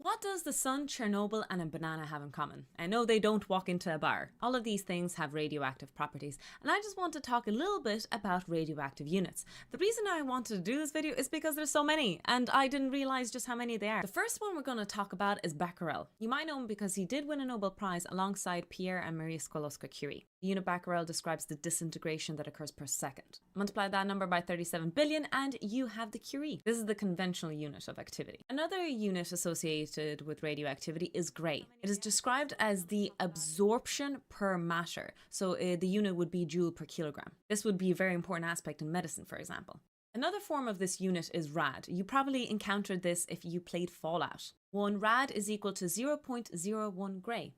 What does the sun, Chernobyl, and a banana have in common? I know they don't walk into a bar. All of these things have radioactive properties, and I just want to talk a little bit about radioactive units. The reason I wanted to do this video is because there's so many, and I didn't realize just how many they are. The first one we're going to talk about is Becquerel. You might know him because he did win a Nobel Prize alongside Pierre and Marie Skłodowska-Curie. The unit Becquerel describes the disintegration that occurs per second. Multiply that number by 37 billion and you have the Curie. This is the conventional unit of activity. Another unit associated with radioactivity is Gray. It is described as the absorption per matter. So the unit would be joule per kilogram. This would be a very important aspect in medicine, for example. Another form of this unit is rad. You probably encountered this if you played Fallout. 1 rad is equal to 0.01 Gray.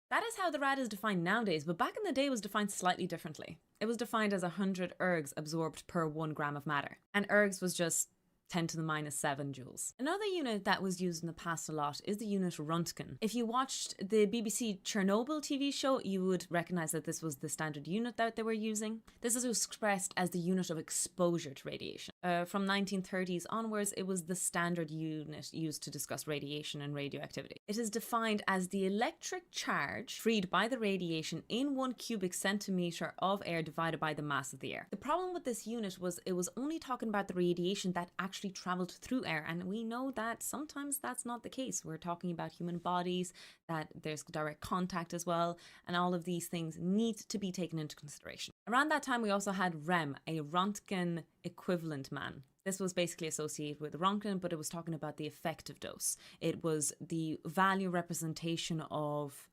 That is how the rad is defined nowadays, but back in the day it was defined slightly differently. It was defined as 100 ergs absorbed per 1 gram of matter, and ergs was just 10 to the minus 7 joules. Another unit that was used in the past a lot is the unit Röntgen. If you watched the BBC Chernobyl TV show, you would recognize that this was the standard unit that they were using. This is expressed as the unit of exposure to radiation. From 1930s onwards, it was the standard unit used to discuss radiation and radioactivity. It is defined as the electric charge freed by the radiation in 1 cubic centimeter of air divided by the mass of the air. The problem with this unit was it was only talking about the radiation that actually traveled through air, and we know that sometimes that's not the case. We're talking about human bodies, that there's direct contact as well, and all of these things need to be taken into consideration. Around that time we also had REM, a Röntgen equivalent man. This was basically associated with Röntgen, but it was talking about the effective dose. It was the value representation of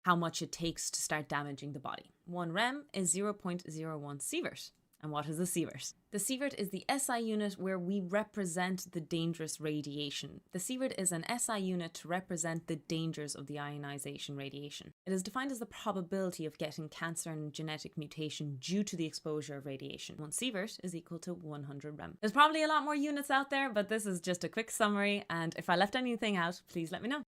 how much it takes to start damaging the body. 1 REM is 0.01 sievert. And what is the sievert? The sievert is the SI unit where we represent the dangerous radiation. The sievert is an SI unit to represent the dangers of the ionization radiation. It is defined as the probability of getting cancer and genetic mutation due to the exposure of radiation. 1 sievert is equal to 100 rem. There's probably a lot more units out there, but this is just a quick summary, and if I left anything out, please let me know.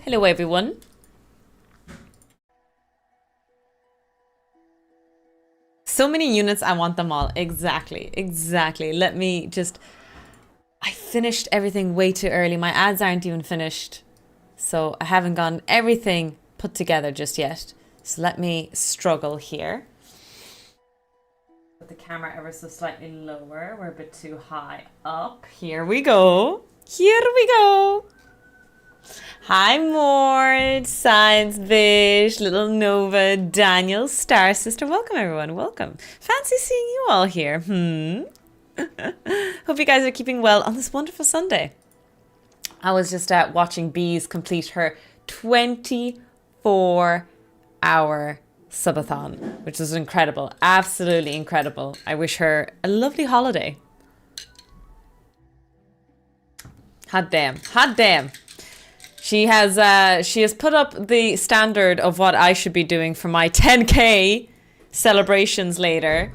Hello everyone. So many units, I want them all. Exactly. Let me just... I finished everything way too early. My ads aren't even finished. So I haven't gotten everything put together just yet. So let me struggle here. Put the camera ever so slightly lower. We're a bit too high up. Here we go. Hi Mord, Science Bish, Little Nova, Daniel, Star Sister. Welcome everyone, welcome. Fancy seeing you all here. Hope you guys are keeping well on this wonderful Sunday. I was just watching Bees complete her 24-hour subathon, which was incredible, absolutely incredible. I wish her a lovely holiday. Hot damn. She has put up the standard of what I should be doing for my 10K celebrations later.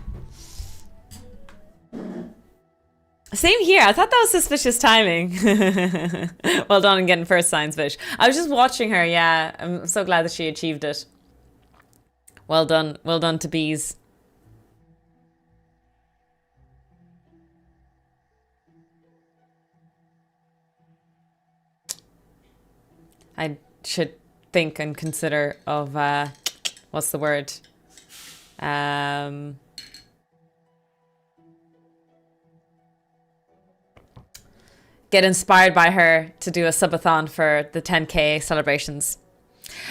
Same here. I thought that was suspicious timing. Well done on getting first Science Fish. I was just watching her. Yeah, I'm so glad that she achieved it. Well done to Bees. I should think and consider of, what's the word? Get inspired by her to do a subathon for the 10K celebrations.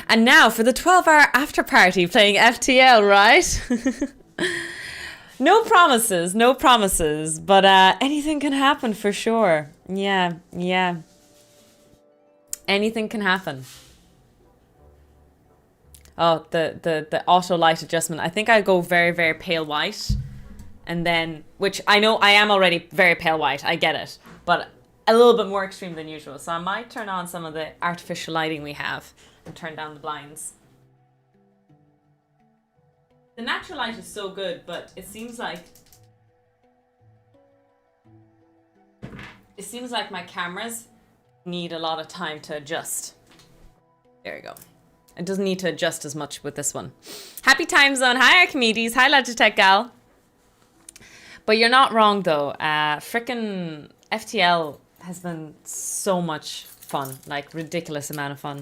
And now for the 12-hour after party playing FTL, right? No promises, but anything can happen for sure. Yeah. Anything can happen. Oh, the auto light adjustment. I think I go very, very pale white. And then, which I know I am already very pale white. I get it. But a little bit more extreme than usual. So I might turn on some of the artificial lighting we have and turn down the blinds. The natural light is so good, but it seems like my cameras need a lot of time to adjust. There you go. It doesn't need to adjust as much with this one. Happy time zone. Hi, Archimedes. Hi, Logitech gal. But you're not wrong though. Frickin' FTL has been so much fun, like ridiculous amount of fun.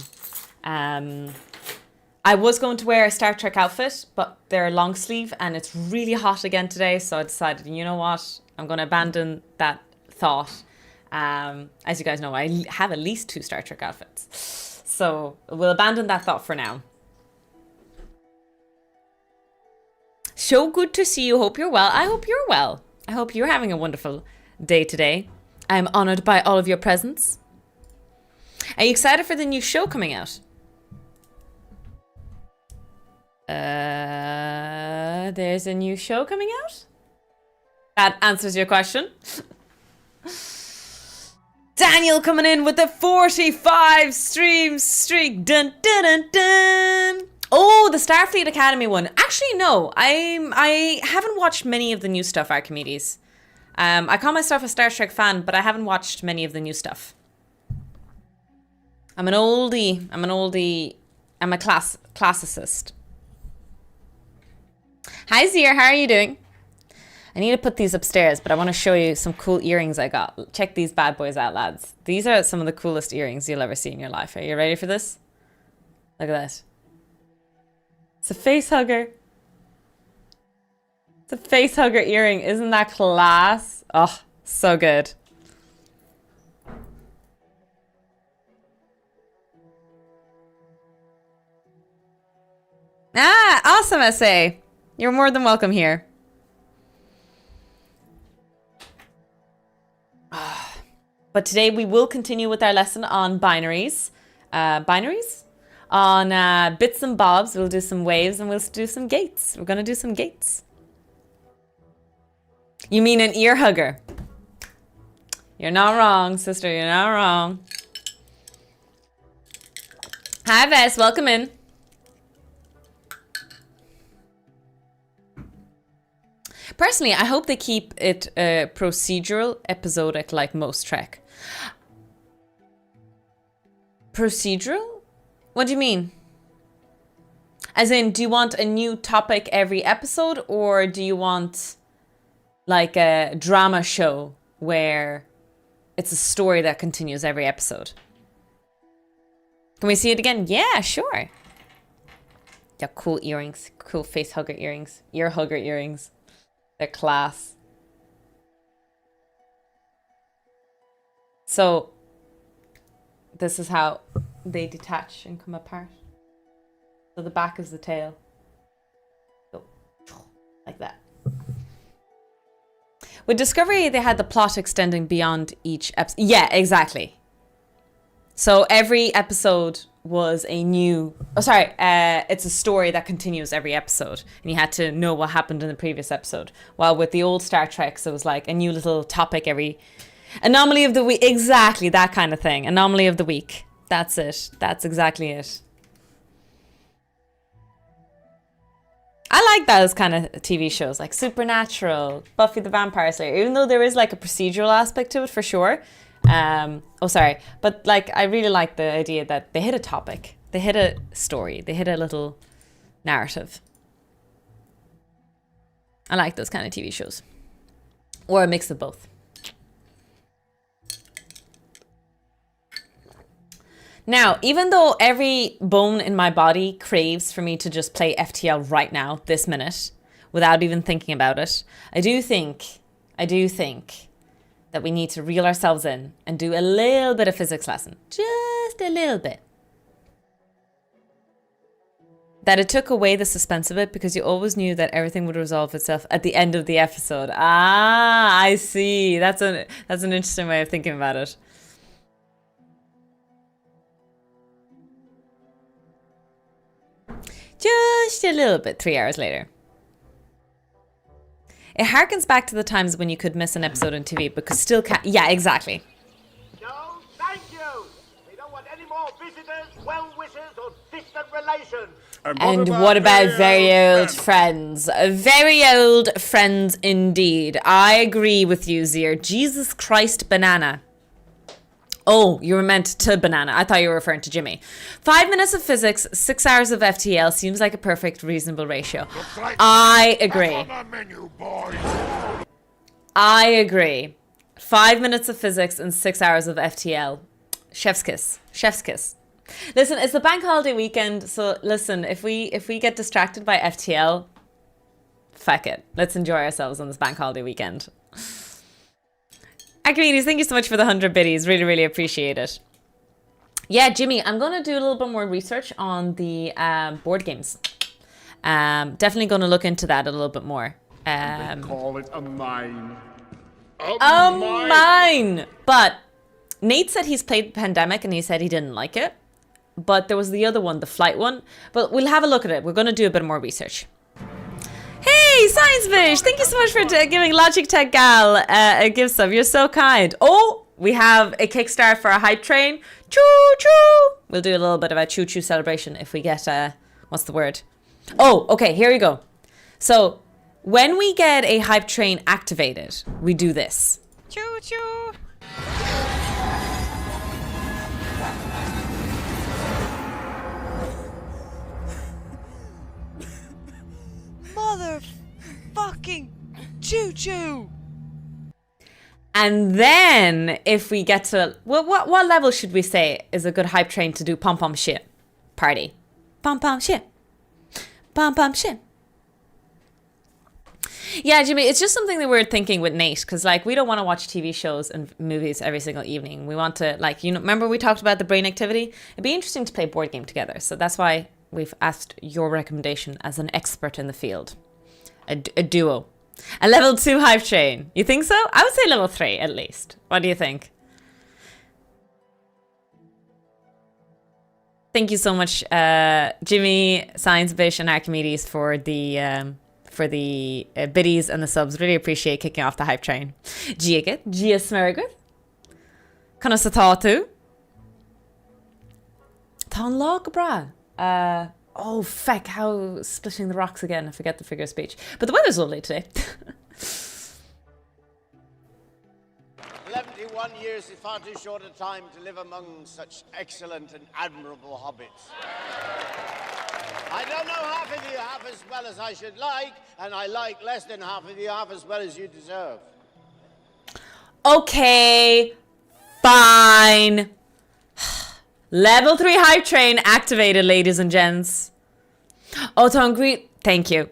I was going to wear a Star Trek outfit, but they're long sleeve and it's really hot again today. So I decided, you know what? I'm going to abandon that thought. As you guys know, I have at least 2 Star Trek outfits. So we'll abandon that thought for now. So good to see you. Hope you're well. I hope you're well. I hope you're having a wonderful day today. I'm honored by all of your presence. Are you excited for the new show coming out? There's a new show coming out? That answers your question. Daniel coming in with a 45 stream streak. Dun, dun, dun, dun. Oh, the Starfleet Academy one. Actually, no. I haven't watched many of the new stuff, Archimedes. I call myself a Star Trek fan, but I haven't watched many of the new stuff. I'm an oldie. I'm a classicist. Hi, Zier. How are you doing? I need to put these upstairs, but I want to show you some cool earrings I got. Check these bad boys out, lads. These are some of the coolest earrings you'll ever see in your life. Are you ready for this? Look at that. It's a face hugger. It's a face hugger earring. Isn't that class? Oh, so good. Ah, awesome, SA. You're more than welcome here. But today we will continue with our lesson on binaries. On bits and bobs. We'll do some waves and we'll do some gates. We're going to do some gates. You mean an ear hugger? You're not wrong, sister. You're not wrong. Hi, Vess. Welcome in. Personally, I hope they keep it procedural, episodic, like most Trek. Procedural? What do you mean? As in, do you want a new topic every episode, or do you want like a drama show where it's a story that continues every episode? Can we see it again? Yeah, sure. Yeah, cool earrings. Cool face hugger earrings. Ear hugger earrings. They're class. So this is how they detach and come apart. So the back is the tail. So, like that. With Discovery, they had the plot extending beyond each episode. Yeah, exactly. So every episode was a new... Oh, sorry. It's a story that continues every episode. And you had to know what happened in the previous episode. While with the old Star Treks, it was like a new little topic every... Anomaly of the week. Exactly, that kind of thing. Anomaly of the week. That's it. That's exactly it. I like those kind of TV shows, like Supernatural, Buffy the Vampire Slayer, even though there is like a procedural aspect to it for sure. But like I really like the idea that they hit a topic, they hit a story, they hit a little narrative. I like those kind of TV shows. Or a mix of both. Now, even though every bone in my body craves for me to just play FTL right now, this minute, without even thinking about it, I do think that we need to reel ourselves in and do a little bit of physics lesson. Just a little bit. That it took away the suspense of it because you always knew that everything would resolve itself at the end of the episode. Ah, I see. That's an interesting way of thinking about it. Just a little bit, 3 hours later. It harkens back to the times when you could miss an episode on TV because still can't... Yeah, exactly. No, thank you. We don't want any more visitors, well-wishers, or distant relations? And what about very old friends? Very old friends indeed. I agree with you, Zier. Jesus Christ, banana. Oh, you were meant to banana. I thought you were referring to Jimmy. 5 minutes of physics, 6 hours of FTL seems like a perfect, reasonable ratio. I agree. I agree. 5 minutes of physics and 6 hours of FTL. Chef's kiss. Chef's kiss. Listen, it's the bank holiday weekend, so listen, if we get distracted by FTL, fuck it. Let's enjoy ourselves on this bank holiday weekend. Archimedes, thank you so much for the 100 biddies. Really, really appreciate it. Yeah, Jimmy, I'm going to do a little bit more research on the board games. Definitely going to look into that a little bit more. They call it a mine. A mine! But Nate said he's played Pandemic and he said he didn't like it. But there was the other one, the flight one. But we'll have a look at it. We're going to do a bit more research. Hey, Science Fish! Thank you so much for giving Logic Tech Gal a gift sub. You're so kind. Oh, we have a Kickstart for a hype train. Choo choo! We'll do a little bit of a choo choo celebration if we get, what's the word? Oh, okay, here we go. So, when we get a hype train activated, we do this. Choo choo! Motherfucking choo-choo! And then, if we get to... What level should we say is a good hype train to do pom-pom shit party? Pom-pom shit. Pom-pom shit. Yeah, Jimmy, it's just something that we're thinking with Nate, because, like, we don't want to watch TV shows and movies every single evening. We want to, like, you know, remember we talked about the brain activity? It'd be interesting to play a board game together. So that's why we've asked your recommendation as an expert in the field. A duo. A level 2 hype train. You think so? I would say level 3 at least. What do you think? Thank you so much, Jimmy, Science Bish, and Archimedes for the biddies and the subs. Really appreciate kicking off the hype train. Gia Smergith. Kana Satatu. Tan Log Bra. Oh, feck, how splitting the rocks again. I forget the figure of speech. But the weather's lovely today. 71 years is far too short a time to live among such excellent and admirable hobbits. I don't know half of you half as well as I should like, and I like less than half of you half as well as you deserve. Okay, fine. Level 3 hype train activated, ladies and gents. Oh, Tongri, thank you.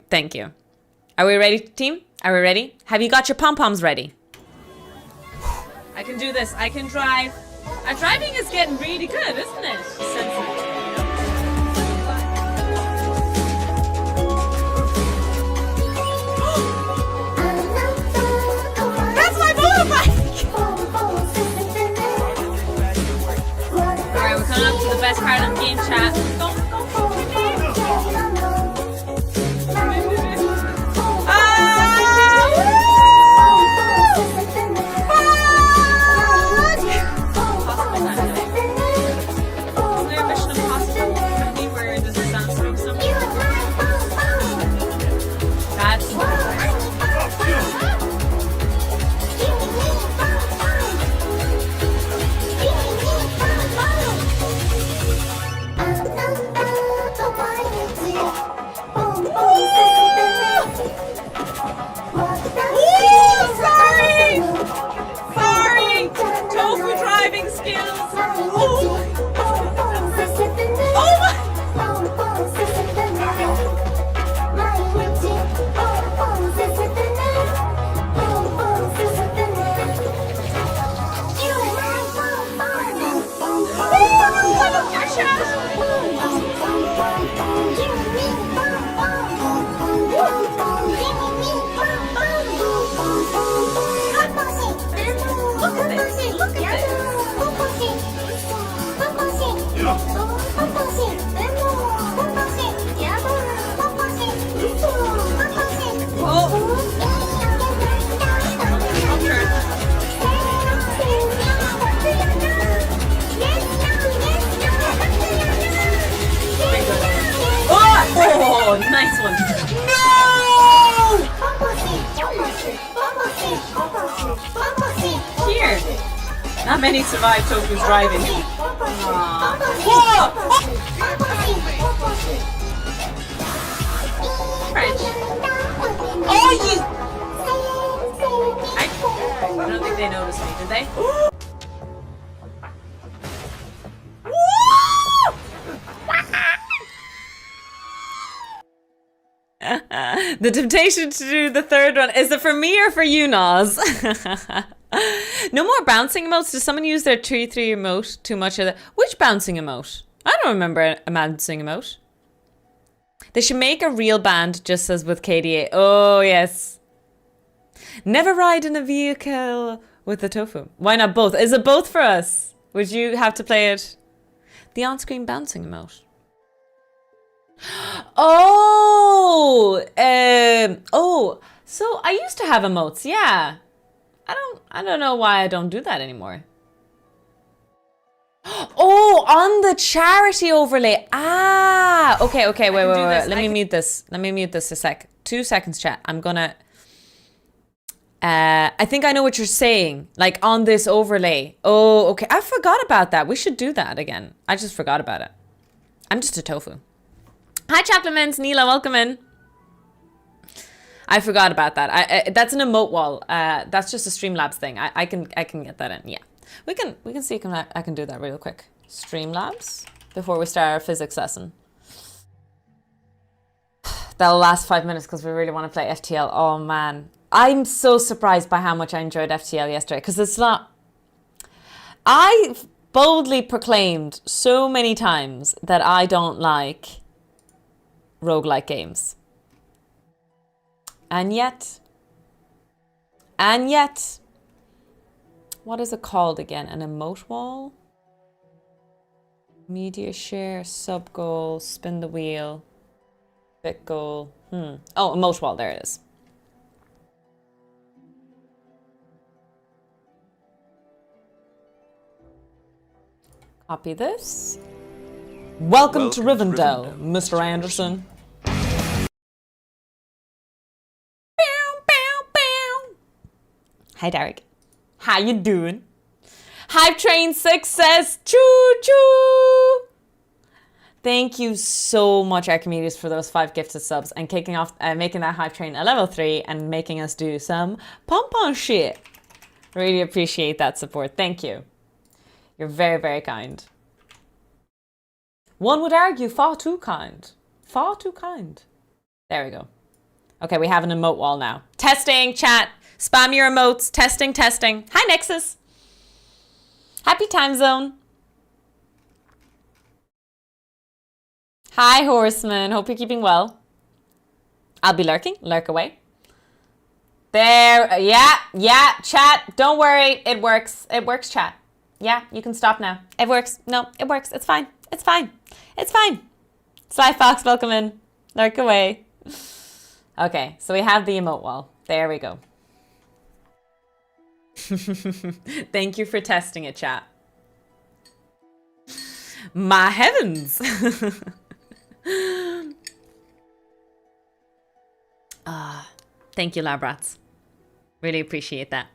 Are we ready, team? Are we ready? Have you got your pom-poms ready? I can do this. I can drive. Driving is getting really good, isn't it? That's my motorbike! Alright, we're coming up to the best part of the game, chat. Go. Not many survive Tofu's driving. Whoa! French. Oh, you! I don't think they noticed me, did they? The temptation to do the third one. Is it for me or for you, Noz? No more bouncing emotes. Does someone use their 3 emote too much? Which bouncing emote? I don't remember a bouncing emote. They should make a real band just as with KDA. Oh, yes. Never ride in a vehicle with the tofu. Why not both? Is it both for us? Would you have to play it? The on-screen bouncing emote. Oh, so I used to have emotes. Yeah. I don't know why I don't do that anymore. Oh, on the charity overlay. Ah, okay. Wait. Let me mute this. Let me mute this a sec. 2 seconds, chat. I'm gonna. I think I know what you're saying. Like on this overlay. Oh, okay. I forgot about that. We should do that again. I just forgot about it. I'm just a tofu. Hi, Chaplainmans. Neela, welcome in. I forgot about that. That's an emote wall. That's just a Streamlabs thing. I can get that in. Yeah, we can see. I can do that real quick. Streamlabs before we start our physics lesson. That'll last 5 minutes because we really want to play FTL. Oh man, I'm so surprised by how much I enjoyed FTL yesterday because it's not. I boldly proclaimed so many times that I don't like roguelike games. And yet, what is it called again? An emote wall? Media share, sub goal, spin the wheel, bit goal. Oh, emote wall, there it is. Copy this. Welcome to Rivendell, Mr. Anderson. Hi, Derek. How you doing? Hype train success. Choo choo. Thank you so much, Archimedes, for those 5 gifted subs and kicking off, making that hype train a level 3 and making us do some pom-pom shit. Really appreciate that support. Thank you. You're very, very kind. One would argue far too kind. Far too kind. There we go. Okay, we have an emote wall now. Testing, chat. Spam your emotes. Testing. Hi, Nexus. Happy time zone. Hi, Horseman. Hope you're keeping well. I'll be lurking. Lurk away. There. Yeah. Chat. Don't worry. It works. It works, chat. Yeah, you can stop now. It works. No, it works. It's fine. Sly Fox, welcome in. Lurk away. Okay, so we have the emote wall. There we go. Thank you for testing it, chat. My heavens. Thank you, lab rats. Really appreciate that.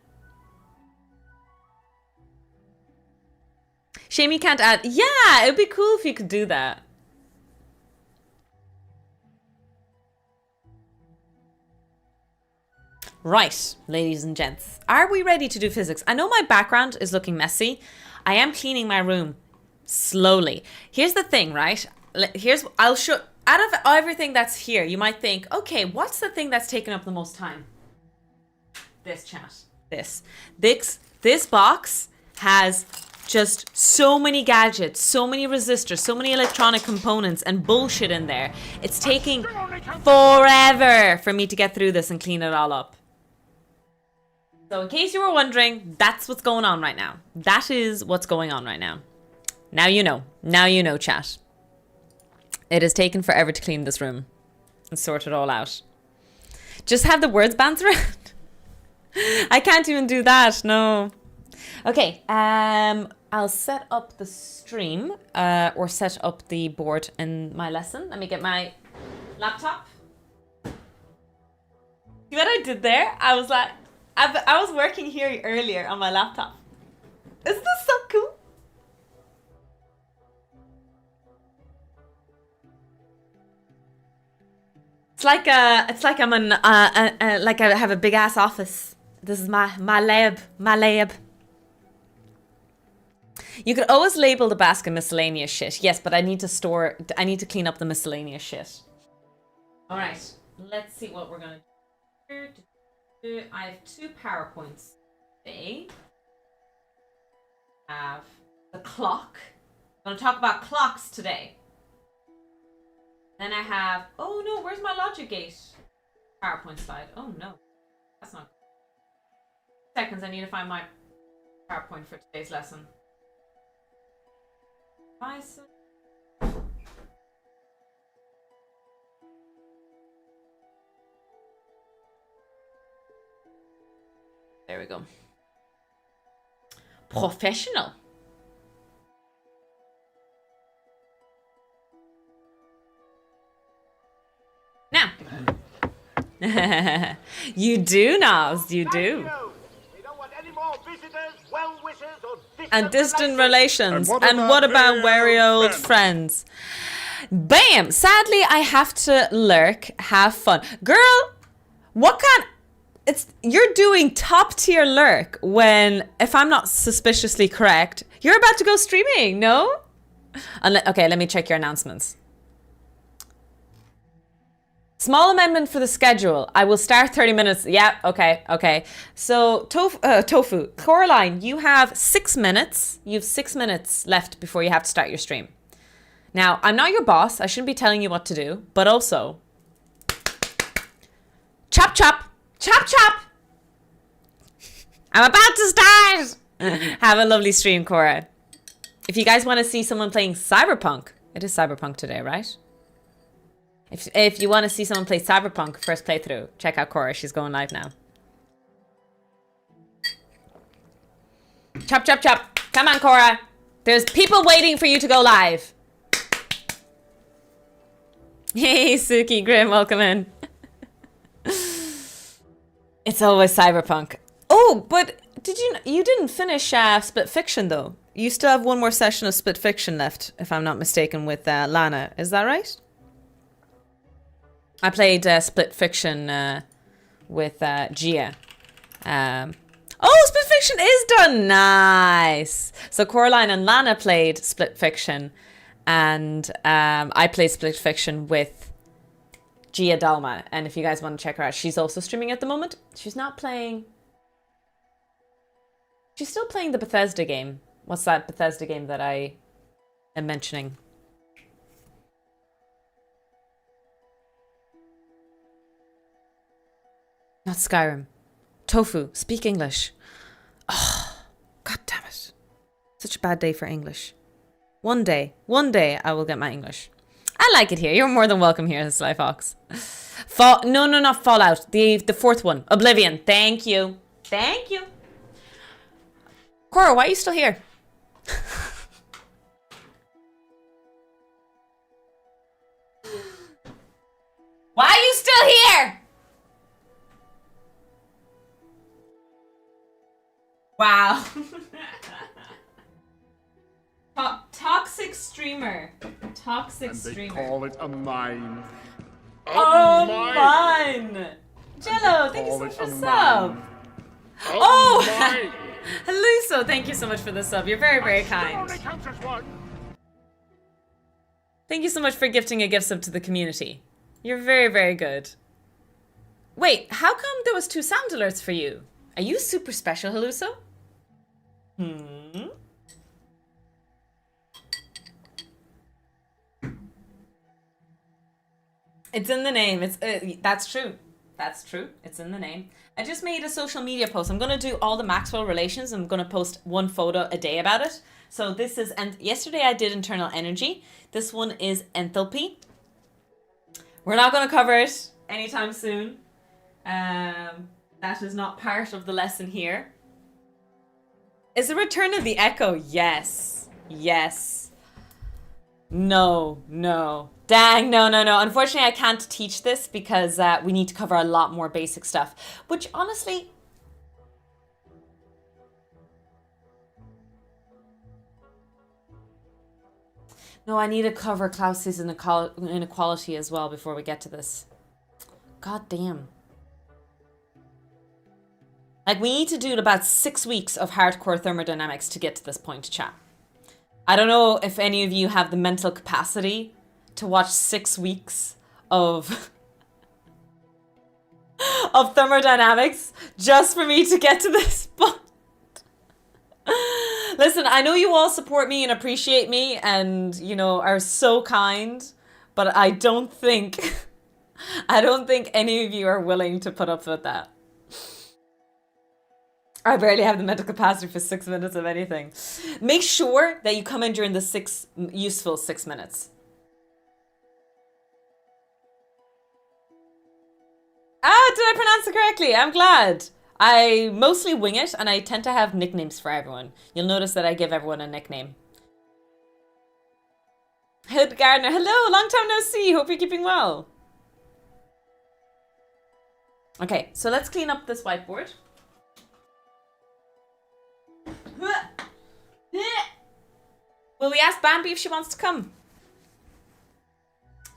Shame you can't add. Yeah, it'd be cool if you could do that. Right, ladies and gents. Are we ready to do physics? I know my background is looking messy. I am cleaning my room slowly. Here's the thing, right? I'll show, out of everything that's here, you might think, okay, what's the thing that's taken up the most time? This, chat. This box has just so many gadgets, so many resistors, so many electronic components and bullshit in there. It's taking forever for me to get through this and clean it all up. So in case you were wondering, that's what's going on right now. That is what's going on right now. Now you know. Now you know, chat. It has taken forever to clean this room and sort it all out. Just have the words bounce around. I can't even do that, no. Okay, I'll set up the stream or set up the board in my lesson. Let me get my laptop. See what I did there? I was like, I was working here earlier on my laptop. Isn't this so cool? It's like I'm like I have a big ass office. This is my lab. You could always label the basket miscellaneous shit. Yes, but I need to clean up the miscellaneous shit. All right, let's see what we're gonna do. I have 2 PowerPoints today. I have the clock. I'm gonna talk about clocks today. Then I have, oh no, where's my Logic Gate PowerPoint slide? Oh no, that's not good. Seconds, I need to find my PowerPoint for today's lesson. There we go. Professional. Now. You do, Nas. You do. And distant relations. And what about very old friends? Bam! Sadly, I have to lurk. Have fun. Girl, what kind... You're doing top tier lurk when, if I'm not suspiciously correct, you're about to go streaming, no? Okay, let me check your announcements. Small amendment for the schedule. I will start 30 minutes. Yeah, okay. So, Tofu, Coraline, you have 6 minutes. You have 6 minutes left before you have to start your stream. Now, I'm not your boss. I shouldn't be telling you what to do. But also, chop. I'm about to start. Have a lovely stream, Cora. If you guys want to see someone playing Cyberpunk, it is Cyberpunk today, right? If you want to see someone play Cyberpunk first playthrough, check out Cora. She's going live now. Chop. Come on, Cora. There's people waiting for you to go live. Hey, Suki Grim, welcome in. It's always Cyberpunk. Oh, but you didn't finish Split Fiction though. You still have one more session of Split Fiction left, if I'm not mistaken, with Lana. Is that right? I played Split Fiction with Gia. Oh, Split Fiction is done! Nice! So Coraline and Lana played Split Fiction, and I played Split Fiction with Gia Dalma. And if you guys want to check her out, she's also streaming at the moment. She's not playing... She's still playing the Bethesda game. What's that Bethesda game that I am mentioning? Not Skyrim. Tofu, speak English. Oh, god damn it. Such a bad day for English. One day I will get my English. I like it here. You're more than welcome here, Sly Fox. No, not Fallout. The 4th one. Oblivion. Thank you. Cora, why are you still here? Why are you still here? Wow. Toxic streamer. And they call it a mine. Oh, mine. Jello, thank you so much for the sub. Oh, Luso, thank you so much for the sub. You're very, very kind. Thank you so much for gifting a gift sub to the community. You're very, very good. Wait, how come there was 2 sound alerts for you? Are you super special, Haluso? It's in the name. That's true. It's in the name. I just made a social media post. I'm going to do all the Maxwell relations. I'm going to post 1 photo a day about it. So this is, and yesterday I did internal energy. This one is enthalpy. We're not going to cover it anytime soon. That is not part of the lesson here. Is the return of the echo? Yes. No. Dang, no. Unfortunately, I can't teach this because we need to cover a lot more basic stuff. Which, honestly... No, I need to cover Klaus's inequality as well before we get to this. God damn. Like, we need to do about 6 weeks of hardcore thermodynamics to get to this point, chat. I don't know if any of you have the mental capacity to watch 6 weeks of of thermodynamics just for me to get to this point. Listen, I know you all support me and appreciate me and, you know, are so kind, but I don't think any of you are willing to put up with that. I barely have the mental capacity for 6 minutes of anything. Make sure that you come in during the useful 6 minutes. Ah, did I pronounce it correctly? I'm glad. I mostly wing it, and I tend to have nicknames for everyone. You'll notice that I give everyone a nickname. Hood Gardner, hello, long time no see. Hope you're keeping well. Okay, so let's clean up this whiteboard. Will we ask Bambi if she wants to come?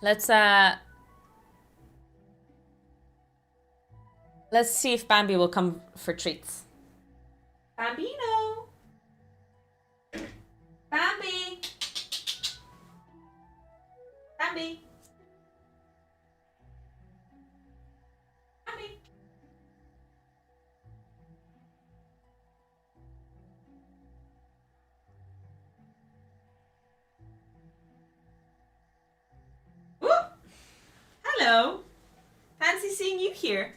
Let's see if Bambi will come for treats. Bambino! Bambi! Bambi! Bambi! Ooh! Hello! Fancy seeing you here.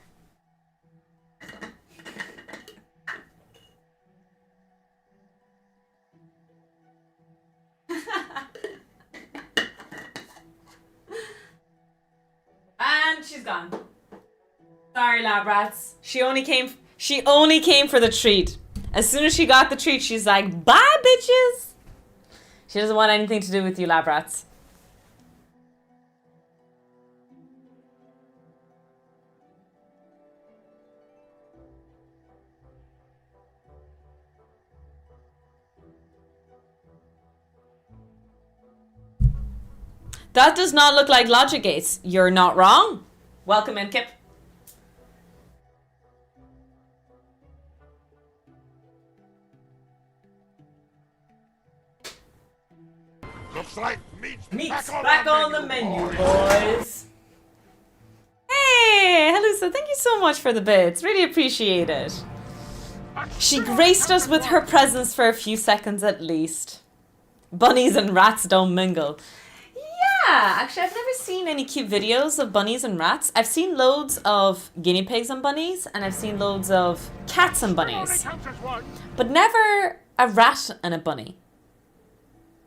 And she's gone. Sorry, lab rats. She only came for the treat. As soon as she got the treat, she's like, bye, bitches. She doesn't want anything to do with you, lab rats. That does not look like logic gates. You're not wrong. Welcome in, Kip. Looks like meat's back on the menu, boys. Hey, Halusa, thank you so much for the bits. Really appreciate it. She graced us with her presence for a few seconds at least. Bunnies and rats don't mingle. Yeah, actually, I've never seen any cute videos of bunnies and rats. I've seen loads of guinea pigs and bunnies, and I've seen loads of cats and bunnies. But never a rat and a bunny.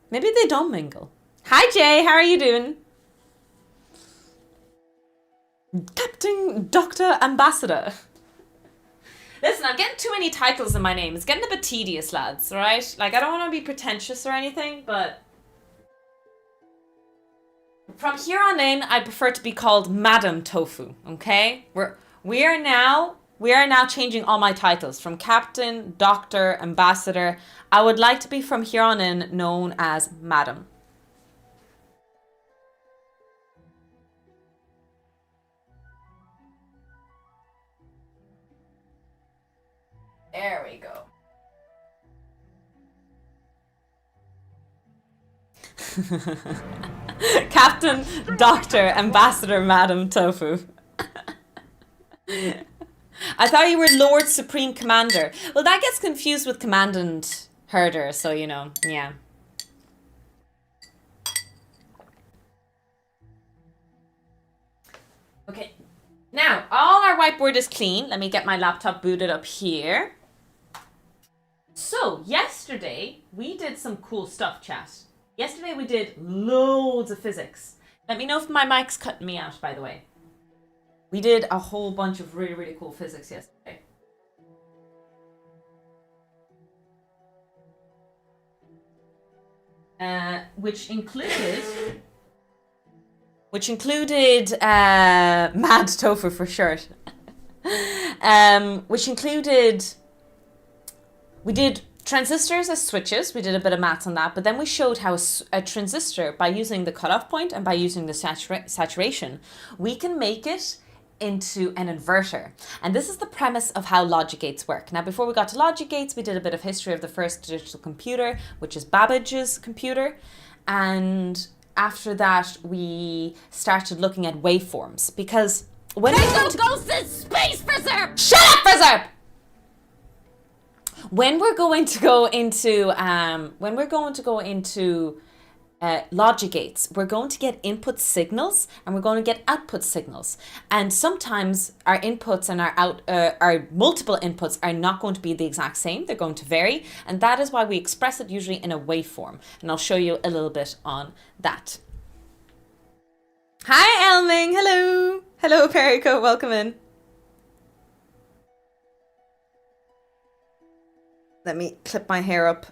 Maybe they don't mingle. Hi, Jay. How are you doing? Captain, Doctor, Ambassador. Listen, I'm getting too many titles in my name. It's getting a bit tedious, lads, right? Like, I don't want to be pretentious or anything, but from here on in, I prefer to be called Madam Tofu, okay? We are now changing all my titles from Captain, Doctor, Ambassador. I would like to be from here on in known as Madam. There we go. Captain, Doctor, Ambassador, Madam Tofu. I thought you were Lord Supreme Commander. Well, that gets confused with Commandant Herder, so you know, yeah. Okay, now all our whiteboard is clean. Let me get my laptop booted up here. So, yesterday we did some cool stuff, chat. Yesterday we did loads of physics. Let me know if my mic's cutting me out, by the way. We did a whole bunch of really, really cool physics yesterday. Which included Mad Tofu for short. Which included, we did transistors as switches. We did a bit of maths on that, but then we showed how a transistor, by using the cutoff point and by using the saturation, we can make it into an inverter. And this is the premise of how logic gates work. Now, before we got to logic gates, we did a bit of history of the first digital computer, which is Babbage's computer. And after that, we started looking at waveforms, because when Ghost in space, Preserve! Shut up, Preserve! When we're going to go into logic gates, we're going to get input signals and we're going to get output signals. And sometimes our inputs and our multiple inputs are not going to be the exact same. They're going to vary. And that is why we express it usually in a waveform. And I'll show you a little bit on that. Hi, Elming. Hello. Hello, Perico. Welcome in. Let me clip my hair up.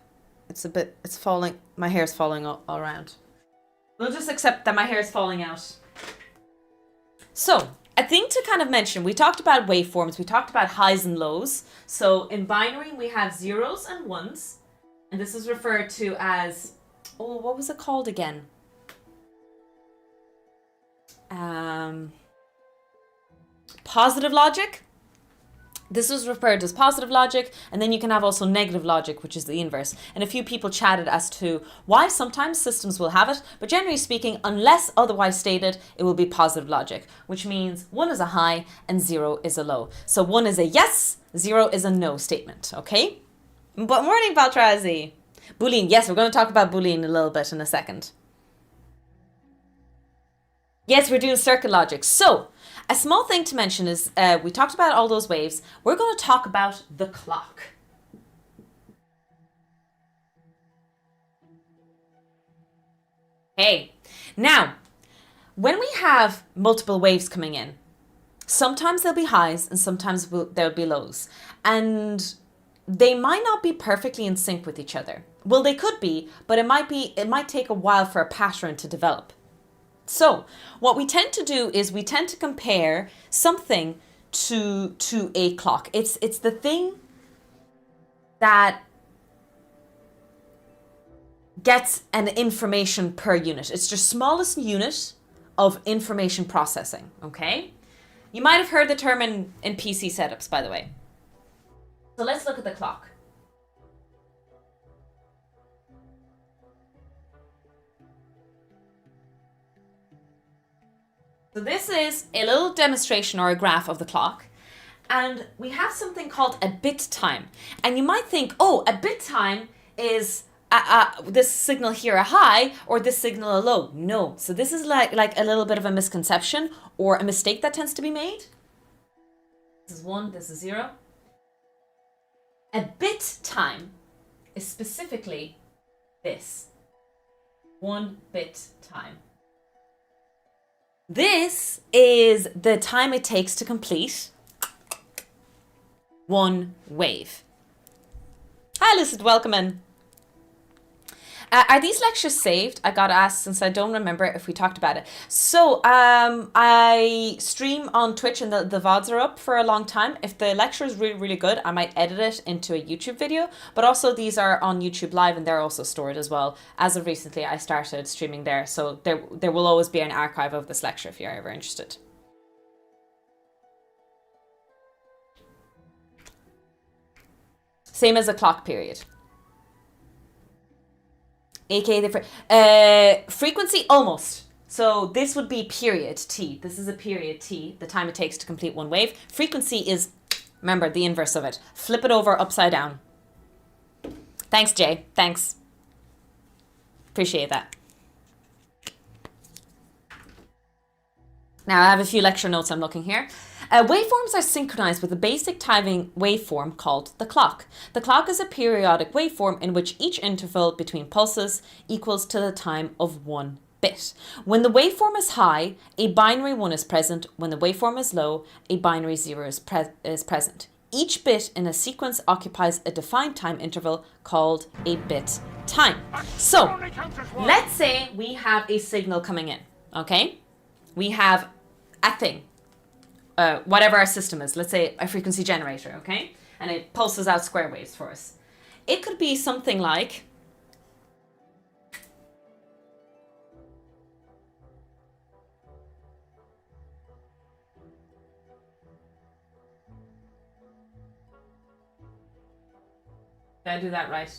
It's falling. My hair's falling all around. We'll just accept that my hair's falling out. So, a thing to kind of mention, we talked about waveforms, we talked about highs and lows. So in binary, we have zeros and ones. And this is referred to as, what was it called again? Positive logic. This is referred to as positive logic, and then you can have also negative logic, which is the inverse. And a few people chatted as to why sometimes systems will have it, but generally speaking, unless otherwise stated, it will be positive logic, which means 1 is a high and 0 is a low. So 1 is a yes, 0 is a no statement, okay? But morning, Valtrazi. Boolean, yes, we're going to talk about Boolean a little bit in a second. Yes, we're doing circuit logic. So, a small thing to mention is, we talked about all those waves. We're going to talk about the clock. Hey, now, when we have multiple waves coming in, sometimes there'll be highs and sometimes there'll be lows. And they might not be perfectly in sync with each other. Well, they could be, but it might take a while for a pattern to develop. So what we tend to do is we tend to compare something to a clock. It's the thing that gets an information per unit. It's the smallest unit of information processing, okay? You might have heard the term in PC setups, by the way. So let's look at the clock. So this is a little demonstration or a graph of the clock. And we have something called a bit time. And you might think, oh, a bit time is this signal here a high or this signal a low. No. So this is like a little bit of a misconception or a mistake that tends to be made. This is 1, this is 0. A bit time is specifically this. 1 bit time. This is the time it takes to complete one wave. Hi, Lucid, welcome in. Are these lectures saved? I got asked since I don't remember if we talked about it. So I stream on Twitch and the VODs are up for a long time. If the lecture is really, really good, I might edit it into a YouTube video. But also these are on YouTube Live and they're also stored as well. As of recently, I started streaming there. So there will always be an archive of this lecture if you're ever interested. Same as a clock period. AKA the frequency, almost. So this would be period T. This is a period T, the time it takes to complete one wave. Frequency is, remember, the inverse of it. Flip it over upside down. Thanks, Jay. Thanks. Appreciate that. Now I have a few lecture notes I'm looking here. Waveforms are synchronized with a basic timing waveform called the clock. The clock is a periodic waveform in which each interval between pulses equals to the time of 1 bit. When the waveform is high, a binary 1 is present. When the waveform is low, a binary 0 is present. Each bit in a sequence occupies a defined time interval called a bit time. So, let's say we have a signal coming in, okay? We have a thing. Whatever our system is, let's say a frequency generator, okay? And it pulses out square waves for us. it could be something like, did I do that right?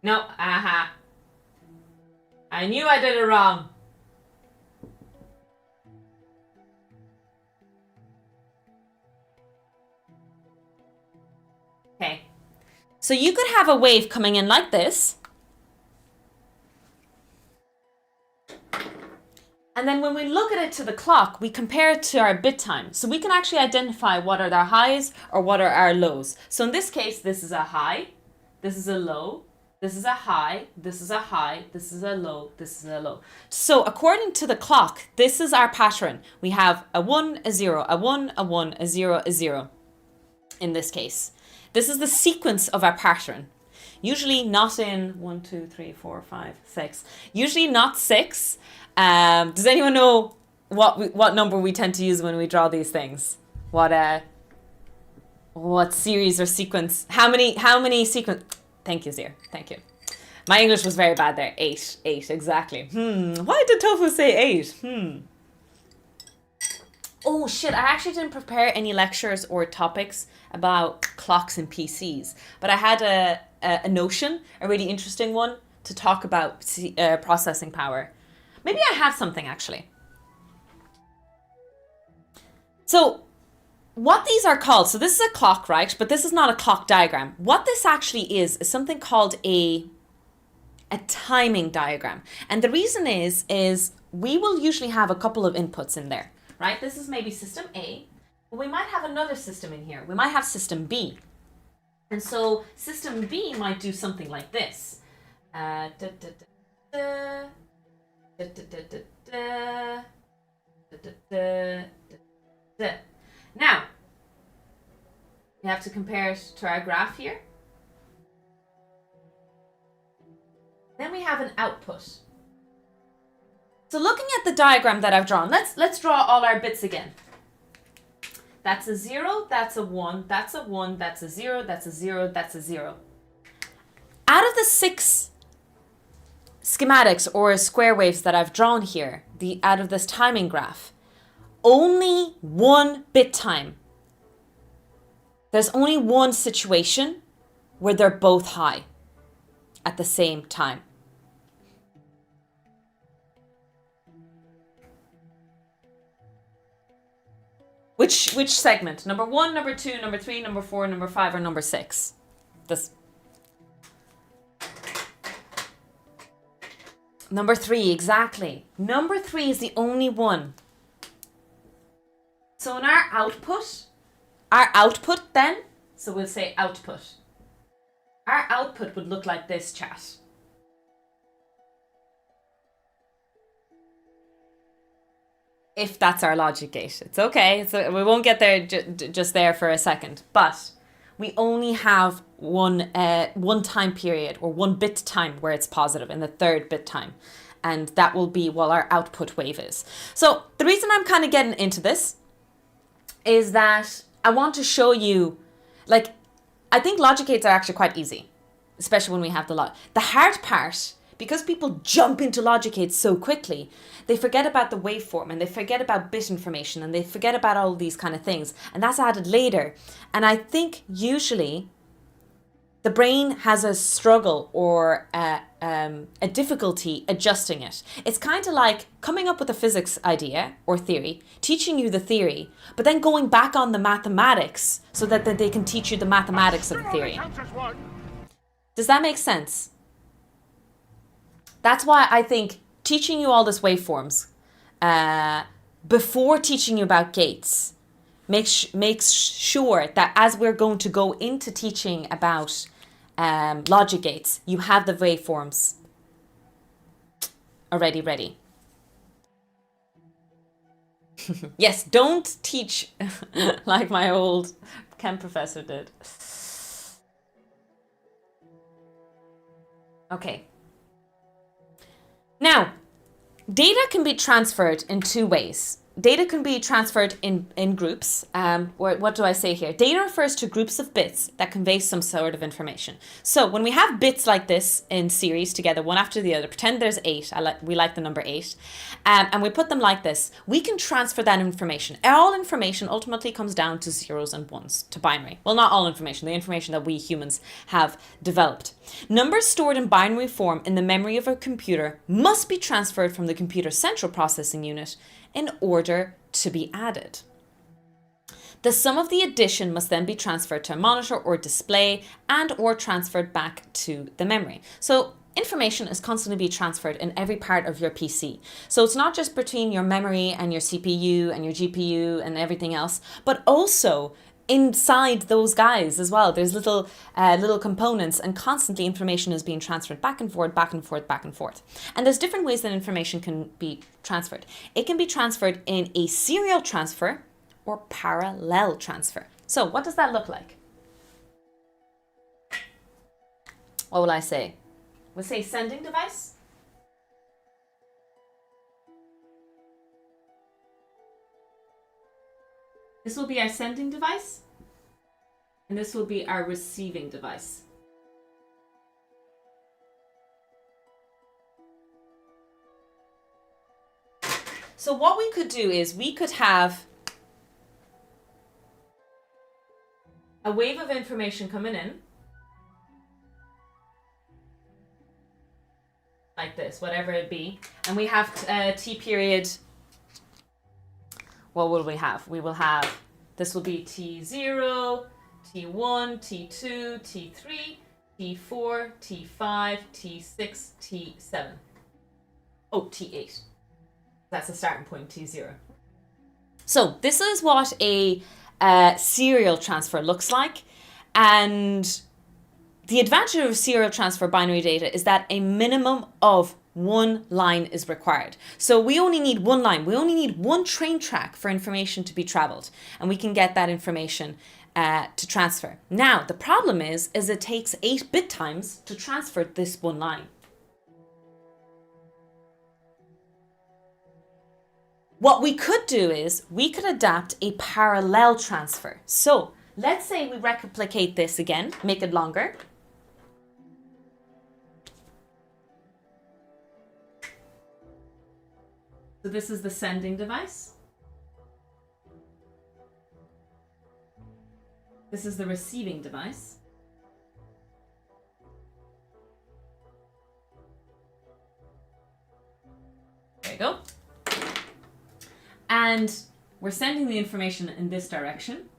No, aha. I knew I did it wrong. Okay. So you could have a wave coming in like this. And then when we look at it to the clock, we compare it to our bit time. So we can actually identify what are our highs or what are our lows. So in this case, this is a high, this is a low, this is a high, this is a high, this is a low, this is a low. So according to the clock, this is our pattern. We have a 1, a 0, a 1, a 1, a 0, a 0 in this case. This is the sequence of our pattern. Usually not in 1, 2, 3, 4, 5, 6. Usually not 6. Does anyone know what number we tend to use when we draw these things? What series or sequence? How many sequence? Thank you, Zir. Thank you. My English was very bad there. 8 exactly. Why did Tofu say 8? Oh shit, I actually didn't prepare any lectures or topics about clocks and PCs, but I had a notion, a really interesting one, to talk about processing power. Maybe I have something actually. So what these are called, so this is a clock, right? But this is not a clock diagram. What this actually is something called a timing diagram. And the reason is we will usually have a couple of inputs in there, right? This is maybe system A, but we might have another system in here. We might have system B. And so system B might do something like this. Now, we have to compare it to our graph here. Then we have an output. So looking at the diagram that I've drawn, let's draw all our bits again. That's a 0, that's a 1, that's a 1, that's a 0, that's a 0, that's a 0. Out of the 6 schematics or square waves that I've drawn here, out of this timing graph, only one bit time. There's only one situation where they're both high at the same time. Which segment? Number 1, number 2, number 3, number 4, number 5, or number 6? This. Number 3, exactly. Number 3 is the only one. So in our output then, so we'll say output. Our output would look like this, chat. If that's our logic gate. It's okay. So we won't get there just there for a second. But we only have one time period or one bit time where it's positive in the third bit time. And that will be what our output wave is. So the reason I'm kind of getting into this is that I want to show you, like, I think logic gates are actually quite easy, especially when we have the hard part, because people jump into logic gates so quickly, they forget about the waveform and they forget about bit information and they forget about all these kind of things. And that's added later. And I think usually the brain has a struggle or a difficulty adjusting it. It's kind of like coming up with a physics idea or theory, teaching you the theory, but then going back on the mathematics so that they can teach you the mathematics of the theory. Does that make sense? That's why I think teaching you all this waveforms before teaching you about gates makes sure that as we're going to go into teaching about logic gates, you have the waveforms already ready. Yes, don't teach like my old chem professor did. Okay. Now, Data can be transferred in two ways. Data can be transferred in groups. What do I say here? Data refers to groups of bits that convey some sort of information. So when we have bits like this in series together, one after the other, pretend there's 8. We like the number 8. And we put them like this. We can transfer that information. All information ultimately comes down to zeros and ones, to binary. Well, not all information, the information that we humans have developed. Numbers stored in binary form in the memory of a computer must be transferred from the computer's central processing unit in order to be added. The sum of the addition must then be transferred to a monitor or display and or transferred back to the memory. So information is constantly being transferred in every part of your PC. So it's not just between your memory and your CPU and your GPU and everything else, but also inside those guys as well. There's little components, and constantly information is being transferred back and forth, back and forth, back and forth. And there's different ways that information can be transferred. It can be transferred in a serial transfer or parallel transfer. So what does that look like? What will I say? We'll say sending device. This will be our sending device, and this will be our receiving device. So what we could do is we could have a wave of information coming in, like this, whatever it be, and we have T period. What will we have? We will have, this will be T0, T1, T2, T3, T4, T5, T6, T7. Oh, T8. That's the starting point, T0. So this is what a serial transfer looks like. And the advantage of serial transfer binary data is that a minimum of one line is required. So we only need one line. We only need one train track for information to be traveled. And we can get that information to transfer. Now, the problem is it takes 8 bit times to transfer this one line. What we could do is we could adapt a parallel transfer. So let's say we replicate this again, make it longer. So this is the sending device. This is the receiving device. There you go. And we're sending the information in this direction.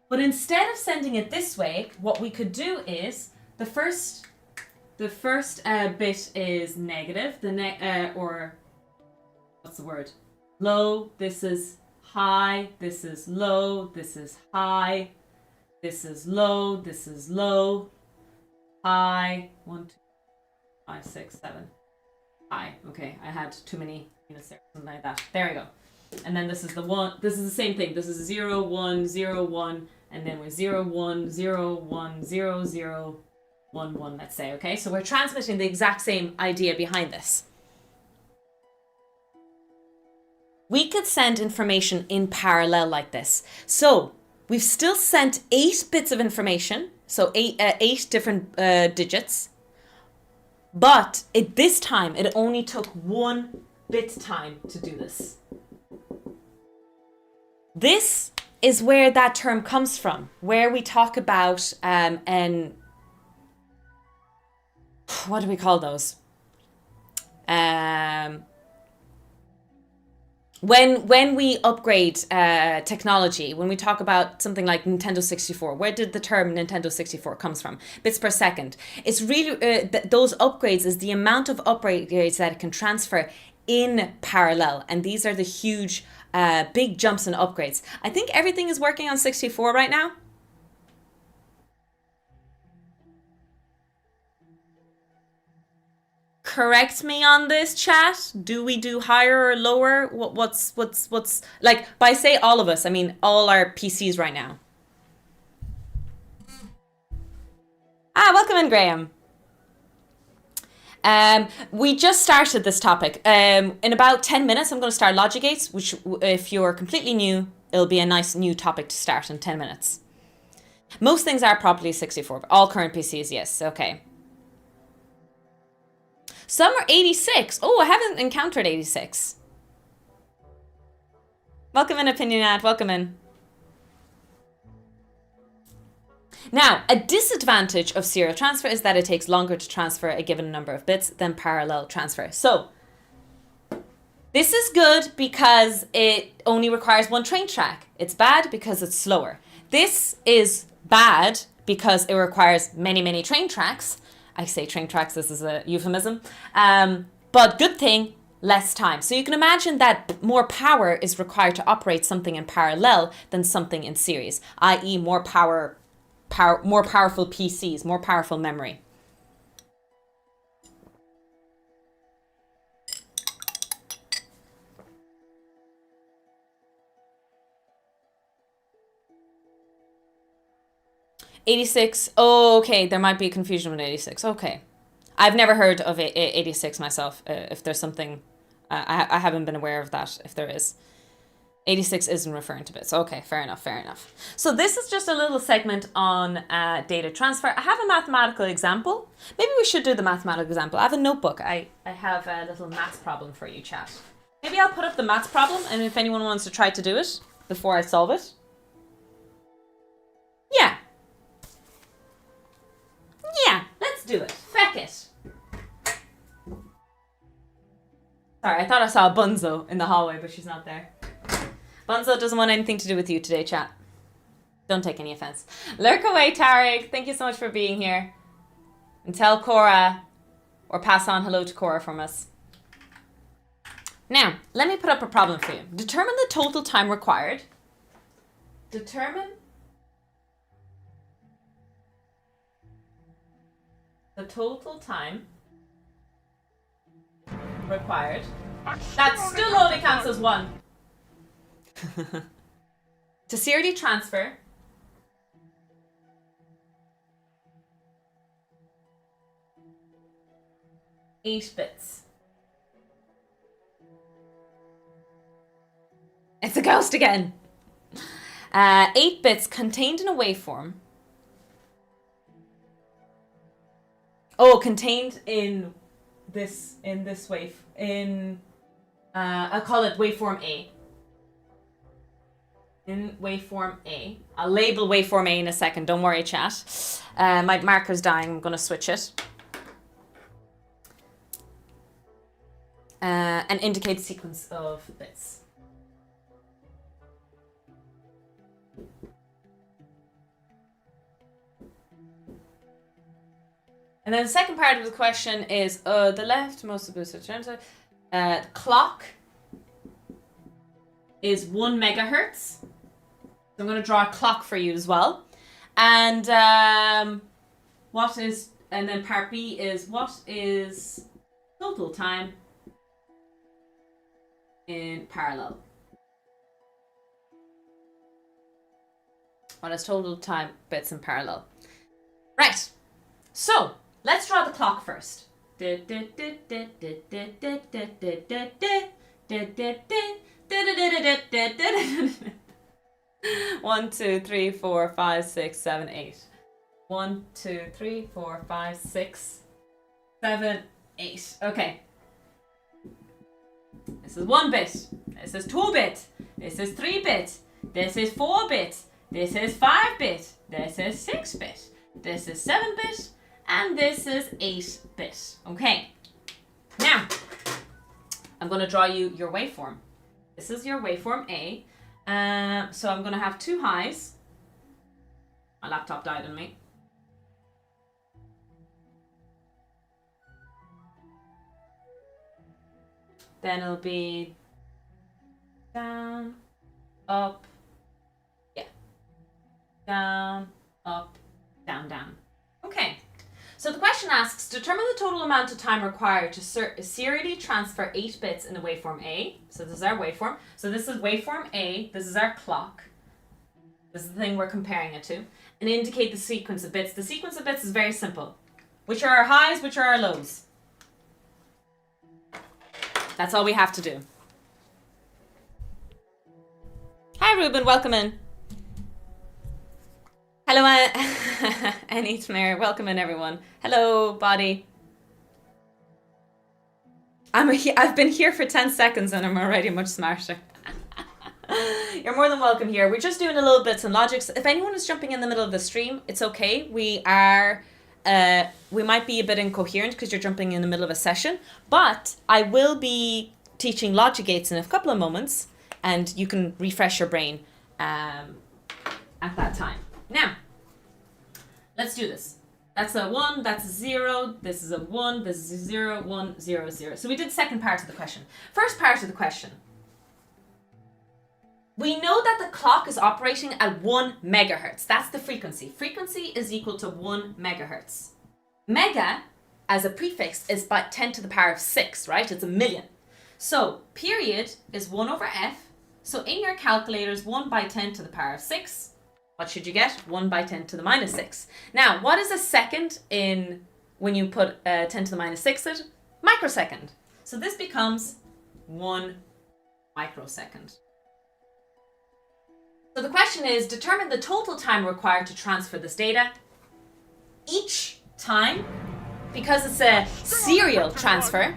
But instead of sending it this way, what we could do is the first bit is negative, or what's the word? Low, this is high, this is low, this is high, this is low, this is low, high, 1, 2, 5, 6, 7, high. Okay, I had too many units there, something like that. There we go. And then this is the one, this is the same thing. This is 0, 1, 0, 1, and then we're 0, 1, 0, 1, 0, 0, 1, 1, let's say, okay? So we're transmitting the exact same idea behind this. We could send information in parallel like this. So we've still sent 8 bits of information, so 8 different digits, but this time it only took 1 bit time to do this. This is where that term comes from, where we talk about what do we call those? When we upgrade technology, when we talk about something like Nintendo 64, where did the term Nintendo 64 comes from? Bits per second. It's really, those upgrades is the amount of upgrades that it can transfer in parallel. And these are the huge, big jumps in upgrades. I think everything is working on 64 right now. Correct me on this, chat. Do we do higher or lower? What's like, by say all of us, I mean all our PCs right now. Welcome in, Graham. We just started this topic. In about 10 minutes, I'm going to start logic gates, which if you're completely new, it'll be a nice new topic to start in 10 minutes. Most things are properly 64. All current PCs, yes. Okay. Some are 86. Oh, I haven't encountered 86. Welcome in, Opinionat. Welcome in. Now, a disadvantage of serial transfer is that it takes longer to transfer a given number of bits than parallel transfer. So, this is good because it only requires one train track. It's bad because it's slower. This is bad because it requires many, many train tracks. I say train tracks, this is a euphemism. But good thing, less time. So you can imagine that more power is required to operate something in parallel than something in series, i.e. more powerful PCs, more powerful memory. '86. Oh, okay. There might be a confusion with 86. Okay. I've never heard of 86 myself. If there's something, I haven't been aware of that. If there is, 86 isn't referring to bits. Okay, fair enough, fair enough. So this is just a little segment on data transfer. I have a mathematical example. Maybe we should do the mathematical example. I have a notebook. I have a little maths problem for you, chat. Maybe I'll put up the maths problem, and if anyone wants to try to do it before I solve it. Yeah. Yeah, let's do it. Feck it. Sorry, I thought I saw a Bunzo in the hallway, but she's not there. Bunzo doesn't want anything to do with you today, chat. Don't take any offense. Lurk away, Tarek. Thank you so much for being here. And tell Cora, or pass on hello to Cora from us. Now, let me put up a problem for you. Determine the total time required. Determine the total time required. That still only counts as one. To serially transfer eight bits. It's a ghost again. 8 bits contained in a waveform. Oh, contained in this wave. I'll call it waveform A. In waveform A. I'll label waveform A in a second. Don't worry, chat. My marker's dying. I'm going to switch it. And indicate the sequence of bits. And then the second part of the question is the leftmost boosted clock is 1 megahertz. So I'm going to draw a clock for you as well. And and then part B is what is total time in parallel? What is total time bits in parallel? Right. So let's draw the clock first. 1, 2, 3, 4, 5, 6, 7, 8. 1, 2, 3, 4, 5, 6, 7, 8. Okay. This is 1 bit. This is 2 bit. This is 3 bit. This is 4 bit. This is 5 bit. This is 6 bit. This is 7 bit. And this is 8 bit. Okay. Now, I'm going to draw you your waveform. This is your waveform A. So I'm going to have 2 highs. My laptop died on me. Then it'll be down, up, yeah. Down, up, down, down. Okay. So the question asks, determine the total amount of time required to serially transfer 8 bits in the waveform A. So this is our waveform. So this is waveform A. This is our clock. This is the thing we're comparing it to. And indicate the sequence of bits. The sequence of bits is very simple. Which are our highs, which are our lows? That's all we have to do. Hi, Ruben. Welcome in. Hello, Annie Tamir. Welcome in, everyone. Hello, Body. I've been here for 10 seconds and I'm already much smarter. You're more than welcome here. We're just doing a little bits and logics. If anyone is jumping in the middle of the stream, it's okay. We might be a bit incoherent because you're jumping in the middle of a session, but I will be teaching logic gates in a couple of moments and you can refresh your brain at that time. Now, let's do this. That's a 1, that's a 0, this is a 1, this is a 0, 1, 0, 0. So we did the second part of the question. First part of the question. We know that the clock is operating at 1 megahertz. That's the frequency. Frequency is equal to 1 megahertz. Mega, as a prefix, is by 10 to the power of 6, right? It's a million. So period is 1 over f. So in your calculators, 1 by 10 to the power of 6. What should you get? 1 by 10 to the minus 6. Now, what is a second in when you put 10 to the minus 6 it? Microsecond. So this becomes 1 microsecond. So the question is, determine the total time required to transfer this data. Each time, because it's a serial transfer,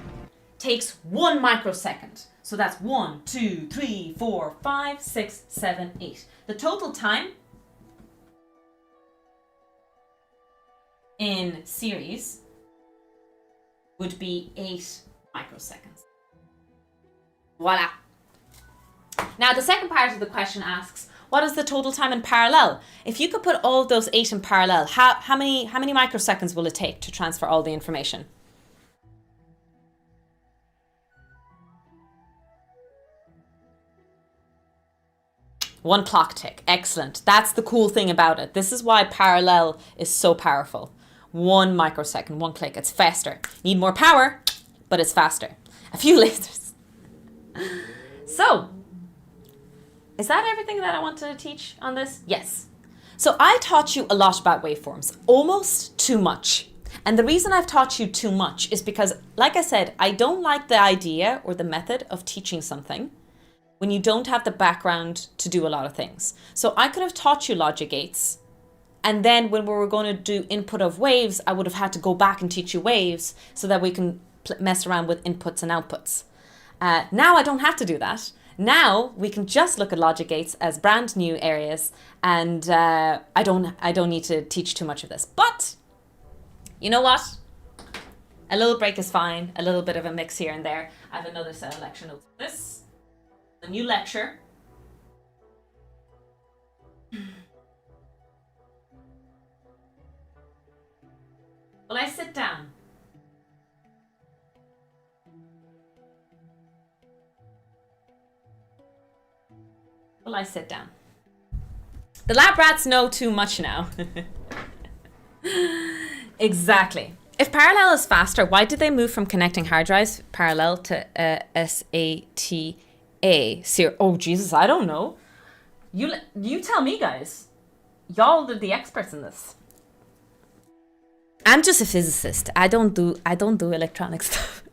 takes 1 microsecond. So that's 1, 2, 3, 4, 5, 6, 7, 8. The total time in series would be 8 microseconds. Voila. Now the second part of the question asks, what is the total time in parallel? If you could put all of those 8 in parallel, how many microseconds will it take to transfer all the information? One clock tick. Excellent. That's the cool thing about it. This is why parallel is so powerful. 1 microsecond, 1 click. It's faster. Need more power, but it's faster. A few lasers. So, is that everything that I wanted to teach on this? Yes. So I taught you a lot about waveforms, almost too much. And the reason I've taught you too much is because, like I said, I don't like the idea or the method of teaching something when you don't have the background to do a lot of things. So I could have taught you logic gates, and then when we were going to do input of waves, I would have had to go back and teach you waves so that we can mess around with inputs and outputs. Now I don't have to do that. Now we can just look at logic gates as brand new areas, and I don't need to teach too much of this. But you know what? A little break is fine. A little bit of a mix here and there. I have another set of lecture notes for this. A new lecture. Will I sit down? Will I sit down? The lab rats know too much now. Exactly. If parallel is faster, why did they move from connecting hard drives parallel to SATA? Oh, Jesus, I don't know. You tell me, guys. Y'all are the experts in this. I'm just a physicist. I don't do electronic stuff.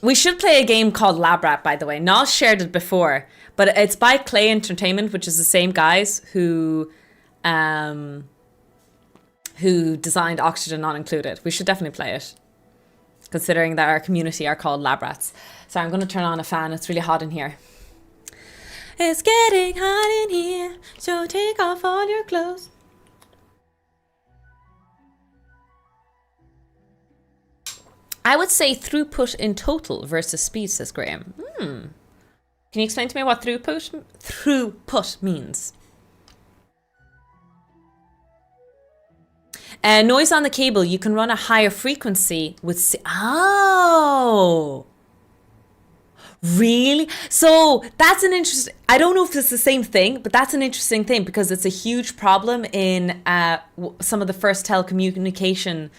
We should play a game called Lab Rat, by the way. Noz shared it before, but it's by Clay Entertainment, which is the same guys who designed Oxygen Not Included. We should definitely play it, considering that our community are called Lab Rats. So I'm going to turn on a fan. It's really hot in here. It's getting hot in here, so take off all your clothes. I would say throughput in total versus speed, says Graham. Can you explain to me what throughput means? Noise on the cable. You can run a higher frequency with... Oh! Really? So that's an interesting... I don't know if it's the same thing, but that's an interesting thing because it's a huge problem in some of the first telecommunication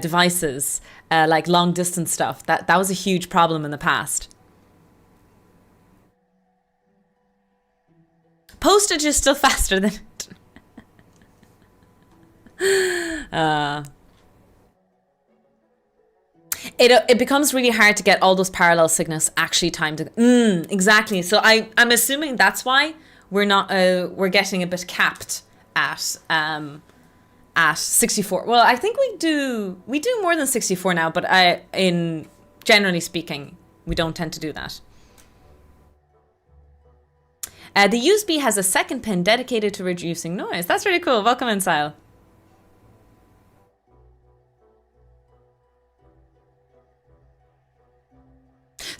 devices, like long distance stuff. That was a huge problem in the past. Postage is still faster than it becomes really hard to get all those parallel signals actually timed. Exactly. So I'm assuming that's why we're getting a bit capped at 64. Well, I think we do more than 64 now, but generally speaking, we don't tend to do that. The USB has a second pin dedicated to reducing noise. That's really cool. Welcome in, Sile.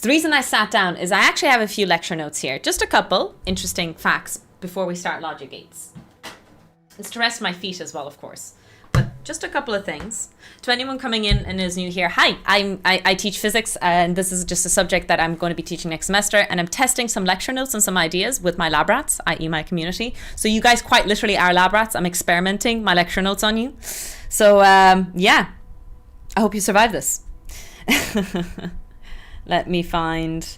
The reason I sat down is I actually have a few lecture notes here. Just a couple interesting facts before we start Logic Gates. It's to rest my feet as well, of course. But just a couple of things. To anyone coming in and is new here, hi, I teach physics, and this is just a subject that I'm going to be teaching next semester, and I'm testing some lecture notes and some ideas with my lab rats, i.e. my community. So you guys quite literally are lab rats. I'm experimenting my lecture notes on you. So yeah, I hope you survive this. Let me find...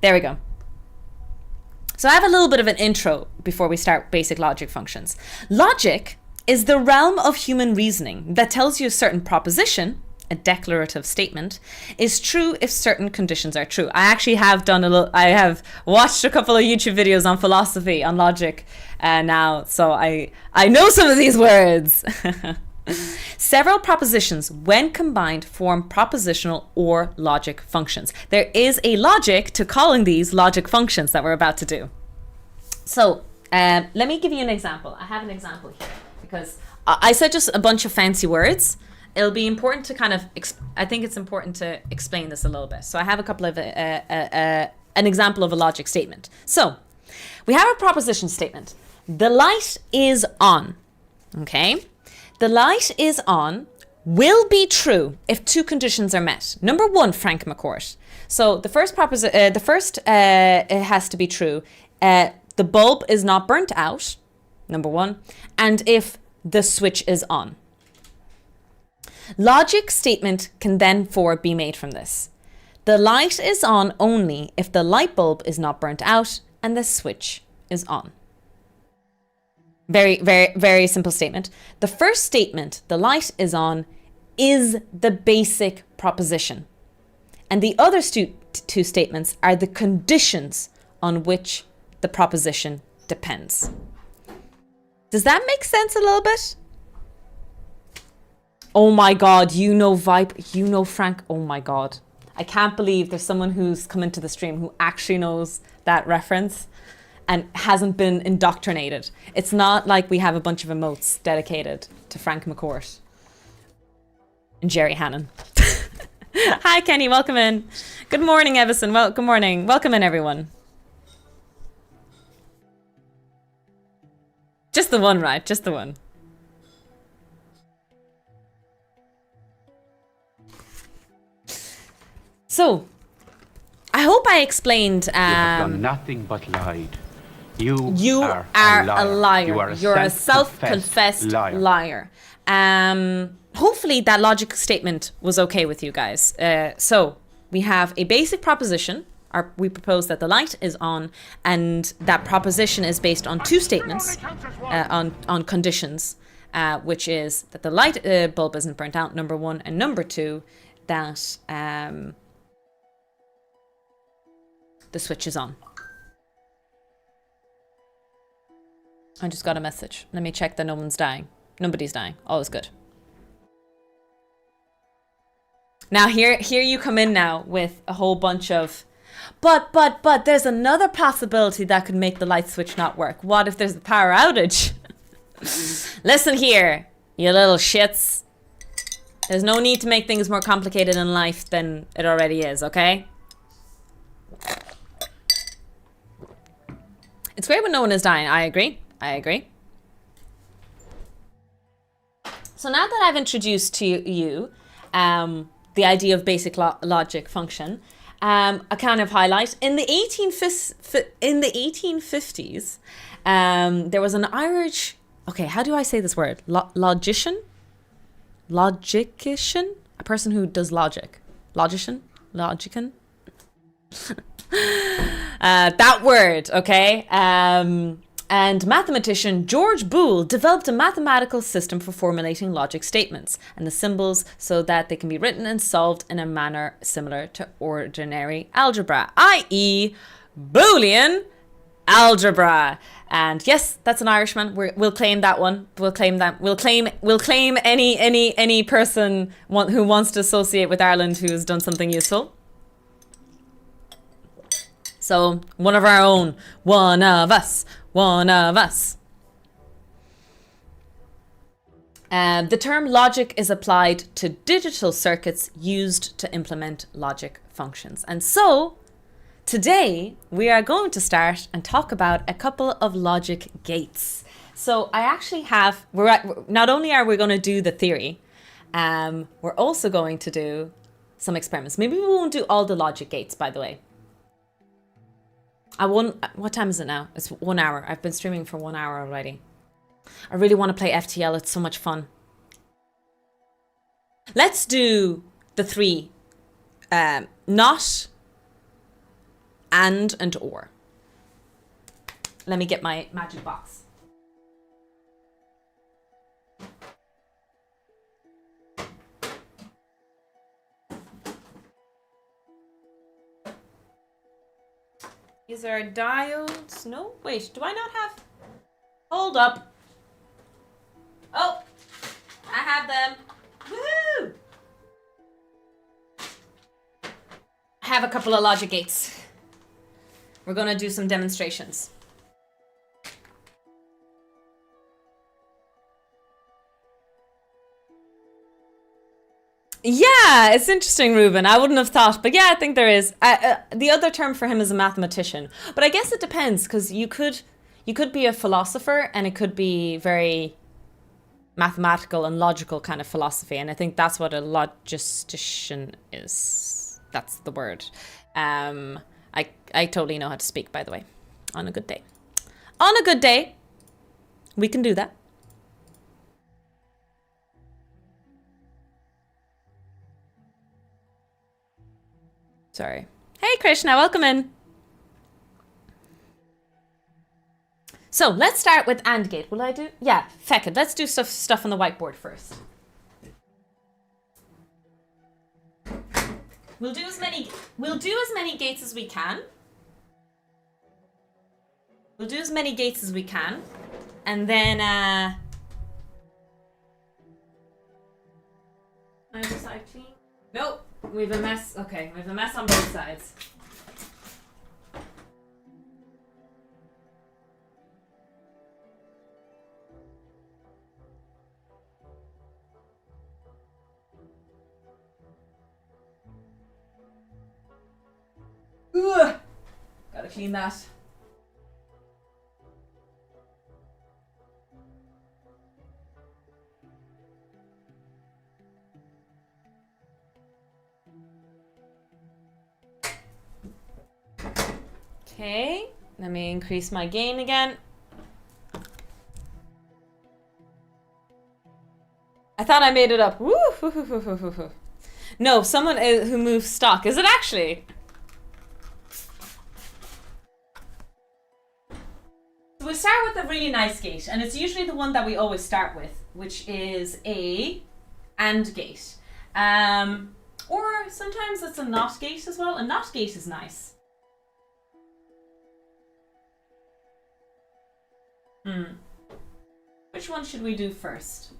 There we go. So I have a little bit of an intro before we start basic logic functions. Logic is the realm of human reasoning that tells you a certain proposition, a declarative statement, is true if certain conditions are true. I actually have I have watched a couple of YouTube videos on philosophy, on logic now, so I know some of these words. Several propositions, when combined, form propositional or logic functions. There is a logic to calling these logic functions that we're about to do. So let me give you an example. I have an example here because I said just a bunch of fancy words. It'll be important to kind of, I think it's important to explain this a little bit. So I have a couple of, an example of a logic statement. So we have a proposition statement. The light is on, okay? The light is on will be true if two conditions are met. Number one, Frank McCourt. So the first it has to be true. The bulb is not burnt out, number one, and if the switch is on. Logic statement can therefore be made from this. The light is on only if the light bulb is not burnt out and the switch is on. Very, very, very simple statement. The first statement, the light is on, is the basic proposition. And the other two statements are the conditions on which the proposition depends. Does that make sense a little bit? Oh my God, you know Frank. Oh my God. I can't believe there's someone who's come into the stream who actually knows that reference and hasn't been indoctrinated. It's not like we have a bunch of emotes dedicated to Frank McCourt and Jerry Hannon. Hi, Kenny. Welcome in. Good morning, Evison. Well, good morning. Welcome in, everyone. Just the one, right? Just the one. So, I hope I explained... you have done nothing but lied. You are a liar. You're a self-confessed liar. Hopefully that logic statement was okay with you guys. So we have a basic proposition. We propose that the light is on, and that proposition is based on two statements, on conditions, which is that the light bulb isn't burnt out, number one, and number two, that the switch is on. I just got a message. Let me check that no one's dying. Nobody's dying. All is good. Now here you come in now with a whole bunch of, but there's another possibility that could make the light switch not work. What if there's a power outage? Listen here, you little shits. There's no need to make things more complicated in life than it already is, okay? It's great when no one is dying. I agree. So now that I've introduced to you the idea of basic logic function, a kind of highlight in the 1850s, there was an Irish. Okay, how do I say this word? Logician, a person who does logic. Logician. That word, okay? And mathematician George Boole developed a mathematical system for formulating logic statements and the symbols so that they can be written and solved in a manner similar to ordinary algebra, i.e. Boolean algebra. And yes, that's an Irishman. We'll claim that one. We'll claim that. We'll claim any person who wants to associate with Ireland who has done something useful. So, one of our own. One of us. One of us. The term logic is applied to digital circuits used to implement logic functions. And so, today, we are going to start and talk about a couple of logic gates. So, I actually have, not only are we going to do the theory, we're also going to do some experiments. Maybe we won't do all the logic gates, by the way. What time is it now? It's 1 hour. I've been streaming for 1 hour already. I really want to play FTL. It's so much fun. Let's do the three. Not, and or. Let me get my magic box. Is there a diodes? No? Wait, do I not have? Hold up. Oh, I have them. Woohoo! I have a couple of logic gates. We're going to do some demonstrations. Yeah, it's interesting, Ruben. I wouldn't have thought, but yeah, I think there is. The other term for him is a mathematician, but I guess it depends because you could be a philosopher, and it could be very mathematical and logical kind of philosophy, and I think that's what a logistician is. That's the word. I totally know how to speak, by the way. On a good day. On a good day, we can do that. Sorry. Hey, Krishna, welcome in. So let's start with AND gate. Will I do? Yeah, feck it. Let's do stuff on the whiteboard first. We'll do as many gates as we can. We'll do as many gates as we can. And then either side clean? Nope. We have a mess. Okay, we have a mess on both sides. Ugh. Gotta clean that. Okay, let me increase my gain again. I thought I made it up. Woo! No, someone who moves stock. Is it actually? So we start with a really nice gate, and it's usually the one that we always start with, which is a AND gate. Or sometimes it's a NOT gate as well. A NOT gate is nice. Which one should we do first?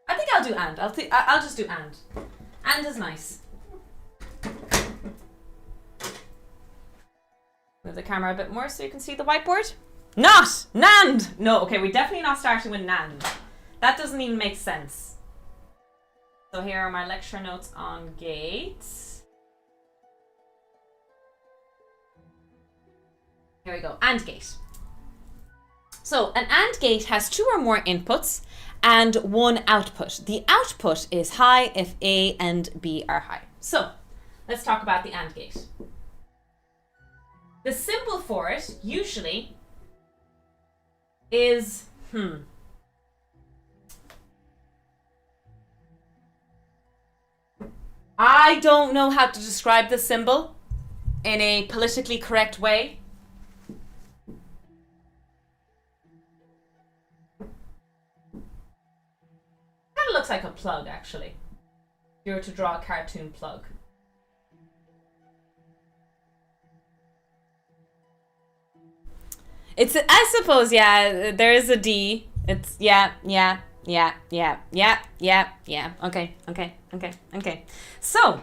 I think I'll do AND. I'll just do AND. AND is nice. Move the camera a bit more so you can see the whiteboard. Not! NAND! No, okay, we're definitely not starting with NAND. That doesn't even make sense. So here are my lecture notes on gates. Here we go. AND gate. So an AND gate has two or more inputs and one output. The output is high if A and B are high. So let's talk about the AND gate. The symbol for it usually is I don't know how to describe the symbol. in a politically correct way. Kind of looks like a plug, actually. If you were to draw a cartoon plug. It's, I suppose, yeah, there is a D. It's, yeah. Okay. So,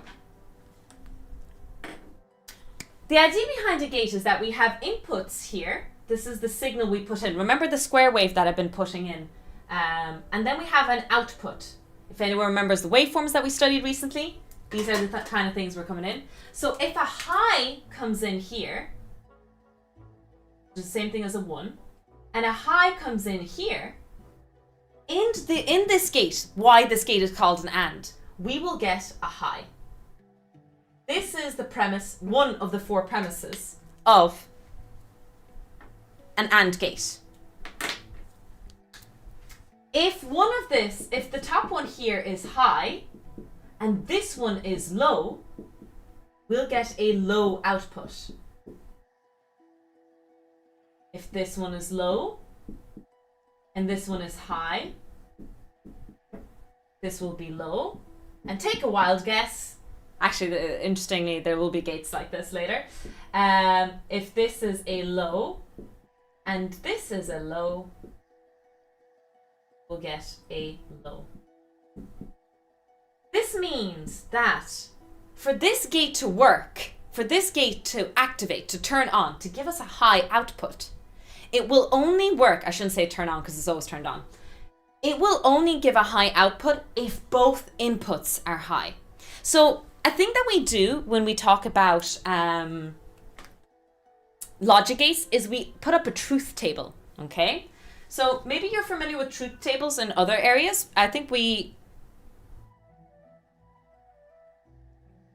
the idea behind a gate is that we have inputs here. This is the signal we put in. Remember the square wave that I've been putting in. And then we have an output. If anyone remembers the waveforms that we studied recently, these are the kind of things we're coming in. So if a high comes in here, which is the same thing as a 1, and a high comes in here, in this gate, why this gate is called an AND, we will get a high. This is the premise, one of the 4 premises of an AND gate. If the top one here is high and this one is low, we'll get a low output. If this one is low and this one is high, this will be low. And take a wild guess. Actually, interestingly, there will be gates like this later. If this is a low and this is a low, we'll get a low. This means that for this gate to work, for this gate to activate, to turn on, to give us a high output, it will only work, I shouldn't say turn on because it's always turned on. It will only give a high output if both inputs are high. So a thing that we do when we talk about logic gates is we put up a truth table, okay? So maybe you're familiar with truth tables in other areas. I think we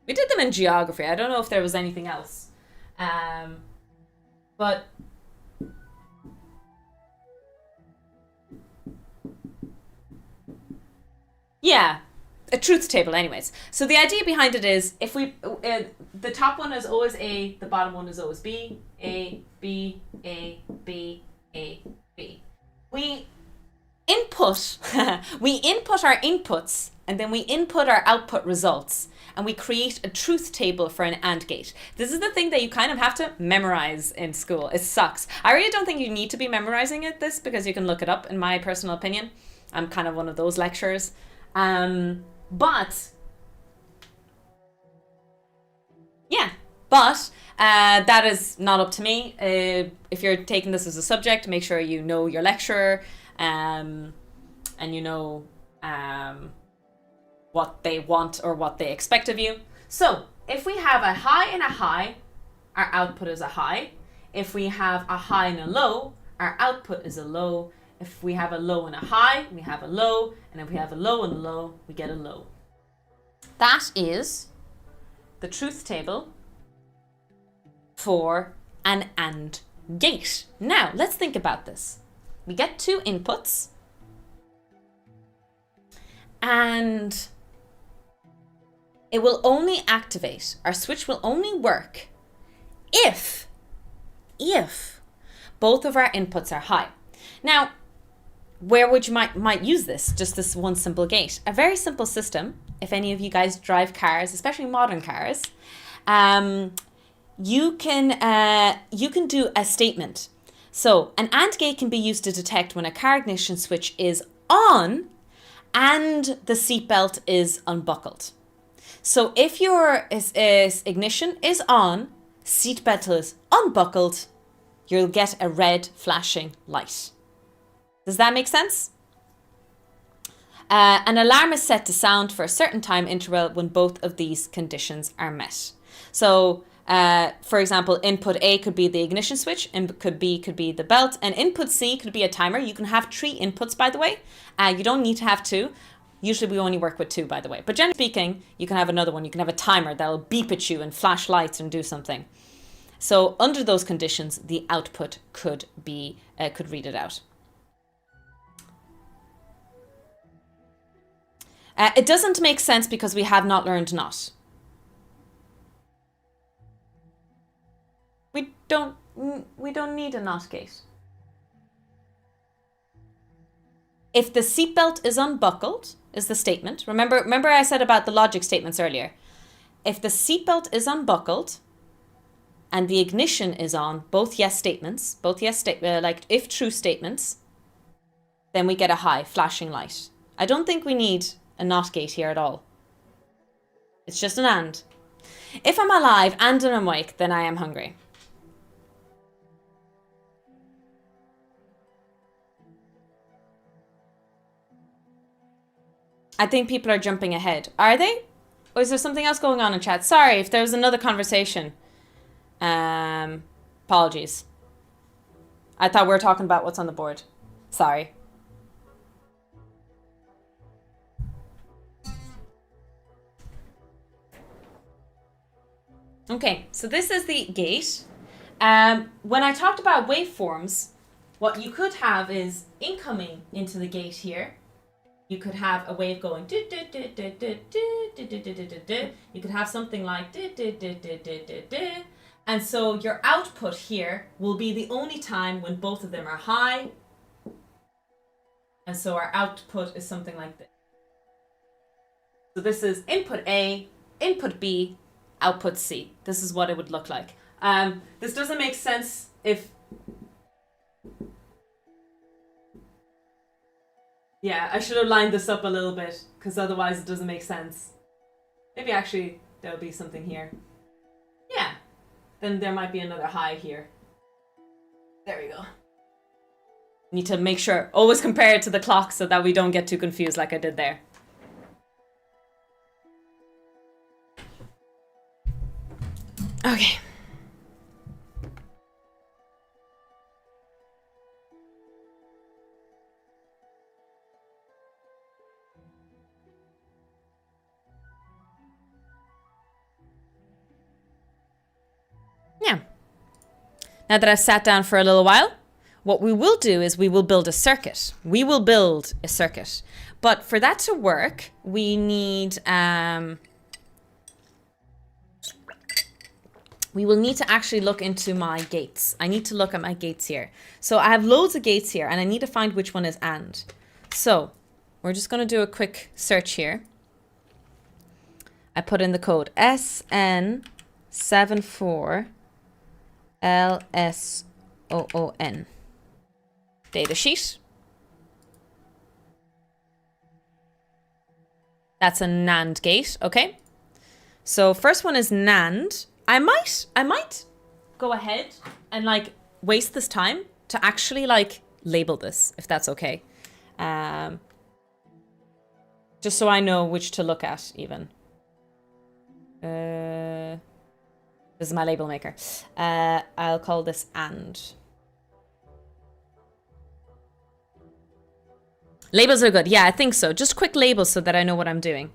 did them in geography. I don't know if there was anything else. But yeah, a truth table anyways. So the idea behind it is if we, the top one is always A, the bottom one is always B, A, B, A, B, A, B. We input our inputs and then we input our output results and we create a truth table for an AND gate. This is the thing that you kind of have to memorize in school. It sucks. I really don't think you need to be memorizing this because you can look it up, in my personal opinion. I'm kind of one of those lecturers. But that is not up to me. If you're taking this as a subject, make sure you know your lecturer and you know what they want or what they expect of you. So if we have a high and a high, our output is a high. If we have a high and a low, our output is a low. If we have a low and a high, we have a low. And if we have a low and a low, we get a low. That is the truth table for an AND gate. Now, let's think about this. We get 2 inputs. And it will only activate, our switch will only work if both of our inputs are high. Now, where would you might use this? Just this one simple gate. A very simple system. If any of you guys drive cars, especially modern cars, you can do a statement. So an AND gate can be used to detect when a car ignition switch is on and the seatbelt is unbuckled. So if your ignition is on, seatbelt is unbuckled, you'll get a red flashing light. Does that make sense? An alarm is set to sound for a certain time interval when both of these conditions are met. So, for example, input A could be the ignition switch, input B could be the belt, and input C could be a timer. You can have 3 inputs, by the way. You don't need to have 2. Usually we only work with 2, by the way. But generally speaking, you can have another one. You can have a timer that'll beep at you and flash lights and do something. So under those conditions, the output could read it out. It doesn't make sense because we have not learned not. we don't need a not gate. If the seatbelt is unbuckled, is the statement. Remember I said about the logic statements earlier. If the seatbelt is unbuckled and the ignition is on, both yes statements, like if true statements, then we get a high flashing light. I don't think we need a not gate here at all. It's just an and. If I'm alive and I'm awake, then I am hungry. I think people are jumping ahead. Are they? Or is there something else going on in chat? Sorry if there was another conversation. Apologies. I thought we were talking about what's on the board. Sorry. Okay, so this is the gate. When I talked about waveforms, what you could have is incoming into the gate here. You could have a wave going do do do do do do do do do do do. You could have something like do do do do do do do. And so your output here will be the only time when both of them are high. And so our output is something like this. So this is input A, input B, output C. This is what it would look like. This doesn't make sense if... Yeah, I should have lined this up a little bit, because otherwise it doesn't make sense. Maybe actually there'll be something here. Yeah, then there might be another high here. There we go. Need to make sure, always compare it to the clock so that we don't get too confused like I did there. Okay. Yeah. Now that I've sat down for a little while, what we will do is we will build a circuit. We will build a circuit. But for that to work, we need... we will need to actually look into my gates. I need to look at my gates here. So I have loads of gates here, and I need to find which one is AND. So we're just going to do a quick search here. I put in the code SN74LSOON. Datasheet. That's a NAND gate, okay? So first one is NAND. I might go ahead and like waste this time to actually like label this, if that's okay. Just so I know which to look at even. This is my label maker. I'll call this AND. Labels are good. Yeah, I think so. Just quick labels so that I know what I'm doing.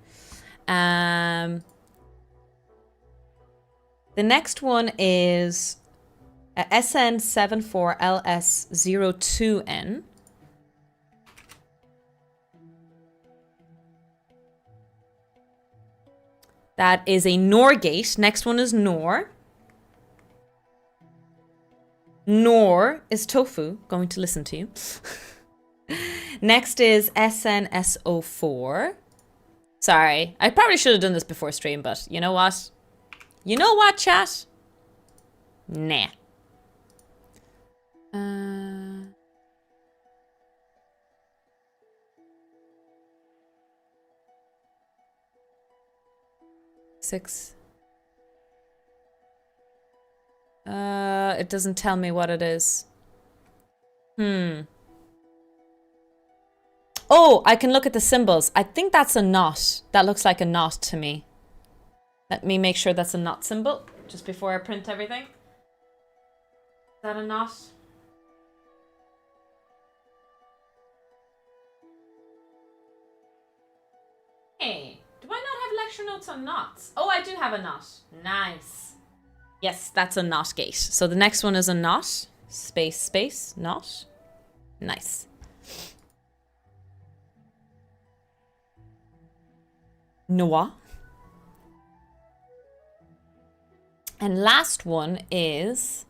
The next one is SN74LS02N. That is a NOR gate. Next one is NOR. NOR is tofu. Going to listen to you. Next is SNSO4. Sorry. I probably should have done this before stream, but you know what? You know what, chat? Nah. Six. It doesn't tell me what it is. Oh, I can look at the symbols. I think that's a knot. That looks like a knot to me. Let me make sure that's a knot symbol just before I print everything. Is that a knot? Hey, do I not have lecture notes on knots? Oh, I do have a knot. Nice. Yes, that's a knot gate. So the next one is a knot. Space, space, knot. Nice. Noah. And last one is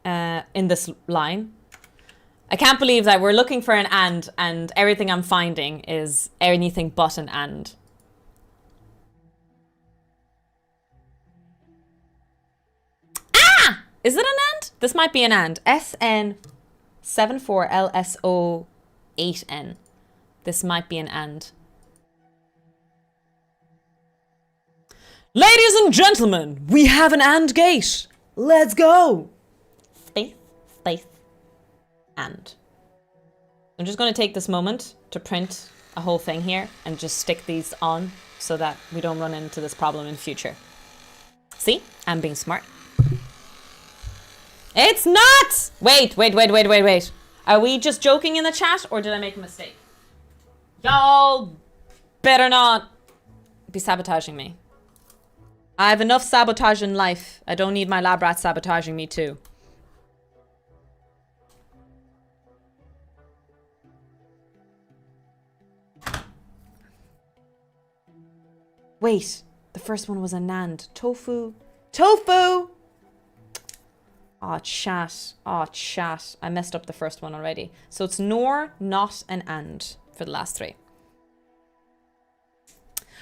in this line. I can't believe that we're looking for an and everything I'm finding is anything but an and. Ah! Is it an and? This might be an and. SN74LSO8N. This might be an and. Ladies and gentlemen, we have an and gate. Let's go. Space, space, and. I'm just going to take this moment to print a whole thing here and just stick these on so that we don't run into this problem in future. See? I'm being smart. It's not! Wait. Are we just joking in the chat or did I make a mistake? Y'all better not be sabotaging me. I have enough sabotage in life. I don't need my lab rat sabotaging me too. Wait, the first one was a nand. Tofu. Tofu! Oh, chat. Oh, chat. I messed up the first one already. So it's nor, not, and for the last three.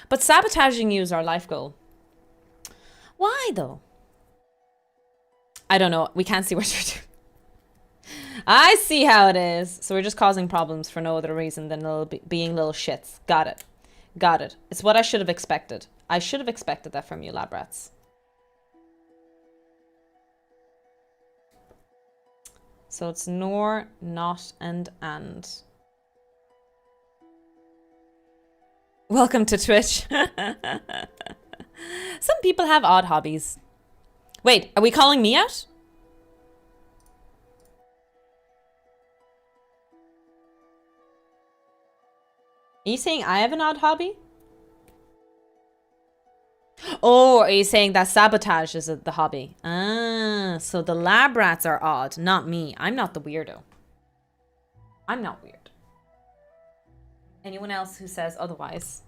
But sabotaging you is our life goal. Why, though? I don't know. We can't see what you're doing. I see how it is. So we're just causing problems for no other reason than being little shits. Got it. Got it. It's what I should have expected. I should have expected that from you, lab rats. So it's nor, not, and. Welcome to Twitch. Some people have odd hobbies. Wait, are we calling me out? Are you saying I have an odd hobby? Oh, are you saying that sabotage is the hobby? Ah, so the lab rats are odd, not me. I'm not the weirdo. I'm not weird. Anyone else who says otherwise?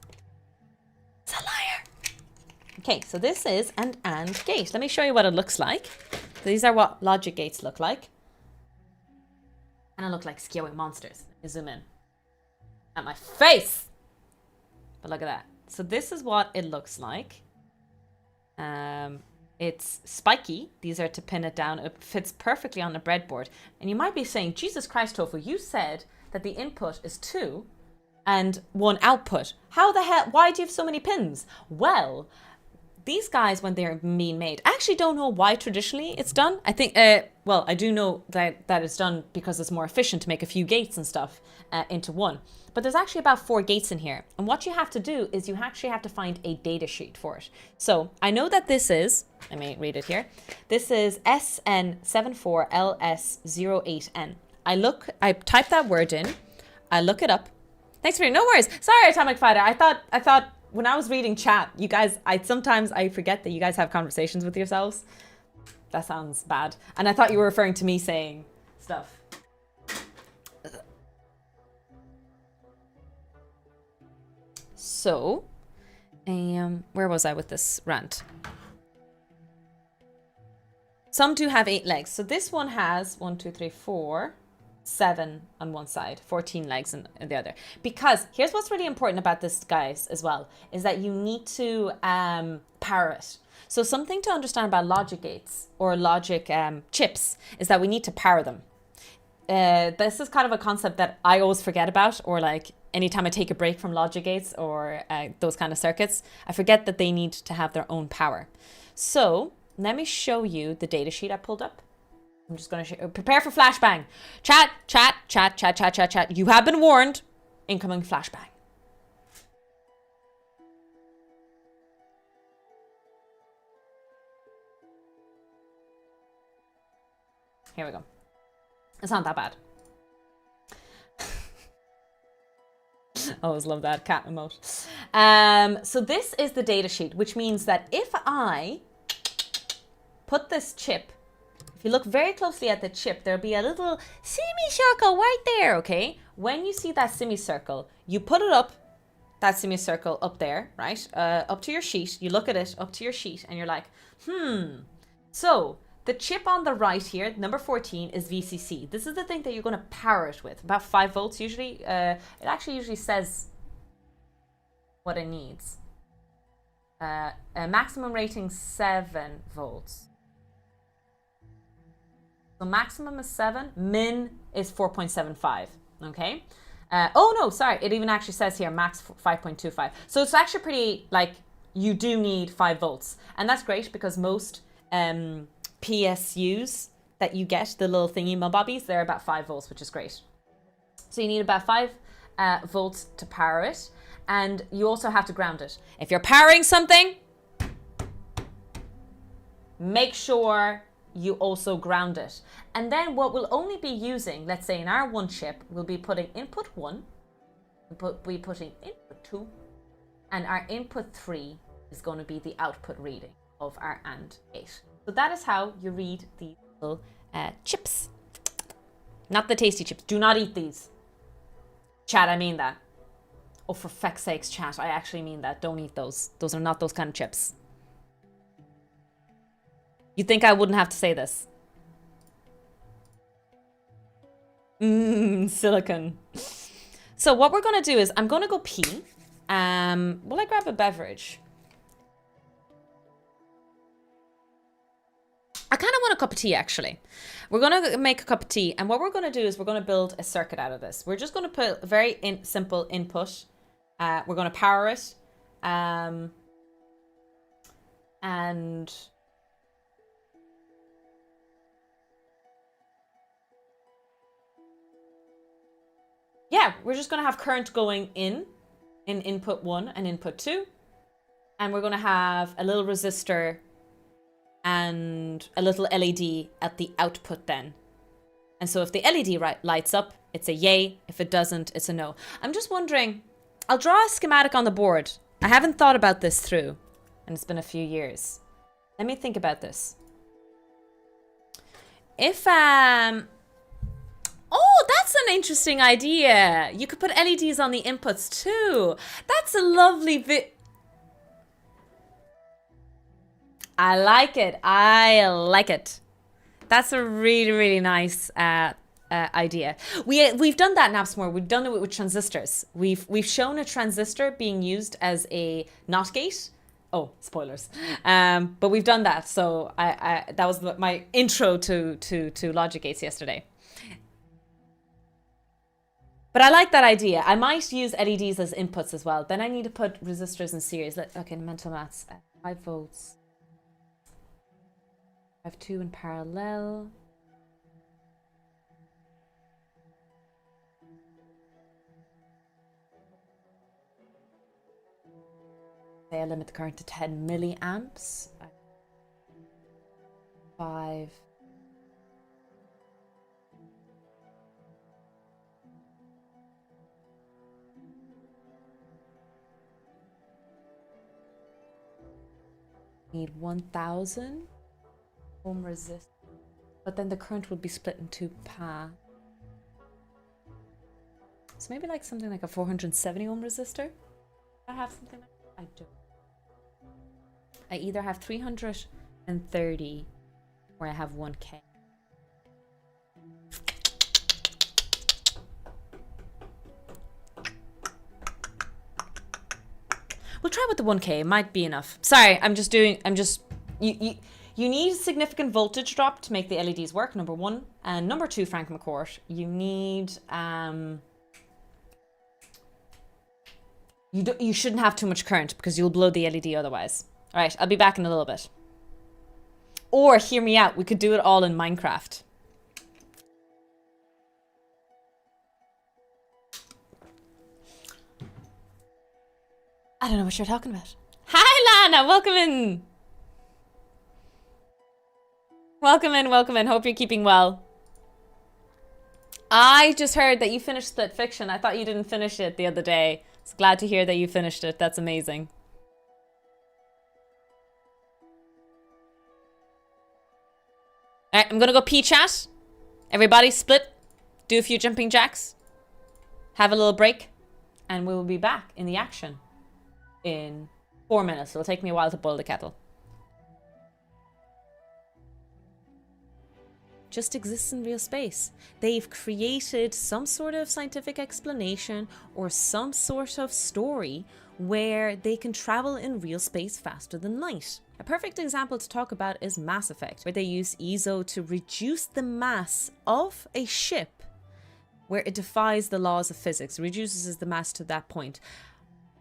It's a liar. Okay, so this is an and gate. Let me show you what it looks like. These are what logic gates look like. And I look like scary monsters. Let me zoom in. At my face! But look at that. So this is what it looks like. It's spiky. These are to pin it down. It fits perfectly on the breadboard. And you might be saying, Jesus Christ, Tofu, you said that the input is 2 and 1 output. How the hell? Why do you have so many pins? Well, these guys, when they're being made, I actually don't know why traditionally it's done. I think, well, I do know that it's done because it's more efficient to make a few gates and stuff into one. But there's actually about 4 gates in here. And what you have to do is you actually have to find a data sheet for it. So I know that this is, I may read it here. This is SN74LS08N. I type that word in. I look it up. Thanks for no worries. Sorry, Atomic Fighter. I thought when I was reading chat, you guys, sometimes I forget that you guys have conversations with yourselves. That sounds bad. And I thought you were referring to me saying stuff. So, where was I with this rant? Some do have 8 legs. So this one has 1, 2, 3, 4, 7 on one side, 14 legs on the other. Because here's what's really important about this, guys, as well, is that you need to power it. So something to understand about logic gates or logic chips is that we need to power them. This is kind of a concept that I always forget about, or like anytime I take a break from logic gates or those kind of circuits, I forget that they need to have their own power. So let me show you the data sheet I pulled up. I'm just going to prepare for flashbang. Chat. You have been warned. Incoming flashbang. Here we go. It's not that bad. I always love that cat emote. So this is the data sheet, which means that if I put this chip, if you look very closely at the chip, there'll be a little semicircle right there, okay? When you see that semicircle, you put it up, that semicircle up there, right? Up to your sheet. You look at it up to your sheet and you're like, So the chip on the right here, number 14, is VCC. This is the thing that you're going to power it with. About 5 volts usually. It actually usually says what it needs. A maximum rating 7 volts. So maximum is 7, min is 4.75. Okay. Oh no, sorry. It even actually says here max 5.25. So it's actually pretty, like, you do need 5 volts. And that's great because most PSUs that you get, the little thingy bobbies, they're about 5 volts, which is great. So you need about 5 volts to power it. And you also have to ground it. If you're powering something, make sure you also ground it. And then what we'll only be using, let's say in our one chip, we'll be putting input 1, we'll be putting input 2, and our input 3 is going to be the output reading of our AND gate. So that is how you read these little chips. Not the tasty chips. Do not eat these. Chat, I mean that. Oh, for feck's sakes, chat, I actually mean that. Don't eat those. Those are not those kind of chips. You'd think I wouldn't have to say this. Silicon. So what we're going to do is I'm going to go pee. Will I grab a beverage? I kind of want a cup of tea, actually. We're going to make a cup of tea. And what we're going to do is we're going to build a circuit out of this. We're just going to put a very simple input. We're going to power it. And yeah, we're just going to have current going in input 1 and input 2. And we're going to have a little resistor and a little LED at the output then. And so if the LED lights up, it's a yay. If it doesn't, it's a no. I'm just wondering, I'll draw a schematic on the board. I haven't thought about this through, and it's been a few years. Let me think about this. If, oh, that's an interesting idea. You could put LEDs on the inputs too. That's a lovely I like it. I like it. That's a really, really nice idea. We've done that in AppsMore. We've done it with transistors. We've shown a transistor being used as a NOT gate. Oh, spoilers. But we've done that. So that was my intro to logic gates yesterday. But I like that idea. I might use LEDs as inputs as well. Then I need to put resistors in series. Okay, mental maths. 5 volts. I have 2 in parallel. Say I limit the current to 10 milliamps. 5. Need 1000 ohm resist, but then the current would be split in 2 paths. So maybe like something like a 470 ohm resistor. I have something like that. I don't. I either have 330 or I have 1K. We'll try with the 1K. It might be enough. Sorry, you need a significant voltage drop to make the LEDs work, number 1. And number 2, Frank McCourt, you need, you shouldn't have too much current because you'll blow the LED otherwise. All right, I'll be back in a little bit. Or, hear me out, we could do it all in Minecraft. I don't know what you're talking about. Hi, Lana, welcome in. Welcome in, welcome in. Hope you're keeping well. I just heard that you finished Split Fiction. I thought you didn't finish it the other day. So glad to hear that you finished it. That's amazing. All right, I'm going to go pee chat. Everybody split. Do a few jumping jacks. Have a little break. And we will be back in the action in 4 minutes. It'll take me a while to boil the kettle. just exists in real space. They've created some sort of scientific explanation or some sort of story where they can travel in real space faster than light. A perfect example to talk about is Mass Effect, where they use ESO to reduce the mass of a ship where it defies the laws of physics, reduces the mass to that point.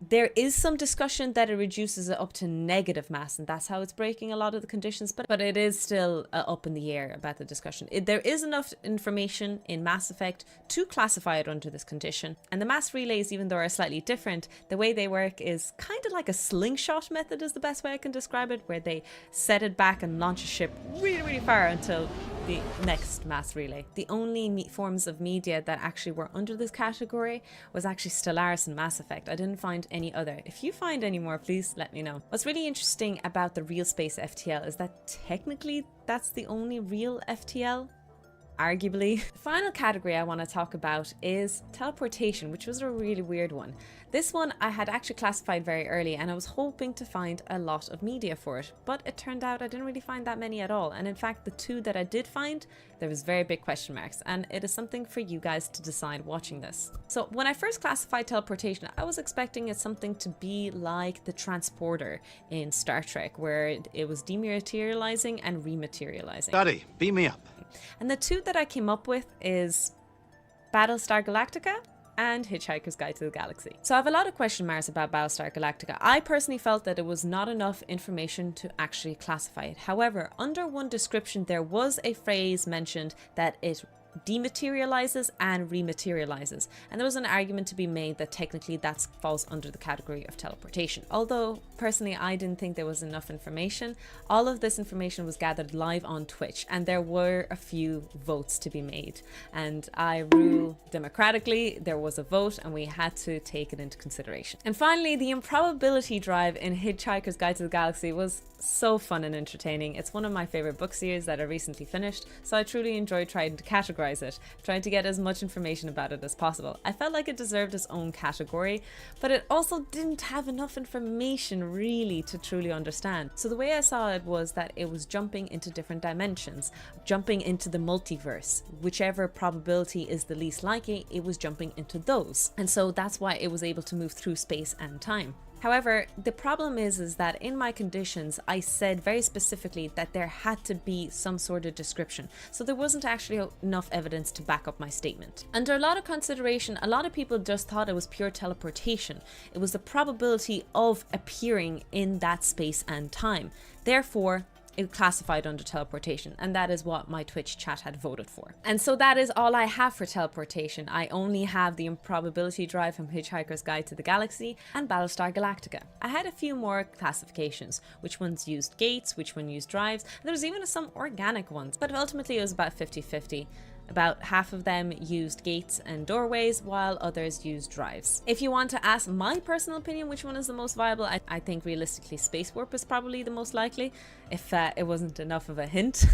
There is some discussion that it reduces it up to negative mass, and that's how it's breaking a lot of the conditions, but it is still up in the air about the discussion. There is enough information in Mass Effect to classify it under this condition, and the mass relays, even though are slightly different, the way they work is kind of like a slingshot method is the best way I can describe it, where they set it back and launch a ship really, really far until the next mass relay. The only forms of media that actually were under this category was actually Stellaris and Mass Effect. I didn't find any other. If you find any more, please let me know. What's really interesting about the real space FTL is that technically that's the only real FTL. Arguably. The final category I want to talk about is teleportation, which was a really weird one. This one I had actually classified very early and I was hoping to find a lot of media for it, but it turned out I didn't really find that many at all. And in fact, the two that I did find, there was very big question marks, and it is something for you guys to decide watching this. So when I first classified teleportation, I was expecting it something to be like the transporter in Star Trek, where it was dematerializing and rematerializing. Daddy, beam me up. And the two that I came up with is Battlestar Galactica and Hitchhiker's Guide to the Galaxy. So I have a lot of question marks about Battlestar Galactica. I personally felt that it was not enough information to actually classify it. However, under one description, there was a phrase mentioned that it dematerializes and rematerializes, and there was an argument to be made that technically that falls under the category of teleportation. Although personally I didn't think there was enough information. All of this information was gathered live on Twitch, and there were a few votes to be made, and I rule democratically. There was a vote and we had to take it into consideration. And finally, the improbability drive in Hitchhiker's Guide to the Galaxy was so fun and entertaining. It's one of my favorite book series that I recently finished, so I truly enjoyed trying to categorize it, trying to get as much information about it as possible. I felt like it deserved its own category, but it also didn't have enough information really to truly understand. So the way I saw it was that it was jumping into different dimensions, jumping into the multiverse. Whichever probability is the least likely, it was jumping into those. And so that's why it was able to move through space and time. However, the problem is that in my conditions, I said very specifically that there had to be some sort of description. So there wasn't actually enough evidence to back up my statement. Under a lot of consideration, a lot of people just thought it was pure teleportation. It was the probability of appearing in that space and time. Therefore, it classified under teleportation, and that is what my Twitch chat had voted for. And so that is all I have for teleportation. I only have the improbability drive from Hitchhiker's Guide to the Galaxy and Battlestar Galactica. I had a few more classifications, which ones used gates, which one used drives, and there was even some organic ones, but ultimately it was about 50-50. About half of them used gates and doorways, while others used drives. If you want to ask my personal opinion, which one is the most viable, I think realistically Space Warp is probably the most likely, if it wasn't enough of a hint.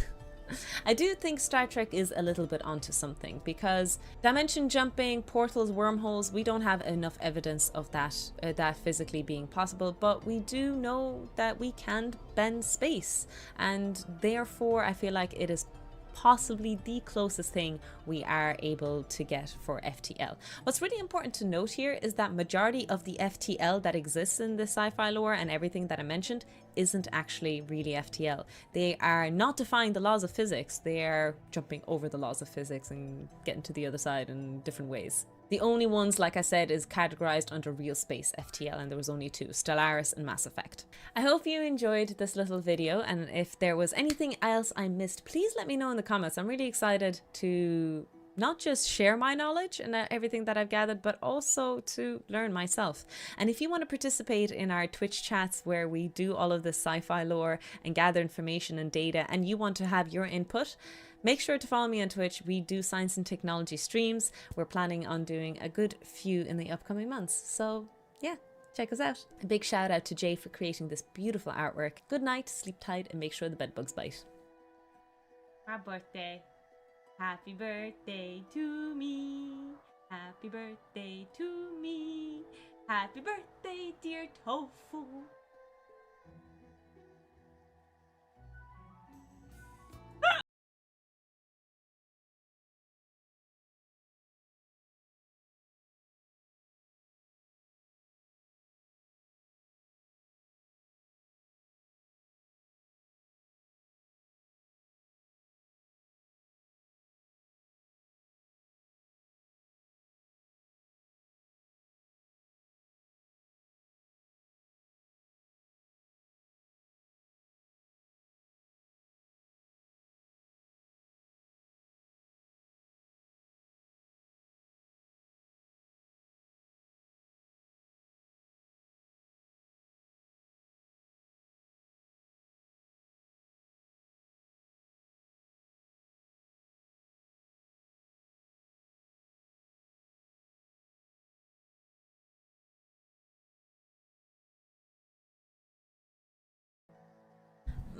I do think Star Trek is a little bit onto something, because dimension jumping, portals, wormholes, we don't have enough evidence of that physically being possible, but we do know that we can bend space, and therefore I feel like it is possibly the closest thing we are able to get for FTL. What's really important to note here is that majority of the FTL that exists in the sci-fi lore and everything that I mentioned isn't actually really FTL. They are not defying the laws of physics, they are jumping over the laws of physics and getting to the other side in different ways. The only ones, like I said, is categorized under real space FTL, and there was only two, Stellaris and Mass Effect. I hope you enjoyed this little video, and if there was anything else I missed, please let me know in the comments. I'm really excited to not just share my knowledge and everything that I've gathered, but also to learn myself. And if you want to participate in our Twitch chats where we do all of this sci-fi lore and gather information and data, and you want to have your input, make sure to follow me on Twitch. We do science and technology streams. We're planning on doing a good few in the upcoming months. So yeah, check us out. A big shout out to Jay for creating this beautiful artwork. Good night, sleep tight, and make sure the bed bugs bite. My birthday. Happy birthday to me. Happy birthday to me. Happy birthday, dear Tofu.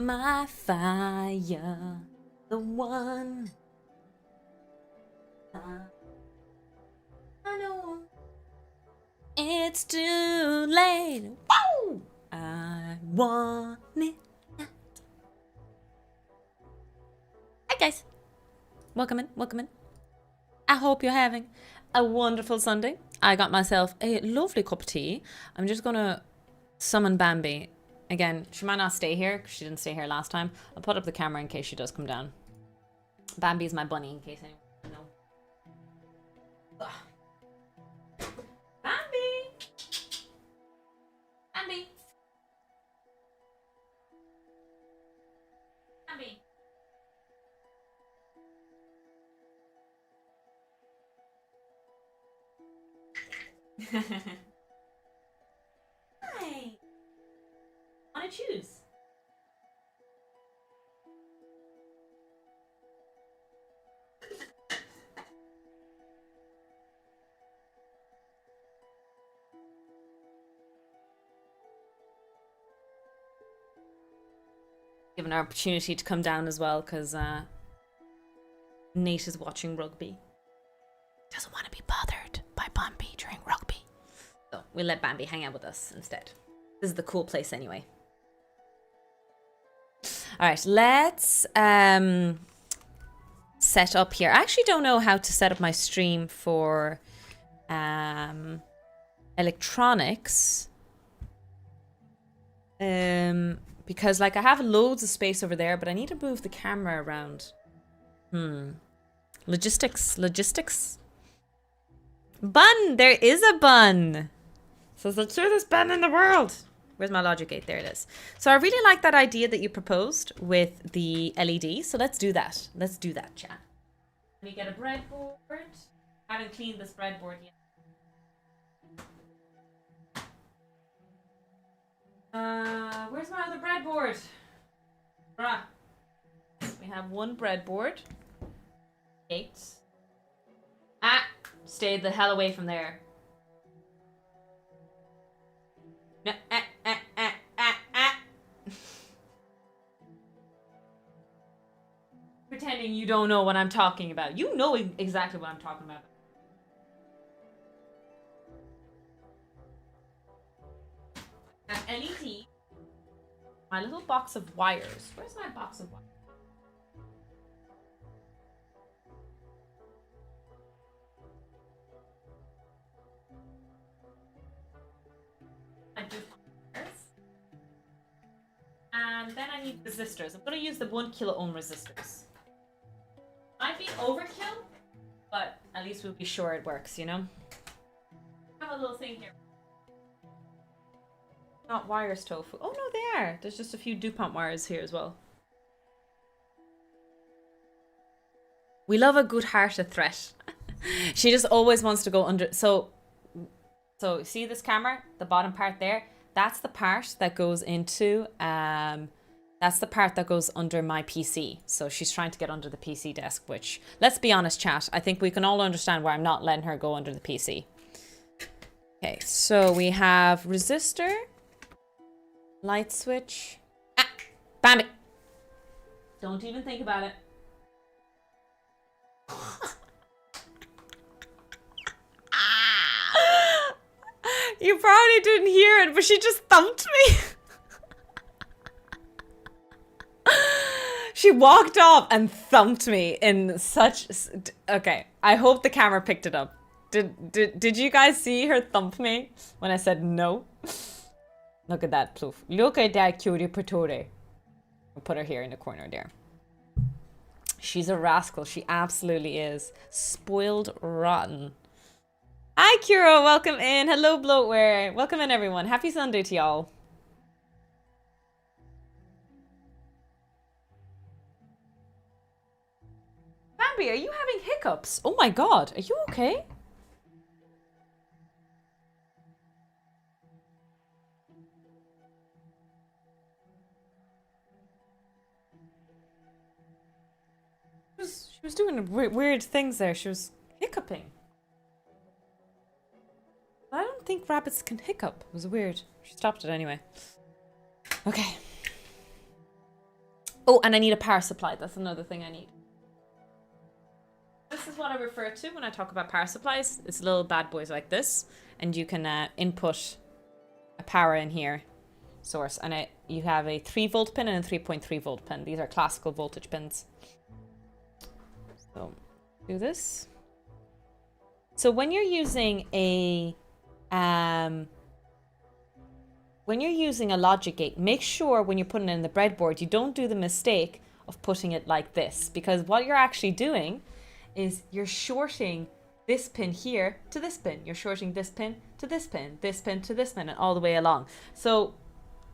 my fire, the one I know it's too late. Woo! I want it. Hi guys, welcome in, welcome in. I hope you're having a wonderful Sunday. I got myself a lovely cup of tea. I'm just gonna summon Bambi. Again, she might not stay here because she didn't stay here last time. I'll put up the camera in case she does come down. Bambi's my bunny, in case anyone doesn't know. Ugh. Bambi! Bambi! Bambi! Hi! Wanna choose? Given our opportunity to come down as well, because Nate is watching rugby. Doesn't want to be bothered by Bambi during rugby. So we'll let Bambi hang out with us instead. This is the cool place anyway. Alright, let's set up here. I actually don't know how to set up my stream for electronics. Because like I have loads of space over there, but I need to move the camera around. Logistics. Bun! There is a bun! So the truest bun in the world! Where's my logic gate? There it is. So I really like that idea that you proposed with the LED. So let's do that. Let's do that, chat. Let me get a breadboard. I haven't cleaned this breadboard yet. Where's my other breadboard? Bruh. We have one breadboard. Gates. Ah! Stay the hell away from there. No, Pretending you don't know what I'm talking about. You know exactly what I'm talking about. An LED. My little box of wires. Where's my box of wires? I do wires. And then I need resistors. I'm going to use the 1 kilo ohm resistors. Might be overkill, but at least we'll be sure it works, you know? I have a little thing here. Not wires, tofu. Oh no, they are. There's just a few DuPont wires here as well. We love a good-hearted threat. She just always wants to go under. So see this camera, the bottom part there. That's the part that goes into. That's the part that goes under my PC. So she's trying to get under the PC desk. Which, let's be honest, chat. I think we can all understand why I'm not letting her go under the PC. Okay, so we have resistor. Light switch. Ah! Bambi! Don't even think about it. You probably didn't hear it, but she just thumped me. She walked off and thumped me in such... Okay, I hope the camera picked it up. Did you guys see her thump me when I said no? Look at that ploof. Look at that cutie patootie. I'll put her here in the corner there. She's a rascal. She absolutely is. Spoiled rotten. Hi, Kiro. Welcome in. Hello, bloatware. Welcome in, everyone. Happy Sunday to y'all. Bambi, are you having hiccups? Oh my god. Are you okay? She was doing weird things there. She was hiccuping. I don't think rabbits can hiccup. It was weird. She stopped it anyway. Okay. Oh, and I need a power supply. That's another thing I need. This is what I refer to when I talk about power supplies. It's little bad boys like this. And you can input a power in here source. And you have a 3-volt pin and a 3.3 volt pin. These are classical voltage pins. So, do this. So when you're using a logic gate, make sure when you're putting it in the breadboard, you don't do the mistake of putting it like this, because what you're actually doing is you're shorting this pin here to this pin. You're shorting this pin to this pin, this pin to this pin, and all the way along. So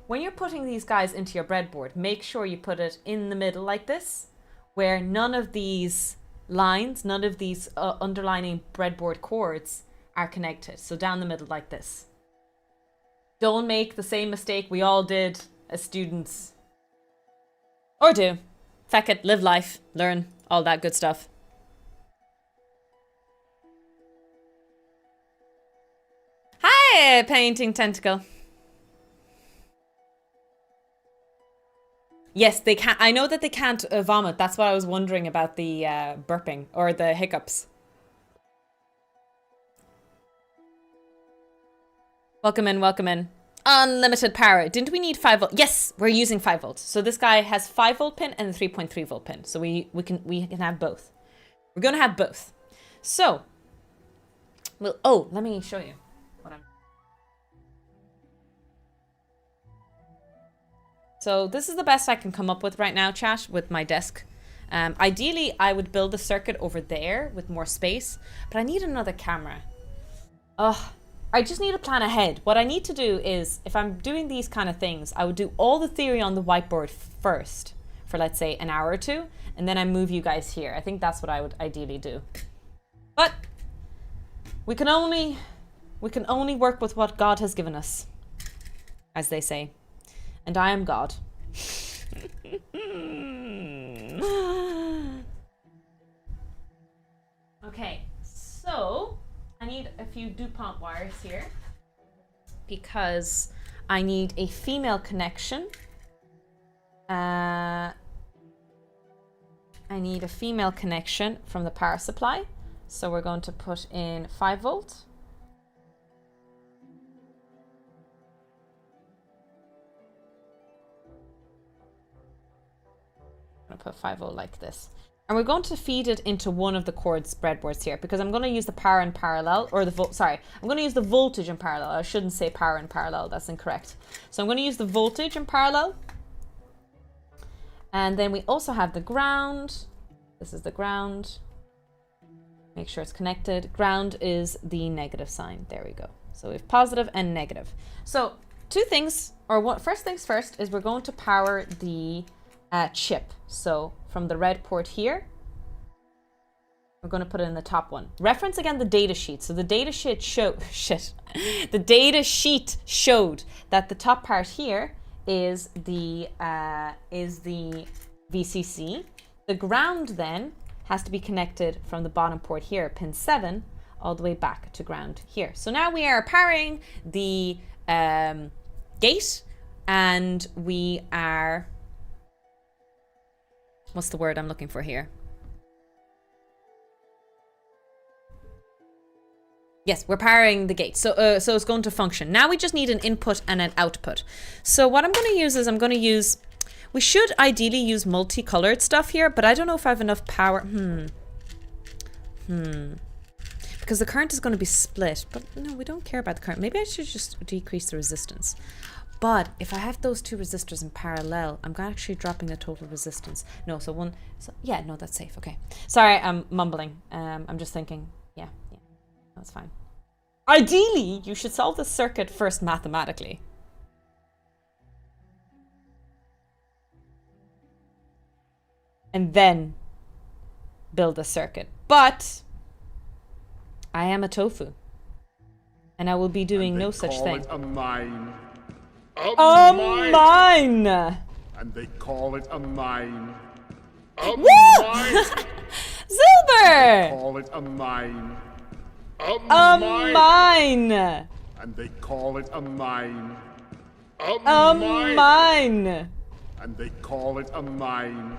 when you're putting these guys into your breadboard, make sure you put it in the middle like this, where none of these lines, none of these underlining breadboard cords are connected. So down the middle like this. Don't make the same mistake we all did as students. Or do. Feck it, live life, learn, all that good stuff. Hi, Painting Tentacle. Yes, they can't. I know that they can't vomit. That's what I was wondering about the burping or the hiccups. Welcome in, welcome in. Unlimited power. Didn't we need 5 volt? Yes, we're using 5 volts. So this guy has 5 volt pin and a 3.3 volt pin. So we can have both. We're gonna have both. So, well, let me show you what I'm. So this is the best I can come up with right now, chat, with my desk. Ideally, I would build a circuit over there with more space, but I need another camera. I just need to plan ahead. What I need to do is, if I'm doing these kind of things, I would do all the theory on the whiteboard first for, let's say, an hour or two, and then I move you guys here. I think that's what I would ideally do. But we can only work with what God has given us, as they say. And I am God. Okay, so I need a few DuPont wires here because I need a female connection. I need a female connection from the power supply. So we're going to put in 5 volt. I'm going to put 5 volt like this. And we're going to feed it into one of the cords breadboards here because I'm going to use the power in parallel, or I'm going to use the voltage in parallel. I shouldn't say power in parallel, that's incorrect. So I'm going to use the voltage in parallel. And then we also have the ground. This is the ground. Make sure it's connected. Ground is the negative sign. There we go. So we have positive and negative. So two things, first things first is we're going to power the chip. So from the red port here, we're going to put it in the top one. Reference again the data sheet. So the data sheet the data sheet showed that the top part here is the VCC. The ground then has to be connected from the bottom port here, pin 7, all the way back to ground here. So now we are powering the gate, and we are, what's the word I'm looking for here? Yes, we're powering the gate. So it's going to function. Now we just need an input and an output. So what I'm going to use is we should ideally use multicolored stuff here, but I don't know if I have enough power. Because the current is going to be split, but no, we don't care about the current. Maybe I should just decrease the resistance. But if I have those two resistors in parallel, I'm actually dropping the total resistance. No, yeah, no, that's safe. Okay. Sorry, I'm mumbling. I'm just thinking, yeah, that's fine. Ideally, you should solve the circuit first mathematically. And then build a circuit. But I am a tofu. And I will be doing no such thing. A mine. A mine! And they call it a mine. A Woo! mine! Silver! Call it a mine. A mine! And they call it a mine. A mine! And they call it a mine.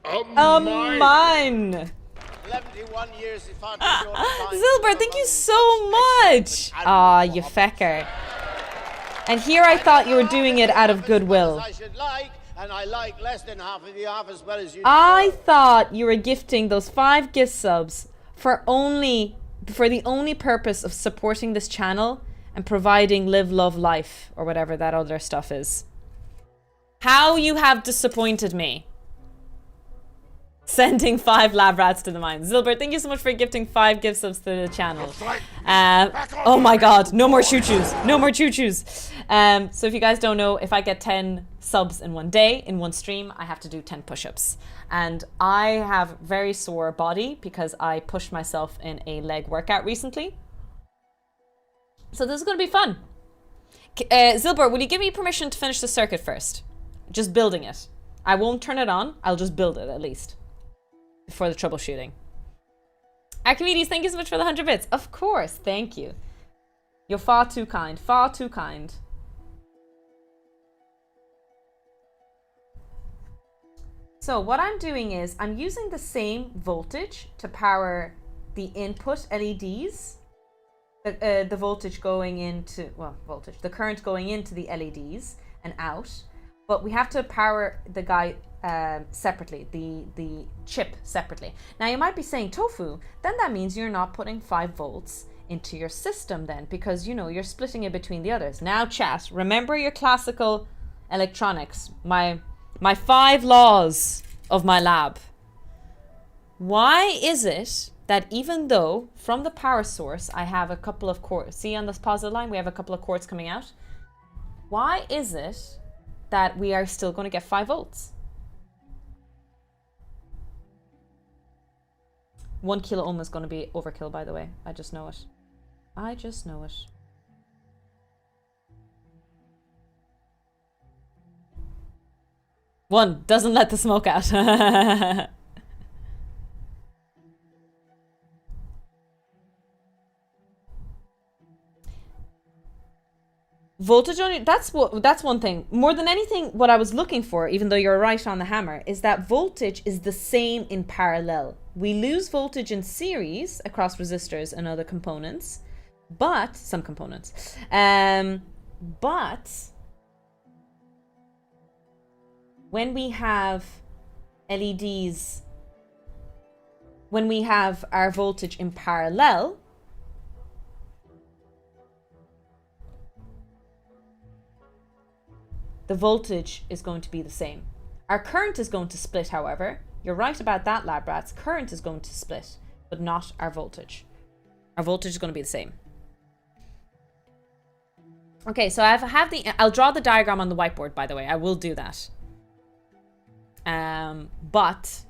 A mine. 71 years is far too short a time. Zilbert, thank you so much. Ah, you fecker. And here I thought you were doing it out of goodwill. I should like, and I like less than half of you half as well as you. I thought you were gifting those 5 gift subs for the only purpose of supporting this channel and providing live, love, life, or whatever that other stuff is. How you have disappointed me. Sending 5 lab rats to the mine. Zilbert, thank you so much for gifting 5 gift subs to the channel. Oh my god, no more choo-choos. No more choo-choos. So if you guys don't know, if I get 10 subs in one day, in one stream, I have to do 10 push-ups. And I have very sore body because I pushed myself in a leg workout recently. So this is going to be fun. Zilbert, will you give me permission to finish the circuit first? Just building it. I won't turn it on. I'll just build it at least. For the troubleshooting. Archimedes, thank you so much for the 100 bits. Of course, thank you. You're far too kind. Far too kind. So what I'm doing is I'm using the same voltage to power the input LEDs. The voltage going into, well, voltage, the current going into the LEDs and out. But we have to power the guy separately, the chip separately. Now you might be saying, Tofu, then that means you're not putting 5 volts into your system then, because you know you're splitting it between the others. Now chat, remember your classical electronics, my 5 laws of my lab. Why is it that even though from the power source I have a couple of cords, see on this positive line we have a couple of cords coming out, why is it that we are still going to get 5 volts? 1 kilo ohm is going to be overkill, by the way. I just know it. I just know it. One doesn't let the smoke out. Voltage only, that's one thing. More than anything, what I was looking for, even though you're right on the hammer, is that voltage is the same in parallel. We lose voltage in series across resistors and other components, but some components. But when we have LEDs, when we have our voltage in parallel, the voltage is going to be the same. Our current is going to split, however. You're right about that, lab rats. Current is going to split, but not our voltage. Our voltage is going to be the same. Okay, so I'll draw the diagram on the whiteboard, by the way. I will do that. But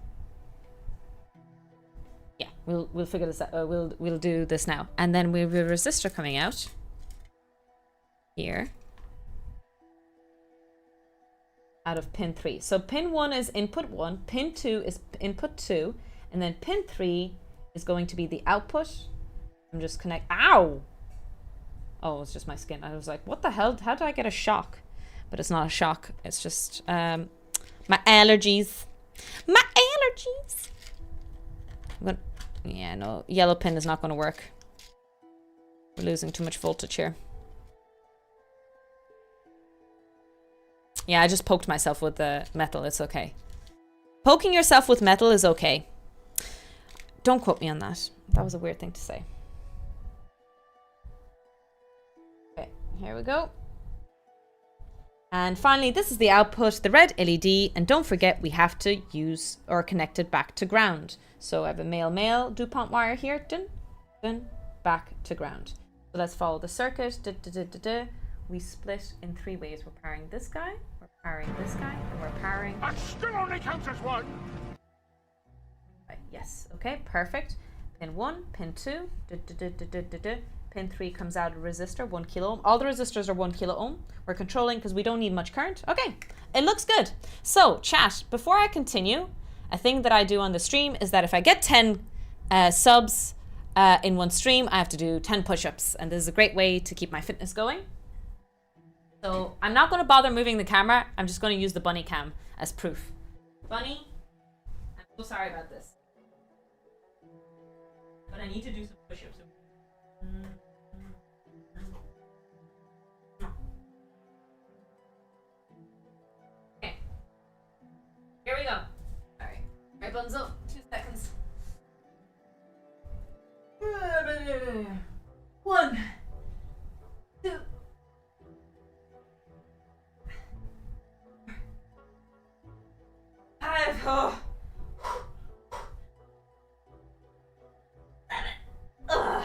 yeah, we'll figure this out. We'll do this now, and then we have a resistor coming out here out of pin 3. So pin 1 is input 1, pin 2 is input 2, and then pin 3 is going to be the output. I'm just ow! Oh, it's just my skin. I was like, what the hell? How did I get a shock? But it's not a shock. It's just my allergies. My allergies! Yeah, no, yellow pin is not going to work. We're losing too much voltage here. Yeah, I just poked myself with the metal. It's okay. Poking yourself with metal is okay. Don't quote me on that. That was a weird thing to say. Okay, here we go. And finally, this is the output, the red LED. And don't forget, we have to use or connect it back to ground. So I have a male DuPont wire here. Dun, dun, back to ground. So let's follow the circuit. We split in 3 ways. We're powering this guy, we're powering this guy, and we're powering... That still only counts as one! Right, yes, okay, perfect. Pin 1, pin 2, pin 3 comes out of resistor, 1 kilo ohm. All the resistors are 1 kilo ohm. We're controlling because we don't need much current. Okay, it looks good. So, chat, before I continue, a thing that I do on the stream is that if I get 10 subs in one stream, I have to do 10 push-ups. And this is a great way to keep my fitness going. So I'm not going to bother moving the camera. I'm just going to use the bunny cam as proof. Bunny, I'm so sorry about this. But I need to do some push-ups. Okay. Here we go. Alright. Right, Bunzo. 2 seconds. 1, 2. 5. Oh. 7. Ugh.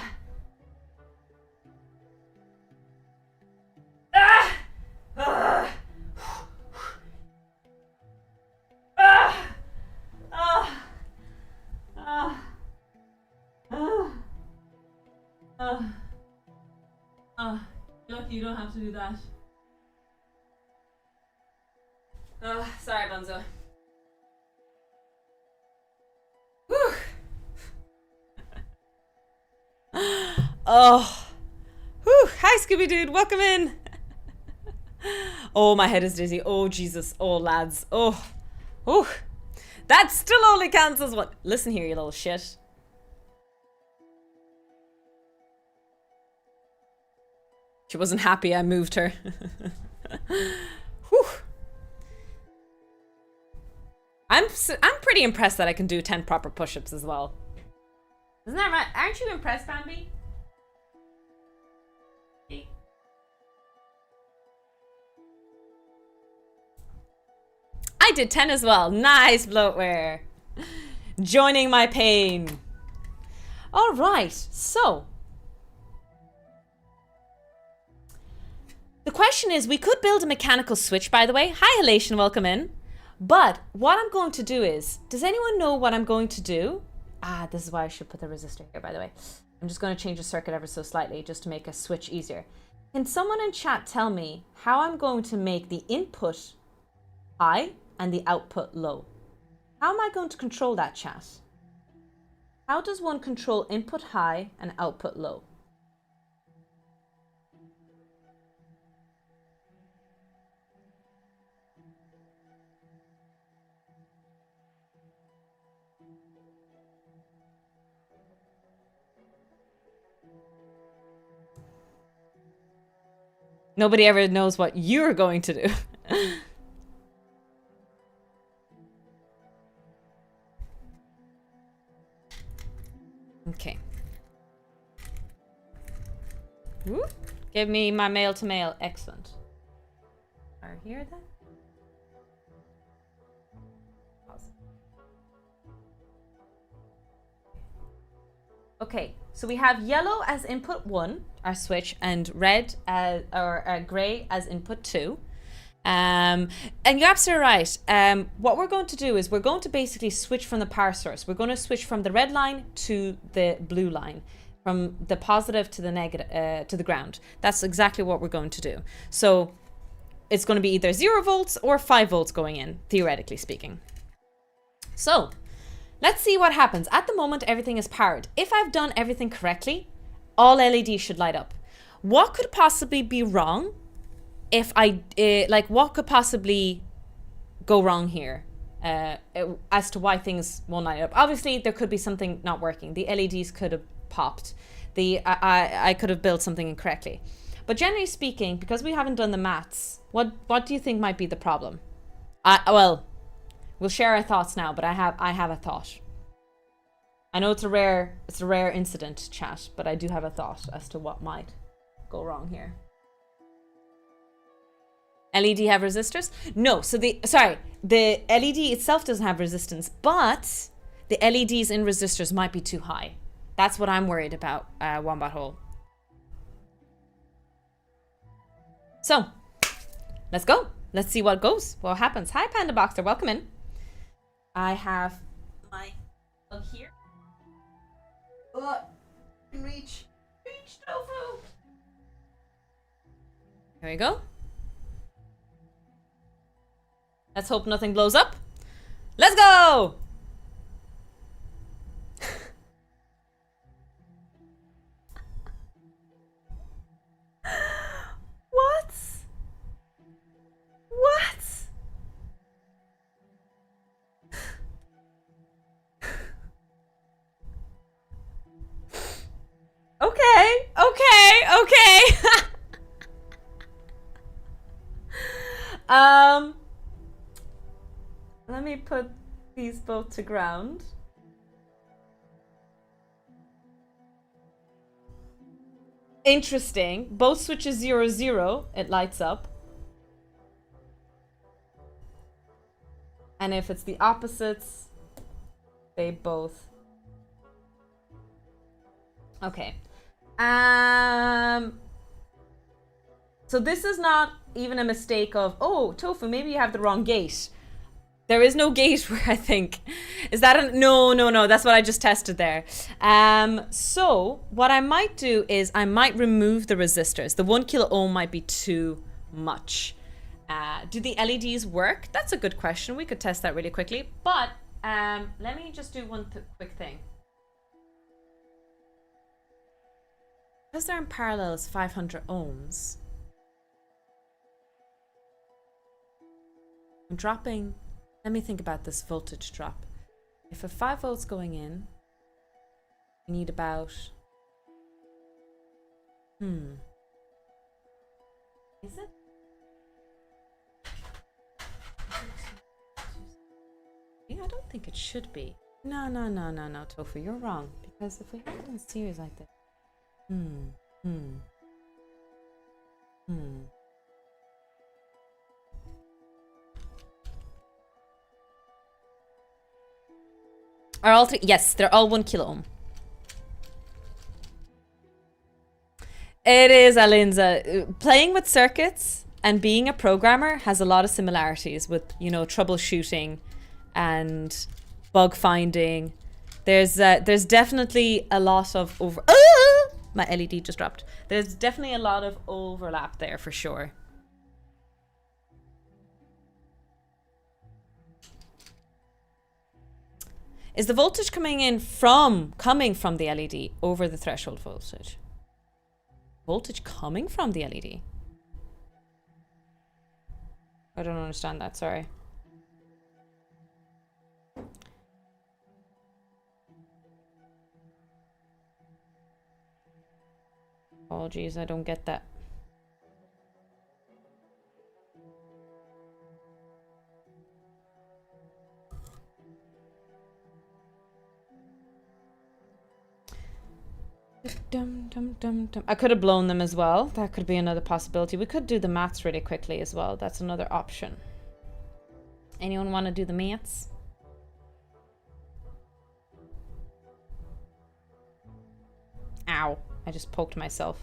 Ah. Ah. Ah. Ah. Ah. Ah. You're lucky you don't have to do that. Sorry, Bunzo. Whew. Oh. Whew. Hi, Scooby Dude. Welcome in. Oh, my head is dizzy. Oh, Jesus. Oh, lads. Oh. Oh. That still only counts as one. Listen here, you little shit. She wasn't happy I moved her. Whew. I'm pretty impressed that I can do 10 proper push-ups as well. Isn't that right? Aren't you impressed, Bambi? I did 10 as well. Nice, bloatware. Joining my pain. All right, so. The question is, we could build a mechanical switch, by the way. Hi, Halation, welcome in. But what I'm going to do is, does anyone know what I'm going to do? Ah, this is why I should put the resistor here, by the way. I'm just going to change the circuit ever so slightly just to make a switch easier. Can someone in chat tell me how I'm going to make the input high and the output low? How am I going to control that, chat? How does one control input high and output low? Nobody ever knows what you're going to do. Okay. Ooh. Give me my male to male. Excellent. Are here then? Okay, so we have yellow as input 1, our switch, and red as, or grey as input 2. And you're absolutely right. What we're going to do is we're going to basically switch from the power source. We're going to switch from the red line to the blue line, from the positive to the negative, to the ground. That's exactly what we're going to do. So it's going to be either 0 volts or 5 volts going in, theoretically speaking. So let's see what happens. At the moment, everything is powered. If I've done everything correctly, all LEDs should light up. What could possibly be wrong? If I, like, what could possibly go wrong here as to why things won't light up? Obviously, there could be something not working. The LEDs could have popped. I could have built something incorrectly. But generally speaking, because we haven't done the maths, what do you think might be the problem? Well, we'll share our thoughts now, but I have a thought. I know it's a rare incident, chat, but I do have a thought as to what might go wrong here. LED have resistors? No, so the LED itself doesn't have resistance, but the LEDs in resistors might be too high. That's what I'm worried about, Wombat Hole. So, let's go. Let's see what goes, what happens. Hi, Panda Boxer, welcome in. I have my plug here. Oh, can reach tofu. Here we go. Let's hope nothing blows up. Let's go! What? Let me put these both to ground. Interesting. Both switches 0, 0. It lights up. And if it's the opposites, they both. Okay. So this is not even a mistake of, oh, Tofu, maybe you have the wrong gate. There is no gate where I think. Is that a... No. That's what I just tested there. So what I might do is I might remove the resistors. The 1 kilo ohm might be too much. Do the LEDs work? That's a good question. We could test that really quickly. But let me just do one quick thing. Because they're in parallel as 500 ohms, I'm dropping... Let me think about this voltage drop. If a 5 volts going in, we need about... Is it? Yeah, I don't think it should be. No, Tofu, you're wrong. Because if we have it in series like this... Are all three? Yes, they're all 1 kilo ohm. It is, Alinza. Playing with circuits and being a programmer has a lot of similarities with, you know, troubleshooting and bug finding. There's definitely a lot of my LED just dropped. There's definitely a lot of overlap there for sure. Is the voltage coming from the LED over the threshold voltage? Voltage coming from the LED? I don't understand that, sorry. Oh geez, I don't get that. I could have blown them as well. That could be another possibility. We could do the maths really quickly as well. That's another option. Anyone want to do the maths? Ow. I just poked myself.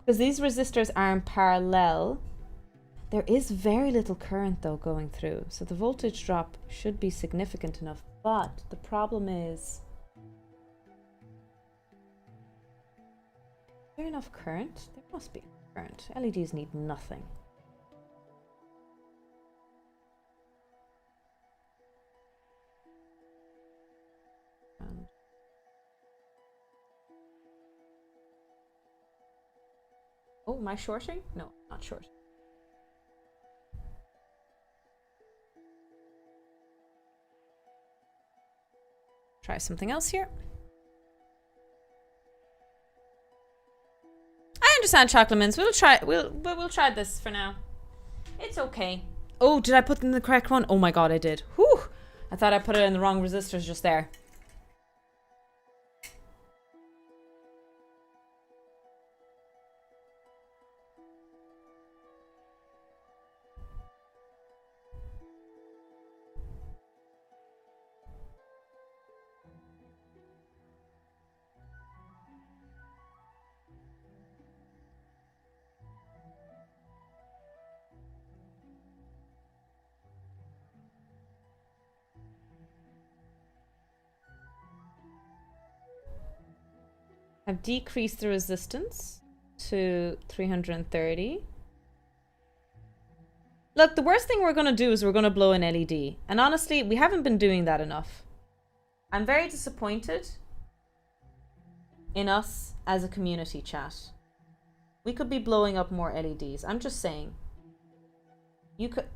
Because these resistors are in parallel. There is very little current though going through, so the voltage drop should be significant enough, but the problem is there enough current? There must be current. LEDs need nothing. Oh, am I shorting? No, not short. Try something else here. I understand, chocolate mints. We'll try this for now. It's okay. Oh, did I put in the correct one? Oh my god, I did. Whew! I thought I put it in the wrong resistors just there. I've decreased the resistance to 330. Look, the worst thing we're going to do is we're going to blow an LED. And honestly, we haven't been doing that enough. I'm very disappointed in us as a community chat. We could be blowing up more LEDs. I'm just saying. You could...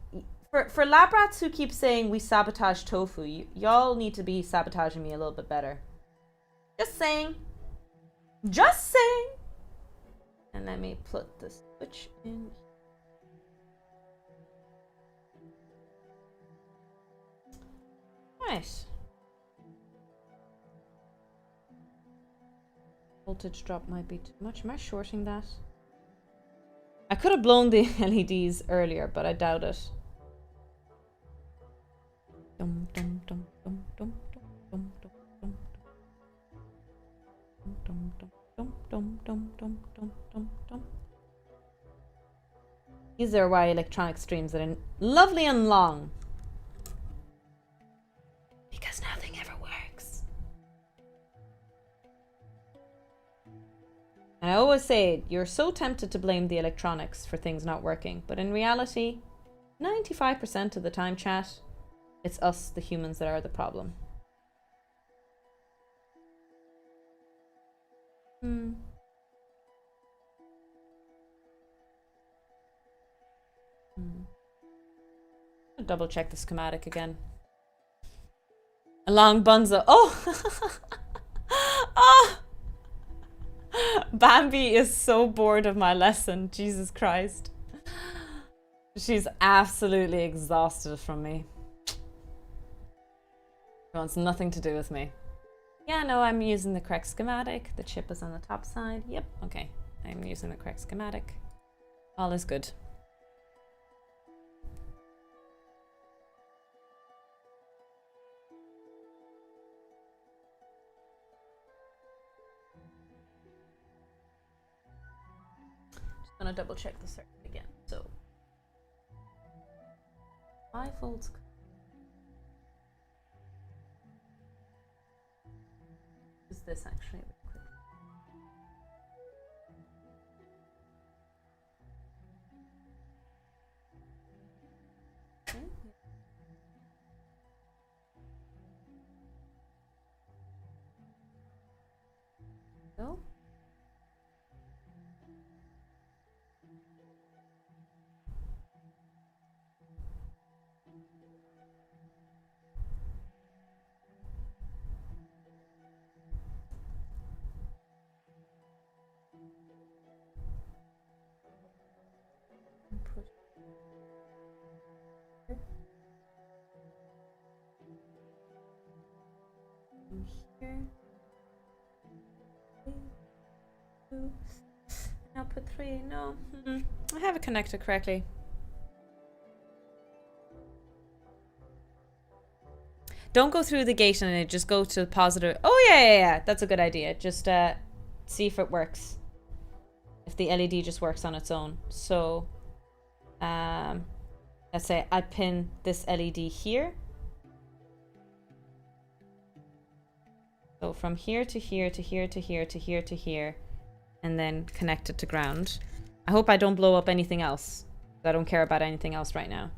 For lab rats who keep saying we sabotage tofu, y'all need to be sabotaging me a little bit better. Just saying. Just saying. And let me put the switch in. Right. Voltage drop might be too much. Am I shorting that? I could have blown the LEDs earlier, but I doubt it. Dum dum dum dum dum dum dum dum dum dum dum dum dum dum dum dum dum. These are why electronic streams that are lovely and long. Because nothing ever works. And I always say, you're so tempted to blame the electronics for things not working. But in reality, 95% of the time, chat, it's us, the humans, that are the problem. I'll double check the schematic again. A long bunzo. Oh! Oh! Bambi is so bored of my lesson. Jesus Christ. She's absolutely exhausted from me. She wants nothing to do with me. Yeah, no, I'm using the correct schematic. The chip is on the top side. Yep, okay. I'm using the correct schematic. All is good. Just gonna double check the circuit again. So 5 volts. Is this actually a bit quick? Okay. Go. Here. 3, 2. Output 3. No. I have it connected correctly. Don't go through the gate and it, just go to positive. Oh yeah. That's a good idea. Just see if it works. If the LED just works on its own. So let's say I pin this LED here. So from here to here to here to here to here to here, and then connect it to ground. I hope I don't blow up anything else. I don't care about anything else right now.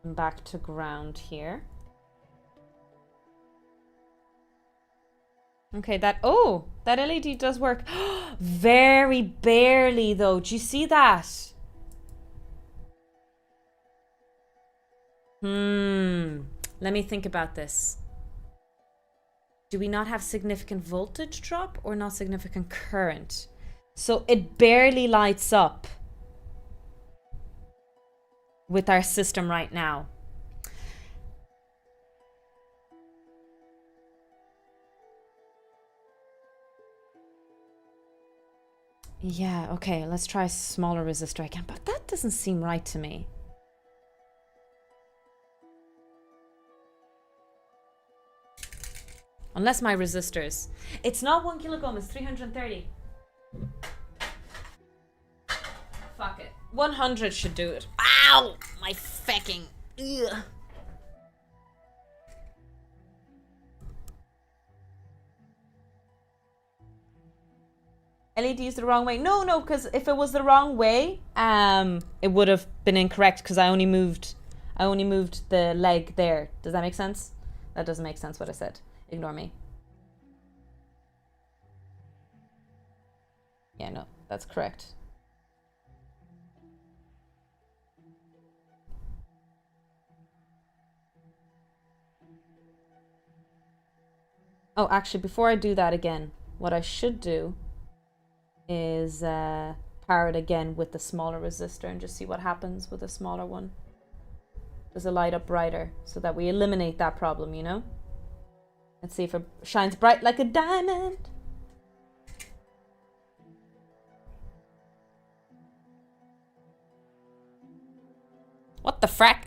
And back to ground here. Okay, that LED does work. Very barely though. Do you see that? Let me think about this. Do we not have significant voltage drop or not significant current? So it barely lights up with our system right now. Yeah, okay, let's try a smaller resistor again, but that doesn't seem right to me. Unless my resistors. It's not 1 kilogram, it's 330. Fuck it. 100 should do it. Ow! My fecking. Ugh. LEDs the wrong way. No, because if it was the wrong way, it would have been incorrect because I only moved the leg there. Does that make sense? That doesn't make sense what I said. Ignore me. Yeah, no, that's correct. Oh, actually, before I do that again, what I should do is power it again with the smaller resistor and just see what happens with a smaller one. Does it light up brighter so that we eliminate that problem, you know? Let's see if it shines bright like a diamond. What the frack?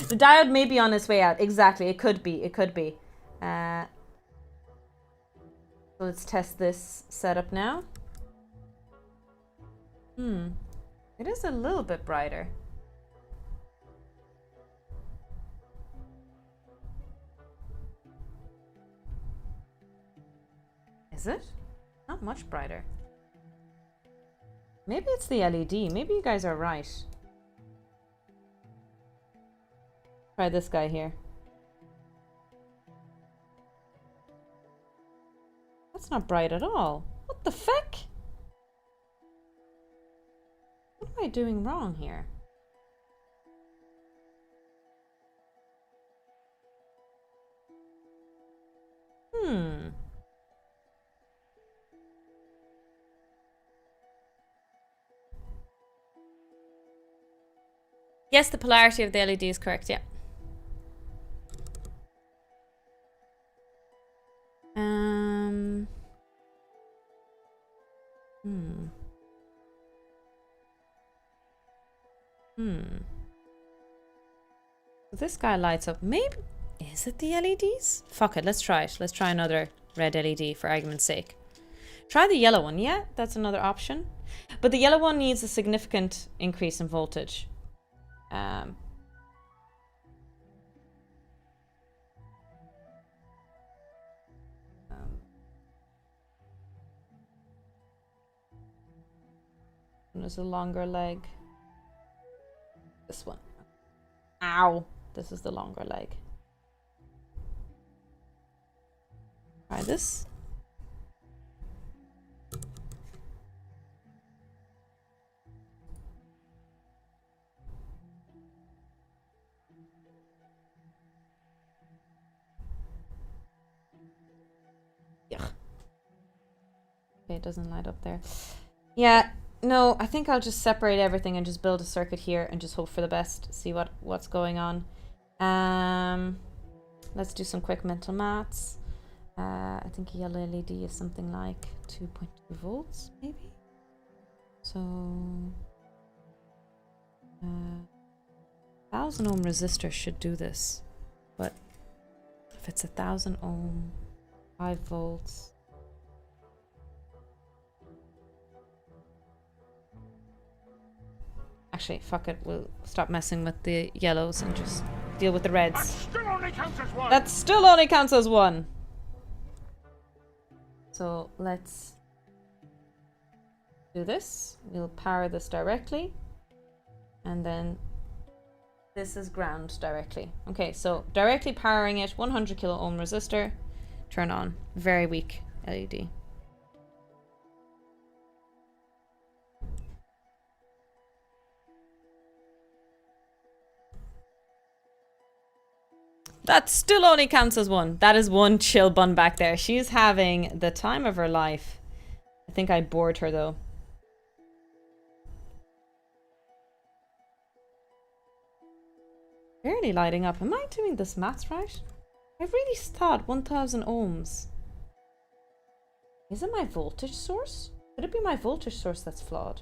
The diode may be on its way out. Exactly, it could be. It could be. So let's test this setup now. It is a little bit brighter. Is it? Not much brighter. Maybe it's the LED. Maybe you guys are right. Try this guy here. That's not bright at all. What the fuck? What am I doing wrong here? Yes, the polarity of the LED is correct, yeah. This guy lights up. Maybe... Is it the LEDs? Fuck it, let's try it. Let's try another red LED for argument's sake. Try the yellow one. Yeah, that's another option. But the yellow one needs a significant increase in voltage. There's a longer leg. This one. Ow! This is the longer leg. Try this. Yuck. Okay, it doesn't light up there. Yeah, no, I think I'll just separate everything and just build a circuit here and just hope for the best. See what's going on. Let's do some quick mental maths. I think a yellow LED is something like 2.2 volts, maybe. So, 1000 ohm resistor should do this, but if it's 1000 ohm, 5 volts. Actually, fuck it. We'll stop messing with the yellows and just deal with the reds. That still only counts as one. So let's do this. We'll power this directly. And then this is ground directly. Okay, so directly powering it, 100 kilo ohm resistor. Turn on. Very weak LED. That still only counts as one. That is one chill bun back there. She's having the time of her life. I think I bored her though. Barely lighting up. Am I doing this maths right? I really thought 1000 ohms. Is it my voltage source? Could it be my voltage source that's flawed?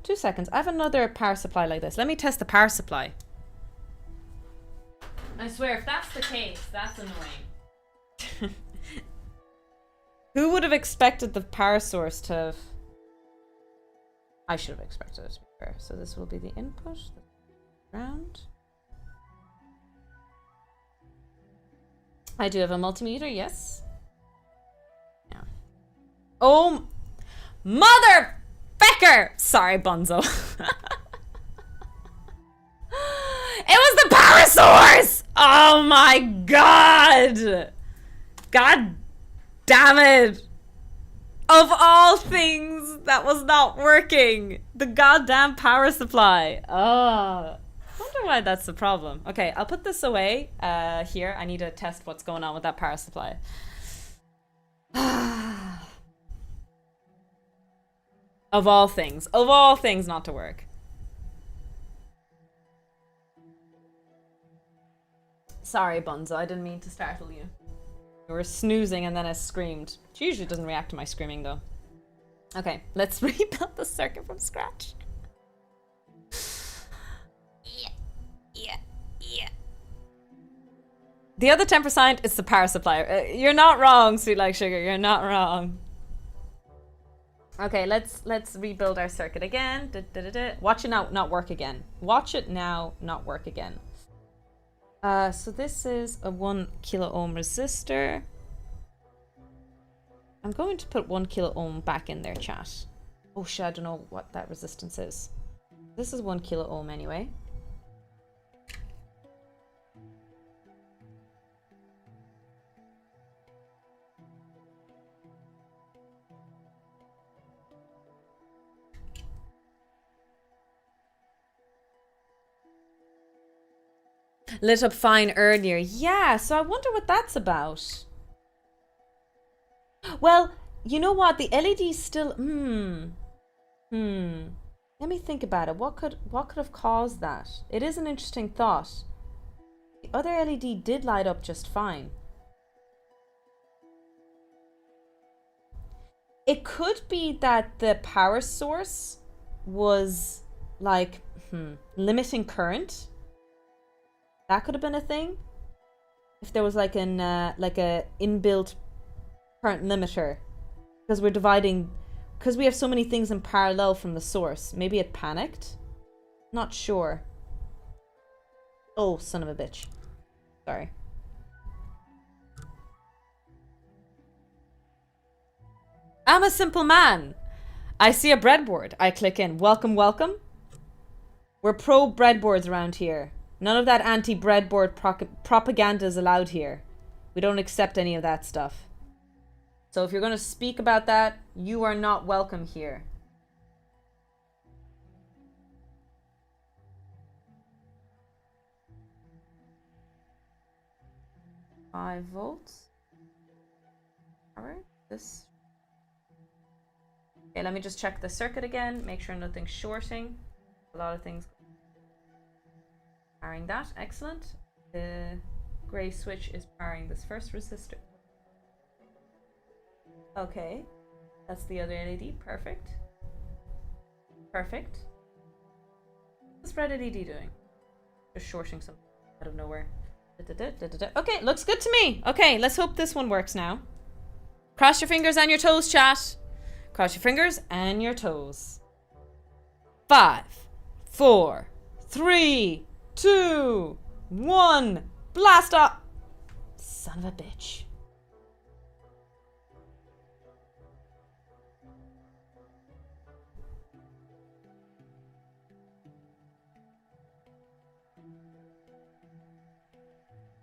2 seconds. I have another power supply like this. Let me test the power supply. I swear, if that's the case, that's annoying. Who would have expected the power source to have... I should have expected it, to be fair. So this will be the input, the ground. I do have a multimeter, yes. Yeah. Oh, motherfucker! Sorry, Bonzo. It was the power source! Oh my god! God damn it! Of all things, that was not working. The goddamn power supply. Oh, I wonder why that's the problem. Okay, I'll put this away here. I need to test what's going on with that power supply. Of all things not to work. Sorry, Bunzo, I didn't mean to startle you. You were snoozing and then I screamed. She usually doesn't react to my screaming though. Okay, let's rebuild the circuit from scratch. Yeah. The other 10% is the power supply. You're not wrong, Sweet Like Sugar. You're not wrong. Okay, let's rebuild our circuit again. Watch it now not work again. Watch it now not work again. So this is a 1 kilo ohm resistor. I'm going to put 1 kilo ohm back in there, chat. Oh shit, I don't know what that resistance is. This is 1 kilo ohm anyway. Lit up fine earlier. Yeah, so I wonder what that's about. Well, you know what? The LED's still... Let me think about it. What could have caused that? It is an interesting thought. The other LED did light up just fine. It could be that the power source was like limiting current. That could have been a thing. If there was like an like a inbuilt current limiter, because we're dividing, because we have so many things in parallel from the source. Maybe it panicked. Not sure. Oh, son of a bitch. Sorry. I'm a simple man. I see a breadboard. I click in. Welcome, welcome. We're pro breadboards around here. None of that anti-breadboard propaganda is allowed here. We don't accept any of that stuff. So if you're going to speak about that, you are not welcome here. Five volts. Power. This. Okay, let me just check the circuit again. Make sure nothing's shorting. A lot of things. Powering that, excellent. The grey switch is powering this first resistor. Okay, that's the other LED, perfect. Perfect. What's red LED doing? Just shorting something out of nowhere. Okay, looks good to me. Okay, let's hope this one works now. Cross your fingers and your toes, chat. Cross your fingers and your toes. 5, 4, 3, 2, 1, blast off! Son of a bitch.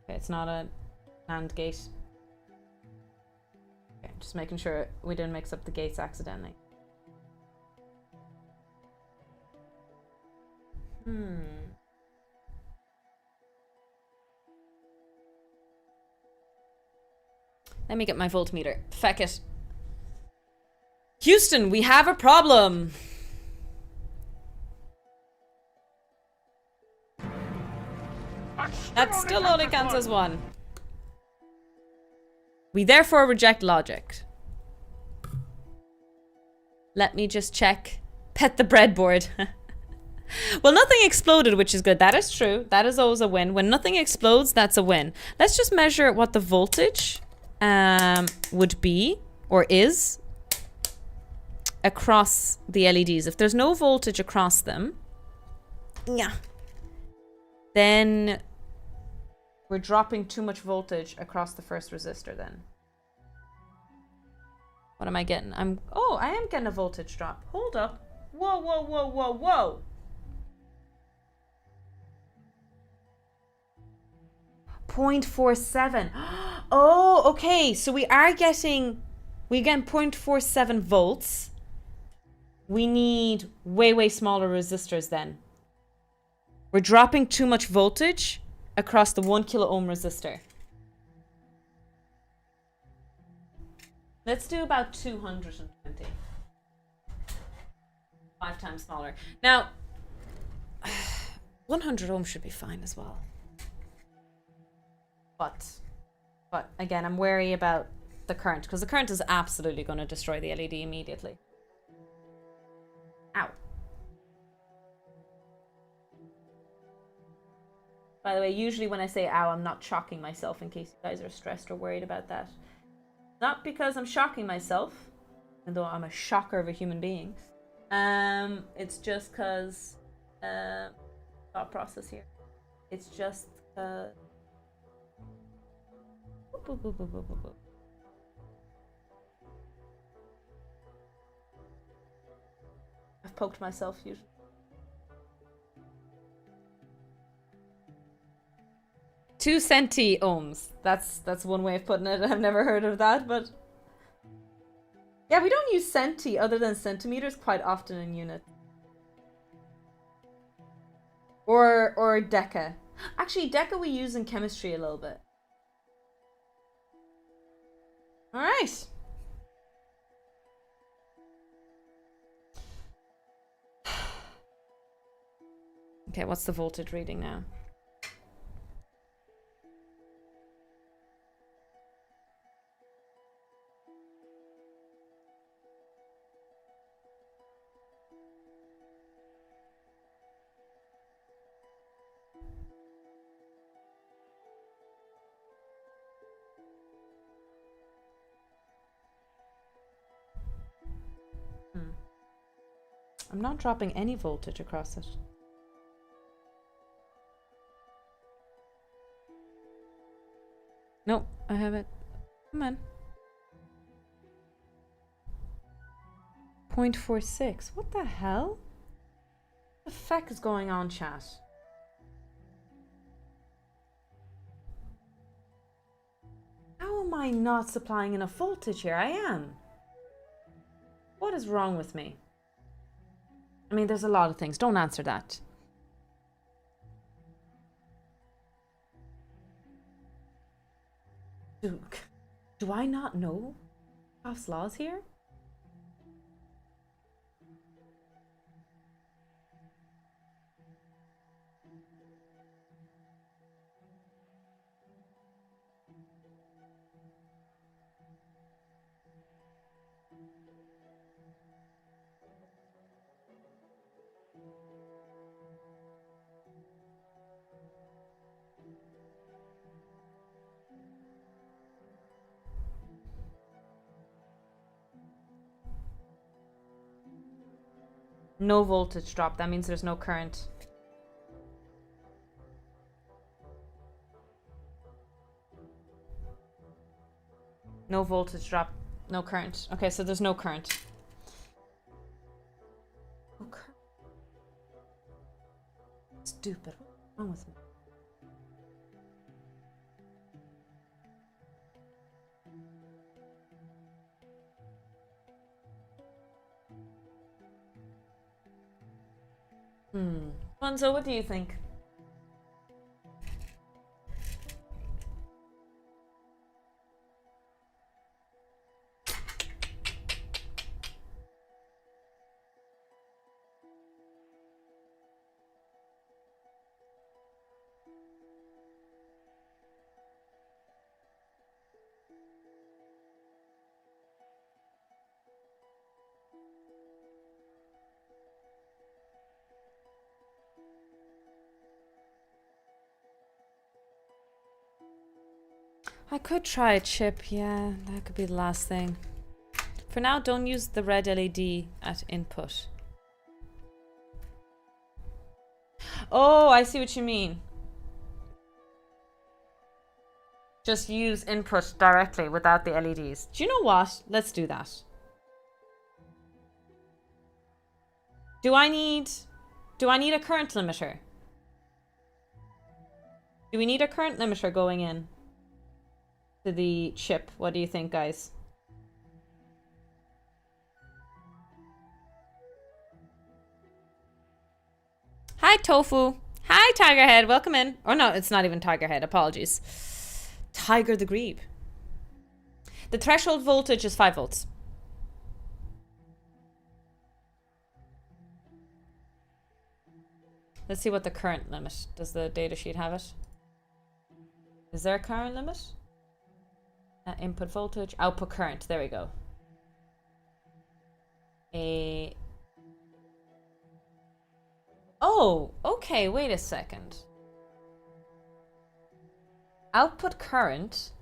Okay, it's not a NAND gate. Okay, just making sure we didn't mix up the gates accidentally. Let me get my voltmeter. Feck it. Houston, we have a problem. That still only counts as 1. We therefore reject logic. Let me just check. Pet the breadboard. Well, nothing exploded, which is good. That is true. That is always a win. When nothing explodes, that's a win. Let's just measure what the voltage would be, or is, across the LEDs. If there's no voltage across them, yeah, then we're dropping too much voltage across the first resistor then. What am I getting? Oh, I am getting a voltage drop. Hold up. Whoa, whoa, whoa, whoa, whoa. .47. Oh, okay. So we get 0.47 volts. We need way, way smaller resistors then. We're dropping too much voltage across the 1 kilo ohm resistor. Let's do about 220. 5 times smaller. Now, 100 ohms should be fine as well. But again, I'm wary about the current, because the current is absolutely going to destroy the LED immediately. Ow. By the way, usually when I say ow, I'm not shocking myself, in case you guys are stressed or worried about that. Not because I'm shocking myself, even though I'm a shocker of a human being. It's just because thought process here. It's just I've poked myself usually. Two centi ohms. That's one way of putting it. I've never heard of that, but yeah, we don't use centi other than centimeters quite often in units. Or deca. Actually, deca we use in chemistry a little bit. All right. Okay, what's the voltage reading now? I'm not dropping any voltage across it. Nope, I have it. Come on. 0.46. What the hell? What the fuck is going on, chat? How am I not supplying enough voltage here? I am. What is wrong with me? I mean, there's a lot of things. Don't answer that. Do I not know Hoff's laws here? No voltage drop. That means there's no current. No voltage drop. No current. Okay, so there's no current. No current. Stupid. What's wrong with me? Monzo, what do you think? I could try a chip, yeah, that could be the last thing. For now, don't use the red LED at input. Oh, I see what you mean. Just use input directly without the LEDs. Do you know what? Let's do that. Do I need a current limiter? Do we need a current limiter going in to the chip? What do you think, guys? Hi, Tofu. Hi, Tigerhead. Welcome in. Or no, it's not even Tigerhead. Apologies. Tiger the Grebe. The threshold voltage is 5 volts. Let's see what the current limit. Does the data sheet have it? Is there a current limit? Input voltage, output current. There we go. Oh, okay, wait a second. Output current.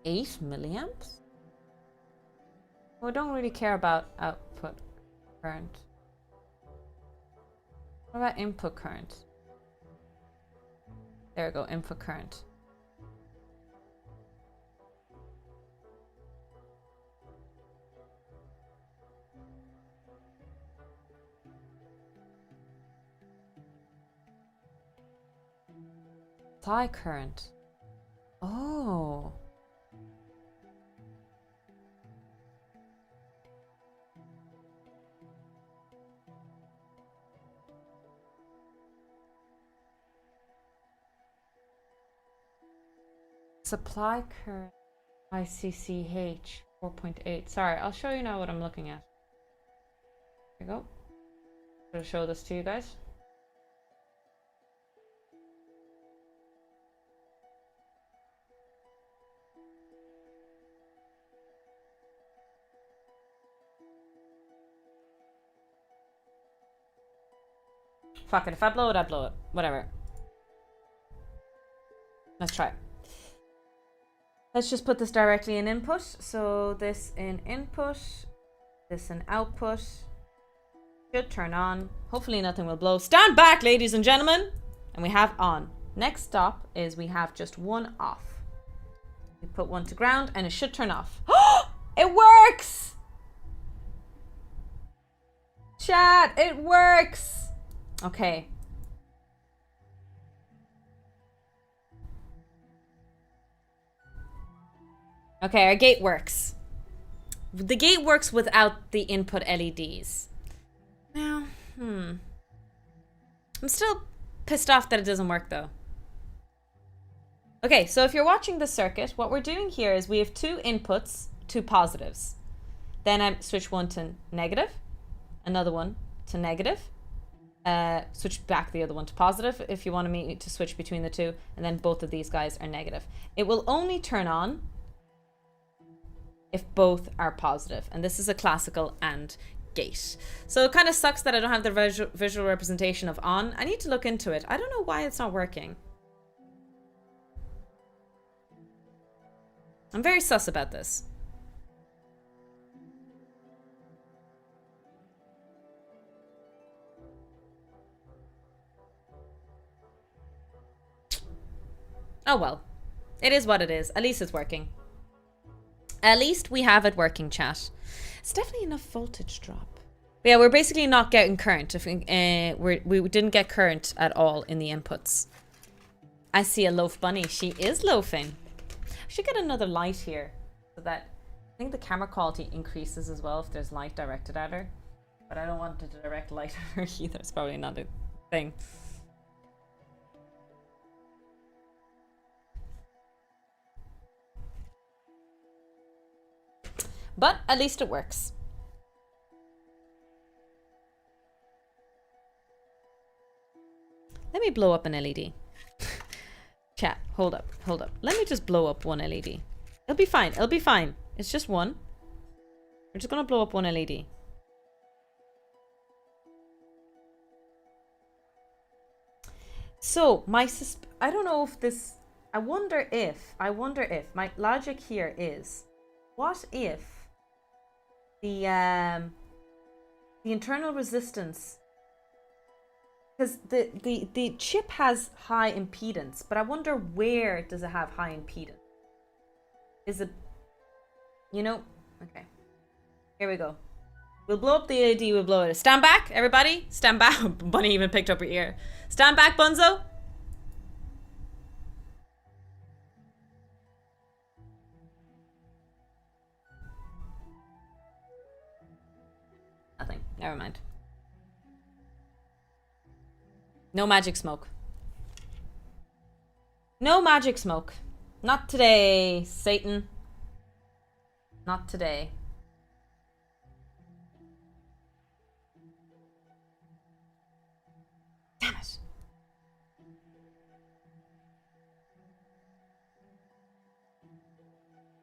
$8 milliamps? Well, I don't really care about output current. What about input current? There we go, input current. Supply current. Oh. Supply current ICCH 4.8. Sorry, I'll show you now what I'm looking at. There you go. I'm gonna show this to you guys. Fuck it, if I blow it, I blow it. Whatever. Let's try it. Let's just put this directly in input. So this in input, this in output. Should turn on. Hopefully nothing will blow. Stand back, ladies and gentlemen. And we have on. Next stop is we have just one off. We put one to ground and it should turn off. It works! Chat, it works! Okay. Okay, our gate works. The gate works without the input LEDs. Now, I'm still pissed off that it doesn't work though. Okay, so if you're watching the circuit, what we're doing here is we have two inputs, two positives. Then I switch one to negative, another one to negative. Switch back the other one to positive if you want me to switch between the two, and then both of these guys are negative. It will only turn on if both are positive, and this is a classical AND gate. So it kind of sucks that I don't have the visual representation of on. I need to look into it. I don't know why it's not working. I'm very sus about this. Oh well, it is what it is. At least it's working. At least we have it working, chat. It's definitely enough voltage drop. But yeah, we're basically not getting current. If we didn't get current at all in the inputs. I see a loaf bunny. She is loafing. I should get another light here so that I think the camera quality increases as well if there's light directed at her. But I don't want to direct light at her either. It's probably not a thing. But at least it works. Let me blow up an LED. Chat, hold up. Let me just blow up one LED. It'll be fine. It'll be fine. It's just one. We're just gonna blow up one LED. So I don't know if this. I wonder if my logic here is, what if the internal resistance, because the chip has high impedance, but I wonder where does it have high impedance? Is it, okay, here we go. We'll blow up the LED, we'll blow it. Stand back, everybody. Stand back. Bunny even picked up her ear. Stand back, Bunzo. Nothing. Never mind. No magic smoke. No magic smoke. Not today, Satan. Not today. Damn it.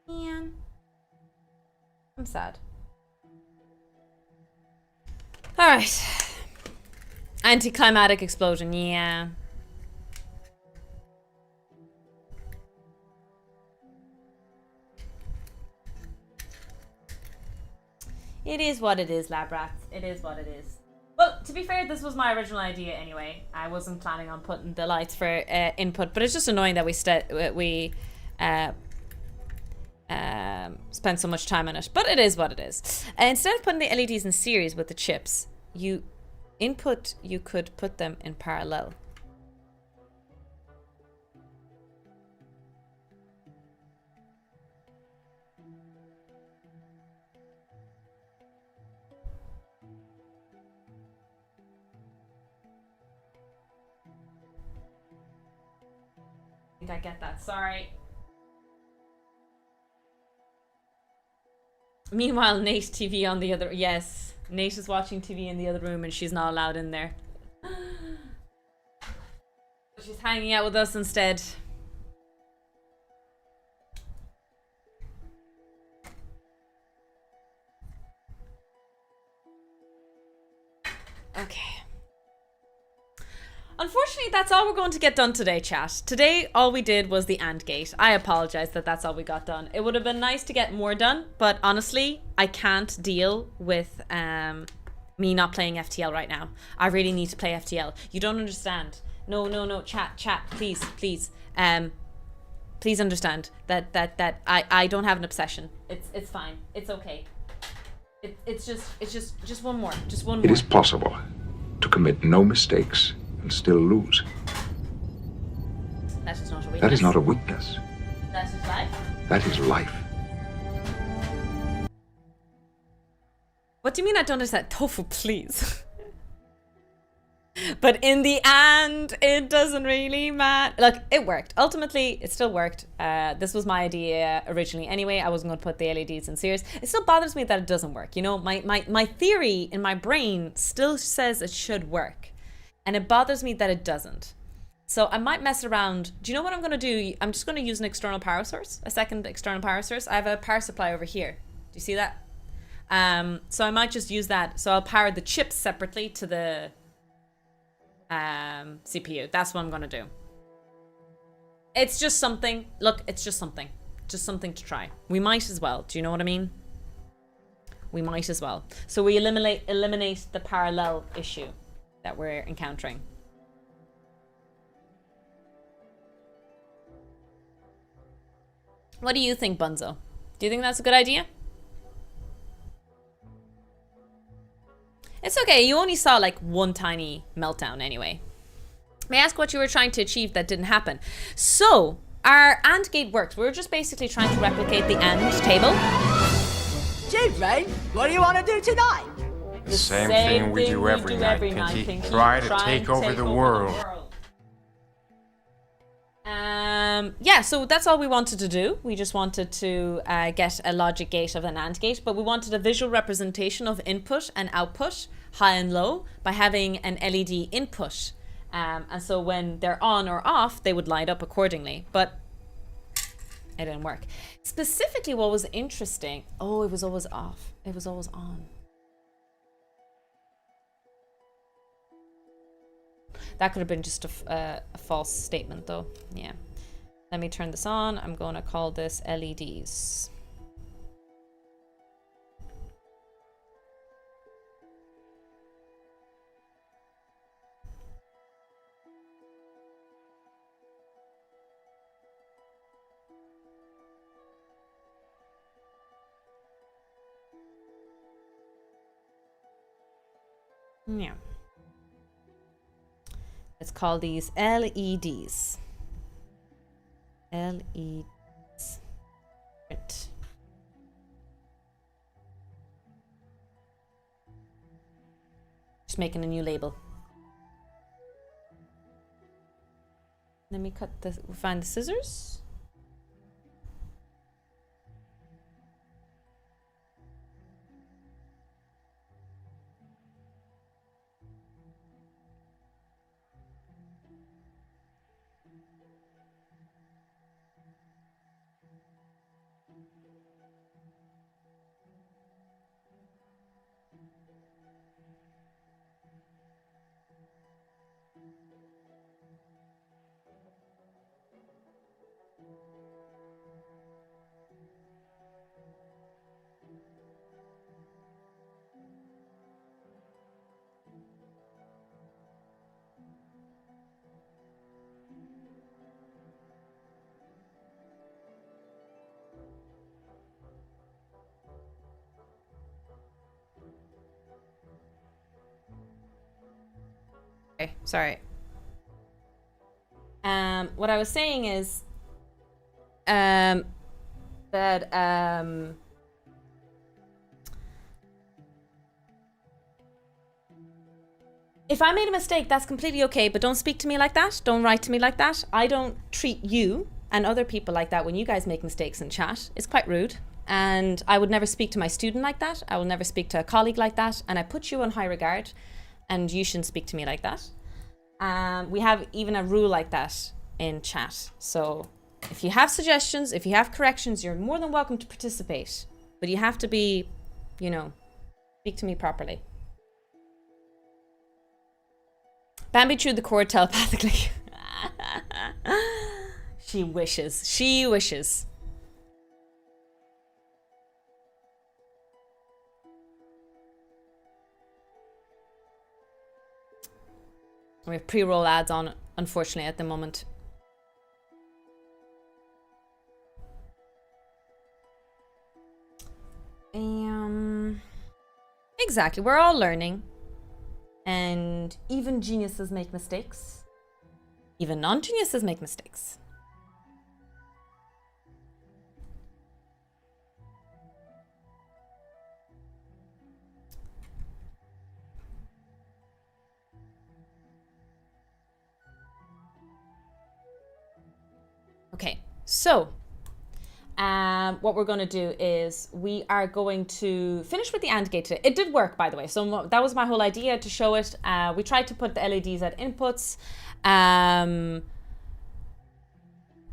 Man. I'm sad. Alright. Anticlimactic explosion, yeah. It is what it is, lab rats. It is what it is. Well, to be fair, this was my original idea anyway. I wasn't planning on putting the lights for input, but it's just annoying that we spent so much time on it. But it is what it is. Instead of putting the LEDs in series with the chips, you could put them in parallel. I think I get that. Sorry. Meanwhile, Nate TV on the other... Yes. Nate is watching TV in the other room and she's not allowed in there. She's hanging out with us instead. Okay. Unfortunately, that's all we're going to get done today, chat. Today, all we did was the AND gate. I apologize that that's all we got done. It would have been nice to get more done, but honestly, I can't deal with me not playing FTL right now. I really need to play FTL. You don't understand. No, chat, please. Please understand that I don't have an obsession. It's fine. It's okay. It's just one more. Just one more. It is possible to commit no mistakes and still lose. That is not a weakness. That is not a weakness. That is life. That is life. What do you mean I don't understand? Tofu, please. But in the end, it doesn't really matter. Look, it worked. Ultimately, it still worked. This was my idea originally anyway. I wasn't going to put the LEDs in series. It still bothers me that it doesn't work. You know, my theory in my brain still says it should work. And it bothers me that it doesn't. So I might mess around. Do you know what I'm going to do? I'm just going to use an external power source. A second external power source. I have a power supply over here. Do you see that? So I might just use that. So I'll power the chips separately to the CPU. That's what I'm gonna do. It's just something. Look, it's just something. Just something to try. We might as well. Do you know what I mean? We might as well. So we eliminate the parallel issue that we're encountering. What do you think, Bunzo? Do you think that's a good idea? It's okay, you only saw like one tiny meltdown anyway. May I ask what you were trying to achieve that didn't happen? So, our AND gate works. We were just basically trying to replicate the AND table. Children, what do you want to do tonight? The same thing we do every night, Pinky. Try to take over the world. Yeah, so that's all we wanted to do. We just wanted to get a logic gate of an AND gate, but we wanted a visual representation of input and output, high and low, by having an LED input. And so when they're on or off, they would light up accordingly, but it didn't work. Specifically, what was interesting, oh, it was always off. It was always on. That could have been just a false statement though. Yeah. Let me turn this on. I'm going to call this LEDs. Yeah. Let's call these LEDs. LEDs. Right. Just making a new label. Let me cut this. Find the scissors. Okay, sorry. What I was saying is, that if I made a mistake, that's completely okay, but don't speak to me like that. Don't write to me like that. I don't treat you and other people like that when you guys make mistakes in chat. It's quite rude. And I would never speak to my student like that. I will never speak to a colleague like that. And I put you on high regard, and you shouldn't speak to me like that. We have even a rule like that in chat. So if you have suggestions, if you have corrections, you're more than welcome to participate. But you have to be, you know, speak to me properly. Bambi chewed the cord telepathically. She wishes. She wishes. We have pre-roll ads on, unfortunately, at the moment. Exactly. We're all learning. And even geniuses make mistakes. Even non-geniuses make mistakes. Okay, so what we're going to do is we are going to finish with the AND gate today. It did work, by the way. So that was my whole idea, to show it. We tried to put the LEDs at inputs.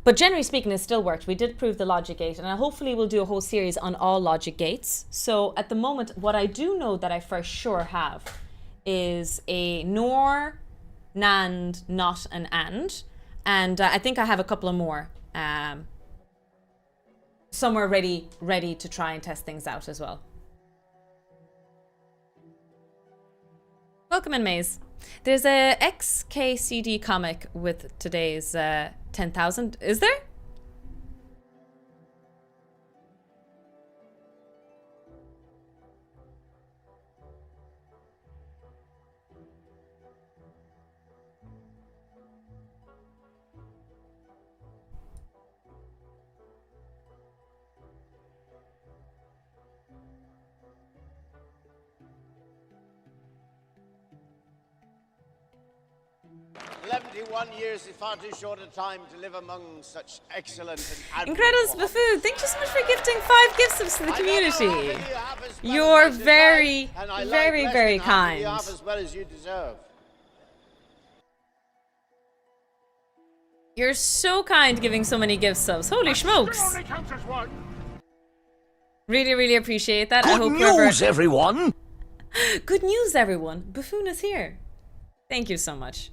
But generally speaking, it still worked. We did prove the logic gate, and hopefully we'll do a whole series on all logic gates. So at the moment, what I do know that I for sure have is a NOR, NAND, NOT, and AND. And I think I have a couple of more somewhere ready to try and test things out as well. Welcome in, Maze. There's a XKCD comic with today's 10,000. Is there? Years is far too short a time to live among such excellent and Incredibles Buffoon, thank you so much for gifting 5 gift subs to the community. You're very, very kind. You have as well as you deserve. You're so kind giving so many gift subs. Holy smokes. Really, really appreciate that. Good news, everyone. Good news, everyone. Buffoon is here. Thank you so much.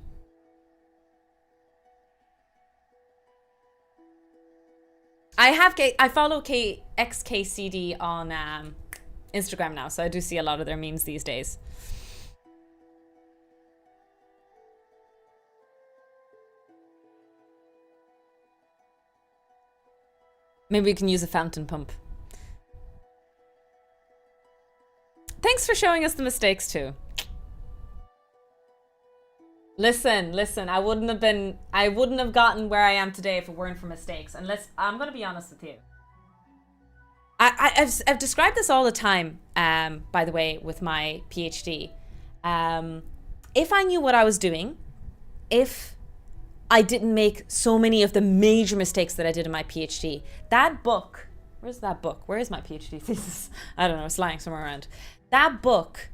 I follow XKCD on Instagram now, so I do see a lot of their memes these days. Maybe we can use a fountain pump. Thanks for showing us the mistakes too. Listen, I wouldn't have gotten where I am today if it weren't for mistakes. And I'm gonna be honest with you. I've described this all the time, by the way, with my PhD. If I knew what I was doing, if I didn't make so many of the major mistakes that I did in my PhD, that book, where's that book? Where is my PhD thesis? I don't know, it's lying somewhere around. That book,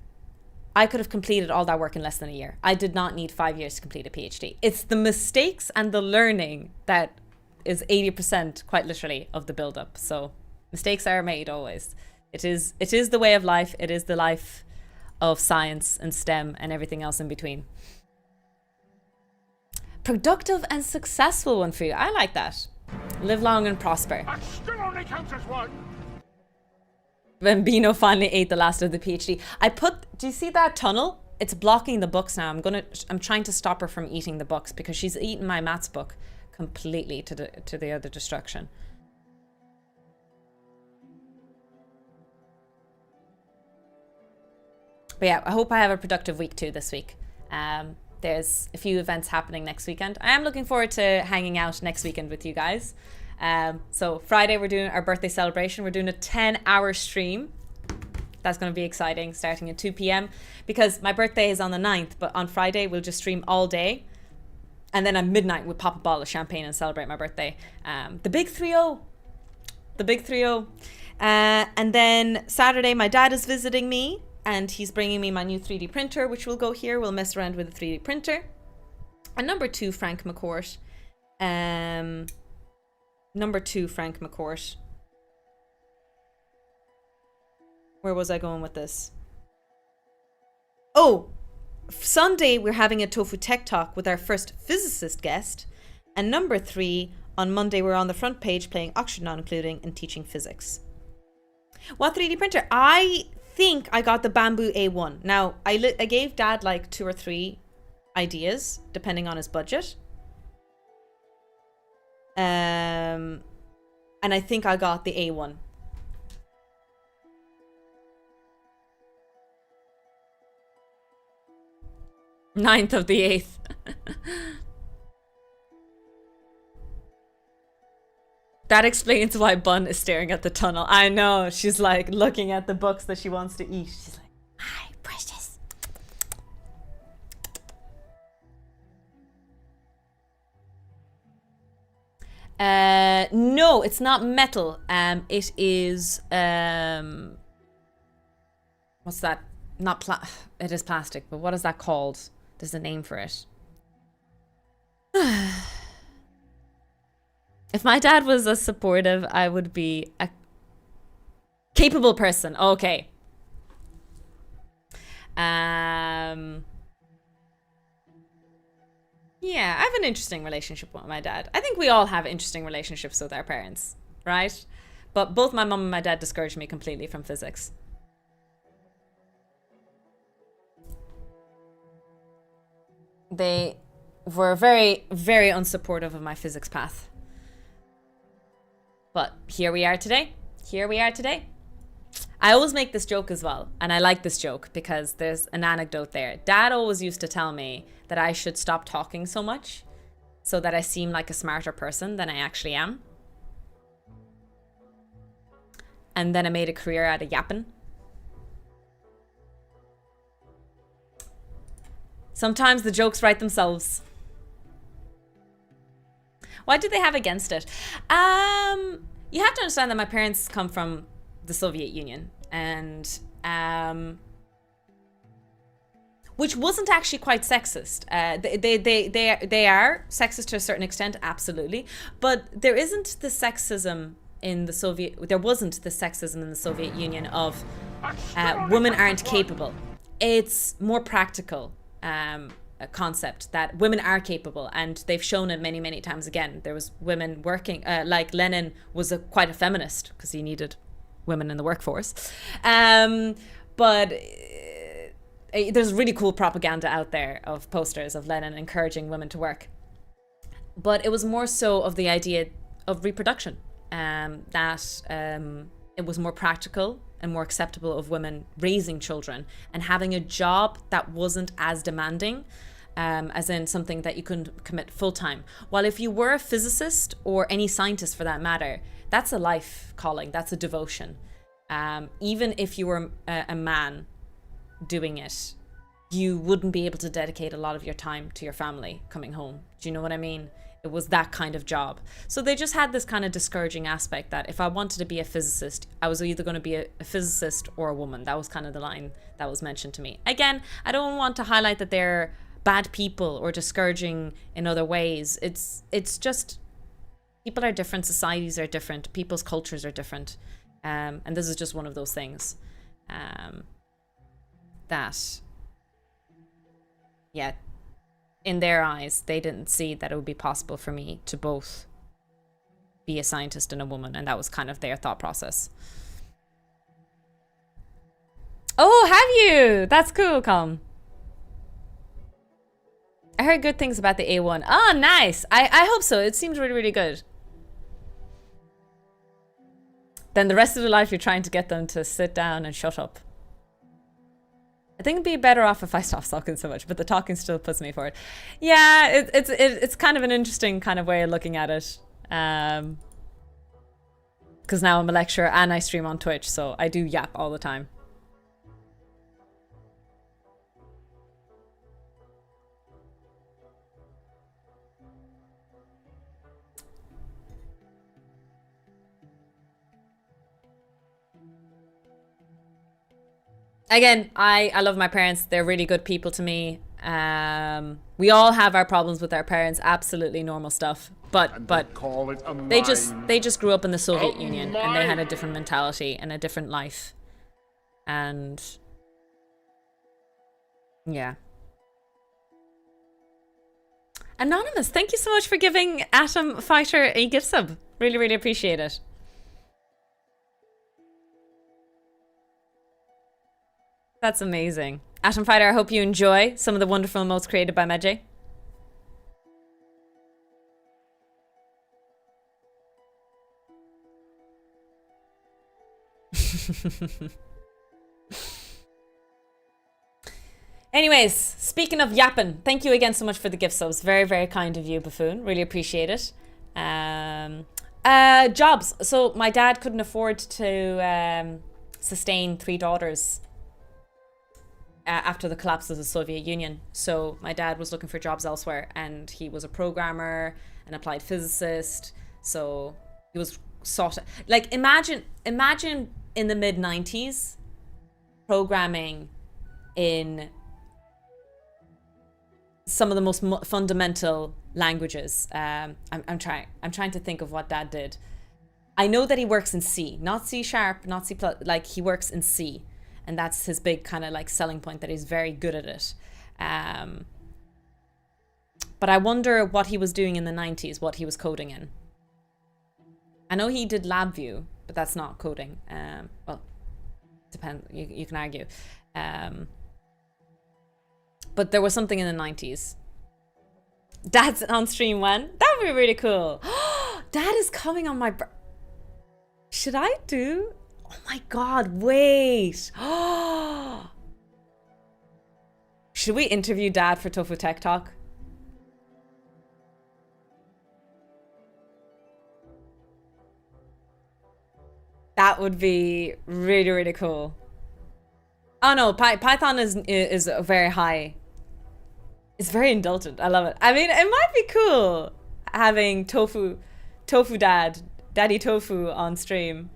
I could have completed all that work in less than a year. I did not need 5 years to complete a PhD. It's the mistakes and the learning that is 80%, quite literally, of the build-up. So mistakes are made always. It is the way of life. It is the life of science and STEM and everything else in between. Productive and successful one for you. I like that. Live long and prosper. That still only counts as one. When Bino finally ate the last of the PhD. Do you see that tunnel? It's blocking the books now. I'm trying to stop her from eating the books because she's eaten my maths book completely to the other destruction. But yeah, I hope I have a productive week too this week. There's a few events happening next weekend. I am looking forward to hanging out next weekend with you guys. So Friday we're doing our birthday celebration. We're doing a 10-hour stream. That's going to be exciting, starting at 2 p.m. because my birthday is on the 9th, but on Friday we'll just stream all day. And then at midnight we'll pop a bottle of champagne and celebrate my birthday. The big 3-0. The big 3-0. And then Saturday my dad is visiting me. And he's bringing me my new 3D printer, which will go here. We'll mess around with the 3D printer. And number 2, Frank McCourt. Number 2, Frank McCourt. Where was I going with this? Oh, Sunday we're having a Tofu Tech Talk with our first physicist guest. And number 3, on Monday we're on the front page playing Oxygen Non-Including and teaching physics. What 3D printer? I think I got the Bamboo A1. Now, I gave Dad like 2 or 3 ideas, depending on his budget. And I think I got the A1. Ninth of the 8th. That explains why Bun is staring at the tunnel. I know. She's like looking at the books that she wants to eat. She's like, hi, precious. No, it's not metal. It is, what's that? It is plastic, but what is that called? There's a name for it. If my dad was as supportive, I would be a capable person. Okay. Yeah, I have an interesting relationship with my dad. I think we all have interesting relationships with our parents, right? But both my mum and my dad discouraged me completely from physics. They were very, very unsupportive of my physics path. But here we are today. Here we are today. I always make this joke as well. And I like this joke because there's an anecdote there. Dad always used to tell me that I should stop talking so much so that I seem like a smarter person than I actually am. And then I made a career out of yapping. Sometimes the jokes write themselves. What did they have against it? You have to understand that my parents come from the Soviet Union, and which wasn't actually quite sexist. They are sexist to a certain extent, absolutely, but there isn't the sexism in the Soviet. There wasn't the sexism in the Soviet Union of women aren't capable. It's more practical. A concept that women are capable, and they've shown it many, many times again. There was women working, like Lenin was quite a feminist because he needed women in the workforce. But there's really cool propaganda out there of posters of Lenin encouraging women to work. But it was more so of the idea of reproduction, that it was more practical and more acceptable of women raising children and having a job that wasn't as demanding, as in something that you couldn't commit full time. While if you were a physicist or any scientist for that matter, that's a life calling, that's a devotion. Even if you were a man doing it, you wouldn't be able to dedicate a lot of your time to your family coming home. Do you know what I mean? It was that kind of job. So they just had this kind of discouraging aspect that if I wanted to be a physicist, I was either going to be a physicist or a woman. That was kind of the line that was mentioned to me. Again, I don't want to highlight that they're bad people or discouraging in other ways. It's just people are different, societies are different, people's cultures are different. And this is just one of those things that, yeah, in their eyes, they didn't see that it would be possible for me to both be a scientist and a woman, and that was kind of their thought process. Oh, have you? That's cool, Colm. I heard good things about the A1. Oh, nice. I hope so. It seems really, really good. Then the rest of the life you're trying to get them to sit down and shut up. I think it'd be better off if I stopped talking so much, but the talking still puts me forward. Yeah, it's kind of an interesting kind of way of looking at it. Because now I'm a lecturer and I stream on Twitch, so I do yap all the time. Again, I love my parents. They're really good people to me. We all have our problems with our parents. Absolutely normal stuff. But they just grew up in the Soviet Union and they had a different mentality and a different life. And yeah. Anonymous, thank you so much for giving Atom Fighter a gift sub. Really, really appreciate it. That's amazing. Atom Fighter, I hope you enjoy some of the wonderful emotes created by Medjay. Anyways, speaking of yapping, thank you again so much for the gift subs. Very, very kind of you, Buffoon. Really appreciate it. Jobs. So my dad couldn't afford to sustain 3 daughters after the collapse of the Soviet Union. So my dad was looking for jobs elsewhere, and he was a programmer, an applied physicist. So he was sought. Like imagine in the mid-90s, programming in some of the most fundamental languages. I'm trying to think of what Dad did. I know that he works in C, not C sharp, not C++. Like he works in C, and that's his big kind of like selling point, that he's very good at it. But I wonder what he was doing in the 90s, what he was coding in. I know he did LabVIEW, but that's not coding. Well, depends. You can argue. But there was something in the 90s. Dad's on stream when? That would be really cool. Dad is coming on my... Should I do? Oh my god, wait. Should we interview Dad for Tofu Tech Talk? That would be really, really cool. Oh no, Python is a very high. It's very indulgent. I love it. I mean, it might be cool having Tofu Daddy Tofu on stream.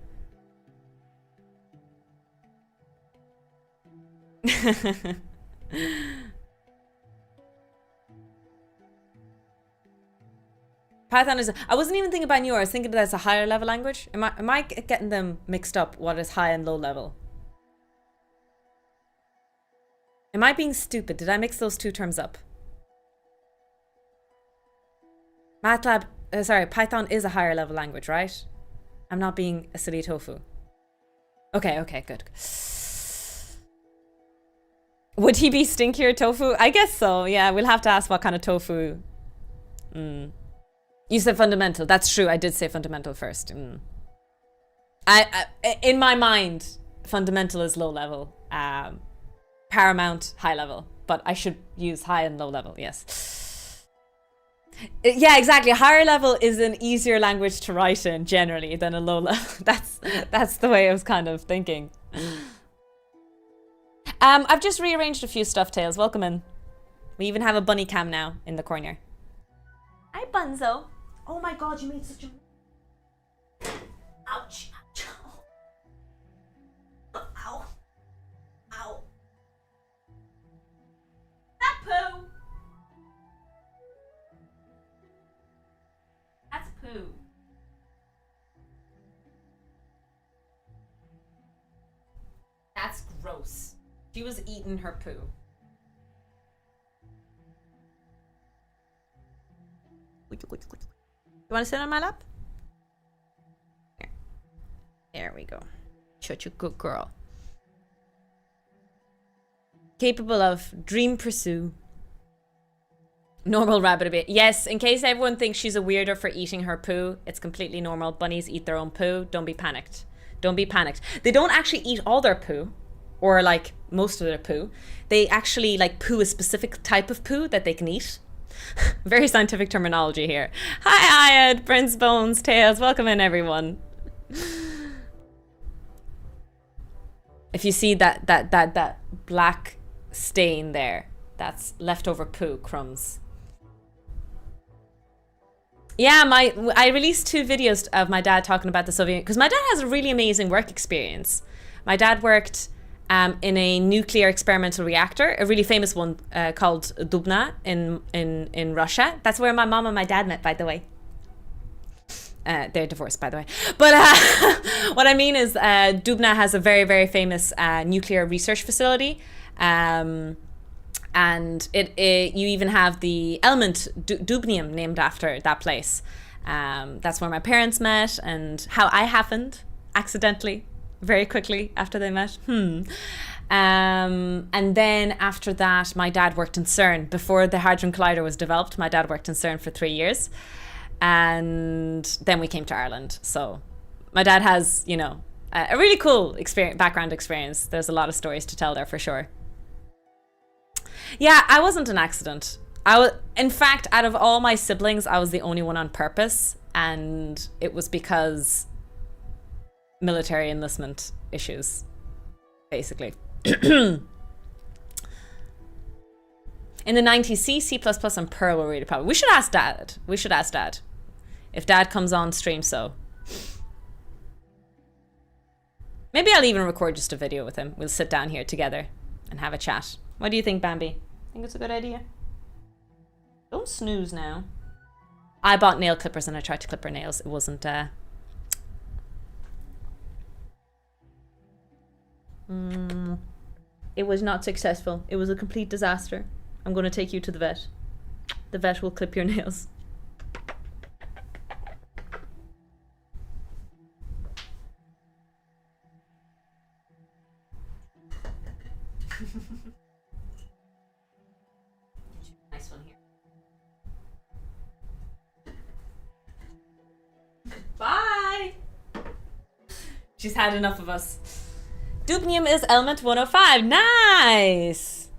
Python is... I wasn't even thinking about New. I was thinking that's a higher level language. Am I getting them mixed up, what is high and low level? Am I being stupid? Did I mix those two terms up? MATLAB... sorry, Python is a higher level language, right? I'm not being a silly tofu. Okay, good. Would he be stinkier tofu? I guess so, yeah. We'll have to ask what kind of tofu. You said fundamental. That's true. I did say fundamental first. I in my mind, fundamental is low level. Paramount, high level. But I should use high and low level, yes. Yeah, exactly. Higher level is an easier language to write in, generally, than a low level. That's the way I was kind of thinking. I've just rearranged a few stuffed tails. Welcome in. We even have a bunny cam now in the corner. Hi, Bunzo. Oh my god, you made such a... Ouch. Ouch. Ow. Ow. That poo. That's poo. That's gross. She was eating her poo. You want to sit on my lap? There we go. Such a good girl. Capable of dream pursue. Normal rabbit a bit. Yes, in case everyone thinks she's a weirdo for eating her poo, it's completely normal. Bunnies eat their own poo. Don't be panicked. Don't be panicked. They don't actually eat all their poo, or like most of their poo. They actually like poo a specific type of poo that they can eat. Very scientific terminology here. Hi, Ayad, Prince Bones, Tails. Welcome in, everyone. If you see that black stain there, that's leftover poo crumbs. Yeah, I released 2 videos of my dad talking about the Soviet, because my dad has a really amazing work experience. My dad worked in a nuclear experimental reactor, a really famous one called Dubna in Russia. That's where my mom and my dad met, by the way. They're divorced, by the way. But what I mean is Dubna has a very, very famous nuclear research facility. And you even have the element dubnium named after that place. That's where my parents met, and how I happened accidentally very quickly after they met. And then after that, my dad worked in CERN. Before the Hadron Collider was developed, my dad worked in CERN for 3 years, and then we came to Ireland. So my dad has, you know, a really cool background experience. There's a lot of stories to tell there for sure. Yeah, I wasn't an accident. In fact, out of all my siblings, I was the only one on purpose, and it was because military enlistment issues, basically. In the 90s, C++, and Perl were really popular. We should ask Dad. If Dad comes on stream, so. Maybe I'll even record just a video with him. We'll sit down here together and have a chat. What do you think, Bambi? Think it's a good idea? Don't snooze now. I bought nail clippers and I tried to clip her nails. It wasn't, It was not successful. It was a complete disaster. I'm going to take you to the vet. The vet will clip your nails. Nice one here. Bye! She's had enough of us. Dubnium is element 105. Nice!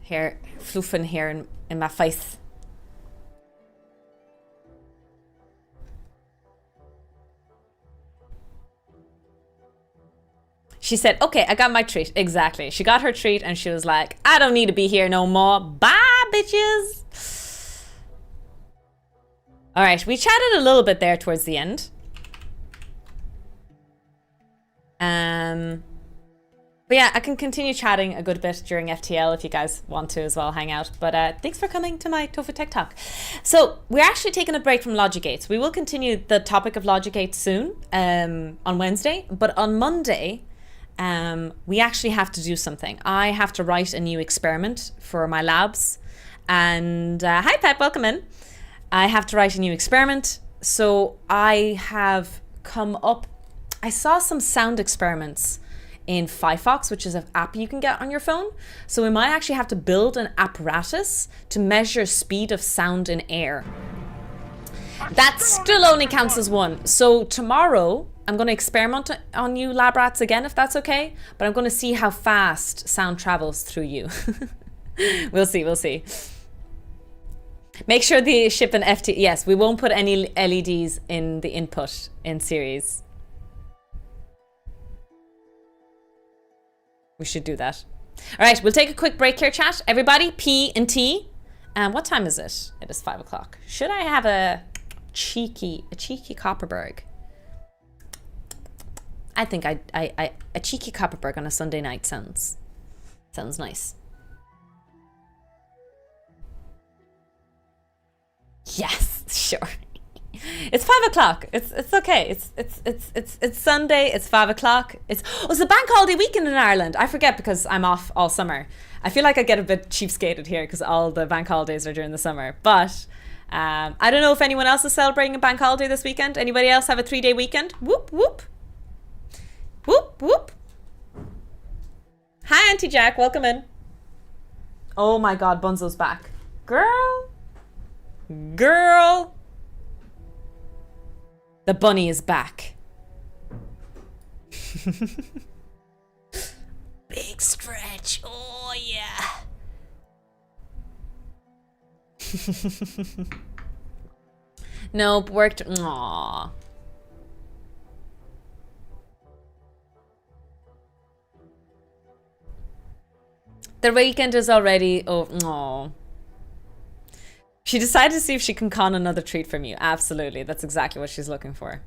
Hair, fluffing hair in my face. She said, okay, I got my treat. Exactly. She got her treat and she was like, I don't need to be here no more. Bye, bitches. All right, we chatted a little bit there towards the end. But yeah, I can continue chatting a good bit during FTL if you guys want to as well, hang out. But thanks for coming to my Tofu Tech Talk. So we're actually taking a break from Logic Gates. We will continue the topic of Logic Gates soon on Wednesday. But on Monday, we actually have to do something. I have to write a new experiment for my labs. And hi, Pep, welcome in. I have to write a new experiment. So I have come up, I saw some sound experiments in Firefox, which is an app you can get on your phone. So we might actually have to build an apparatus to measure speed of sound in air. That still only counts as one. So tomorrow, I'm going to experiment on you lab rats again, if that's okay. But I'm going to see how fast sound travels through you. We'll see, we'll see. Make sure they ship an FT. Yes, we won't put any LEDs in the input in series. We should do that. All right, we'll take a quick break here, chat. Everybody, P and T. And what time is it? It is 5 o'clock. Should I have a cheeky Copperberg? I think a cheeky Copperberg on a Sunday night sounds nice. Yes, sure. It's 5 o'clock. It's okay. It's Sunday. It's 5 o'clock. It's a bank holiday weekend in Ireland. I forget because I'm off all summer. I feel like I get a bit cheapskated here because all the bank holidays are during the summer. But I don't know if anyone else is celebrating a bank holiday this weekend. Anybody else have a 3-day weekend? Whoop whoop. Whoop whoop. Hi, Auntie Jack. Welcome in. Oh my God, Bunzo's back. Girl. The bunny is back. Big stretch. Oh, yeah. Nope, worked. Aww. The weekend is already over. Aww. She decided to see if she can con another treat from you. Absolutely. That's exactly what she's looking for.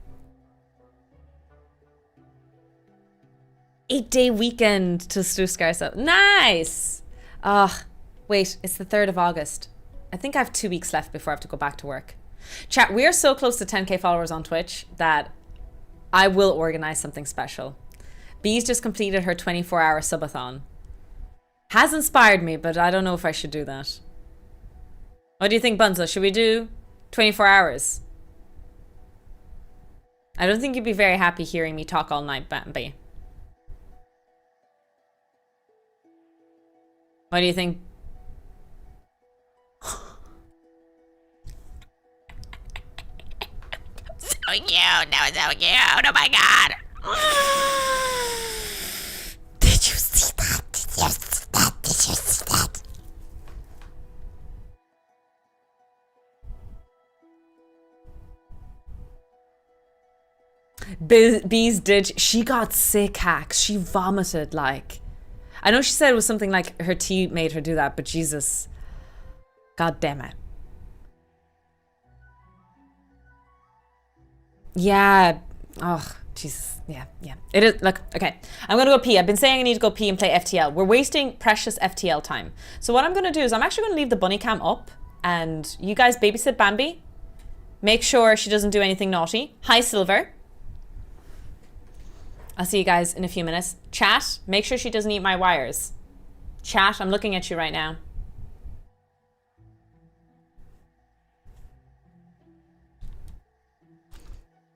8-day weekend to Stuskarsa. Nice! Wait, it's the 3rd of August. I think I have 2 weeks left before I have to go back to work. Chat, we are so close to 10k followers on Twitch that I will organize something special. Bee's just completed her 24-hour subathon. Has inspired me, but I don't know if I should do that. What do you think, Bunzo? Should we do 24 hours? I don't think you'd be very happy hearing me talk all night, Bambi. What do you think? So cute. That was so cute. Oh my God. Did you see that? Did you see that? Did you see that? Bees did. She got sick, hacks. She vomited like. I know she said it was something like her tea made her do that, but Jesus. God damn it. Yeah. Oh, Jesus. Yeah. It is. Look, okay. I'm going to go pee. I've been saying I need to go pee and play FTL. We're wasting precious FTL time. So what I'm going to do is I'm actually going to leave the bunny cam up and you guys babysit Bambi. Make sure she doesn't do anything naughty. Hi, Silver. I'll see you guys in a few minutes. Chat, make sure she doesn't eat my wires. Chat, I'm looking at you right now.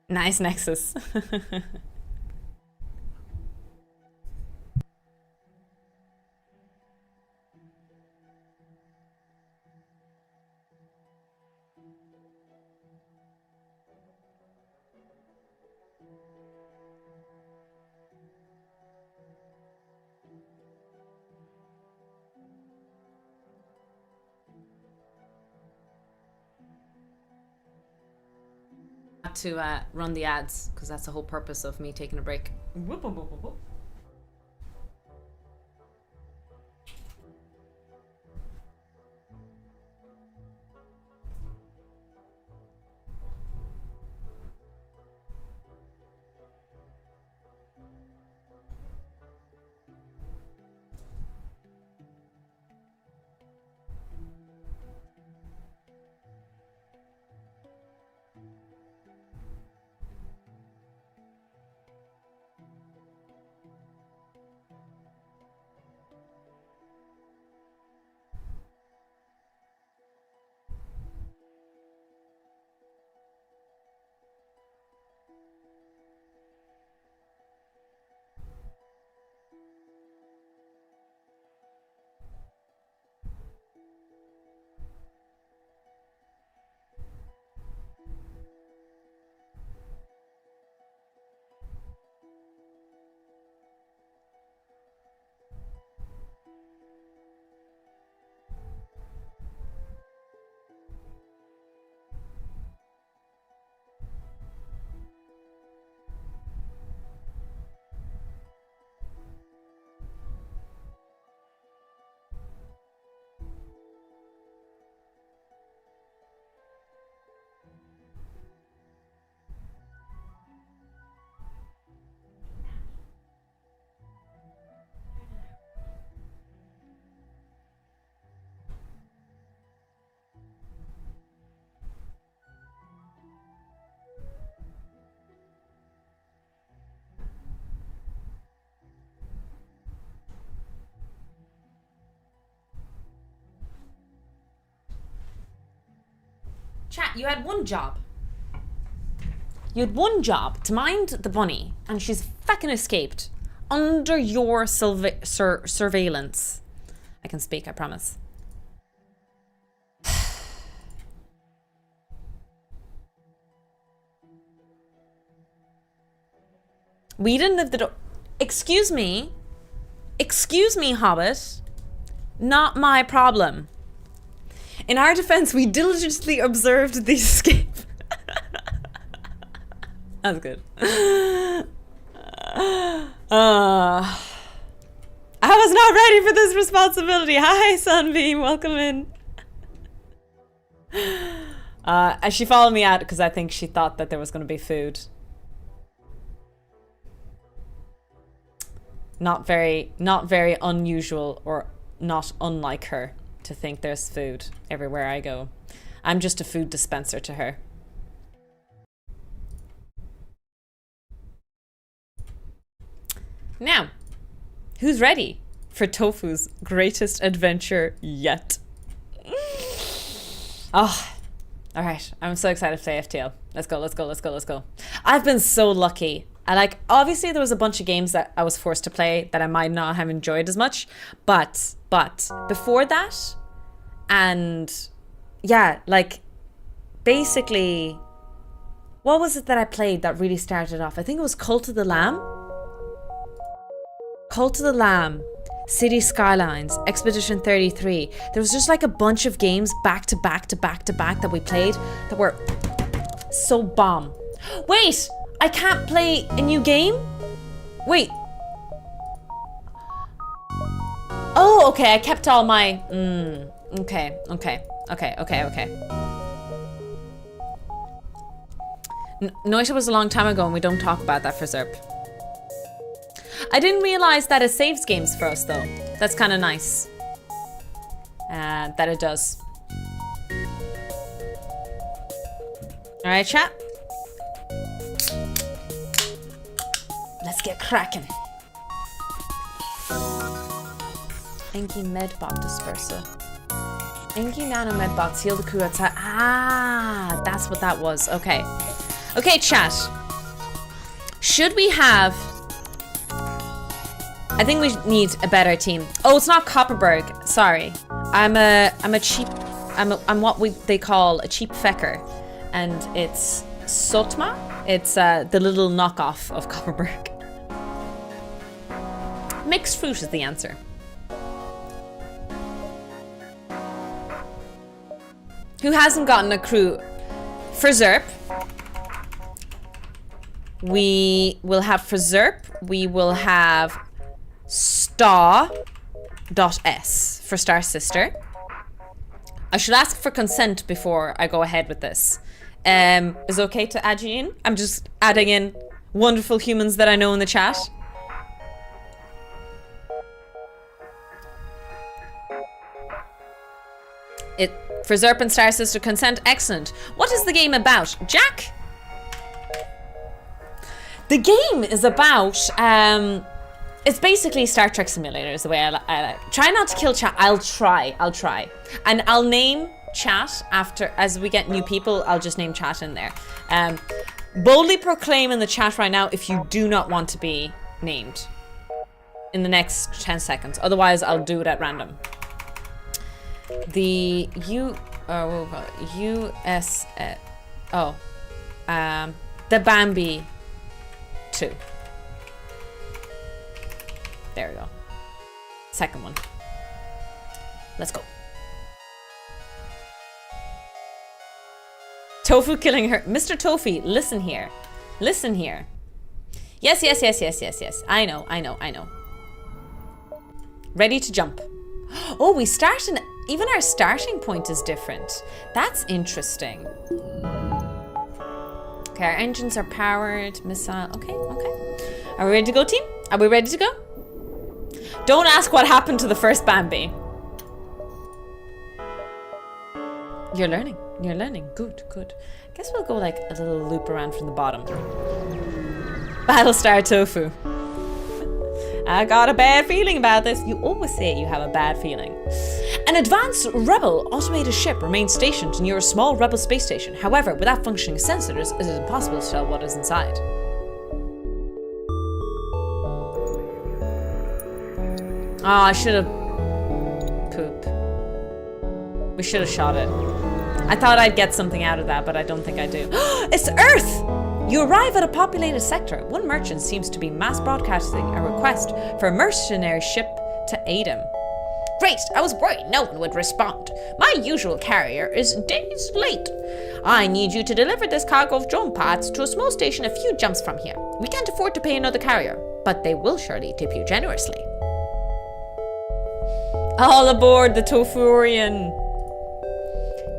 Nice Nexus. To run the ads because that's the whole purpose of me taking a break. Whoop, whoop, whoop, whoop. Chat, you had one job. You had one job to mind the bunny, and she's fucking escaped. Under your surveillance. I can speak, I promise. We didn't live the door. Excuse me, Hobbit. Not my problem. In our defense, we diligently observed the escape. That's good. I was not ready for this responsibility. Hi, Sunbeam. Welcome in. And she followed me out because I think she thought that there was going to be food. Not very unusual or not unlike her to think there's food everywhere I go. I'm just a food dispenser to her. Now, who's ready for Tofu's greatest adventure yet? Oh, all right. I'm so excited to play FTL. Let's go, let's go, let's go, let's go. I've been so lucky. Obviously there was a bunch of games that I was forced to play that I might not have enjoyed as much, but before that, and yeah, basically, what was it that I played that really started off? I think it was Cult of the Lamb, City Skylines, Expedition 33. There was just a bunch of games back to back that we played that were so bomb. Wait! I can't play a new game? Wait. Oh, okay, I kept all my... Okay. Noita was a long time ago and we don't talk about that for Zerp. I didn't realize that it saves games for us though. That's kind of nice. That it does. Alright, chat. Let's get cracking. Enki Medbot Dispersal. Enki Nano Medbots heal the crew outside. Ah, that's what that was. Okay. Okay, chat. Should we have... I think we need a better team. Oh, it's not Copperberg. Sorry. I'm what they call a cheap fecker. And it's Sotma. It's the little knockoff of Copperberg. Mixed fruit is the answer. Who hasn't gotten a crew? For Zerp, we will have we will have Star.S for Star Sister. I should ask for consent before I go ahead with this. Is it okay to add you in? I'm just adding in wonderful humans that I know in the chat. For Zerp and Star Sister consent, excellent. What is the game about? Jack? The game is about, it's basically Star Trek Simulator is the way I try not to kill chat. I'll try. And I'll name chat after, as we get new people, I'll just name chat in there. Boldly proclaim in the chat right now if you do not want to be named in the next 10 seconds. Otherwise, I'll do it at random. The the Bambi 2. There we go. Second one. Let's go. Tofu killing her. Mr. Tofu, listen here. Listen here. Yes. I know. Ready to jump. Oh, we start in... Even our starting point is different. That's interesting. Okay, our engines are powered. Missile. Okay. Are we ready to go, team? Are we ready to go? Don't ask what happened to the first Bambi. You're learning. Good. Guess we'll go like a little loop around from the bottom. Battlestar Tofu. I got a bad feeling about this. You always say you have a bad feeling. An advanced rebel automated ship remains stationed near a small rebel space station. However, without functioning sensors, it is impossible to tell what is inside. Oh, I should have... Poop. We should have shot it. I thought I'd get something out of that, but I don't think I do. It's Earth! You arrive at a populated sector. One merchant seems to be mass broadcasting a request for a mercenary ship to aid him. Great, I was worried no one would respond. My usual carrier is days late. I need you to deliver this cargo of drone parts to a small station a few jumps from here. We can't afford to pay another carrier, but they will surely tip you generously. All aboard the Tofurian.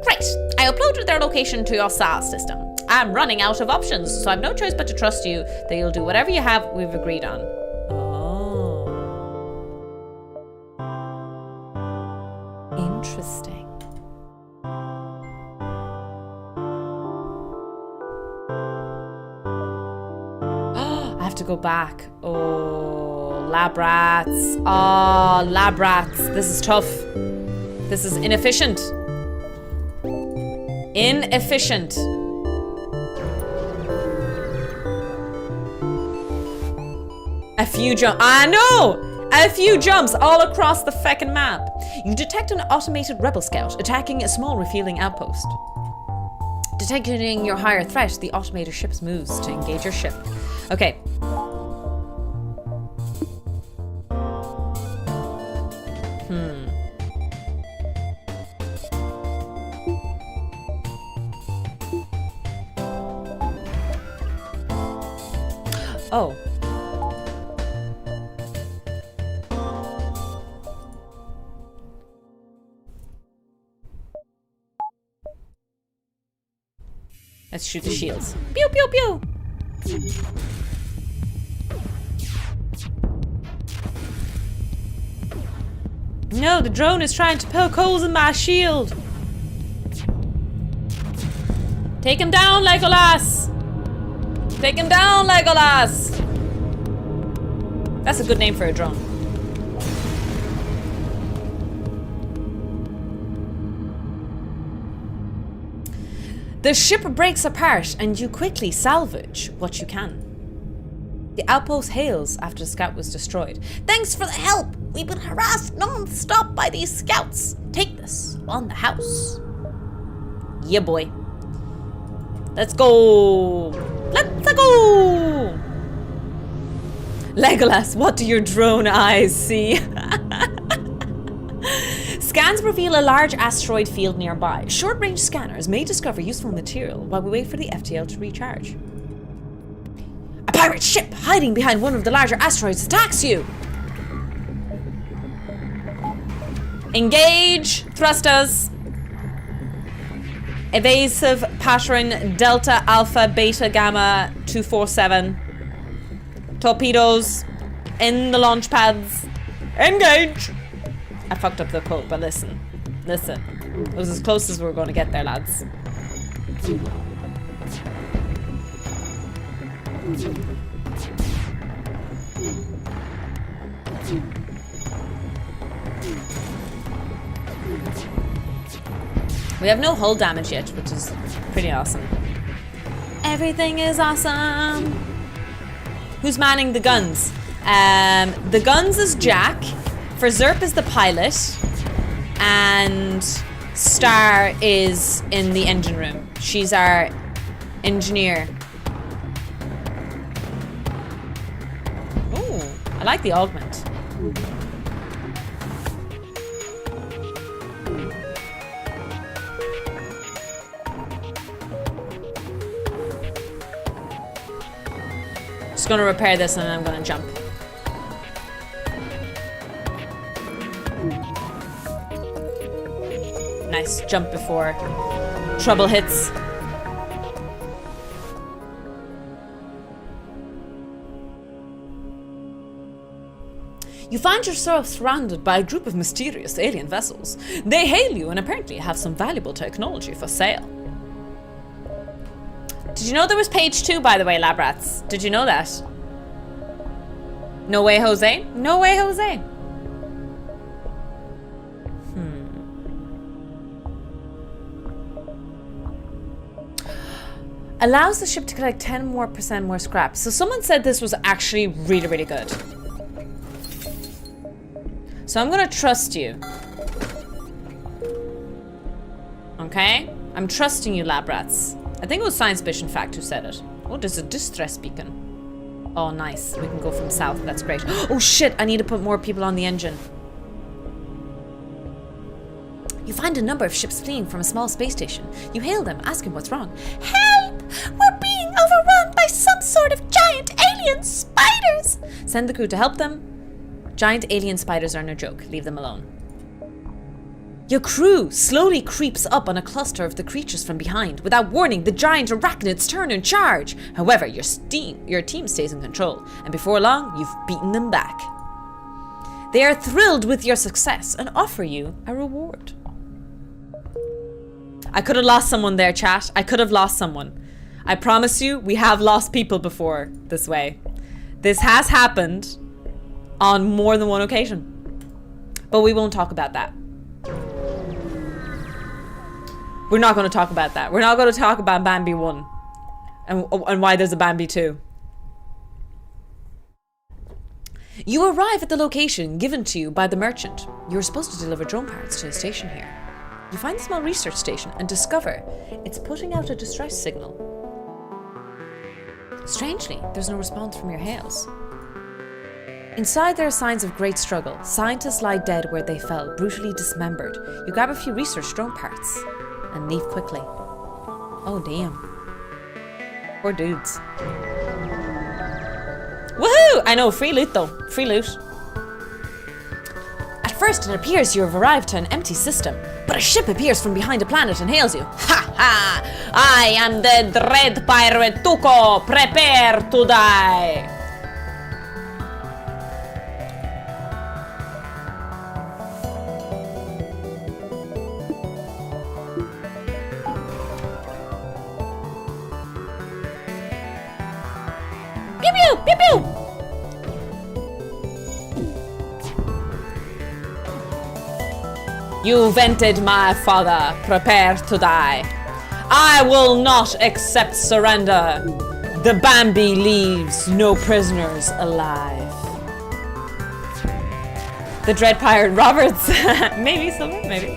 Great, I uploaded their location to your SAR system. I'm running out of options, so I've no choice but to trust you that you'll do whatever you have we've agreed on. Oh. Interesting. I have to go back. Oh, lab rats. Oh, lab rats. This is tough. This is inefficient. Inefficient. A few jumps. I know! A few jumps all across the feckin' map. You detect an automated rebel scout attacking a small refueling outpost. Detecting your higher threat, the automated ship moves to engage your ship. Okay. Oh. Let's shoot the shields. Pew, pew, pew! No, the drone is trying to poke holes in my shield. Take him down, Legolas! Take him down, Legolas! That's a good name for a drone. The ship breaks apart and you quickly salvage what you can. The outpost hails after the scout was destroyed. Thanks for the help! We've been harassed non-stop by these scouts. Take this on the house. Yeah, boy. Let's go! Let's go! Legolas, what do your drone eyes see? Scans reveal a large asteroid field nearby. Short-range scanners may discover useful material while we wait for the FTL to recharge. A pirate ship hiding behind one of the larger asteroids attacks you! Engage! Thrusters! Evasive pattern Delta Alpha Beta Gamma 247. Torpedoes in the launch pads. Engage! I fucked up the quote, but listen. Listen. It was as close as we were going to get there, lads. We have no hull damage yet, which is pretty awesome. Everything is awesome. Who's manning the guns? The guns is Jack. For Zerp is the pilot. And Star is in the engine room. She's our engineer. Ooh, I like the augment. Just gonna repair this and then I'm gonna jump. Nice, jump before trouble hits. You find yourself surrounded by a group of mysterious alien vessels. They hail you and apparently have some valuable technology for sale. Did you know there was page 2, by the way, lab rats? Did you know that? No way, Jose. No way, Jose. Allows the ship to collect 10% more scrap. So someone said this was actually really, really good. So I'm gonna trust you. Okay? I'm trusting you, lab rats. I think it was Science Fiction Fact who said it. Oh, there's a distress beacon. Oh, nice. We can go from south. That's great. Oh, shit. I need to put more people on the engine. You find a number of ships fleeing from a small space station. You hail them, asking what's wrong. Help! We're being overrun by some sort of giant alien spiders! Send the crew to help them. Giant alien spiders are no joke. Leave them alone. Your crew slowly creeps up on a cluster of the creatures from behind. Without warning, the giant arachnids turn and charge. However, your team stays in control, and before long, you've beaten them back. They are thrilled with your success and offer you a reward. I could have lost someone there, chat. I could have lost someone. I promise you, we have lost people before this way. This has happened on more than one occasion. But we won't talk about that. We're not going to talk about that. We're not going to talk about Bambi 1 and why there's a Bambi 2. You arrive at the location given to you by the merchant. You're supposed to deliver drone parts to the station here. You find the small research station and discover it's putting out a distress signal. Strangely, there's no response from your hails. Inside, there are signs of great struggle. Scientists lie dead where they fell, brutally dismembered. You grab a few research drone parts and leave quickly. Oh, damn. Poor dudes. Woohoo! I know, free loot though. Free loot. At first, it appears you have arrived to an empty system, but a ship appears from behind a planet and hails you. Ha ha! I am the dread pirate Tuco. Prepare to die. Pew pew! Pew pew! You vented my father. Prepare to die. I will not accept surrender. The Bambi leaves no prisoners alive. The Dread Pirate Roberts. Maybe someone, maybe.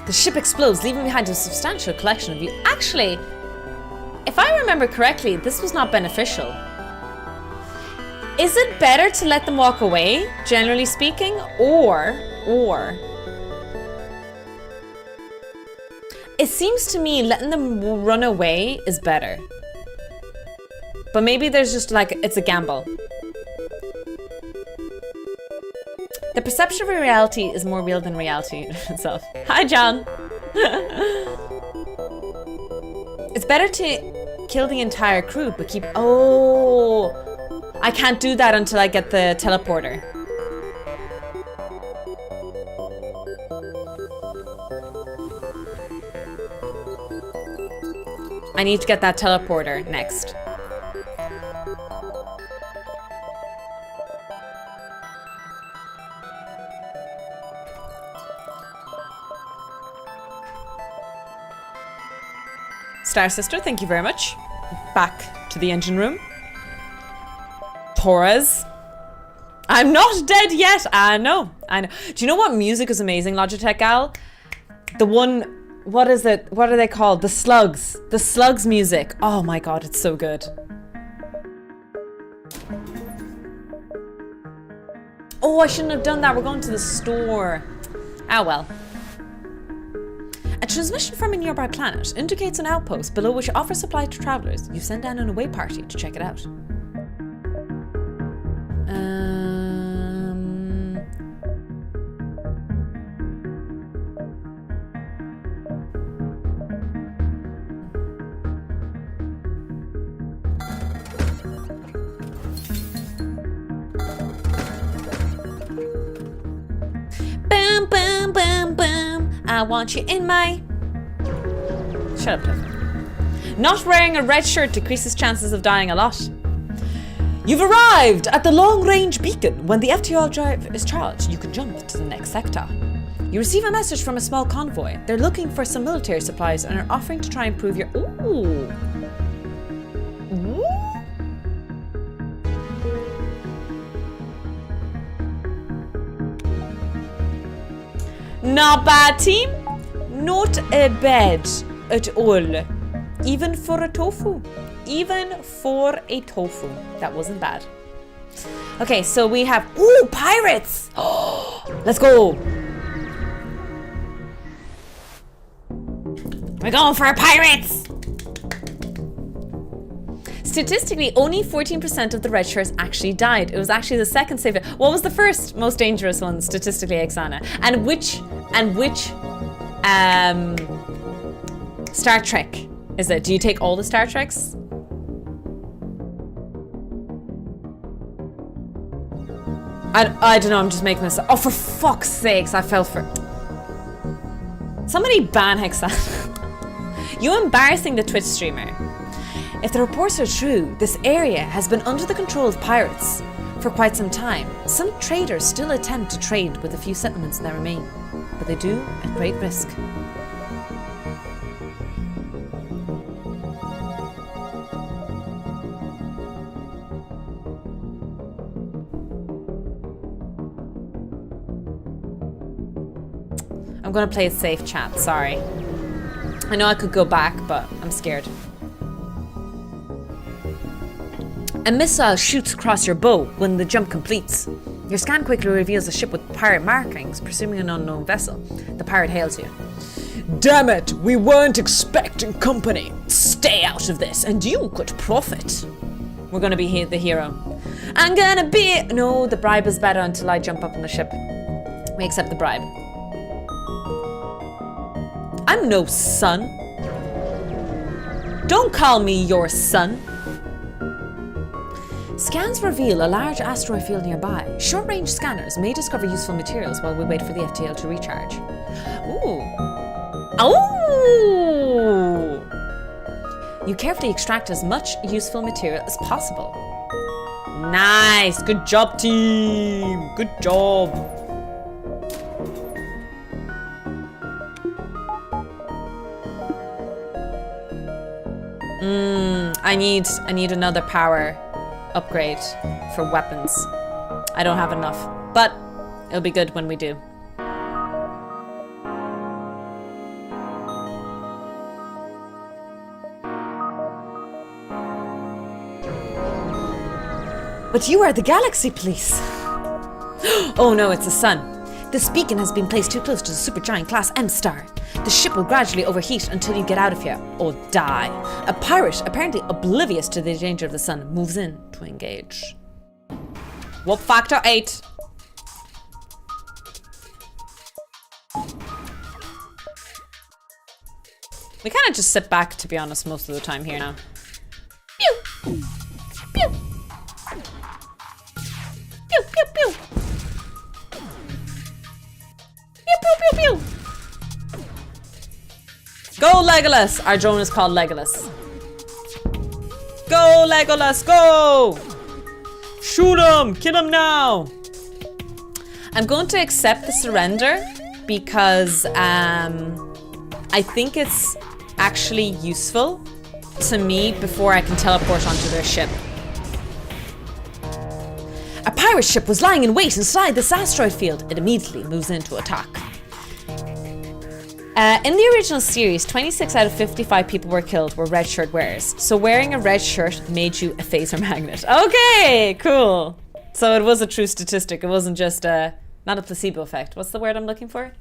The ship explodes, leaving behind a substantial collection of you. Actually, if I remember correctly, this was not beneficial. Is it better to let them walk away, generally speaking, or it seems to me letting them run away is better. But maybe there's just like, it's a gamble. The perception of reality is more real than reality itself. Hi, John. It's better to kill the entire crew, but keep... Oh, I can't do that until I get the teleporter. I need to get that teleporter next. Star Sister, thank you very much. Back to the engine room. Torres. I'm not dead yet. I know. Do you know what music is amazing, Logitech Gal? The one, what is it? What are they called? The Slugs. The Slugs music. Oh my god, it's so good. Oh, I shouldn't have done that. We're going to the store. Ah, well. A transmission from a nearby planet indicates an outpost below which offers supply to travelers. You send down an away party to check it out. Boom, boom, boom, boom. I want you in my... Shut up, Tiff. Not wearing a red shirt decreases chances of dying a lot. You've arrived at the long-range beacon. When the FTL drive is charged, you can jump to the next sector. You receive a message from a small convoy. They're looking for some military supplies and are offering to try and prove your... Ooh. Ooh. Not bad, team. Not a bad at all. Even for a tofu. Even for a tofu. That wasn't bad. Okay, so we have... Ooh, pirates! Let's go! We're going for pirates! Statistically, only 14% of the red shirts actually died. It was actually the second safest. What was the first most dangerous one, statistically, Oksana? And which Star Trek is it? Do you take all the Star Treks? I don't know, I'm just making this up. Oh, for fuck's sakes, I fell for... Somebody ban Hexana. You embarrassing the Twitch streamer. If the reports are true, this area has been under the control of pirates for quite some time. Some traders still attempt to trade with the few settlements that remain, but they do at great risk. I'm gonna play it safe, chat, sorry. I know I could go back, but I'm scared. A missile shoots across your bow when the jump completes. Your scan quickly reveals a ship with pirate markings, presuming an unknown vessel. The pirate hails you. Damn it, we weren't expecting company. Stay out of this and you could profit. We're gonna be the hero. I'm gonna be... No, the bribe is better until I jump up on the ship. We accept the bribe. I'm no son. Don't call me your son. Scans reveal a large asteroid field nearby. Short-range scanners may discover useful materials while we wait for the FTL to recharge. Ooh. Oh! You carefully extract as much useful material as possible. Nice! Good job, team! Good job! I need another power upgrade for weapons. I don't have enough, but it'll be good when we do. But you are the Galaxy Police. Oh no, it's the sun. This beacon has been placed too close to the supergiant class M star. The ship will gradually overheat until you get out of here, or die. A pirate, apparently oblivious to the danger of the sun, moves in to engage. Whoop factor 8. We kind of just sit back, to be honest, most of the time here now. Pew! Pew! Pew, pew, pew! Pew, pew, pew, pew! Go, Legolas! Our drone is called Legolas. Go, Legolas, go! Shoot him! Kill him now! I'm going to accept the surrender because I think it's actually useful to me before I can teleport onto their ship. A pirate ship was lying in wait inside this asteroid field. It immediately moves in to attack. In the original series, 26 out of 55 people were killed were red shirt wearers. So wearing a red shirt made you a phaser magnet. Okay, cool. So it was a true statistic. It wasn't just not a placebo effect. What's the word I'm looking for?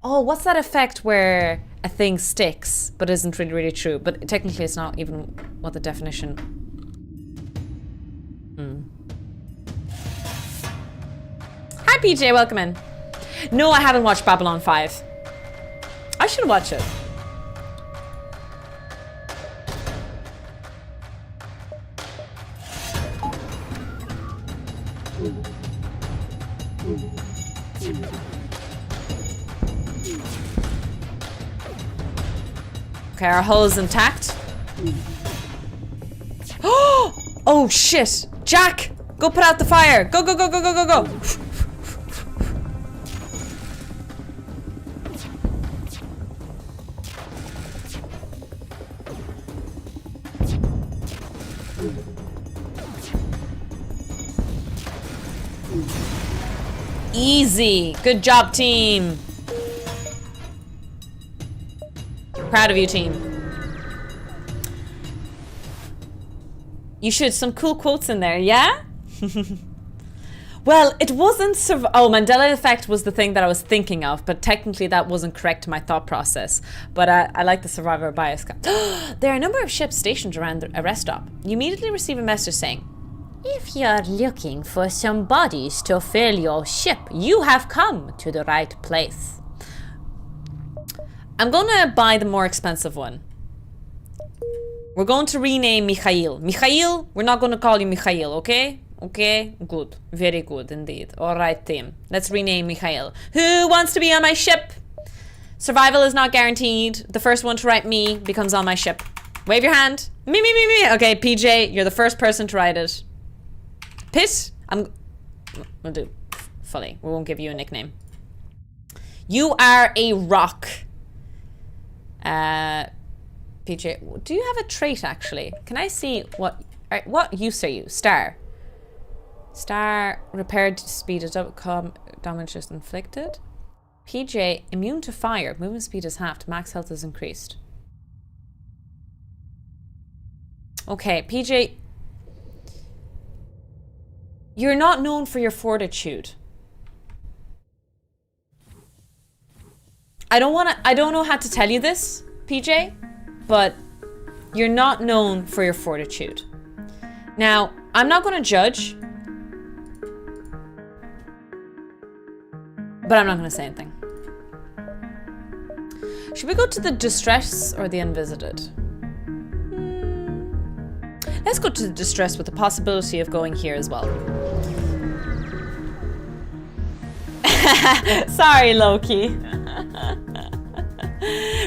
Oh, what's that effect where a thing sticks but isn't really true? But technically it's not even what the definition... Hi PJ, welcome in. No, I haven't watched Babylon 5. I should watch it. Okay, our hull is intact. Oh shit! Jack! Go put out the fire! Go, go, go, go, go, go, go! Easy! Good job, team! Proud of you, team. You should. Some cool quotes in there, yeah? Well, it wasn't oh, Mandela effect was the thing that I was thinking of, but technically that wasn't correct to my thought process. But I like the survivor bias. There are a number of ships stationed around a rest stop. You immediately receive a message saying, if you're looking for some bodies to fill your ship, you have come to the right place. I'm gonna buy the more expensive one. We're going to rename Mikhail. Mikhail, we're not gonna call you Mikhail, okay? Okay, good. Very good indeed. Alright, team. Let's rename Mikhail. Who wants to be on my ship? Survival is not guaranteed. The first one to write me becomes on my ship. Wave your hand. Me, me, me, me. Okay, PJ, you're the first person to write it. Pitt, we'll do fully. We won't give you a nickname. You are a rock. PJ, do you have a trait actually? Can I see what use are you? Star. Star, repaired speed is damage is inflicted. PJ, immune to fire. Movement speed is halved. Max health is increased. Okay, PJ, you're not known for your fortitude. I don't know how to tell you this, PJ, but you're not known for your fortitude. Now, I'm not going to judge, but I'm not going to say anything. Should we go to the distress or the unvisited? Let's go to the distress with the possibility of going here as well. Sorry, Loki.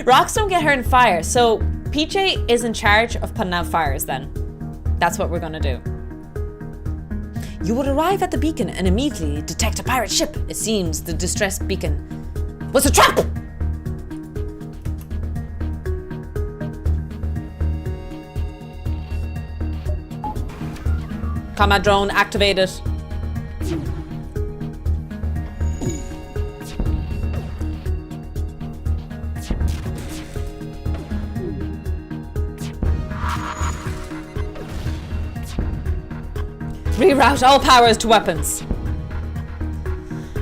Rocks don't get hurt in fire, so PJ is in charge of putting out fires then. That's what we're gonna do. You would arrive at the beacon and immediately detect a pirate ship. It seems the distress beacon was a trap! Combat drone activated. Reroute all powers to weapons.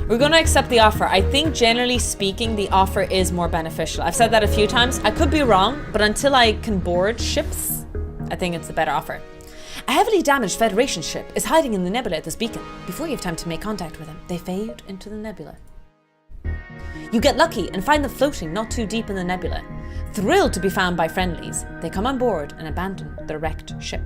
We're going to accept the offer. I think generally speaking, the offer is more beneficial. I've said that a few times. I could be wrong, but until I can board ships, I think it's a better offer. A heavily damaged Federation ship is hiding in the nebula at this beacon. Before you have time to make contact with them, they fade into the nebula. You get lucky and find them floating not too deep in the nebula. Thrilled to be found by friendlies, they come on board and abandon the wrecked ship.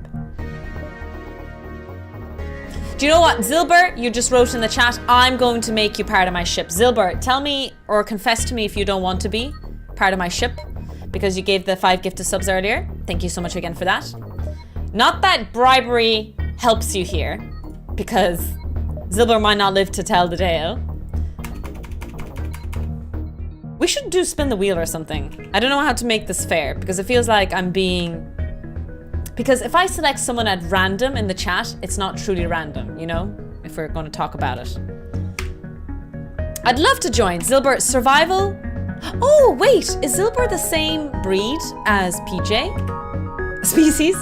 Do you know what, Zilber, you just wrote in the chat, I'm going to make you part of my ship. Zilber, tell me or confess to me if you don't want to be part of my ship because you gave the 5 gifted subs earlier. Thank you so much again for that. Not that bribery helps you here, because Zilber might not live to tell the tale. We should do spin the wheel or something. I don't know how to make this fair, because it feels like I'm being... Because if I select someone at random in the chat, it's not truly random, you know? If we're going to talk about it. I'd love to join. Zilber, survival? Oh, wait, is Zilber the same breed as PJ? Species?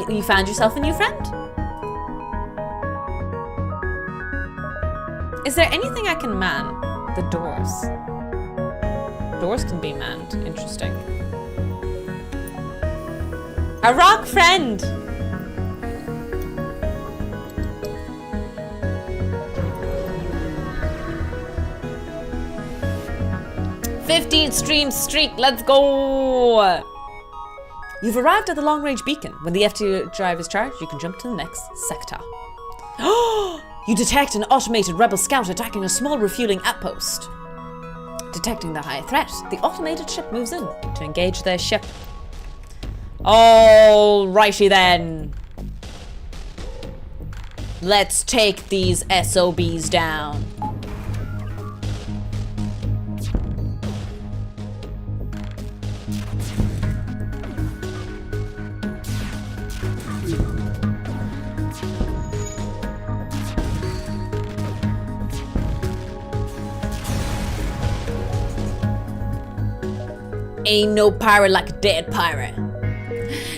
You found yourself a new friend? Is there anything I can man? The doors. Doors can be manned. Interesting. A rock friend! '15th stream streak, let's go! You've arrived at the long-range beacon. When the FTL drive is charged, you can jump to the next sector. You detect an automated rebel scout attacking a small refueling outpost. Detecting the high threat, the automated ship moves in to engage their ship. Alrighty then. Let's take these SOBs down. Ain't no pirate like a dead pirate.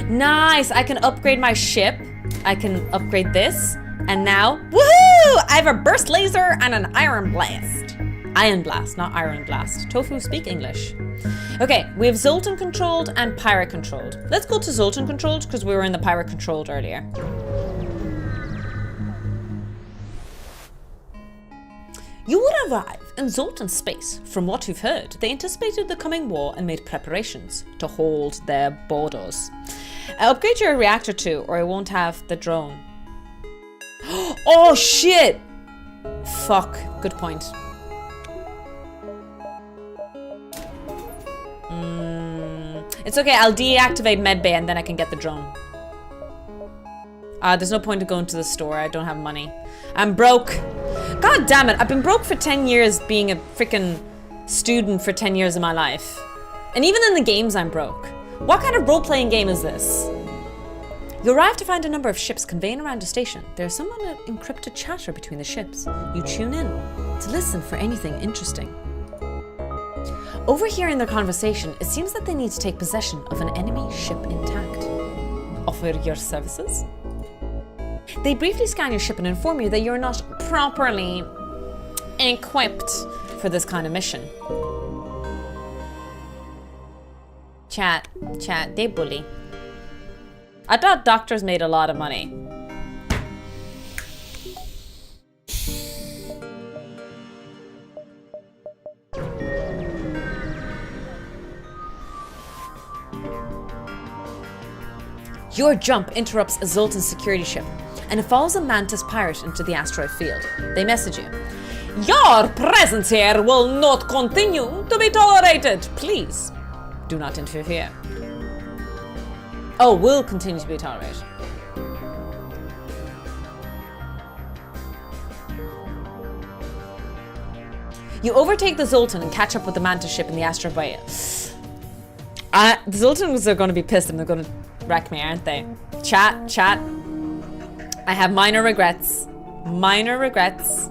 Nice, I can upgrade my ship. I can upgrade this. And now, woohoo! I have a burst laser and an iron blast. Iron blast, not iron blast. Tofu, speak English. Okay, we have Zoltan controlled and pirate controlled. Let's go to Zoltan controlled because we were in the pirate controlled earlier. You would arrive in Zoltan space. From what you've heard, they anticipated the coming war and made preparations to hold their borders. Upgrade your reactor too, or I won't have the drone. Oh shit! Fuck, good point. It's okay, I'll deactivate medbay and then I can get the drone. There's no point in going to the store, I don't have money. I'm broke. God damn it, I've been broke for 10 years being a freaking student for 10 years of my life. And even in the games I'm broke. What kind of role-playing game is this? You arrive to find a number of ships conveying around a station. There's some encrypted chatter between the ships. You tune in to listen for anything interesting. Overhearing their conversation, it seems that they need to take possession of an enemy ship intact. Offer your services? They briefly scan your ship and inform you that you're not properly equipped for this kind of mission. Chat, they bully. I thought doctors made a lot of money. Your jump interrupts a Zoltan security ship, and it follows a Mantis pirate into the asteroid field. They message you. Your presence here will not continue to be tolerated. Please, do not interfere. Oh, will continue to be tolerated. You overtake the Zoltan and catch up with the Mantis ship in the asteroid bay. The Zoltans are going to be pissed and they're going to wreck me, aren't they? Chat. I have minor regrets. Minor regrets.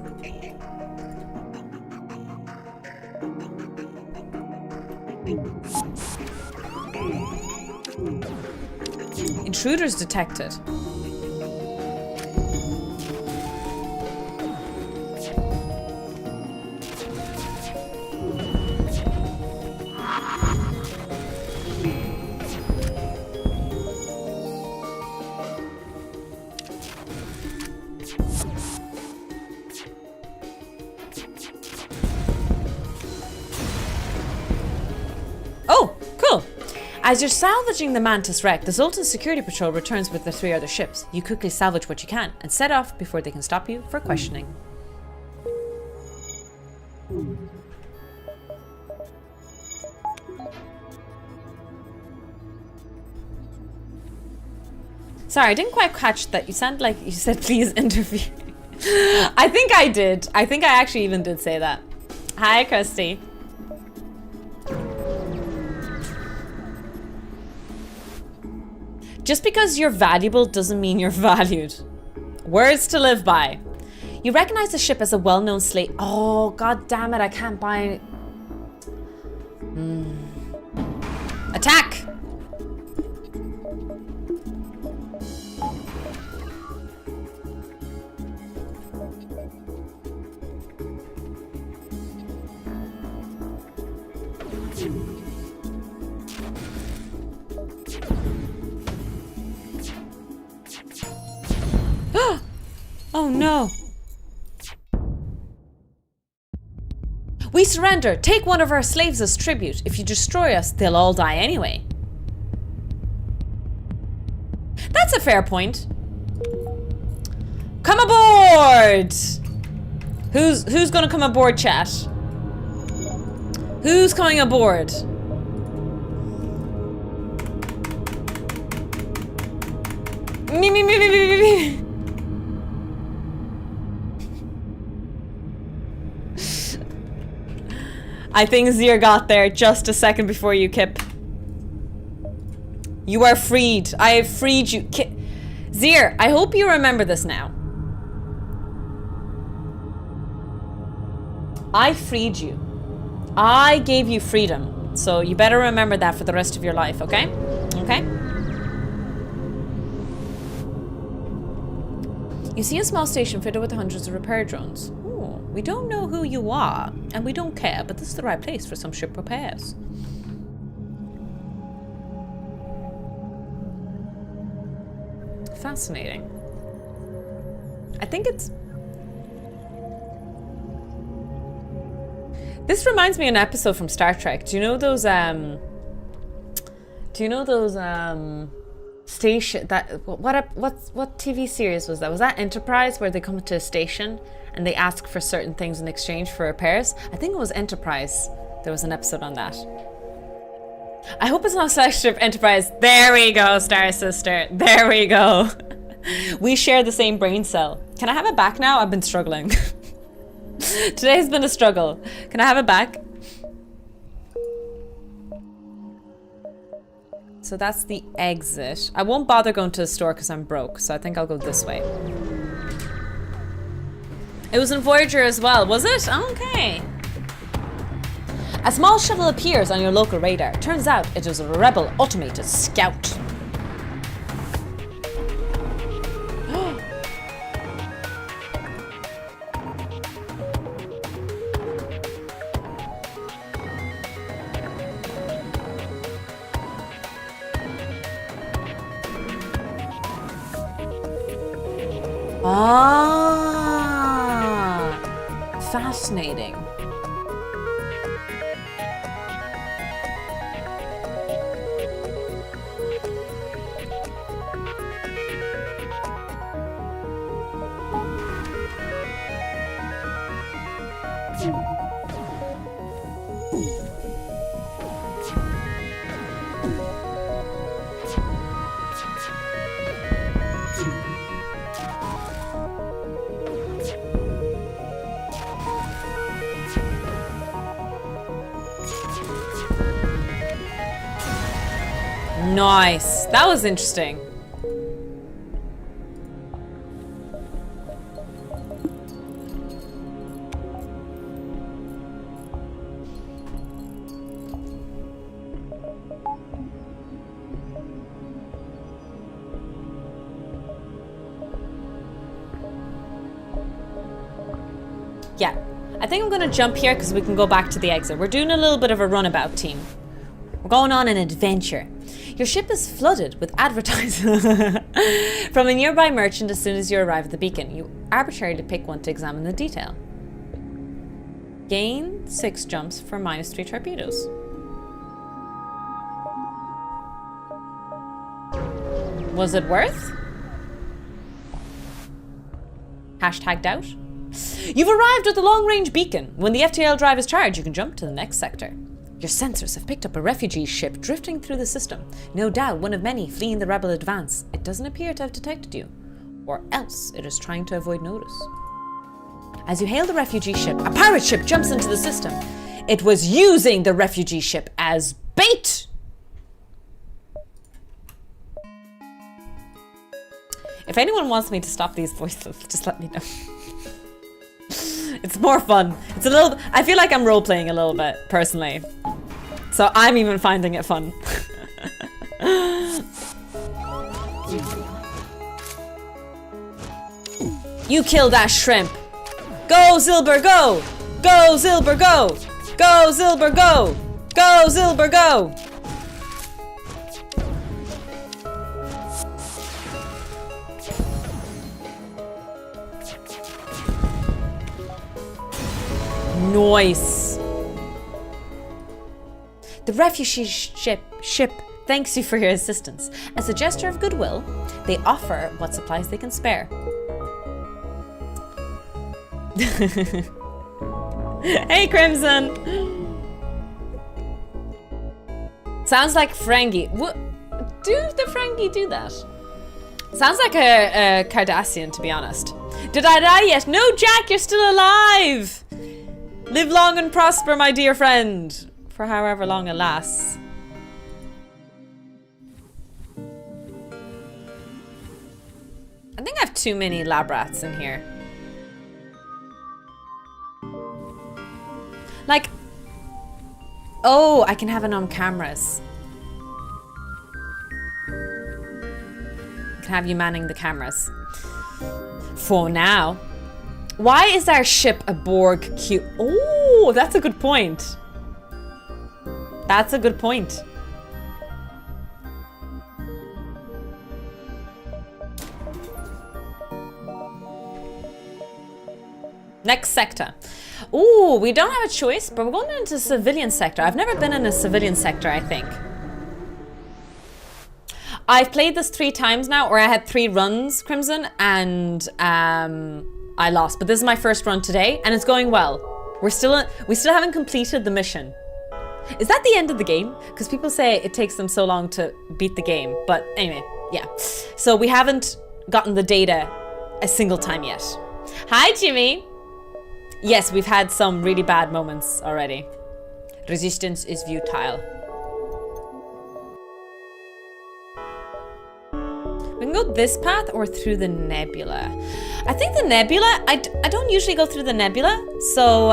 Intruders detected. Oh, cool. As you're salvaging the Mantis wreck, the Zoltan security patrol returns with the 3 other ships. You quickly salvage what you can and set off before they can stop you for questioning. Sorry, I didn't quite catch that. You sound like you said please interfere. I think I did. I think I actually even did say that. Hi, Kirsty. Just because you're valuable doesn't mean you're valued. Words to live by. You recognize the ship as a well-known slave. Oh, god damn it, I can't buy... Attack! Oh no! We surrender! Take one of our slaves as tribute. If you destroy us, they'll all die anyway. That's a fair point. Come aboard! Who's gonna come aboard, chat? Who's coming aboard? Me. I think Zir got there just a second before you, Kip. You are freed. I have freed you. Zir, I hope you remember this now. I freed you. I gave you freedom. So you better remember that for the rest of your life, okay? Okay? You see a small station fitted with hundreds of repair drones. Ooh, we don't know who you are, and we don't care, but this is the right place for some ship repairs. Fascinating. I think it's... This reminds me of an episode from Star Trek. Do you know those, station that what TV series was that? Was that Enterprise, where they come to a station and they ask for certain things in exchange for repairs? I think it was Enterprise. There was an episode on that. I hope it's not Starship Enterprise. There we go, Star Sister. There we go. We share the same brain cell. Can I have it back now? I've been struggling. Today's been a struggle. Can I have it back? So that's the exit. I won't bother going to the store because I'm broke, so I think I'll go this way. It was in Voyager as well, was it? Okay. A small shuttle appears on your local radar. Turns out it is a rebel automated scout. Ah, fascinating. Nice. That was interesting. Yeah. I think I'm going to jump here because we can go back to the exit. We're doing a little bit of a runabout, team. We're going on an adventure. Your ship is flooded with advertisements from a nearby merchant as soon as you arrive at the beacon. You arbitrarily pick one to examine the detail. Gain 6 jumps for -3 torpedoes. Was it worth? Hashtag doubt. You've arrived at the long-range beacon. When the FTL drive is charged, you can jump to the next sector. Your sensors have picked up a refugee ship drifting through the system. No doubt one of many fleeing the rebel advance. It doesn't appear to have detected you. Or else it is trying to avoid notice. As you hail the refugee ship, a pirate ship jumps into the system. It was using the refugee ship as bait! If anyone wants me to stop these voices, just let me know. It's more fun. It's a little... I feel like I'm role-playing a little bit, personally. So I'm even finding it fun. You kill that shrimp. Go, Zilber, go! Go, Zilber, go! Go, Zilber, go! Go, Zilber, go! Nice. The refugee ship thanks you for your assistance. As a gesture of goodwill, they offer what supplies they can spare. Hey, Crimson! Sounds like Ferengi. What? Do the Ferengi do that? Sounds like a Cardassian, to be honest. Did I die yet? No, Jack, you're still alive! Live long and prosper, my dear friend. For however long it lasts. I think I have too many lab rats in here. Like... Oh, I can have it on cameras. I can have you manning the cameras. For now. Why is our ship a Borg cube? Oh, that's a good point. That's a good point. Next sector. Ooh, we don't have a choice, but we're going into civilian sector. I've never been in a civilian sector, I think. I've played this 3 times now, or I had 3 runs, Crimson, and I lost. But this is my first run today, and it's going well. We still haven't completed the mission. Is that the end of the game? Because people say it takes them so long to beat the game. But anyway, yeah. So we haven't gotten the data a single time yet. Hi, Jimmy. Yes, we've had some really bad moments already. Resistance is futile. We can go this path or through the nebula. I think the nebula, I don't usually go through the nebula. So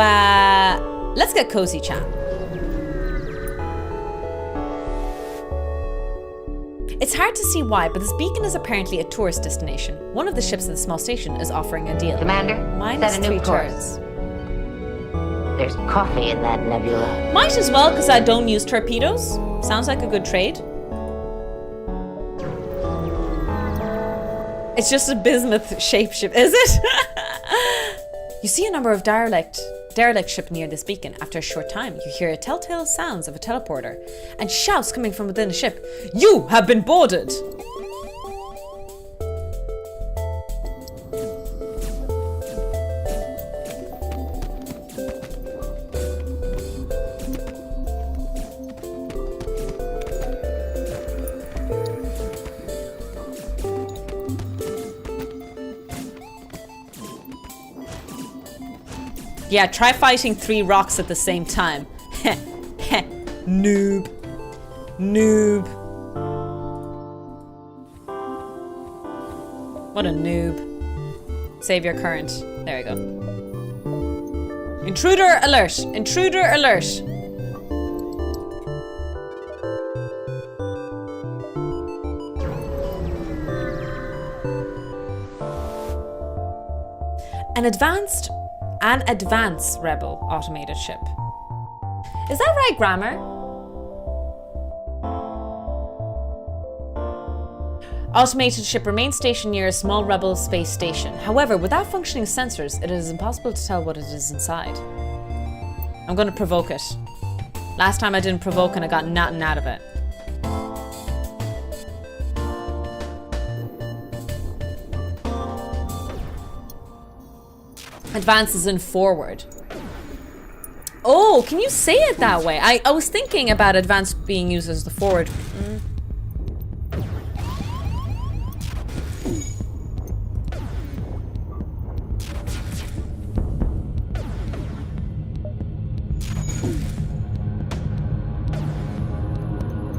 let's get cozy, chat. It's hard to see why, but this beacon is apparently a tourist destination. One of the ships at the small station is offering a deal. Commander, Minus set a new 3 course. turns. There's coffee in that nebula. Might as well, because I don't use torpedoes. Sounds like a good trade. It's just a bismuth shapeship, is it? You see a number of derelict ship near this beacon. After a short time, you hear a telltale sounds of a teleporter and shouts coming from within the ship. You have been boarded! Yeah, try fighting 3 rocks at the same time. Noob. Noob. What a noob. Save your current. There we go. Intruder alert! Intruder alert! An advanced rebel automated ship. Is that right, grammar? Automated ship remains stationed near a small rebel space station. However, without functioning sensors, it is impossible to tell what it is inside. I'm going to provoke it. Last time I didn't provoke and I got nothing out of it. Advance is in forward. Oh, can you say it that way? I was thinking about advance being used as the forward.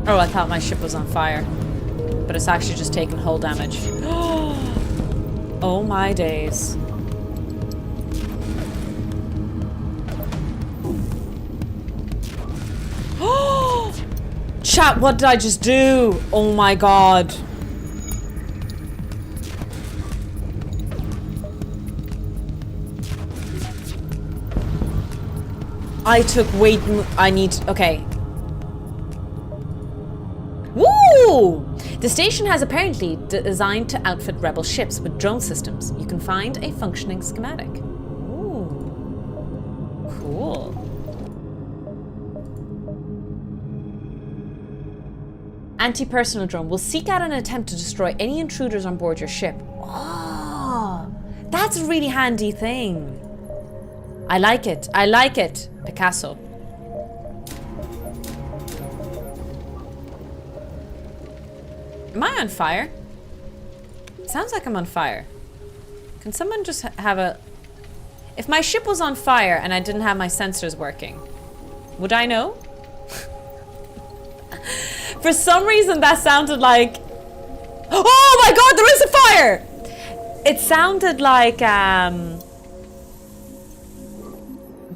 Oh, I thought my ship was on fire. But it's actually just taking hull damage. Oh my days. Chat, what did I just do? Oh my god. I took wait. I need. Okay. Woo! The station has apparently designed to outfit rebel ships with drone systems. You can find a functioning schematic. Ooh. Cool. Anti-personnel drone will seek out and attempt to destroy any intruders on board your ship. Oh, that's a really handy thing. I like it. I like it. Picasso. Am I on fire? Sounds like I'm on fire. Can someone just have a... If my ship was on fire and I didn't have my sensors working, would I know? For some reason that sounded like... Oh my god, there is a fire! It sounded like,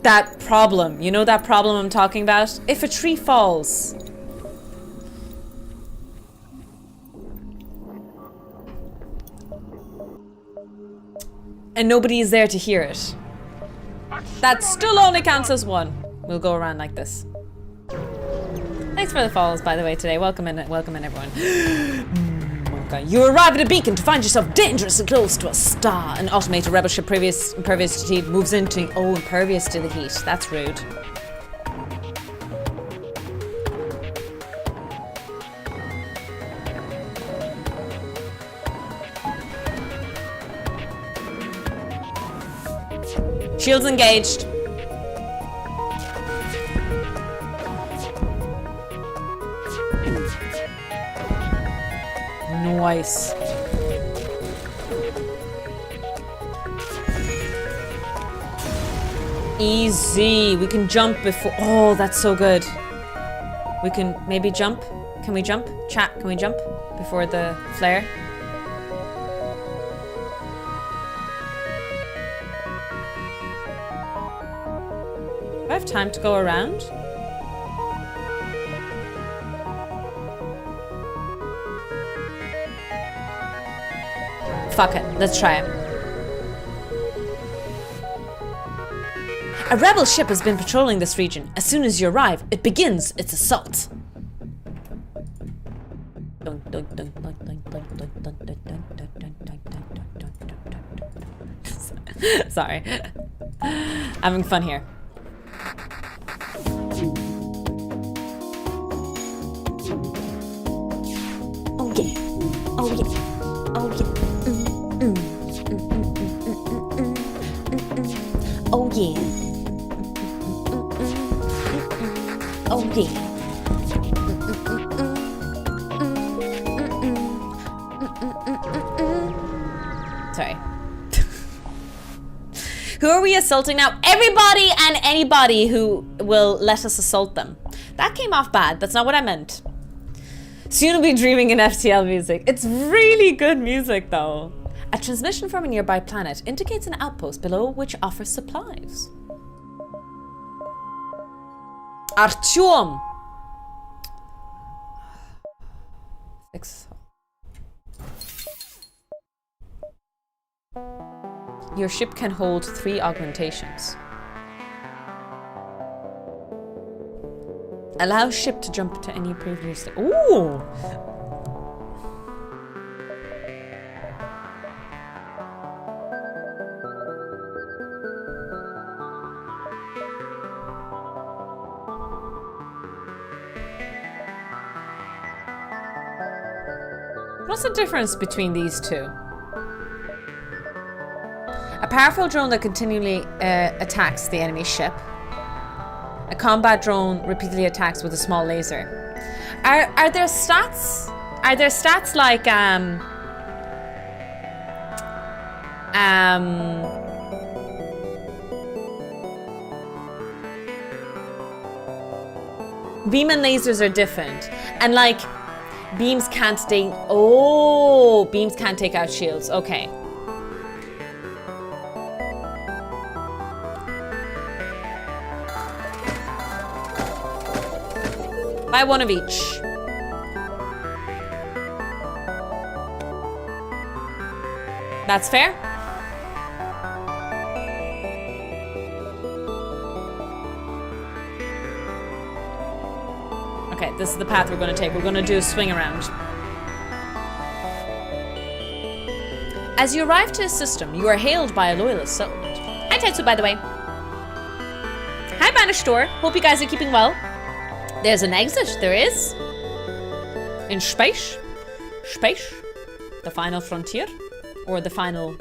that problem. You know that problem I'm talking about? If a tree falls... and nobody is there to hear it. That still only counts as one. We'll go around like this. Thanks for the follows, by the way, today. Welcome in, everyone. Okay. You arrive at a beacon to find yourself dangerously close to a star. An automated rebel ship impervious to heat moves into... Oh, impervious to the heat. That's rude. Shields engaged. Nice. Easy. We can jump before... Oh, that's so good. We can maybe jump. Can we jump? Chat, can we jump before the flare? Do I have time to go around? Fuck it, let's try it. A rebel ship has been patrolling this region. As soon as you arrive, it begins its assault. Sorry. Having fun here. Oh yeah. Oh yeah. Oh yeah. Oh yeah. Oh yeah. Sorry. Who are we assaulting now? Everybody and anybody who will let us assault them. That came off bad. That's not what I meant. Soon will be dreaming in FTL music. It's really good music though. A transmission from a nearby planet indicates an outpost below which offers supplies. Artyom! Your ship can hold 3 augmentations. Allow ship to jump to any previous... Ooh! What's the difference between these two? A powerful drone that continually attacks the enemy ship. A combat drone repeatedly attacks with a small laser. Are there stats? Are there stats like beam and lasers are different, and like beams can't take. Oh, beams can't take out shields. Okay. Buy one of each. That's fair. Okay, this is the path we're going to take. We're going to do a swing around. As you arrive to a system, you are hailed by a loyalist settlement. Hi Tetsu, by the way. Hi Banished Store. Hope you guys are keeping well. There's an exit, there is. In space. Space. The final frontier. Or the final...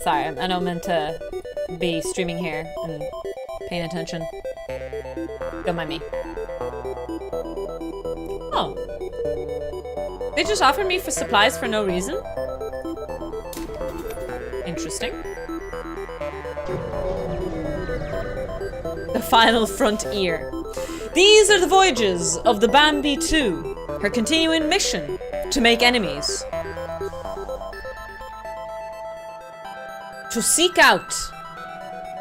Sorry, I know I'm meant to be streaming here and paying attention. Don't mind me. Oh. They just offered me for supplies for no reason? Interesting. The final frontier. These are the voyages of the Bambi 2. Her continuing mission to make enemies. To seek out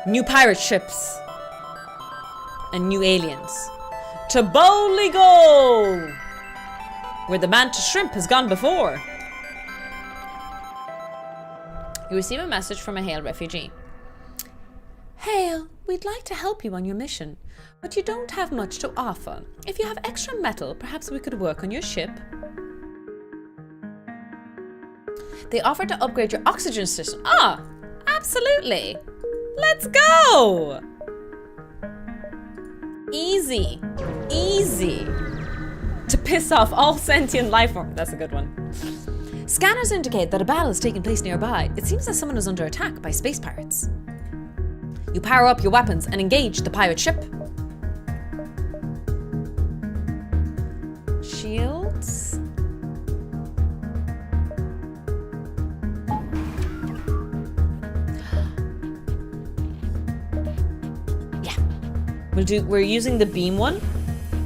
new pirate ships and new aliens. To boldly go where the mantis shrimp has gone before. You receive a message from a Hale refugee. Hale, we'd like to help you on your mission, but you don't have much to offer. If you have extra metal, perhaps we could work on your ship. They offer to upgrade your oxygen system. Ah, absolutely. Let's go. Easy. Easy. To piss off all sentient life forms. That's a good one. Scanners indicate that a battle is taking place nearby. It seems that someone is under attack by space pirates. You power up your weapons and engage the pirate ship. Shields? Yeah. We're using the beam one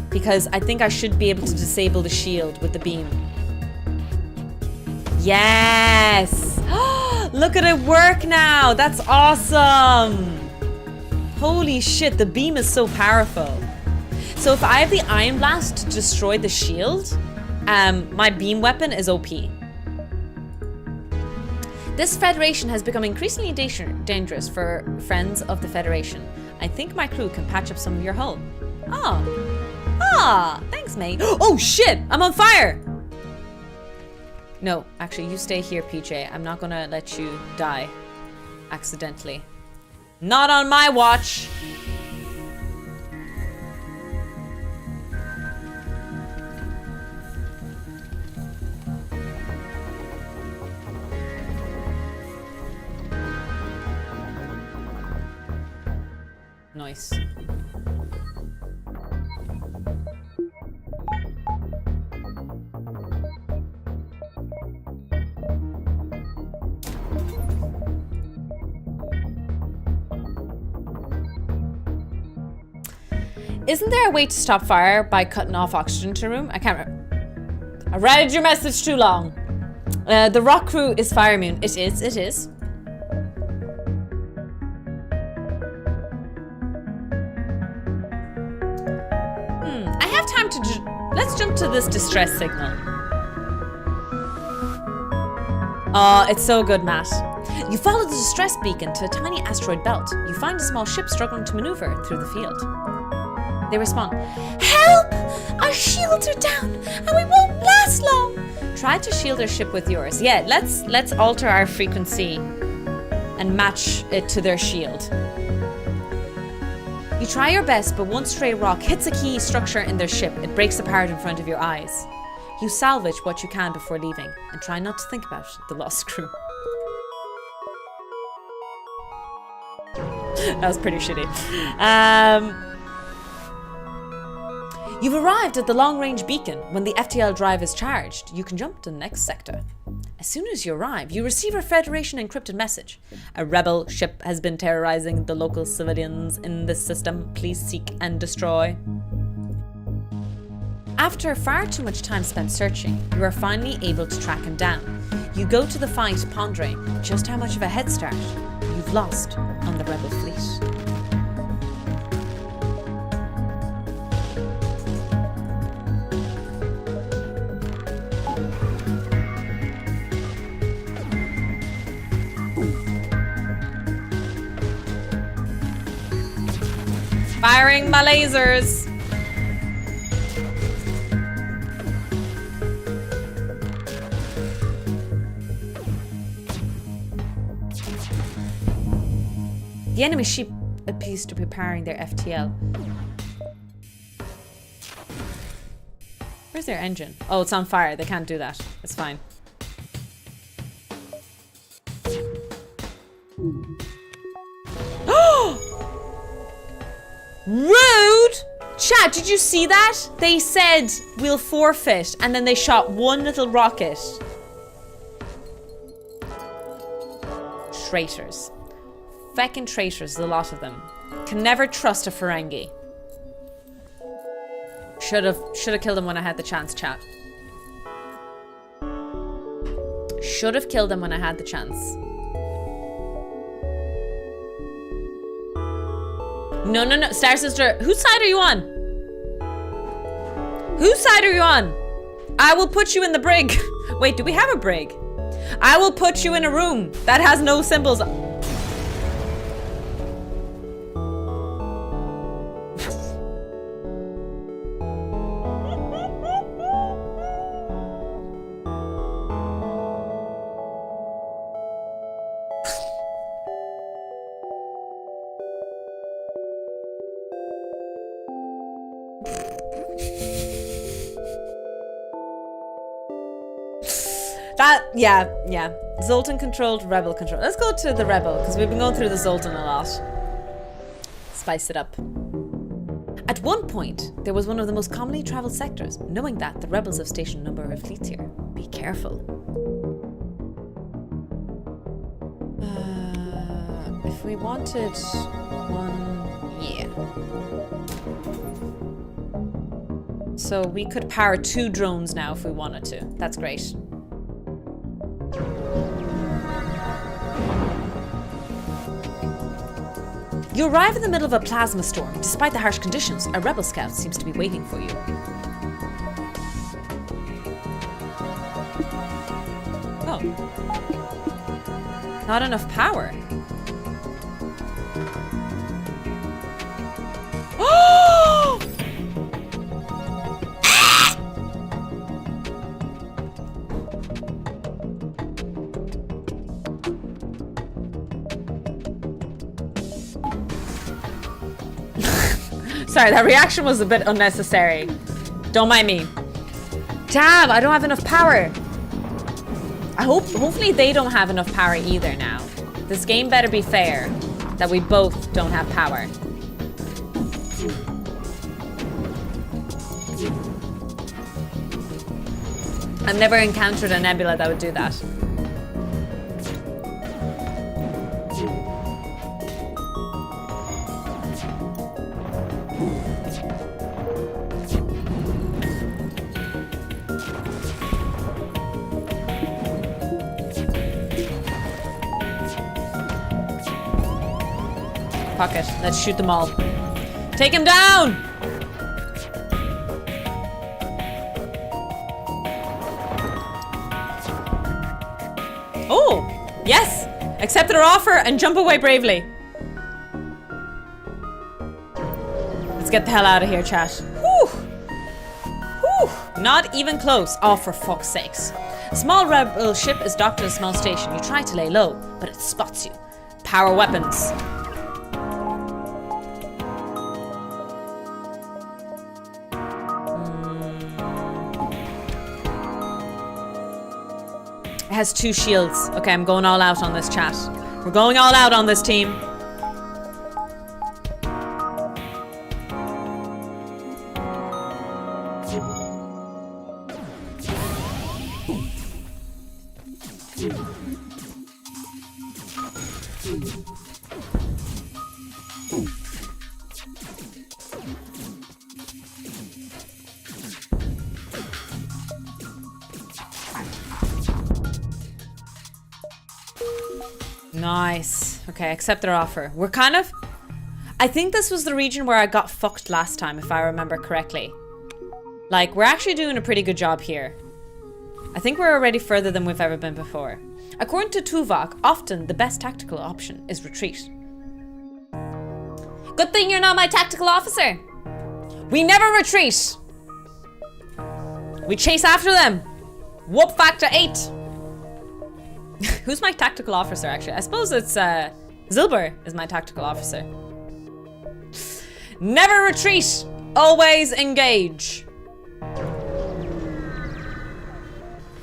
because I think I should be able to disable the shield with the beam. Yes! Look at it work now! That's awesome! Holy shit, the beam is so powerful. So if I have the Iron Blast to destroy the shield, my beam weapon is OP. This Federation has become increasingly dangerous for friends of the Federation. I think my crew can patch up some of your hull. Oh. Ah, thanks, mate. Oh shit, I'm on fire! No, actually, you stay here, PJ. I'm not gonna let you die accidentally. Not on my watch! Nice. Isn't there a way to stop fire by cutting off oxygen to a room? I can't remember. I read your message too long. The rock crew is fire immune. It is, it is. I have time to... Let's jump to this distress signal. Oh, it's so good, Matt. You follow the distress beacon to a tiny asteroid belt. You find a small ship struggling to maneuver through the field. They respond, "Help! Our shields are down and we won't last long." Try to shield our ship with yours. Yeah, let's alter our frequency and match it to their shield. You try your best, but one stray rock hits a key structure in their ship. It breaks apart in front of your eyes. You salvage what you can before leaving and try not to think about the lost crew. That was pretty shitty. You've arrived at the long-range beacon. When the FTL drive is charged, you can jump to the next sector. As soon as you arrive, you receive a Federation encrypted message. A rebel ship has been terrorizing the local civilians in this system. Please seek and destroy. After far too much time spent searching, you are finally able to track him down. You go to the fight pondering just how much of a head start you've lost on the rebel fleet. Firing my lasers! The enemy ship appears to be preparing their FTL. Where's their engine? Oh, it's on fire. They can't do that. It's fine. Rude! Chat, did you see that? They said we'll forfeit and then they shot one little rocket. Traitors. Feckin' traitors, a lot of them. Can never trust a Ferengi. Should have killed him when I had the chance, chat. Should have killed him when I had the chance. No, no, no. Star Sister, whose side are you on? Whose side are you on? I will put you in the brig. Wait, do we have a brig? I will put you in a room that has no symbols. Yeah. Zoltan controlled, Rebel controlled. Let's go to the Rebel, because we've been going through the Zoltan a lot. Spice it up. At one point, there was one of the most commonly traveled sectors. Knowing that, the Rebels have stationed a number of fleets here. Be careful. If we wanted one... Yeah. So we could power 2 drones now if we wanted to. That's great. You arrive in the middle of a plasma storm. Despite the harsh conditions, a rebel scout seems to be waiting for you. Oh. Not enough power. Oh! Sorry, that reaction was a bit unnecessary. Don't mind me. Damn, I don't have enough power. Hopefully they don't have enough power either now. This game better be fair that we both don't have power. I've never encountered a nebula that would do that. Fuck it. Let's shoot them all. Take him down! Oh! Yes! Accept their offer and jump away bravely. Let's get the hell out of here, chat. Whew! Whew! Not even close. Oh, for fuck's sakes. A small rebel ship is docked at a small station. You try to lay low, but it spots you. Power weapons. It has 2 shields. Okay, I'm going all out on this, chat. We're going all out on this team. Nice. Okay, accept their offer. We're kind of... I think this was the region where I got fucked last time, if I remember correctly. Like, we're actually doing a pretty good job here. I think we're already further than we've ever been before. According to Tuvok, often the best tactical option is retreat. Good thing you're not my tactical officer. We never retreat. We chase after them. Whoop factor 8. Who's my tactical officer, actually? I suppose it's, Zilber is my tactical officer. Never retreat. Always engage.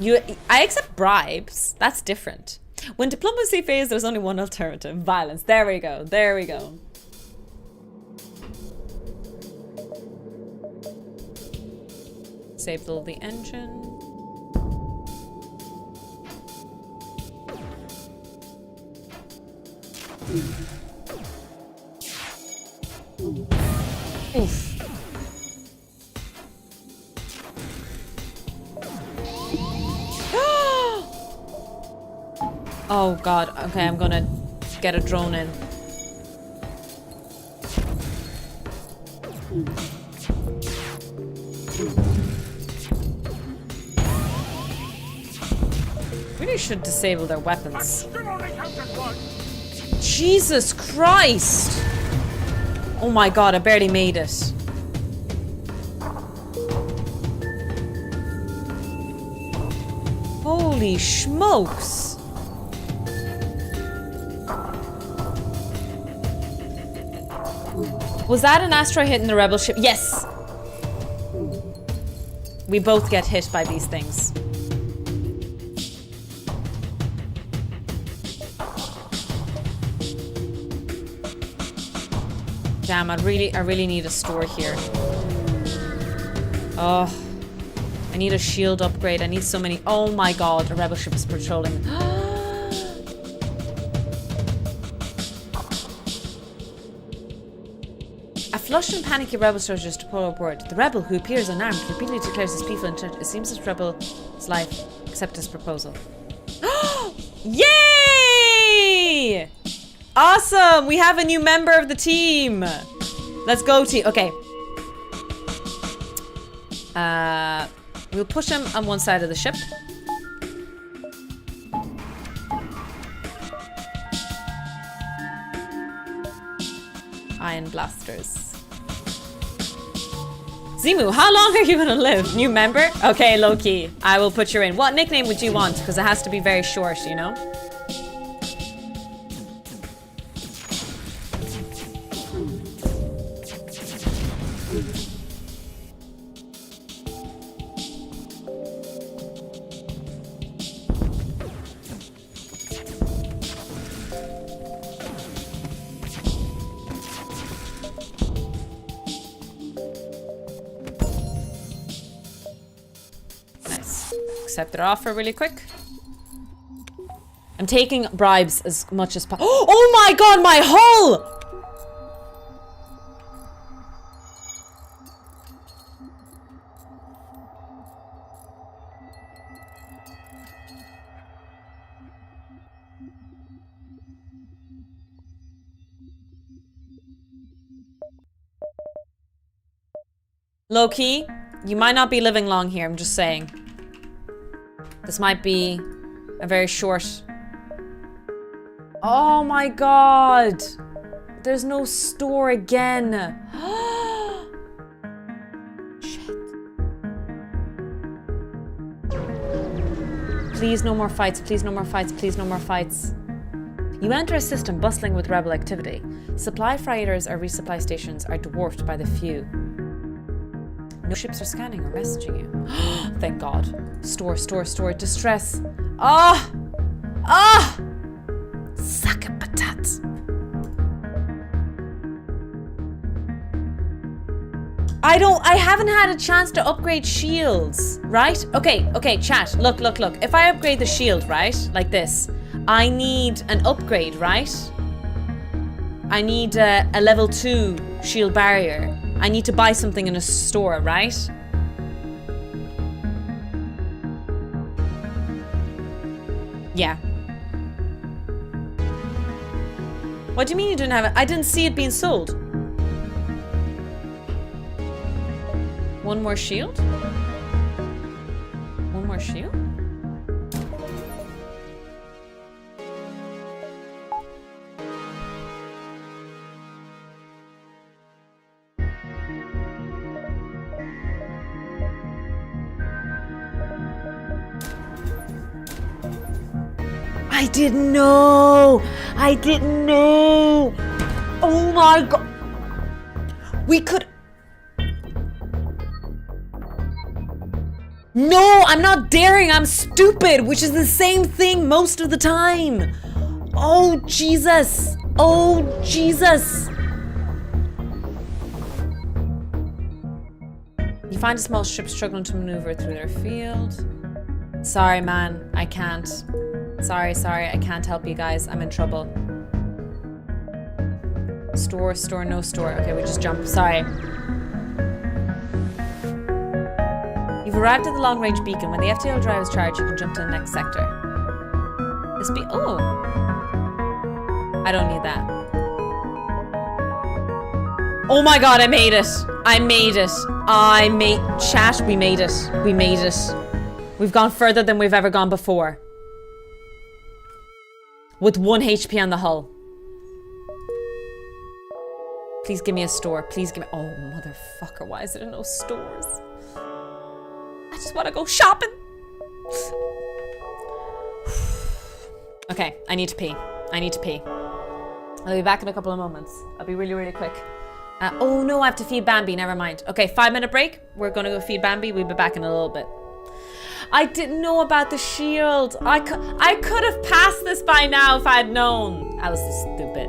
I accept bribes. That's different. When diplomacy fails, there's only one alternative. Violence. There we go. There we go. disable the engine. Oof. Oh god, okay, I'm gonna get a drone in. Really should disable their weapons. Jesus Christ! Oh my god, I barely made it. Holy smokes! Was that an asteroid hitting the rebel ship? Yes! We both get hit by these things. Damn, I really need a store here. Oh. I need a shield upgrade. I need so many. Oh my god, a rebel ship is patrolling. A flushed and panicky rebel soldiers to pull aboard. The rebel, who appears unarmed, repeatedly declares his peaceful intent. It seems this rebel's life accept his proposal. Yay! Awesome! We have a new member of the team. Let's go, team. Okay. We'll push him on one side of the ship. Iron blasters. Zimu, how long are you gonna live? New member? Okay, Loki. I will put you in. What nickname would you want? Because it has to be very short, you know? Accept their offer really quick. I'm taking bribes as much as possible. Oh my god, my hull! Low-key, you might not be living long here, I'm just saying. This might be a very short... Oh my god! There's no store again! Shit. Please no more fights, please no more fights, please no more fights. You enter a system bustling with rebel activity. Supply freighters or resupply stations are dwarfed by the few. No ships are scanning or messaging you. Thank God. Store, store, store. Distress. Ah! Ah! Suck a patat. I haven't had a chance to upgrade shields, right? Okay, chat. Look. If I upgrade the shield, right? Like this. I need an upgrade, right? I need a level 2 shield barrier. I need to buy something in a store, right? Yeah. What do you mean you didn't have it? I didn't see it being sold. One more shield? One more shield? I didn't know! I didn't know! Oh my god! We could... No! I'm not daring! I'm stupid! Which is the same thing most of the time! Oh, Jesus! Oh, Jesus! You find a small ship struggling to maneuver through their field. Sorry, man, I can't. Sorry, I can't help you guys. I'm in trouble. Store, no store. Okay, we just jump. Sorry. You've arrived at the long-range beacon. When the FTL drive is charged, you can jump to the next sector. Oh! I don't need that. Oh my god, I made it! Chat, we made it. We've gone further than we've ever gone before. With 1 HP on the hull. Please give me a store. Please give me... Oh, motherfucker. Why is there no stores? I just want to go shopping. Okay, I need to pee. I'll be back in a couple of moments. I'll be really, really quick. Oh no, I have to feed Bambi. Never mind. Okay, 5-minute break. We're going to go feed Bambi. We'll be back in a little bit. I didn't know about the shield. I could have passed this by now if I'd known. I was stupid.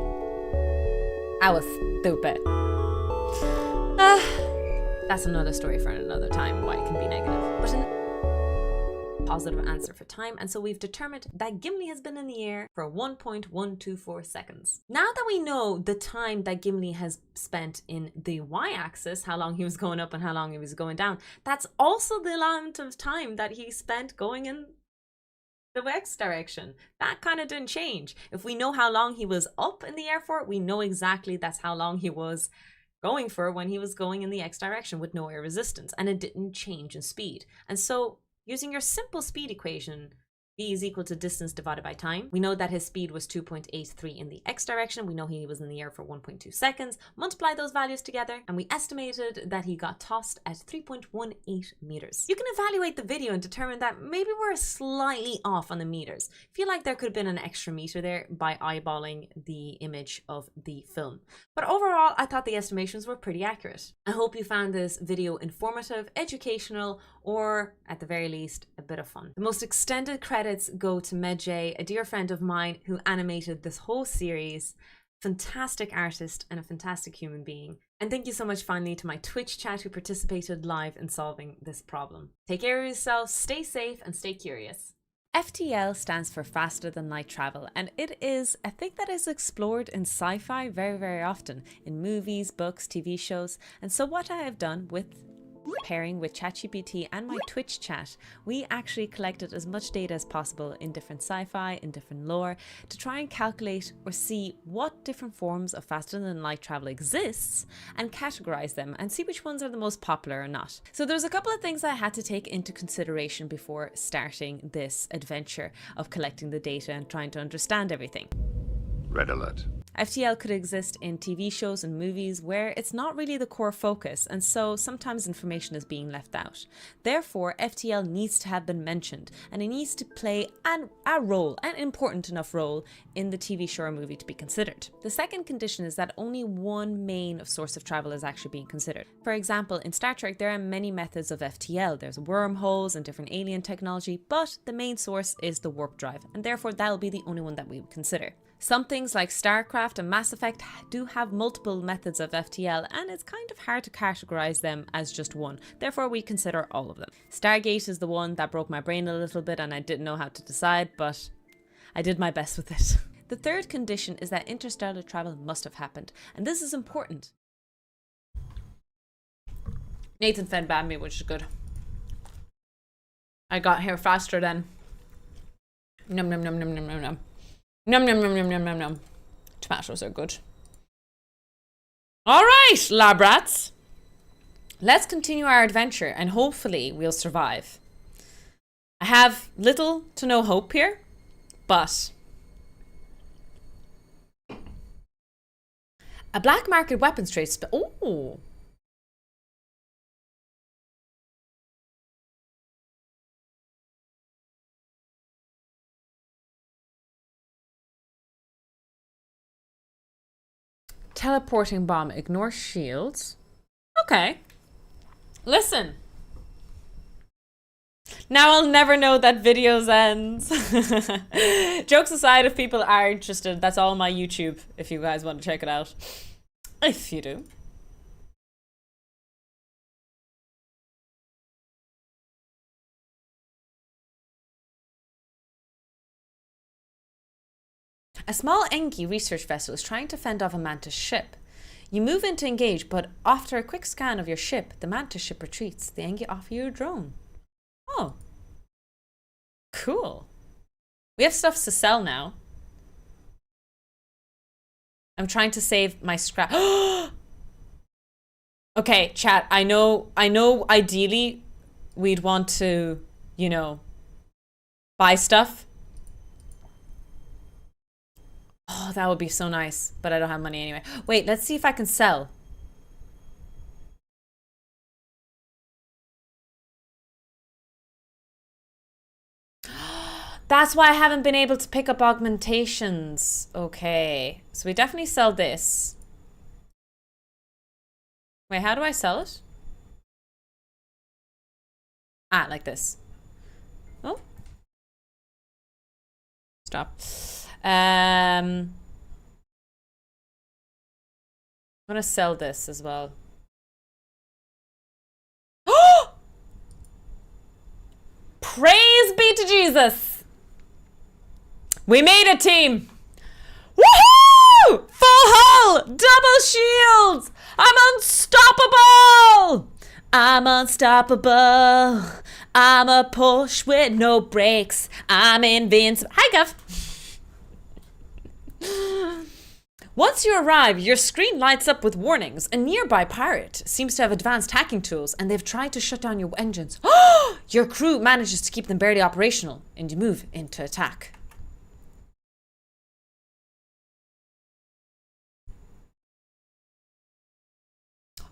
That's another story for another time, why it can be negative. But a positive answer for time, and so we've determined that Gimli has been in the air for 1.124 seconds. Now that we know the time that Gimli has spent in the y-axis, how long he was going up and how long he was going down, that's also the amount of time that he spent going in the X direction. That kind of didn't change. If we know how long he was up in the air for, we know exactly that's how long he was going for when he was going in the X direction with no air resistance, and it didn't change in speed. And so using your simple speed equation, v is equal to distance divided by time. We know that his speed was 2.83 in the X direction. We know he was in the air for 1.2 seconds. Multiply those values together, and we estimated that he got tossed at 3.18 meters. You can evaluate the video and determine that maybe we're slightly off on the meters. Feel like there could have been an extra meter there by eyeballing the image of the film. But overall, I thought the estimations were pretty accurate. I hope you found this video informative, educational, or at the very least, a bit of fun. The most extended credits go to Medjay, a dear friend of mine who animated this whole series. Fantastic artist and a fantastic human being. And thank you so much finally to my Twitch chat who participated live in solving this problem. Take care of yourself, stay safe, and stay curious. FTL stands for faster than light travel, and it is a thing that is explored in sci-fi very, very often, in movies, books, TV shows. And so what I have done with pairing with ChatGPT and my Twitch chat, we actually collected as much data as possible in different sci-fi, in different lore, to try and calculate or see what different forms of faster than light travel exists and categorize them and see which ones are the most popular or not. So there's a couple of things I had to take into consideration before starting this adventure of collecting the data and trying to understand everything. Red alert. FTL could exist in TV shows and movies where it's not really the core focus, and so sometimes information is being left out. Therefore, FTL needs to have been mentioned, and it needs to play a role, an important enough role, in the TV show or movie to be considered. The second condition is that only one main source of travel is actually being considered. For example, in Star Trek, there are many methods of FTL. There's wormholes and different alien technology, but the main source is the warp drive, and therefore that'll be the only one that we would consider. Some things like StarCraft and Mass Effect do have multiple methods of FTL, and it's kind of hard to categorize them as just one. Therefore, we consider all of them. Stargate is the one that broke my brain a little bit and I didn't know how to decide, but I did my best with it. The third condition is that interstellar travel must have happened, and this is important. Nathan fed Bambi, which is good. I got here faster than... Num num num num num num num. Num num num num num num num. Tomatoes are good. All right, lab rats. Let's continue our adventure and hopefully we'll survive. I have little to no hope here, but a black market weapons trade. Oh. Teleporting bomb, ignore shields. Okay. Listen. Now I'll never know that videos ends. Jokes aside, if people are interested, that's all my YouTube, if you guys want to check it out. If you do. A small Engi research vessel is trying to fend off a mantis ship. You move in to engage, but after a quick scan of your ship, the mantis ship retreats. The Engi offer you a drone. Oh. Cool. We have stuff to sell now. I'm trying to save my scrap. Okay, chat, I know ideally we'd want to, you know, buy stuff. Oh, that would be so nice, but I don't have money anyway. Wait, let's see if I can sell. That's why I haven't been able to pick up augmentations. Okay, so we definitely sell this. Wait, how do I sell it? Ah, like this. Oh. Stop. I'm gonna sell this as well. Oh! Praise be to Jesus! We made a team! Woohoo! Full hull! Double shields! I'm unstoppable! I'm unstoppable. I'm a Porsche with no brakes. I'm invincible. Hi, Gov. Once you arrive, your screen lights up with warnings. A nearby pirate seems to have advanced hacking tools, and they've tried to shut down your engines. Your crew manages to keep them barely operational, and you move into attack.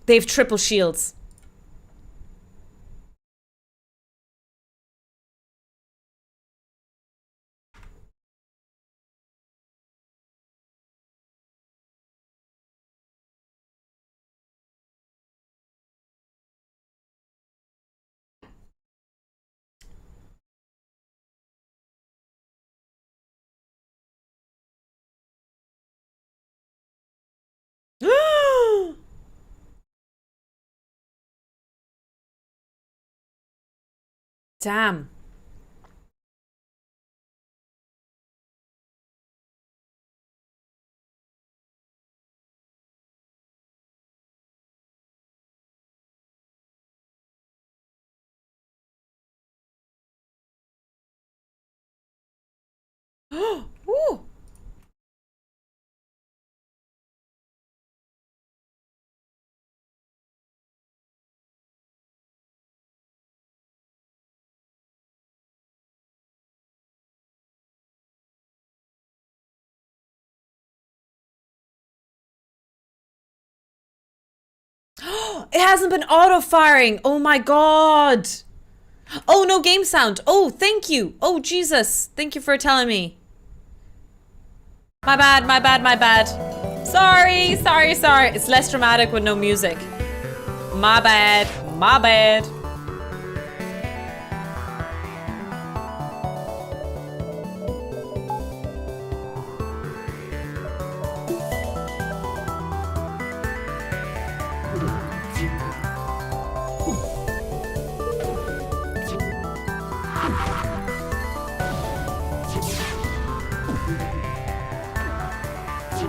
They've triple shields. Damn. Ooh. It hasn't been auto-firing. Oh my god. Oh, no game sound. Oh, thank you. Oh, Jesus. Thank you for telling me. My bad, my bad, my bad. Sorry, sorry, sorry. It's less dramatic with no music. My bad, my bad.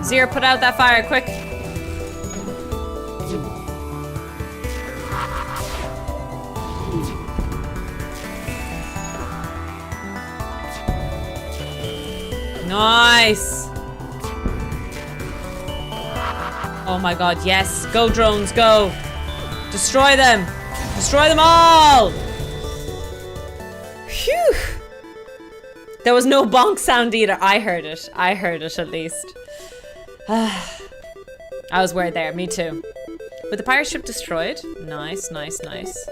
Zero, put out that fire, quick. Nice. Oh my god, yes. Go drones, go. Destroy them. Destroy them all. Phew. There was no bonk sound either. I heard it. I heard it at least. I was worried there, me too. With the pirate ship destroyed. Nice, nice, nice.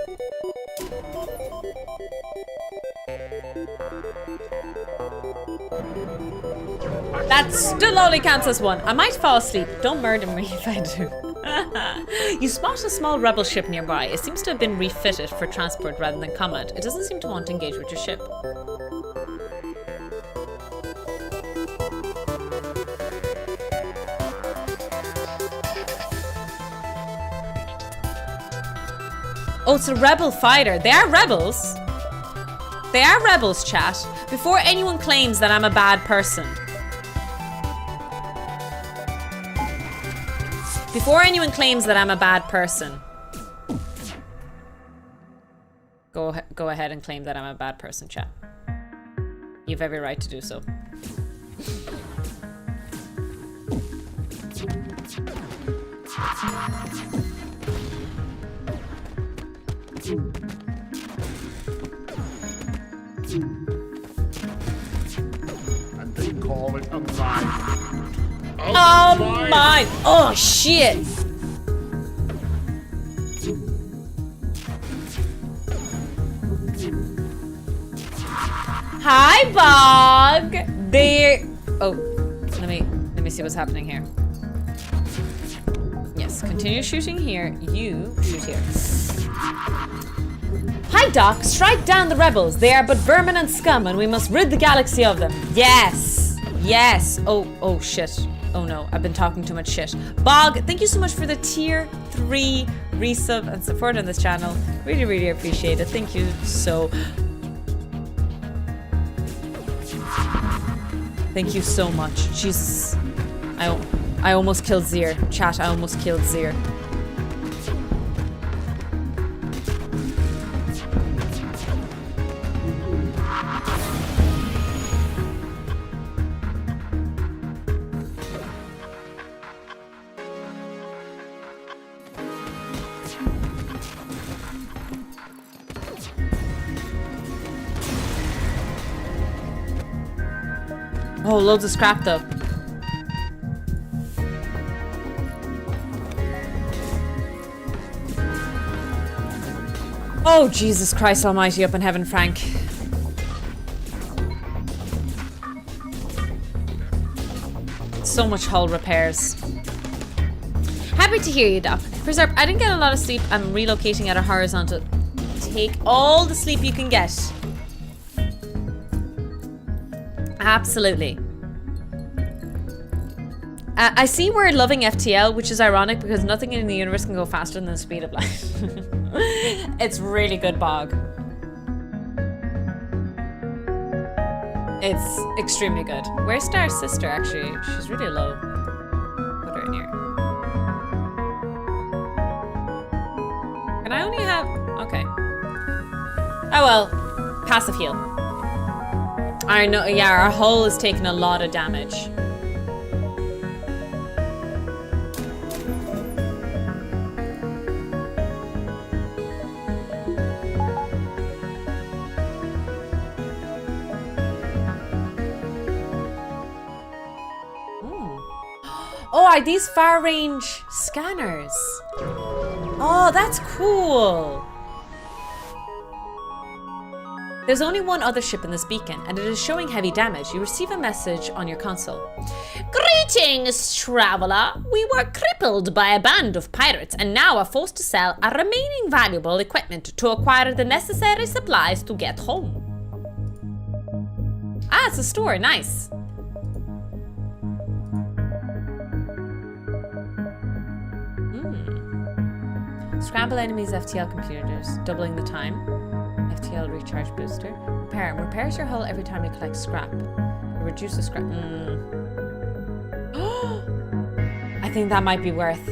That still only counts as one. I might fall asleep. Don't murder me if I do. You spot a small rebel ship nearby. It seems to have been refitted for transport rather than combat. It doesn't seem to want to engage with your ship. Oh, it's a rebel fighter. They are rebels. They are rebels, chat. Before anyone claims that I'm a bad person. Before anyone claims that I'm a bad person, go ahead and claim that I'm a bad person, chat. You've every right to do so. And they call it a mine. Oh my! Oh shit! Hi, Bog. There. Oh, let me see what's happening here. Yes, continue shooting here. You shoot here. Hi, Doc. Strike down the rebels. They are but vermin and scum, and we must rid the galaxy of them. Yes. Yes. Oh shit. Oh no, I've been talking too much shit. Bog, thank you so much for the tier 3 resub and support on this channel. Really, really appreciate it. Thank you so. Thank you so much. Jesus. I almost killed Zir. Chat, I almost killed Zir. Oh, loads of scrap though. Oh, Jesus Christ almighty up in heaven, Frank. So much hull repairs. Happy to hear you, Doc. Preserve, I didn't get a lot of sleep. I'm relocating at a horizontal. Take all the sleep you can get. Absolutely. I see we're loving FTL, which is ironic because nothing in the universe can go faster than the speed of light. It's really good, Bog. It's extremely good. Where's Star's sister, actually? She's really low. Put her in here. Can I only have... Okay. Oh well. Passive heal. I know, yeah, our hull is taking a lot of damage. Oh, are these far range scanners? Oh, that's cool. There's only one other ship in this beacon, and it is showing heavy damage. You receive a message on your console. Greetings, traveler. We were crippled by a band of pirates and now are forced to sell our remaining valuable equipment to acquire the necessary supplies to get home. Ah, it's a store. Nice. Scramble enemies' FTL computers, doubling the time. FTL recharge booster. Repair. Repairs your hull every time you collect scrap. Reduce the scrap. I think that might be worth.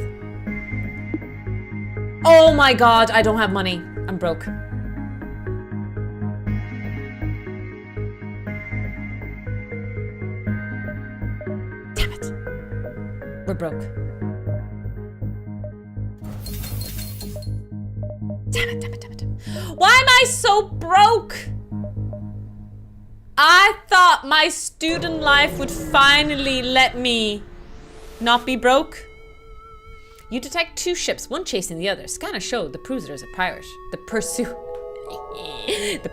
Oh my god, I don't have money. I'm broke. Damn it. We're broke. Damn it, damn it, damn it. Why am I so broke? I thought my student life would finally let me not be broke. You detect 2 ships, one chasing the other. Scanner showed the Peruser is a pirate. The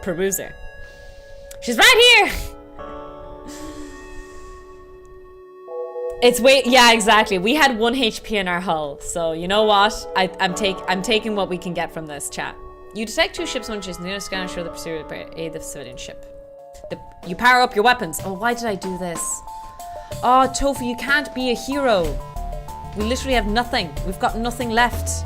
Peruser. She's right here! It's yeah, exactly. We had 1 HP in our hull, so you know what? I'm taking what we can get from this, chat. You detect 2 ships, one chasing the other. Scanner show the pursuer aid the civilian ship. You power up your weapons. Oh, why did I do this? Oh, Tofu, you can't be a hero. We literally have nothing. We've got nothing left.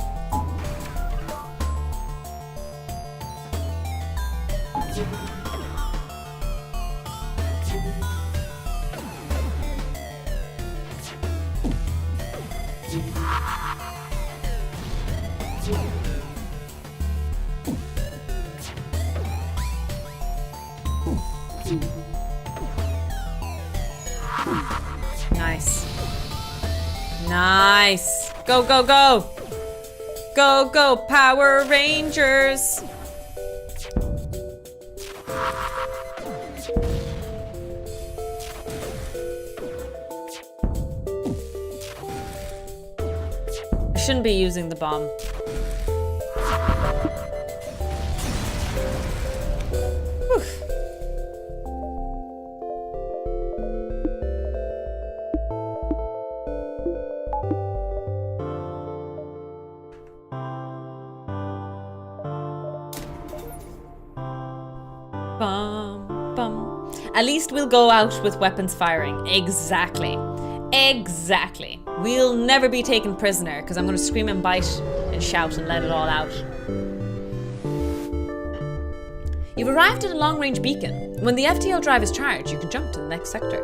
Nice. Nice. Go, go, go. Go, go, Power Rangers. I shouldn't be using the bomb. Bum, bum. At least we'll go out with weapons firing. Exactly. Exactly. We'll never be taken prisoner because I'm going to scream and bite and shout and let it all out. You've arrived at a long-range beacon. When the FTL drive is charged, you can jump to the next sector.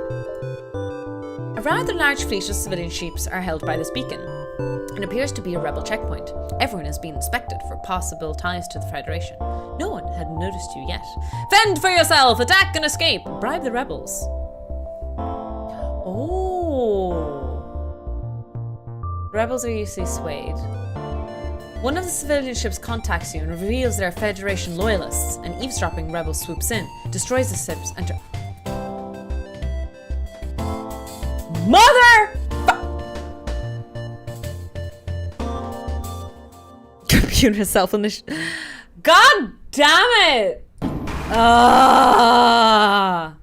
A rather large fleet of civilian ships are held by this beacon. It appears to be a rebel checkpoint. Everyone is being inspected for possible ties to the Federation. No one had noticed you yet. Fend for yourself! Attack and escape! Bribe the rebels. Oh. The rebels are usually swayed. One of the civilian ships contacts you and reveals they're Federation loyalists. An eavesdropping rebel swoops in, destroys the ships, and... Mother! Computer self-initiative. God damn it! Ah.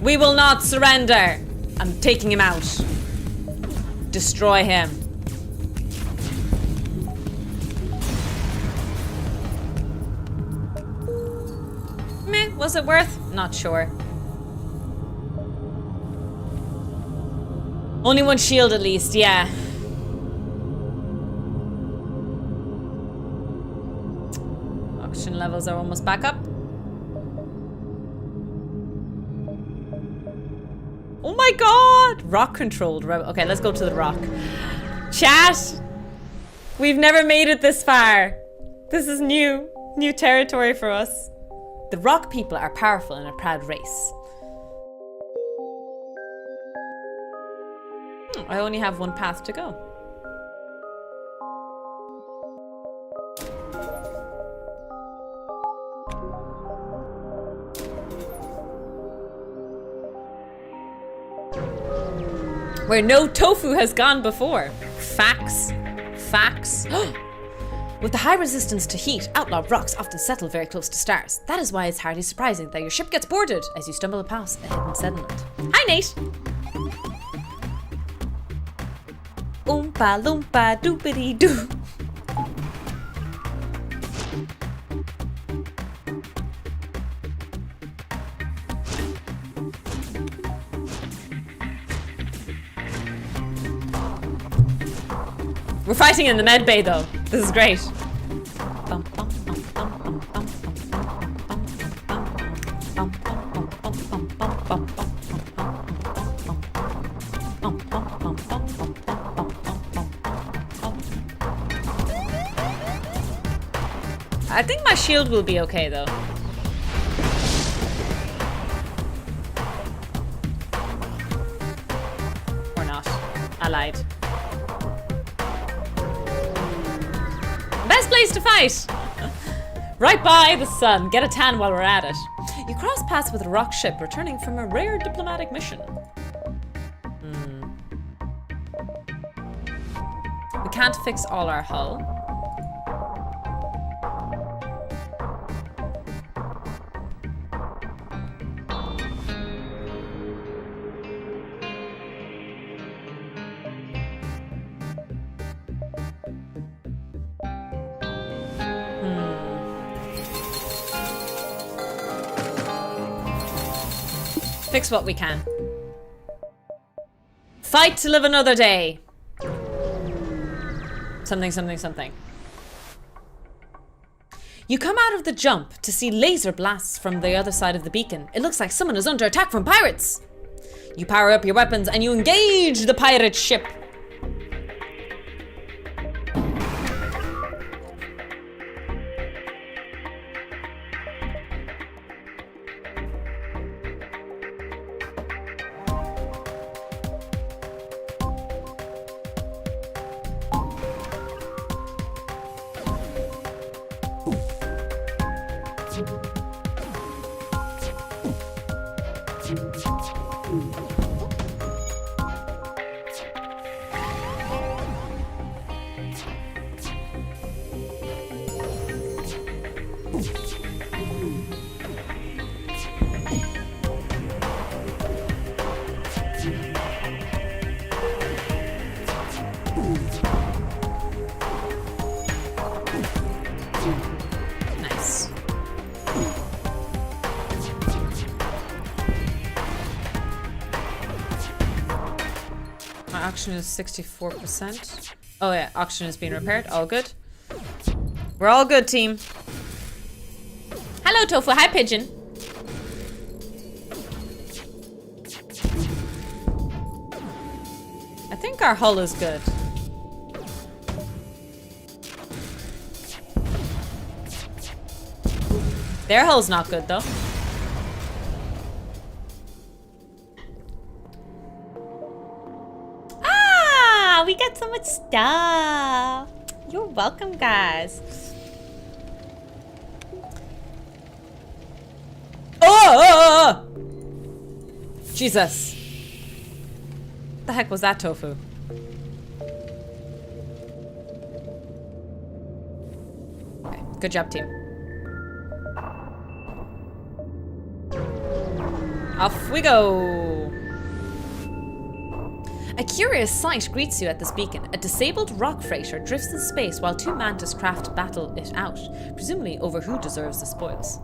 We will not surrender. I'm taking him out. Destroy him. Meh, was it worth? Not sure. Only one shield at least, yeah. Oxygen levels are almost back up. Oh my god! Rock controlled. Okay, let's go to the rock. Chat! We've never made it this far. This is new. New territory for us. The rock people are powerful and a proud race. I only have one path to go. Where no tofu has gone before. Facts. Facts. With the high resistance to heat, outlaw rocks often settle very close to stars. That is why it's hardly surprising that your ship gets boarded as you stumble past a hidden settlement. Hi, Nate! Oompa loompa doopity doo. We're fighting in the med bay though. This is great. I think my shield will be okay though. Or not. I lied. Best place to fight! Right by the sun. Get a tan while we're at it. You cross paths with a rock ship returning from a rare diplomatic mission. We can't fix all our hull. Fix what we can. Fight to live another day. Something, something, something. You come out of the jump to see laser blasts from the other side of the beacon. It looks like someone is under attack from pirates. You power up your weapons and you engage the pirate ship. Nice. My oxygen is 64%. Oh yeah, oxygen is being repaired. All good. We're all good, team. Hello, Tofu. Hi, Pigeon. I think our hull is good. Their hull's not good, though. Ah, we got so much stuff. You're welcome, guys. Oh! Jesus. What the heck was that, Tofu? Okay, good job, team. Off we go! A curious sight greets you at this beacon. A disabled rock freighter drifts in space while two Mantis craft battle it out, presumably over who deserves the spoils.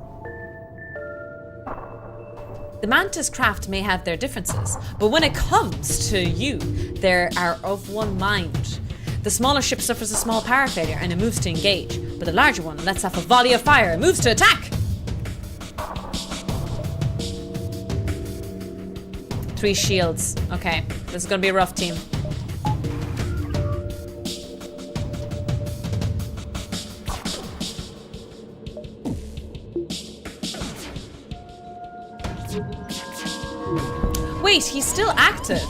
The Mantis craft may have their differences, but when it comes to you, they are of one mind. The smaller ship suffers a small power failure and it moves to engage, but the larger one lets off a volley of fire and moves to attack! 3 shields. Okay, this is gonna be a rough team. Wait, he's still active.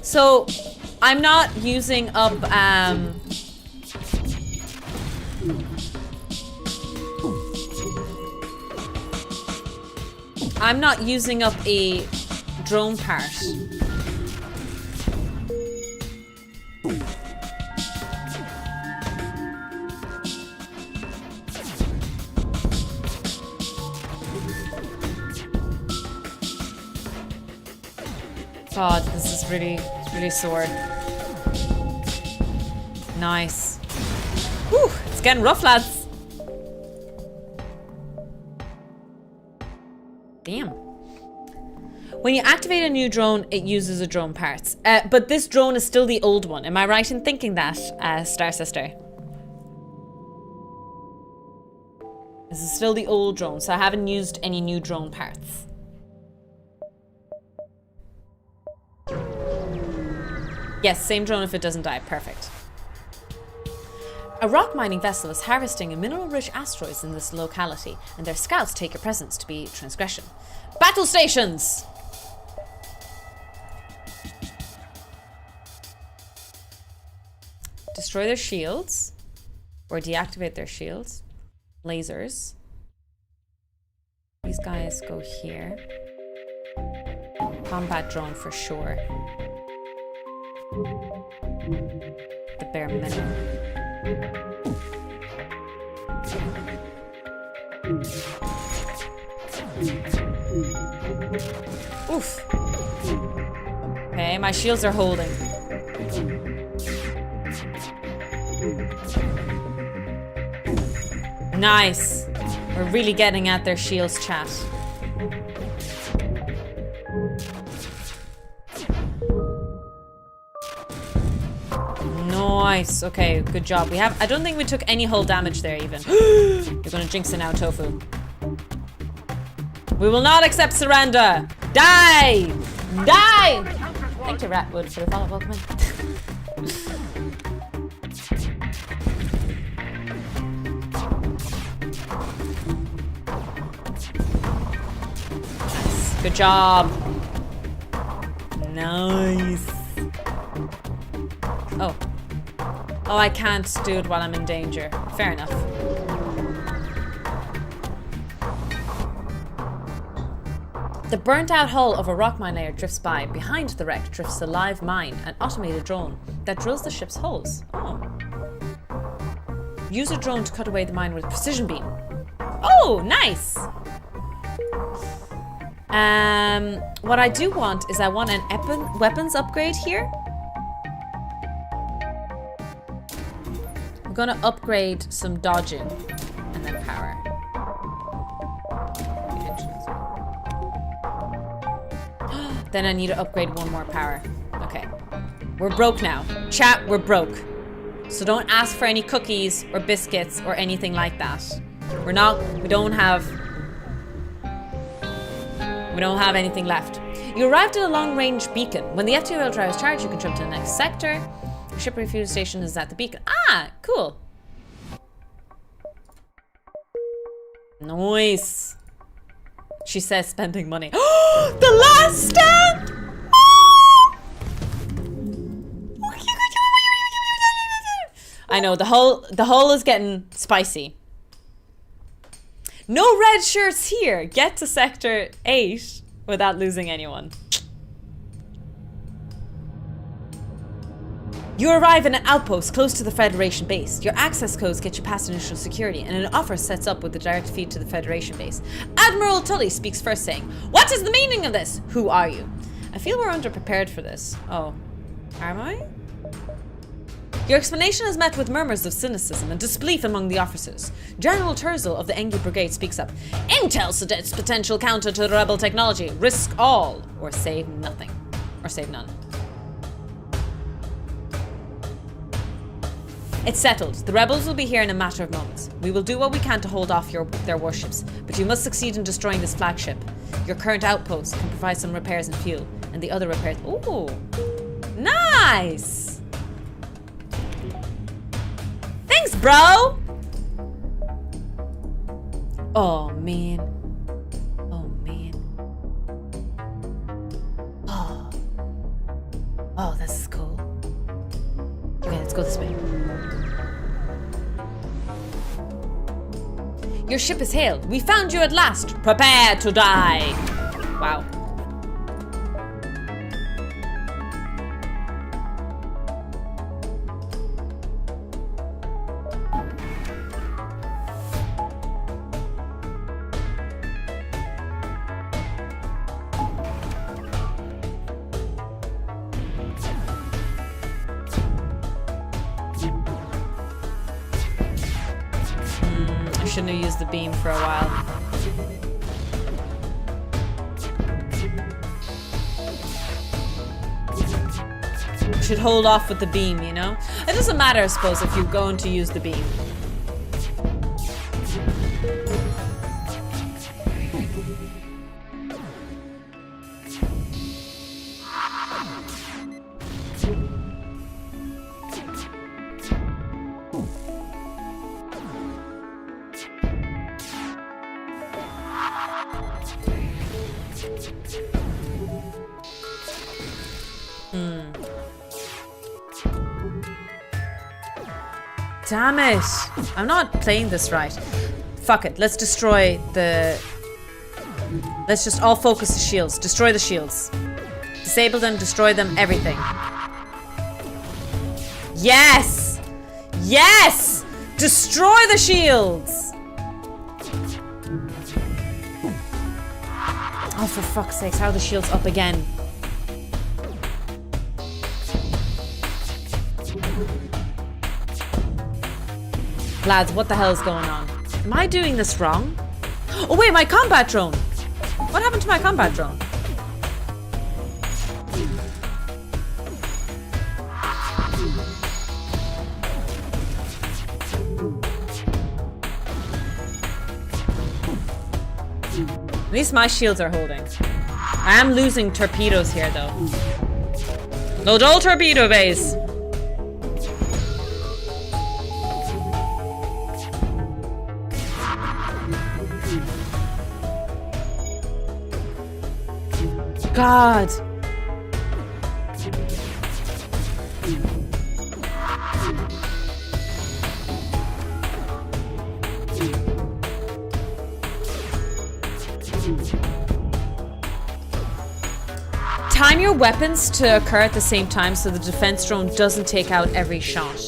So, I'm not using up, I'm not using up a drone part. God, this is really sore. Nice. Whew, it's getting rough, lads. Damn. When you activate a new drone, it uses a drone parts. But this drone is still the old one. Am I right in thinking that, Star Sister? This is still the old drone, so I haven't used any new drone parts. Yes, same drone if it doesn't die. Perfect. A rock mining vessel is harvesting mineral-rich asteroids in this locality, and their scouts take your presence to be transgression. Battle stations! Destroy their shields, or deactivate their shields. Lasers. These guys go here. Combat drone for sure. The bare minimum. Oof. Okay, my shields are holding. Nice. We're really getting at their shields, chat. Nice. Okay, good job. I don't think we took any hull damage there even. You're gonna jinx it now, Tofu. We will not accept surrender. Die! Die! Thank you, Ratwood, for the follow. Welcome in. Nice. Good job. Nice. Oh. Oh, I can't do it while I'm in danger. Fair enough. The burnt-out hull of a rock mine layer drifts by. Behind the wreck drifts a live mine, an automated drone that drills the ship's holes. Oh. Use a drone to cut away the mine with a precision beam. Oh, nice! What I do want is I want an weapons upgrade here. I'm gonna upgrade some dodging and then power. Then I need to upgrade one more power. Okay. We're broke now. Chat, we're broke. So don't ask for any cookies or biscuits or anything like that. We don't have anything left. You arrived at a long-range beacon. When the FTL drive is charged, you can jump to the next sector. Ship refuel station is at the beacon. Ah, cool. Nice. She says spending money. The last stand! I know, the hull is getting spicy. No red shirts here. Get to sector 8 without losing anyone. You arrive in an outpost close to the Federation base. Your access codes get you past initial security, and an offer sets up with the direct feed to the Federation base. Admiral Tully speaks first, saying, "What is the meaning of this? Who are you?" I feel we're underprepared for this. Oh. Am I? Your explanation is met with murmurs of cynicism and disbelief among the officers. General Terzel of the Engi Brigade speaks up. Intel suggests potential counter to the rebel technology. Risk all, or save nothing. Or save none. It's settled. The rebels will be here in a matter of moments. We will do what we can to hold off their warships, but you must succeed in destroying this flagship. Your current outpost can provide some repairs and fuel, and the other repairs... Ooh! Nice! Thanks, bro! Oh, man. Oh, man. Oh. Oh, this is cool. Okay, let's go this way. Your ship is hailed. We found you at last. Prepare to die. Wow. Shouldn't have used the beam for a while. Should hold off with the beam, you know? It doesn't matter, I suppose, if you're going to use the beam. Damn it! I'm not playing this right. Fuck it, let's destroy the... Let's just all focus the shields. Destroy the shields. Disable them, destroy them, everything. Yes! Yes! Destroy the shields! Oh, for fuck's sakes, how are the shields up again? Lads, what the hell is going on? Am I doing this wrong? Oh wait, my combat drone! What happened to my combat drone? At least my shields are holding. I am losing torpedoes here, though. Load all torpedo bays. God. Time your weapons to occur at the same time so the defense drone doesn't take out every shot.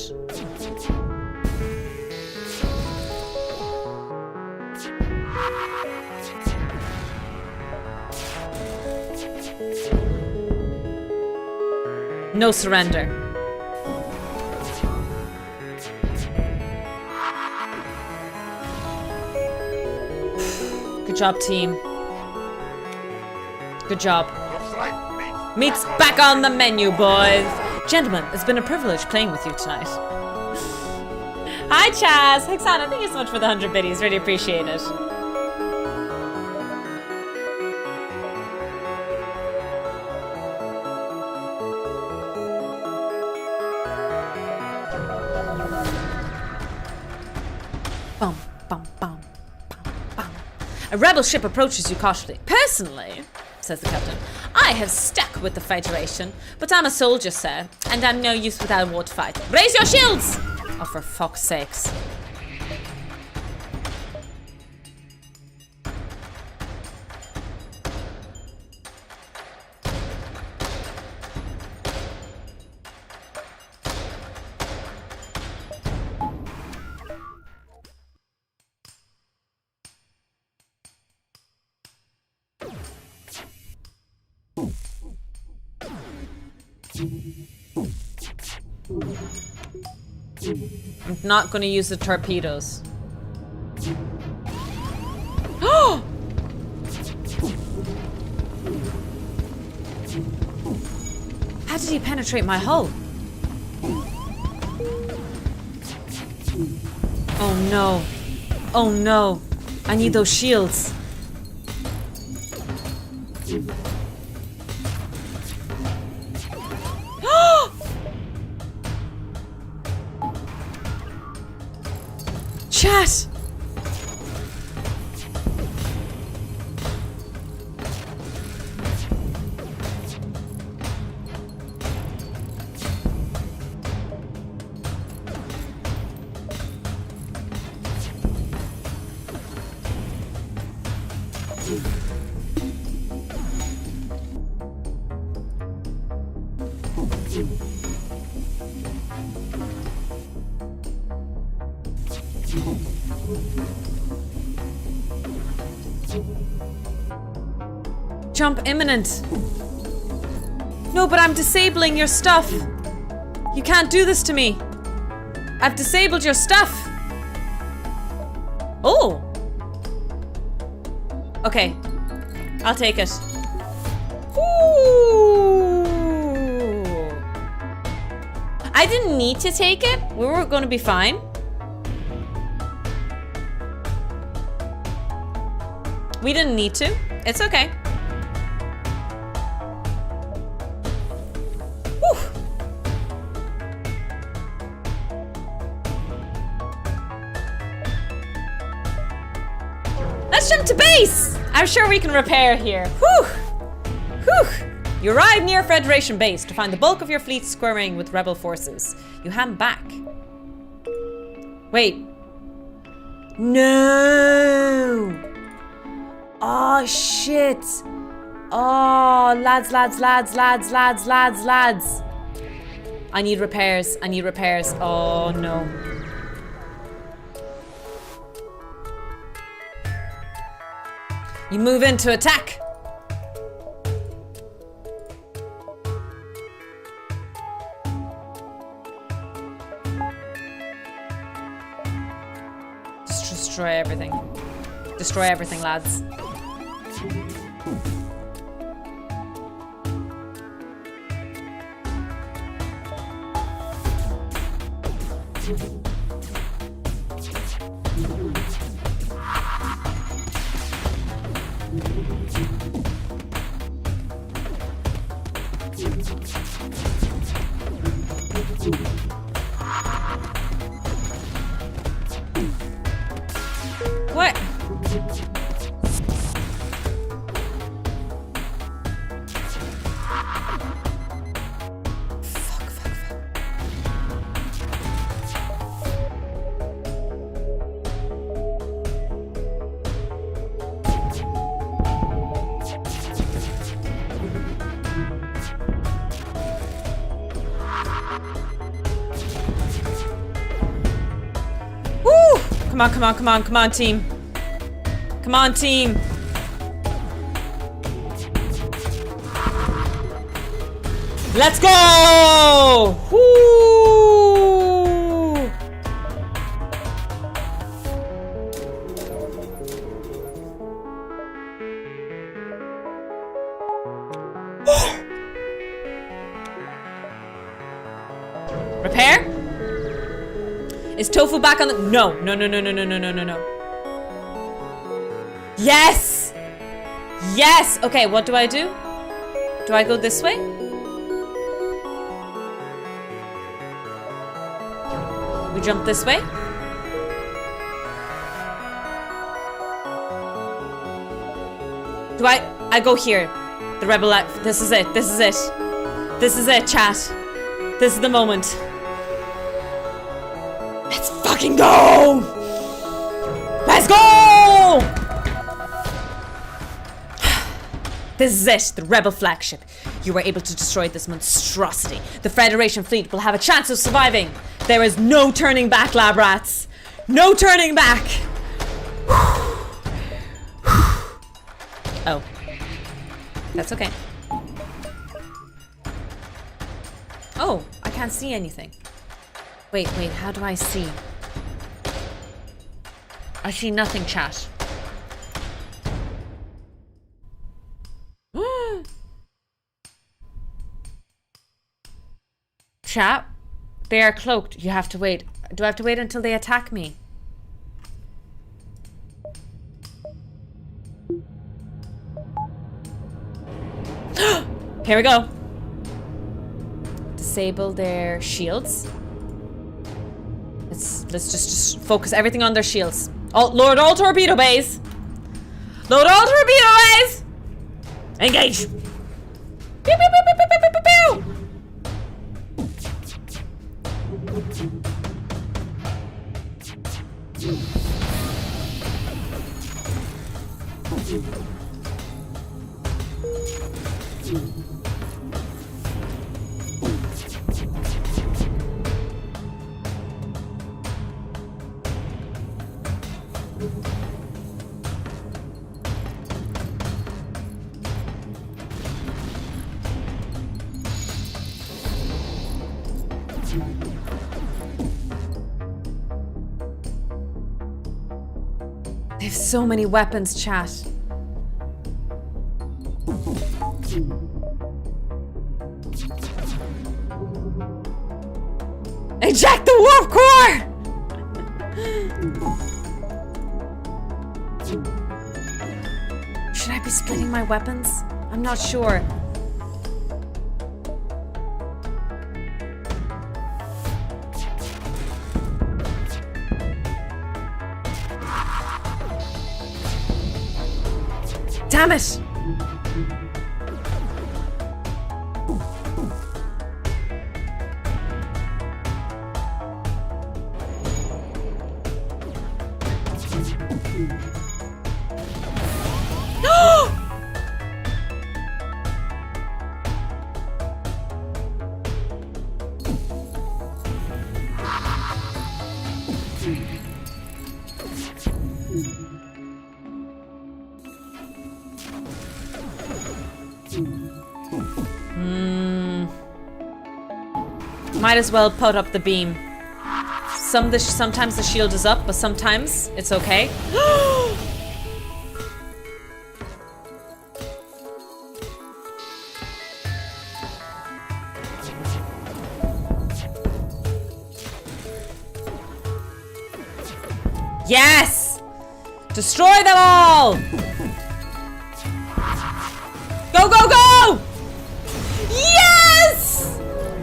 No surrender. Good job, team. Good job. Meat's back on the menu, boys. Gentlemen, it's been a privilege playing with you tonight. Hi, Chaz. Hexana, thank you so much for the 100 biddies. Really appreciate it. Bum, bum, bum, bum, bum. A rebel ship approaches you cautiously. Personally, says the captain, I have stuck with the Federation, but I'm a soldier, sir, and I'm no use without a war to fight. Raise your shields! Oh, for fuck's sakes. I'm not going to use the torpedoes. Oh! How did he penetrate my hull? Oh no. Oh no. I need those shields. Chat! Jump imminent. No, but I'm disabling your stuff. You can't do this to me. I've disabled your stuff. Oh. Okay. I'll take it. Ooh. I didn't need to take it. We were going to be fine. We didn't need to. It's okay. Whew. Let's jump to base! I'm sure we can repair here. Whew. Whew. You arrive near Federation base to find the bulk of your fleet skirming with rebel forces. You hand back. Wait. No! Oh, shit. Oh, lads. I need repairs. Oh, no. You move in to attack. Just destroy everything. Destroy everything, lads. Come on, come on, come on, come on, team. Come on, team. Let's go! Woo! Repair? Is tofu back on the... No, no, no, no, no, no, no, no, no, no. Yes! Yes! Okay, what do I do? Do I go this way? We jump this way? Do I go here. The rebel life. This is it. This is it. This is it, chat. This is the moment. Let's fucking go! Let's go! This is it, the rebel flagship. You were able to destroy this monstrosity. The Federation fleet will have a chance of surviving. There is no turning back, lab rats. No turning back. Oh. That's okay. Oh, I can't see anything. Wait, how do I see? I see nothing, chat. Chat, they are cloaked. You have to wait. Do I have to wait until they attack me? Here we go. Disable their shields. Let's just focus everything on their shields. Oh, load all torpedo bays. Load all torpedo bays. Engage. Pew, pew, pew, pew, pew, pew, pew, pew. They have so many weapons, chat. Eject the warp core! Should I be splitting my weapons? I'm not sure. Damn it! Might as well put up the beam. Sometimes the shield is up, but sometimes it's okay. Yes! Destroy them all! Go, go, go! Yes!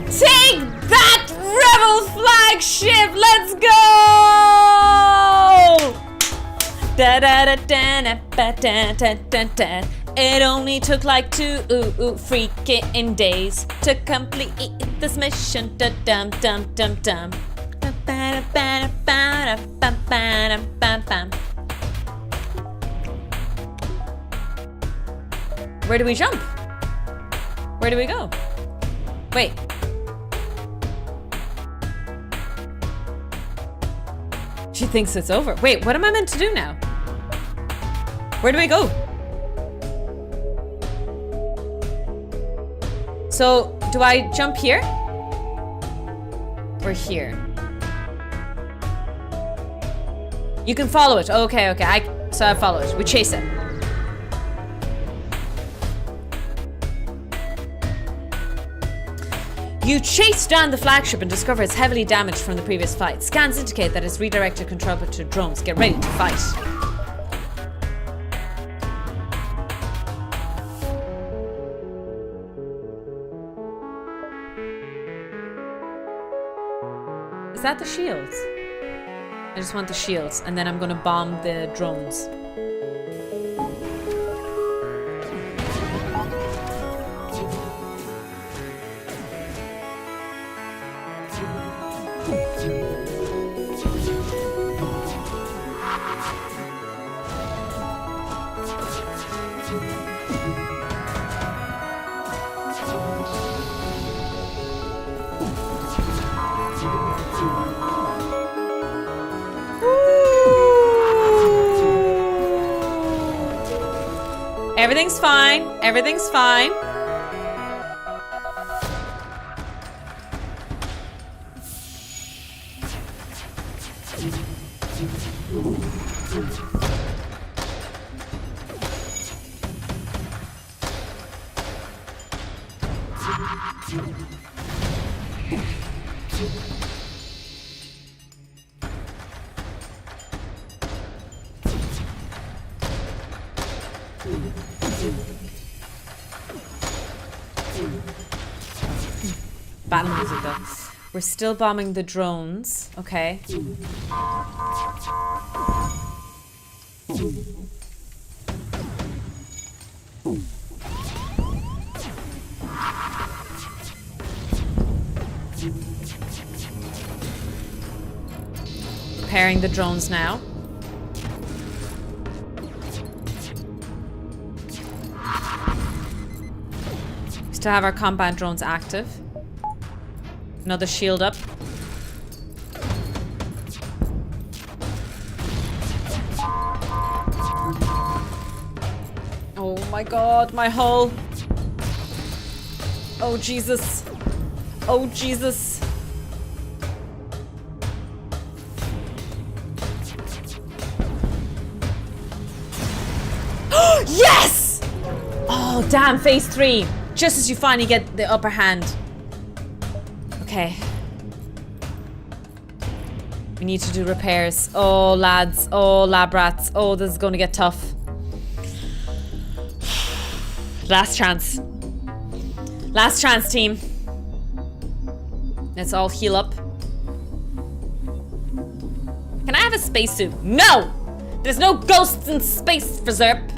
Take that, rebel flagship! Let's go! Da-da-da-da-da-da-da-da-da. It only took like 2 freaking days to complete this mission. Da-dum-dum-dum-dum. Where do we jump? Where do we go? Wait. She thinks it's over. Wait, what am I meant to do now? Where do we go? So, do I jump here? Or here? You can follow it. Okay. So I follow it. We chase it. You chase down the flagship and discover it's heavily damaged from the previous fight. Scans indicate that it's redirected control to drones. Get ready to fight. Is that the shields? I just want the shields, and then I'm gonna bomb the drones. Everything's fine. Everything's fine. Battle music though. We're still bombing the drones. Okay. Repairing the drones now. We still have our combat drones active. Another shield up. Oh my god, my hull. Oh Jesus. Oh Jesus. Yes! Oh damn, phase 3. Just as you finally get the upper hand. Okay. We need to do repairs. Oh, lads. Oh, lab rats. Oh, this is going to get tough. Last chance. Last chance, team. Let's all heal up. Can I have a spacesuit? No! There's no ghosts in space for Zerp.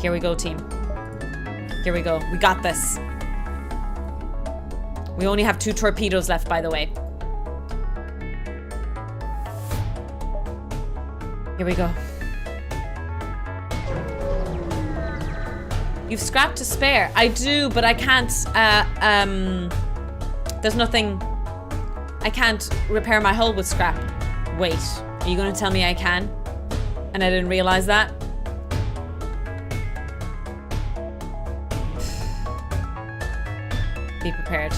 Here we go, team. Here we go. We got this. We only have 2 torpedoes left, by the way. Here we go. You've scrap to spare. I do, but I can't, there's nothing... I can't repair my hull with scrap. Wait, are you gonna tell me I can? And I didn't realize that? Be prepared.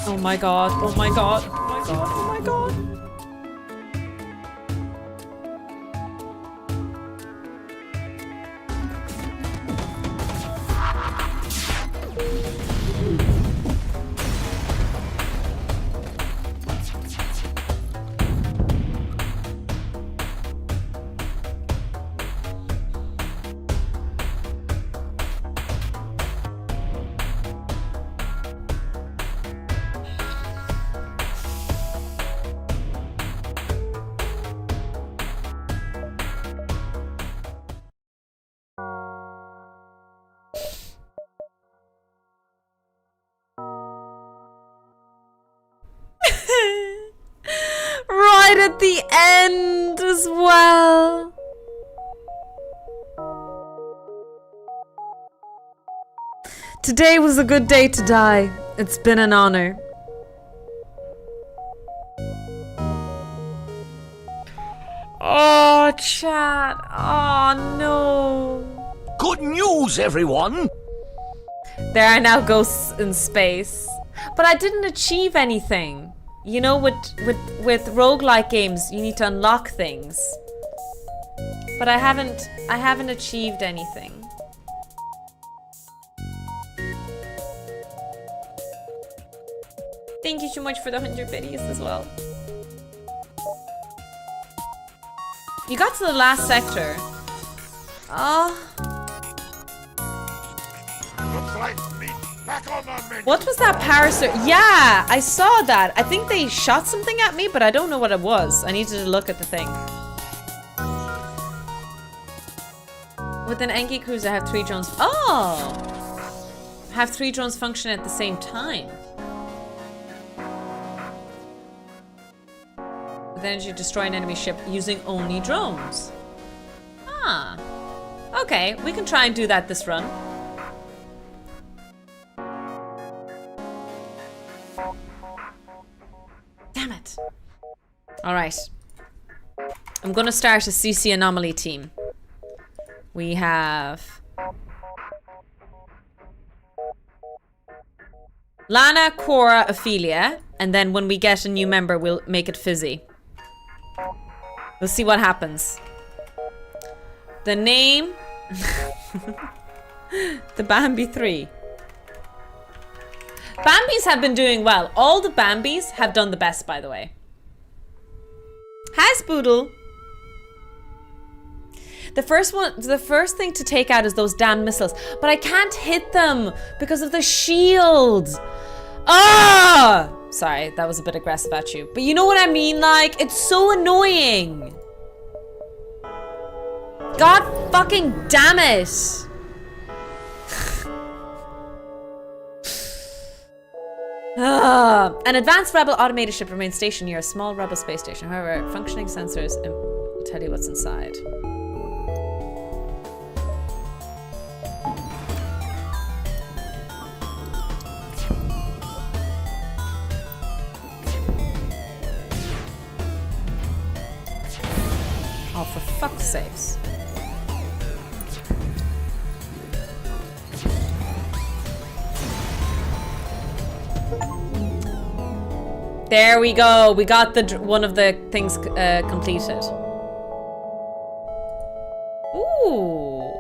Oh my god, oh my god, oh my god, oh my god. Right at the end as well. Today was a good day to die. It's been an honor. Oh, chat. Oh, no. Good news, everyone! There are now ghosts in space. But I didn't achieve anything. You know, with roguelike games, you need to unlock things. But I haven't achieved anything. Thank you so much for the 100 biddies as well. You got to the last sector. Oh. What was that parasite? Yeah, I saw that. I think they shot something at me, but I don't know what it was. I needed to look at the thing. With an Enki cruiser, I have 3 drones. Oh! Have 3 drones function at the same time. With energy, destroy an enemy ship using only drones. Ah. Okay, we can try and do that this run. Damn it. Alright. I'm gonna start a CC Anomaly team. We have Lana, Cora, Ophelia, and then when we get a new member, we'll make it Fizzy. We'll see what happens. The name... the Bambi 3. Bambis have been doing well. All the Bambis have done the best, by the way. Hi, Spoodle. The first thing to take out is those damn missiles. But I can't hit them because of the shield. Ah! Sorry, that was a bit aggressive at you. But you know what I mean? Like, it's so annoying. God fucking damn it. An advanced rebel automated ship remains stationed near a small rebel space station. However, functioning sensors will tell you what's inside. Oh, for fuck's sakes. There we go. We got the one of the things completed. Ooh,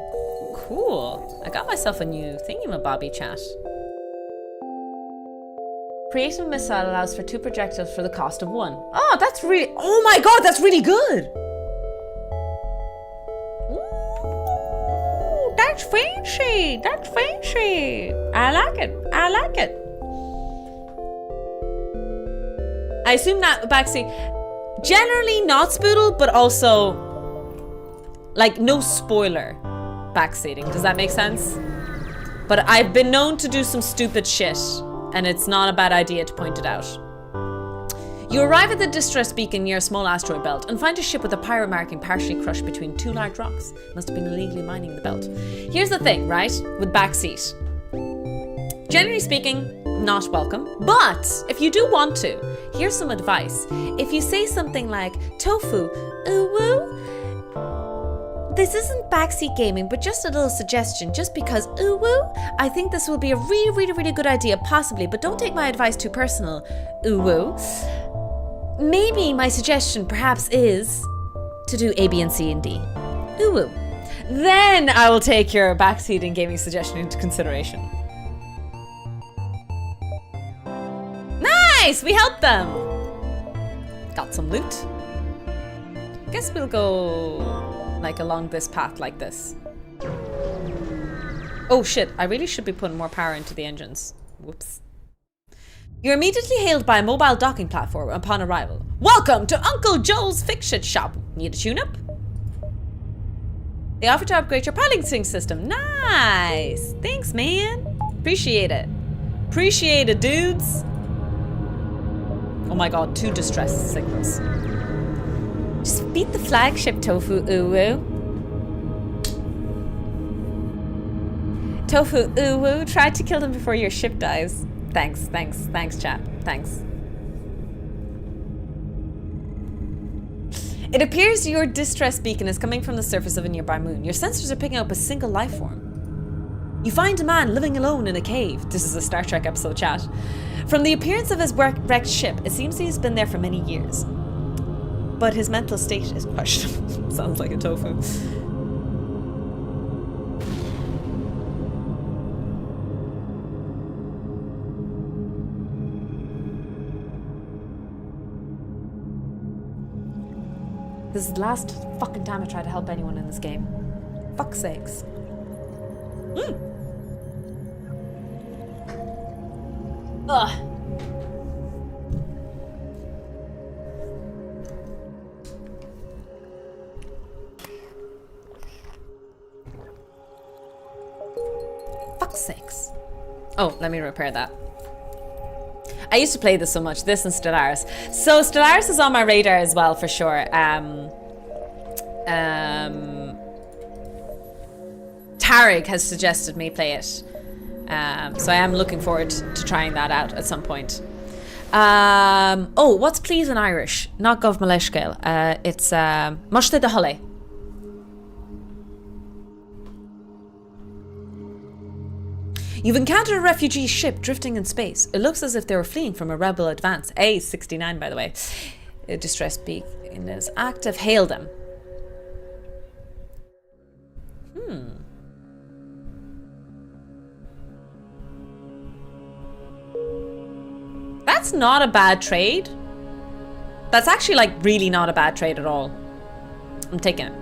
cool. I got myself a new thingamabobby chat. Creating a missile allows for 2 projectiles for the cost of 1. Oh, that's really... Oh my god, that's really good! Ooh, that's fancy! That's fancy! I like it. I like it. I assume that backseat... Generally not Spoodle, but also... Like, no spoiler backseating. Does that make sense? But I've been known to do some stupid shit. And it's not a bad idea to point it out. You arrive at the distress beacon near a small asteroid belt and find a ship with a pirate marking partially crushed between 2 large rocks. Must have been illegally mining the belt. Here's the thing, right? With backseat. Generally speaking, not welcome. But if you do want to, here's some advice. If you say something like tofu, ooh woo, this isn't backseat gaming, but just a little suggestion, just because, ooh woo, I think this will be a really good idea, possibly, but don't take my advice too personal, ooh woo. Maybe my suggestion perhaps is to do A, B, and C, and D. Ooh woo. Then I will take your backseat and gaming suggestion into consideration. Nice! We helped them! Got some loot. Guess we'll go like along this path like this. Oh shit, I really should be putting more power into the engines. Whoops. You're immediately hailed by a mobile docking platform upon arrival. Welcome to Uncle Joe's Fix-It Shop. Need a tune-up? They offer to upgrade your piloting system. Nice! Thanks, man. Appreciate it. Appreciate it, dudes. Oh my god, 2 distress signals. Just beat the flagship, Tofu Uwu. Tofu Uwu, try to kill them before your ship dies. Thanks, chat. Thanks. It appears your distress beacon is coming from the surface of a nearby moon. Your sensors are picking up a single life form. You find a man living alone in a cave. This is a Star Trek episode, chat. From the appearance of his wrecked ship, it seems he's been there for many years. But his mental state is questionable. Sounds like a tofu. This is the last fucking time I try to help anyone in this game. Fuck's sakes. Ugh. Fuck's sakes. Oh, let me repair that. I used to play this so much, this and Stellaris. So Stellaris is on my radar as well, for sure. Tarek has suggested me play it. So I am looking forward to trying that out at some point. Oh, what's please in Irish? Not Gov Maleshgail. It's Mushte de Hulle. You've encountered a refugee ship drifting in space. It looks as if they were fleeing from a rebel advance. A69, by the way. A distress beacon is active. Hail them. That's not a bad trade. That's actually like really not a bad trade at all. I'm taking it.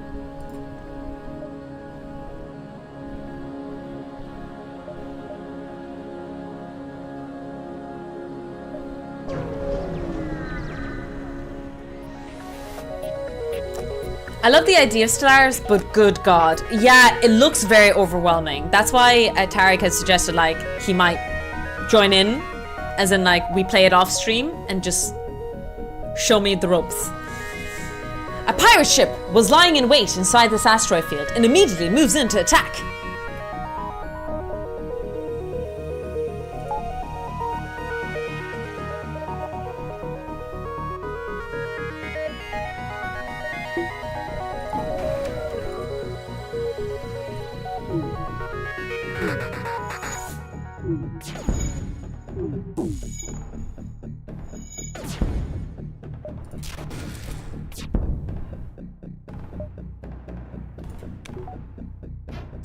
I love the idea of Stellaris, but good God. Yeah, it looks very overwhelming. That's why Tarek has suggested like he might join in, as in like we play it off stream and just show me the ropes. A pirate ship was lying in wait inside this asteroid field and immediately moves in to attack.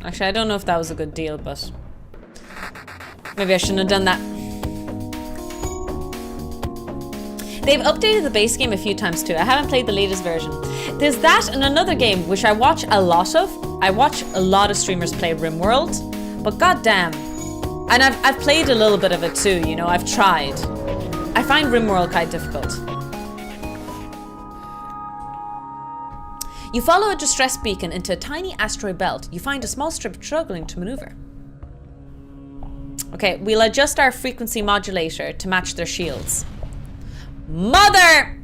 Actually, I don't know if that was a good deal, but maybe I shouldn't have done that. They've updated the base game a few times too. I haven't played the latest version. There's that and another game which I watch a lot of. I watch a lot of streamers play RimWorld, but goddamn. And I've played a little bit of it too, you know, I've tried. I find RimWorld quite difficult. You follow a distress beacon into a tiny asteroid belt. You find a small strip struggling to maneuver. Okay, we'll adjust our frequency modulator to match their shields. Mother!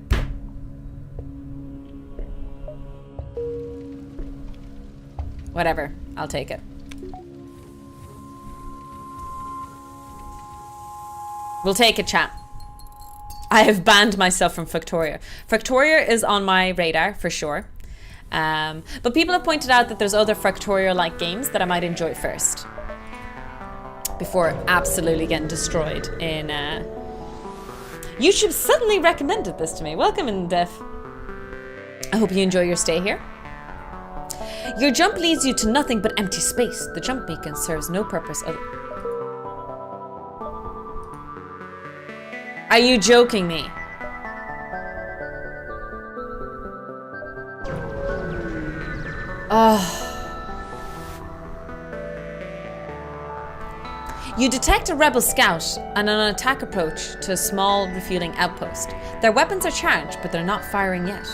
Whatever, I'll take it. We'll take it, chat. I have banned myself from Factoria. Factoria is on my radar, for sure. But people have pointed out that there's other Factorio-like games that I might enjoy first, before absolutely getting destroyed in... YouTube suddenly recommended this to me. Welcome in, Def. I hope you enjoy your stay here. Your jump leads you to nothing but empty space. The jump beacon serves no purpose other... Are you joking me? Oh. You detect a rebel scout and an attack approach to a small refueling outpost. Their weapons are charged, but they're not firing yet.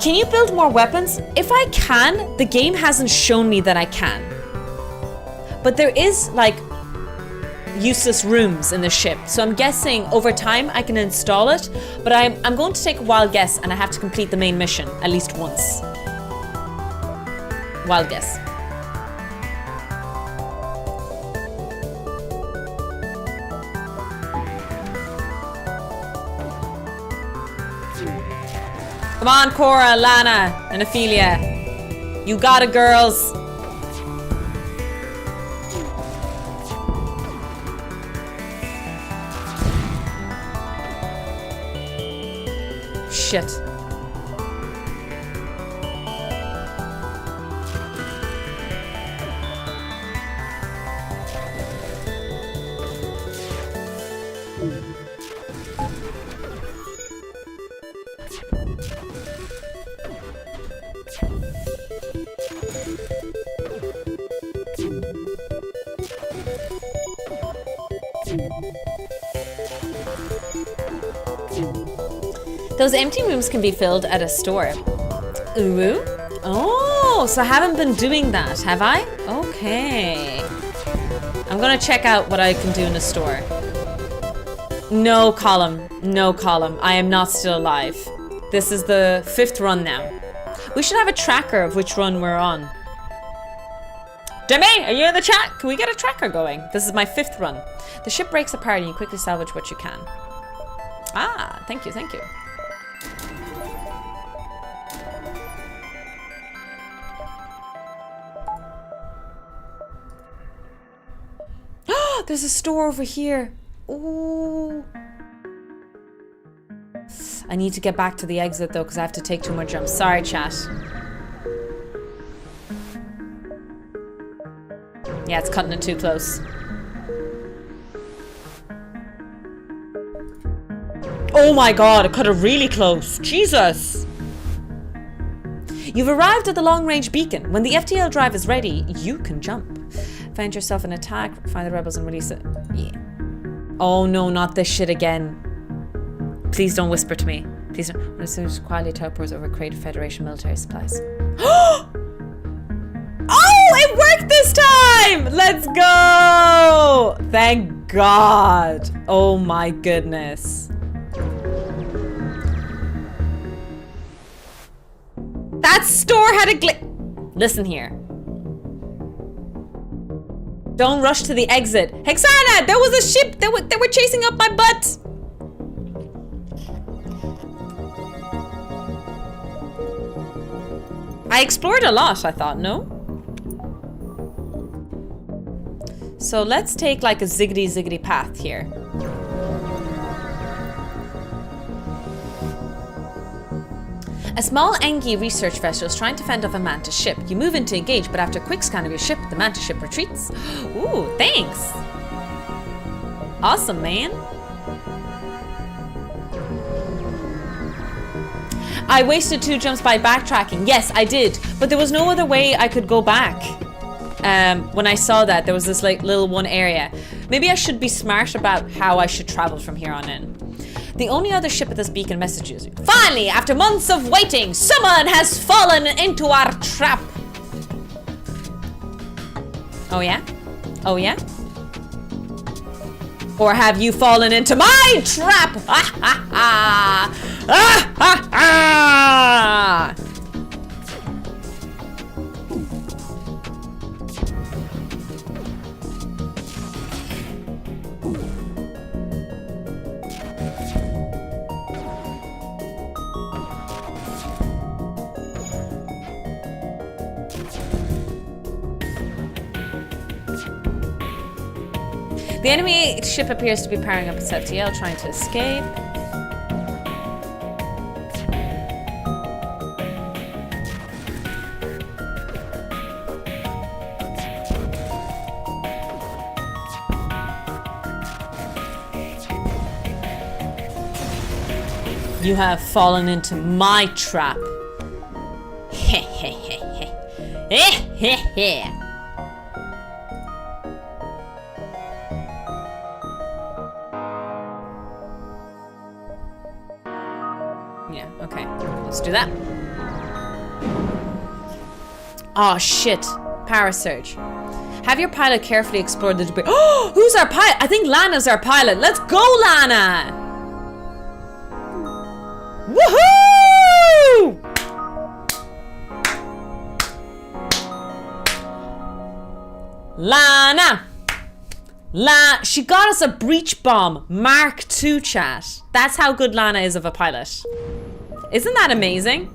Can you build more weapons? If I can, the game hasn't shown me that I can. But there is like useless rooms in the ship, so I'm guessing over time I can install it, but I'm going to take a wild guess and I have to complete the main mission at least once. Wild guess. Come on, Cora, Lana, and Ophelia. You got it, girls. Shit. Those empty rooms can be filled at a store. Ooh. Oh, so I haven't been doing that, have I? Okay. I'm gonna check out what I can do in a store. No column. No column. I am not still alive. This is the 5th run now. We should have a tracker of which run we're on. Demi, are you in the chat? Can we get a tracker going? This is my 5th run. The ship breaks apart and you quickly salvage what you can. Ah, thank you, thank you. There's a store over here. Ooh. I need to get back to the exit though, because I have to take 2 more jumps. Sorry, chat. Yeah, it's cutting it too close. Oh my god, it cut it really close. Jesus. You've arrived at the long-range beacon. When the FTL drive is ready, you can jump. Find yourself an attack, find the rebels and release it. Yeah. Oh no, not this shit again. Please don't whisper to me. Please don't. As soon as quietly teleports over Creative Federation military supplies. Oh, it worked this time! Let's go! Thank God. Oh my goodness. That store had a glitch. Listen here. Don't rush to the exit. Hexana, there was a ship that they were chasing up my butt. I explored a lot, I thought, no? So let's take like a ziggity path here. A small Engi research vessel is trying to fend off a mantis ship. You move in to engage, but after a quick scan of your ship, the mantis ship retreats. Ooh, thanks. Awesome, man. I wasted 2 jumps by backtracking. Yes, I did, but there was no other way I could go back. When I saw that, there was this like little one area. Maybe I should be smart about how I should travel from here on in. The only other ship at this beacon messages you. Finally, after months of waiting, someone has fallen into our trap. Oh yeah? Oh yeah? Or have you fallen into my trap? Ah ha ha! Ah ha ha! The enemy ship appears to be powering up its FTL, trying to escape. You have fallen into my trap. Heh heh heh heh. Heh heh heh. Yeah, okay. Let's do that. Oh shit. Power surge. Have your pilot carefully explore the debris. Oh, who's our pilot? I think Lana's our pilot. Let's go, Lana! Woohoo! Lana! She got us a breach bomb. Mark II, chat. That's how good Lana is of a pilot. Isn't that amazing?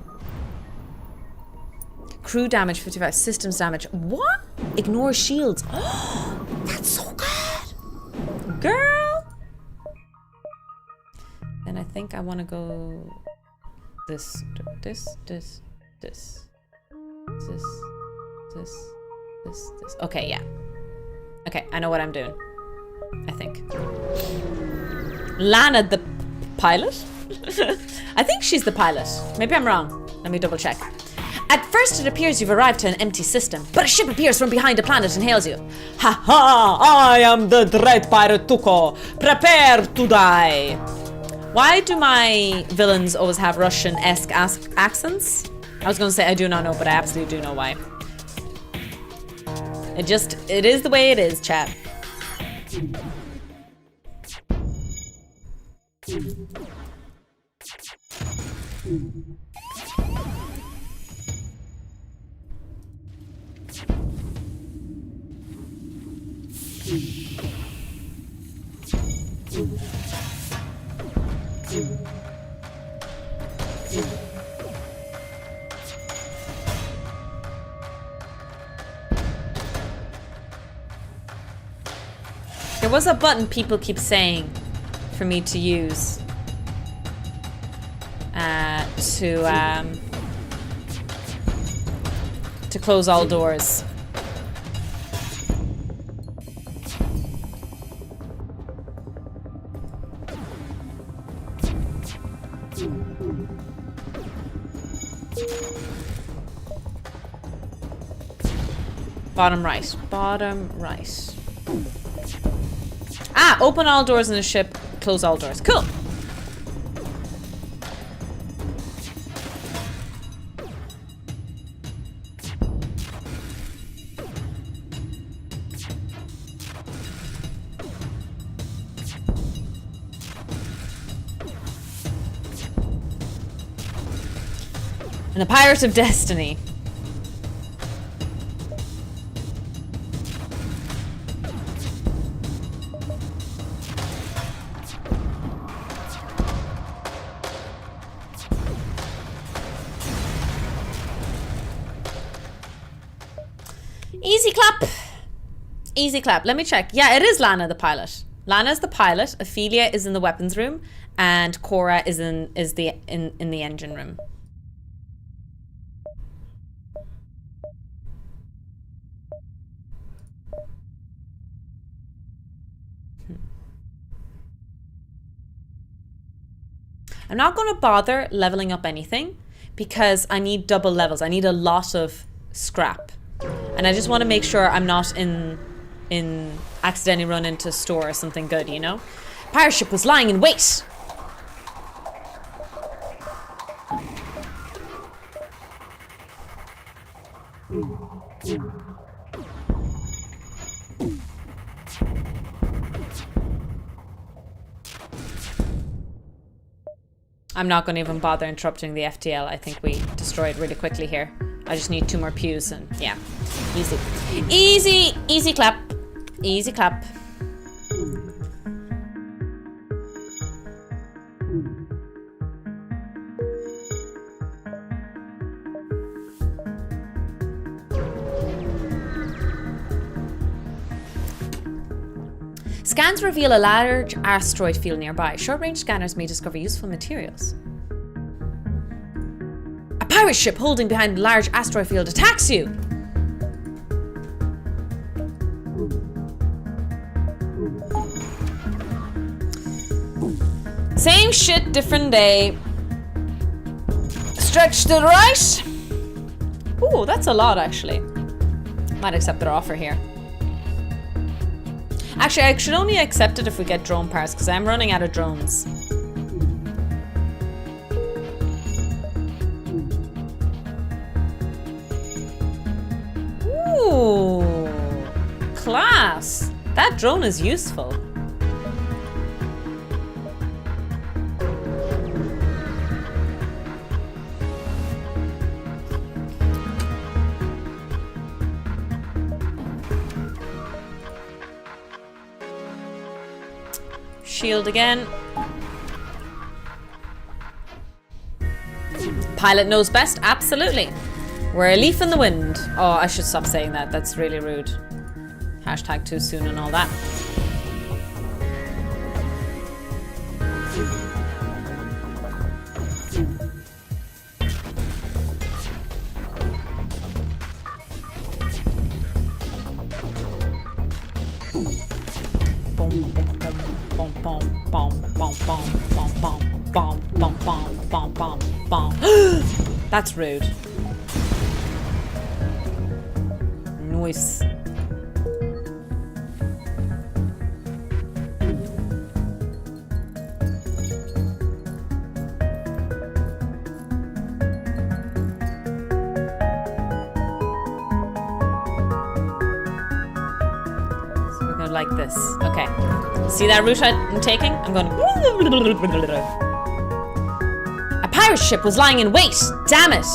Crew damage 55, systems damage. What? Ignore shields. Oh, that's so good. Girl. And I think I want to go this. Okay, yeah. Okay, I know what I'm doing. I think. Lana the pilot? I think she's the pilot. Maybe I'm wrong. Let me double check. At first it appears you've arrived to an empty system, but a ship appears from behind a planet and hails you. Ha ha! I am the dread pirate Tuko. Prepare to die. Why do my villains always have Russian-esque accents? I was gonna say I do not know, but I absolutely do know why. It is the way it is, chat. There was a button people keep saying for me to use to close all doors. Bottom right. Bottom right. Ah! Open all doors in the ship, close all doors. Cool! And the Pirates of Destiny. Easy clap. Easy clap. Let me check. Yeah, it is Lana the pilot. Lana's the pilot. Ophelia is in the weapons room, and Cora is in the engine room. I'm not going to bother leveling up anything because I need double levels. I need a lot of scrap. And I just want to make sure I'm not in accidentally run into a store or something good, you know? Pirate ship was lying in wait. I'm not going to even bother interrupting the FTL. I think we destroyed really quickly here. I just need 2 more pews and yeah. Easy. Easy, easy clap. Easy clap. Scans reveal a large asteroid field nearby. Short-range scanners may discover useful materials. A pirate ship holding behind a large asteroid field attacks you! Same shit, different day. Stretch to the right. Ooh, that's a lot, actually. Might accept their offer here. Actually, I should only accept it if we get drone parts, because I'm running out of drones. Ooh, class. That drone is useful. Shield again. Pilot knows best, absolutely. We're a leaf in the wind. Oh, I should stop saying that. That's really rude. Hashtag too soon and all that. That's rude. Nice. Like this. Okay. See that route I'm taking? I'm going. A pirate ship was lying in wait. Damn it!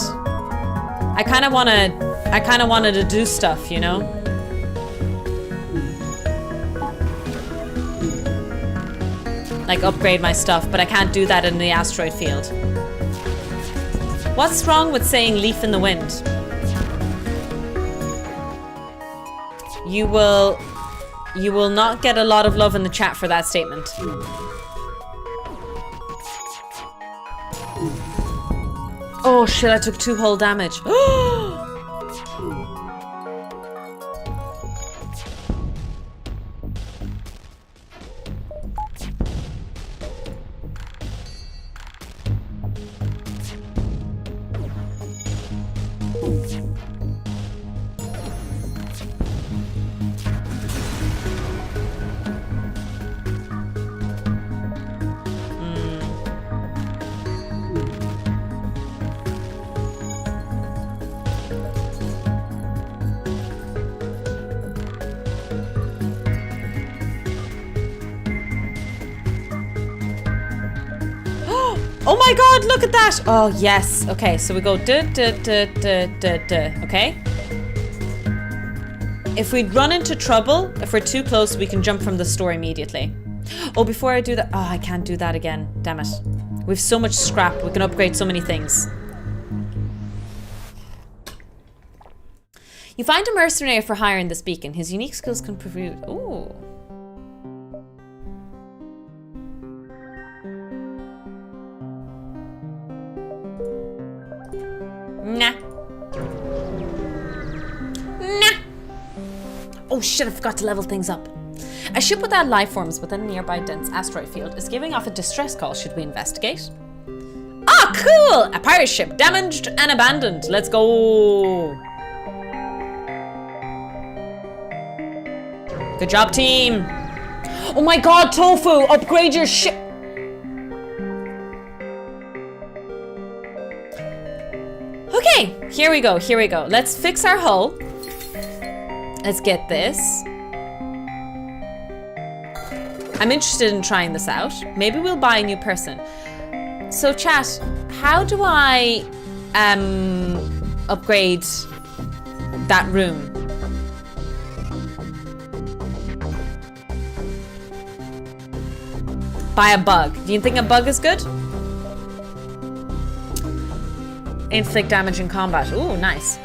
I kind of wanted to do stuff, you know. Like upgrade my stuff, but I can't do that in the asteroid field. What's wrong with saying leaf in the wind? You will not get a lot of love in the chat for that statement. Oh shit, I took 2 whole damage. Oh my god, look at that! Oh, yes. Okay, so we go okay? If we run into trouble, if we're too close, we can jump from the store immediately. Oh, before I do that... Oh, I can't do that again. Damn it. We've so much scrap. We can upgrade so many things. You find a mercenary for hire in this beacon. His unique skills can prove... Ooh. Nah. Nah. Oh shit, I forgot to level things up. A ship without life forms within a nearby dense asteroid field is giving off a distress call. Should we investigate? Ah, cool! A pirate ship damaged and abandoned. Let's go. Good job, team. Oh my god, Tofu, upgrade your ship. Okay, here we go, here we go. Let's fix our hull. Let's get this. I'm interested in trying this out. Maybe we'll buy a new person. So chat, how do I upgrade that room? Buy a bug. Do you think a bug is good? Inflict damage in combat. Ooh, nice.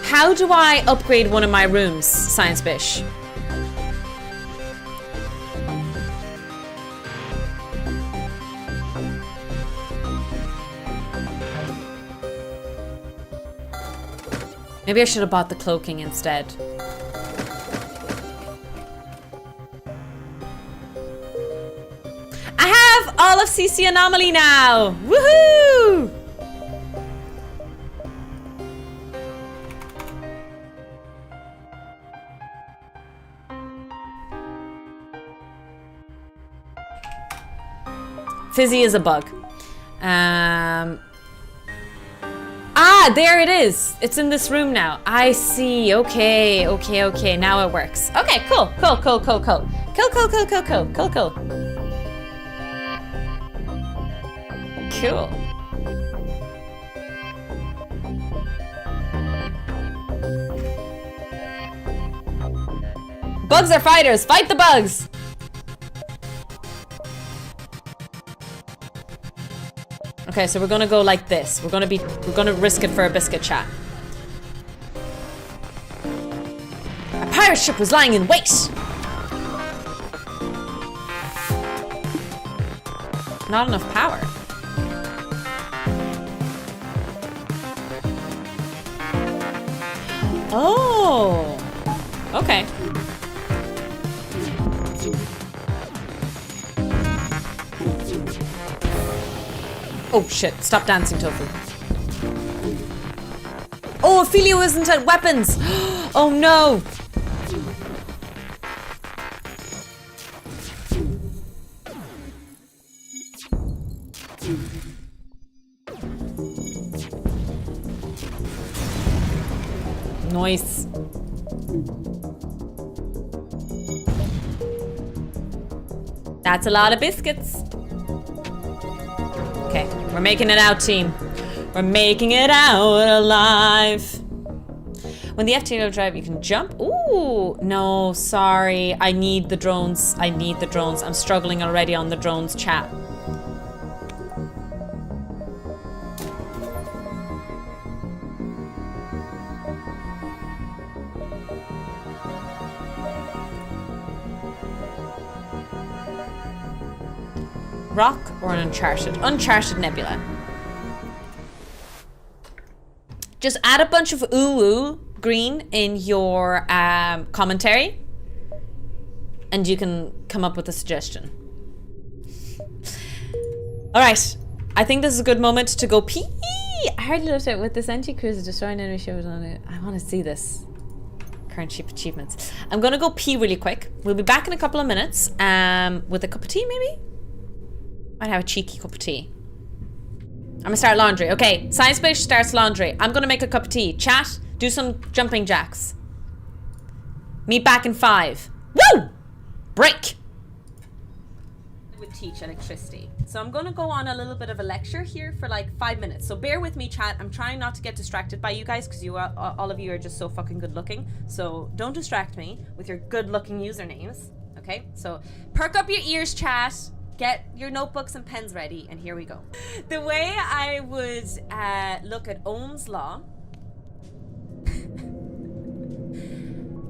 How do I upgrade one of my rooms, Science Bish? Maybe I should have bought the cloaking instead. I have all of CC Anomaly now! Woohoo! Fizzy is a bug. Ah, there it is. It's in this room now. I see. Okay. Now it works. Okay, cool. Cool. Bugs are fighters. Fight the bugs. Okay, so we're gonna go like this. We're gonna risk it for a biscuit, chat. A pirate ship was lying in wait. Not enough power. Oh. Okay. Oh shit, stop dancing, Tofu. Oh, Ophelia isn't at weapons! Oh no! Nice. That's a lot of biscuits. Okay, we're making it out, team. We're making it out alive. When the FTL drive, you can jump. Ooh, no, sorry. I need the drones. I'm struggling already on the drones, chat. Rock or an Uncharted Nebula. Just add a bunch of ooh green in your commentary and you can come up with a suggestion. All right, I think this is a good moment to go pee. I hardly looked at with this anti-cruiser destroying enemy ships on it. I want to see this. Current ship achievements. I'm gonna go pee really quick. We'll be back in a couple of minutes with a cup of tea maybe? Might have a cheeky cup of tea. I'm gonna start laundry. Okay, Science Bish starts laundry. I'm gonna make a cup of tea. Chat, do some jumping jacks. Meet back in 5. Woo! Break! I would teach electricity. So I'm gonna go on a little bit of a lecture here for like 5 minutes. So bear with me, chat. I'm trying not to get distracted by you guys because all of you are just so fucking good looking. So don't distract me with your good looking usernames. Okay, so perk up your ears, chat. Get your notebooks and pens ready, and here we go. The way I would look at Ohm's law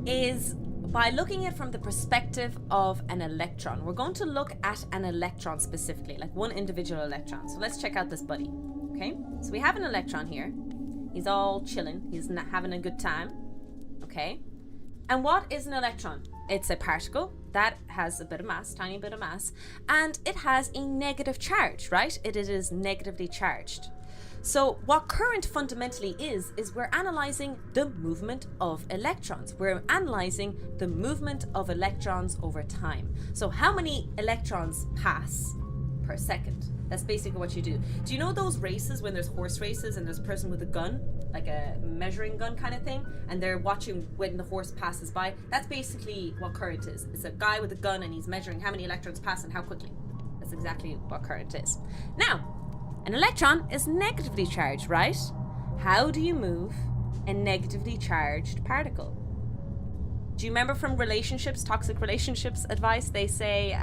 is by looking at it from the perspective of an electron. We're going to look at an electron specifically, like one individual electron. So let's check out this buddy, okay? So we have an electron here. He's all chilling. He's not having a good time, okay? And what is an electron? It's a particle that has a bit of mass, tiny bit of mass, and it has a negative charge, right? It is negatively charged. So what current fundamentally is we're analyzing the movement of electrons. We're analyzing the movement of electrons over time. So how many electrons pass per second? That's basically what you do. Do you know those races when there's horse races and there's a person with a gun, like a measuring gun kind of thing, and they're watching when the horse passes by? That's basically what current is. It's a guy with a gun and he's measuring how many electrons pass and how quickly. That's exactly what current is. Now, an electron is negatively charged, right? How do you move a negatively charged particle? Do you remember from relationships, toxic relationships advice? They say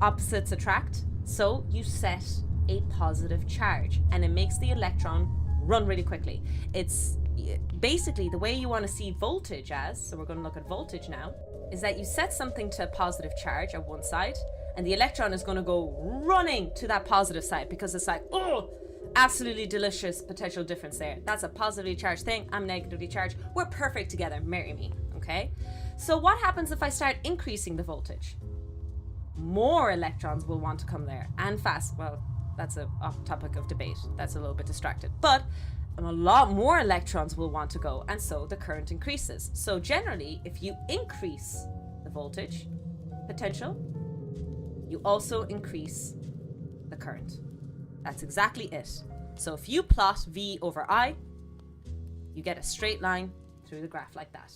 opposites attract. So you set a positive charge and it makes the electron run really quickly. It's basically the way you want to see voltage as, so we're going to look at voltage now, is that you set something to a positive charge at one side, and the electron is going to go running to that positive side because it's like, oh, absolutely delicious potential difference there. That's a positively charged thing. I'm negatively charged. We're perfect together. Marry me. Okay? So what happens if I start increasing the voltage? More electrons will want to come there, and fast. Well, that's a off topic of debate. That's a little bit distracted. But a lot more electrons will want to go, and so the current increases. So generally, if you increase the voltage potential, you also increase the current. That's exactly it. So if you plot V over I, you get a straight line through the graph like that.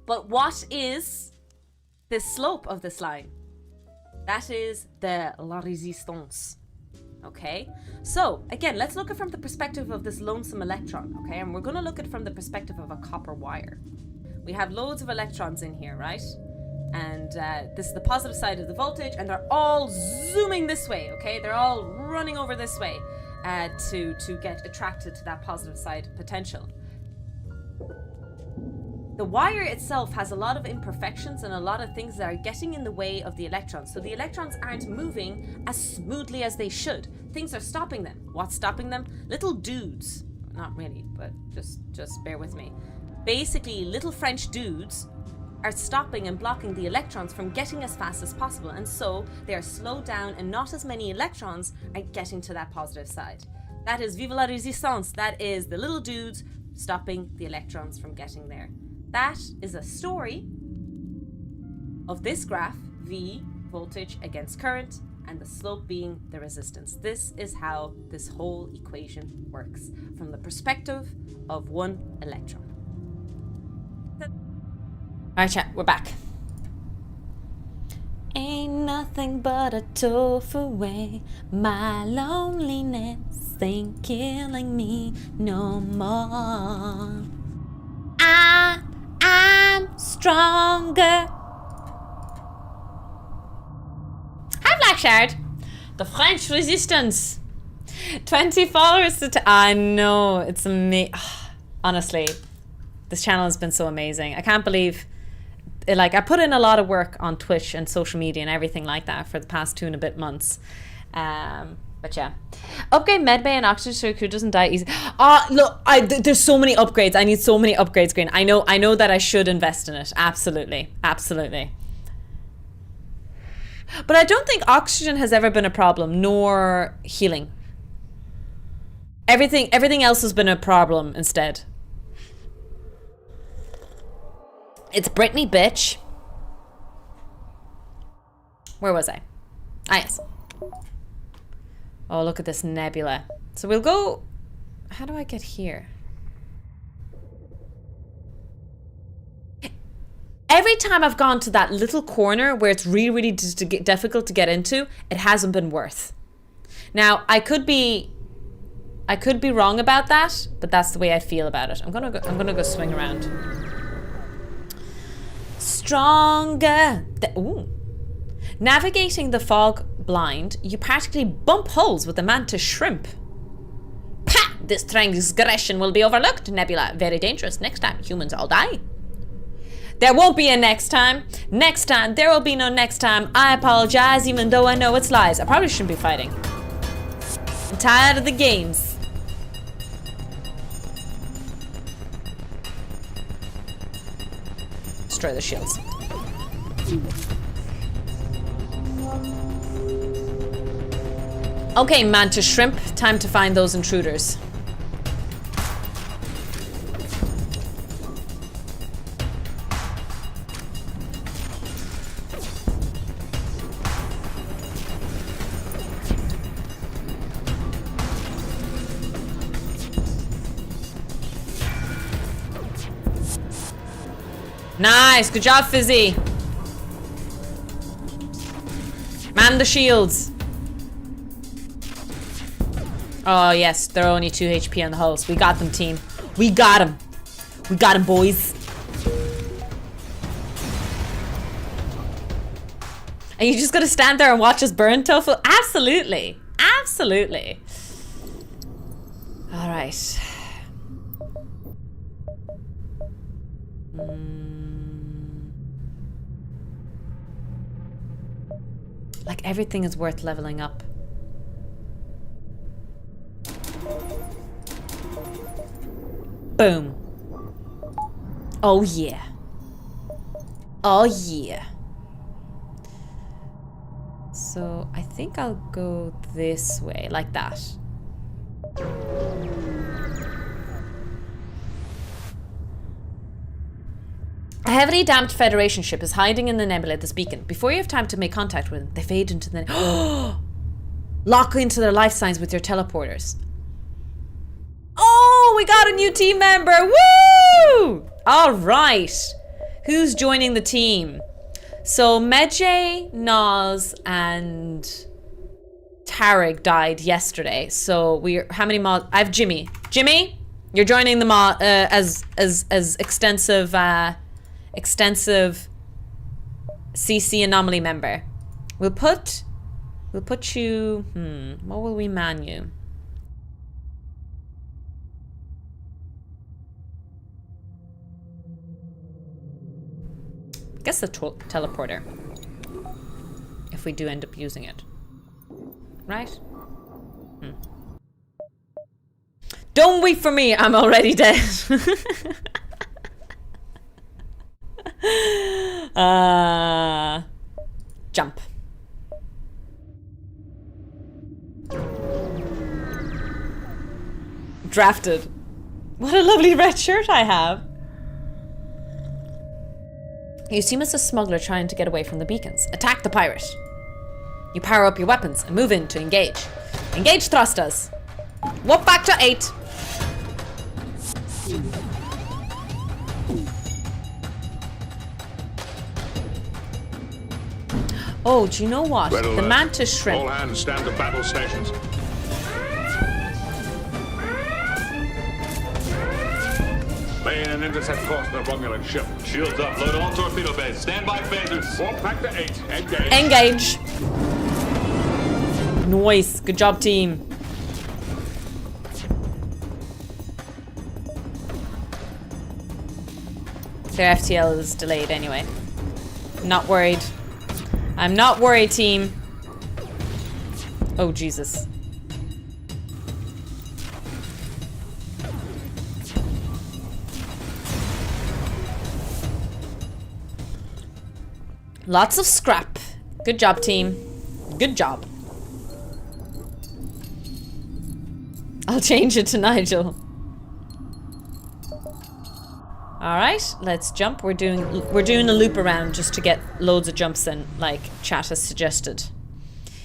But what is the slope of this line? That is the la résistance. Okay, so again, let's look at it from the perspective of this lonesome electron. Okay, and we're going to look at it from the perspective of a copper wire. We have loads of electrons in here, right? And this is the positive side of the voltage, and they're all zooming this way. Okay, they're all running over this way to get attracted to that positive side potential. The wire itself has a lot of imperfections and a lot of things that are getting in the way of the electrons. So the electrons aren't moving as smoothly as they should. Things are stopping them. What's stopping them? Little dudes. Not really, but just bear with me. Basically, little French dudes are stopping and blocking the electrons from getting as fast as possible. And so they are slowed down and not as many electrons are getting to that positive side. That is vive la résistance. That is the little dudes stopping the electrons from getting there. That is a story of this graph, V, voltage against current, and the slope being the resistance. This is how this whole equation works from the perspective of one electron. Alright, chat, we're back. Ain't nothing but a tofu away. My loneliness ain't killing me no more. I'm stronger. Hi, Blackshard. The French resistance. 20 followers to I know, it's amazing. Honestly, this channel has been so amazing. I can't believe it, like, I put in a lot of work on Twitch and social media and everything like that for the past 2 and a bit months. But yeah, upgrade medbay and oxygen so crew doesn't die easy. Look, there's so many upgrades. I need so many upgrades, Green. I know that I should invest in it. Absolutely. But I don't think oxygen has ever been a problem, nor healing. Everything else has been a problem instead. It's Britney, bitch. Where was I? Yes. Oh, look at this nebula. So we'll go... How do I get here? Every time I've gone to that little corner where it's really difficult to get into, it hasn't been worth. Now, I could be wrong about that, but that's the way I feel about it. I'm gonna go swing around. Stronger. Ooh. Navigating the fog blind, you practically bump holes with the mantis shrimp. Pah! This transgression will be overlooked, Nebula. Very dangerous. Next time, humans all die. There won't be a next time. Next time. There will be no next time. I apologize, even though I know it's lies. I probably shouldn't be fighting. I'm tired of the games. Destroy the shields. Okay, mantis shrimp, time to find those intruders. Nice, good job, Fizzy. Man the shields. Oh yes, they're only 2 HP on the hulls. We got them, team. We got them. We got them, boys. And you just gotta stand there and watch us burn, Tofu? Absolutely. Absolutely. All right. Like everything is worth leveling up. Boom. Oh yeah. Oh yeah. So I think I'll go this way, like that. A heavily damaged Federation ship is hiding in the nebula at this beacon. Before you have time to make contact with them, they fade into the... Lock into their life signs with your teleporters. Oh, we got a new team member! Woo! All right. Who's joining the team? So Medjay, Nas, and Tarek died yesterday. So we're... How many mods? I have Jimmy. Jimmy, you're joining the mod as extensive CC anomaly member. We'll put you. What will we man you? I guess the teleporter. If we do end up using it, right? Don't wait for me. I'm already dead. Jump. Drafted. What a lovely red shirt I have. You seem as a smuggler trying to get away from the beacons. Attack the pirate. You power up your weapons and move in to engage. Engage thrusters. Warp back to 8. Oh, do you know what? The mantis shrimp. All hands stand to battle stations. Lay in and intercept course of the Romulan ship. Shields up, load all torpedo bays. Stand by phasers. Warp back to 8. Engage. Engage. Nice. Good job, team. Their FTL is delayed anyway. Not worried. I'm not worried, team. Oh, Jesus. Lots of scrap. Good job, team. Good job. I'll change it to Nigel. Alright, let's jump. We're doing a loop around just to get loads of jumps in, like chat has suggested.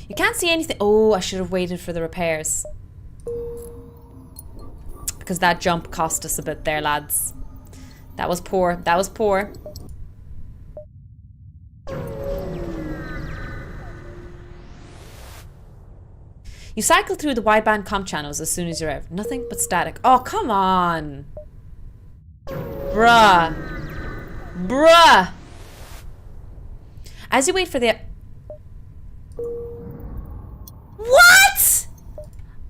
You can't see anything. Oh, I should have waited for the repairs. Because that jump cost us a bit there, lads. That was poor. That was poor. You cycle through the wideband comm channels as soon as you're out. Nothing but static. Oh, come on. Bruh. Bruh. As you wait for the... What?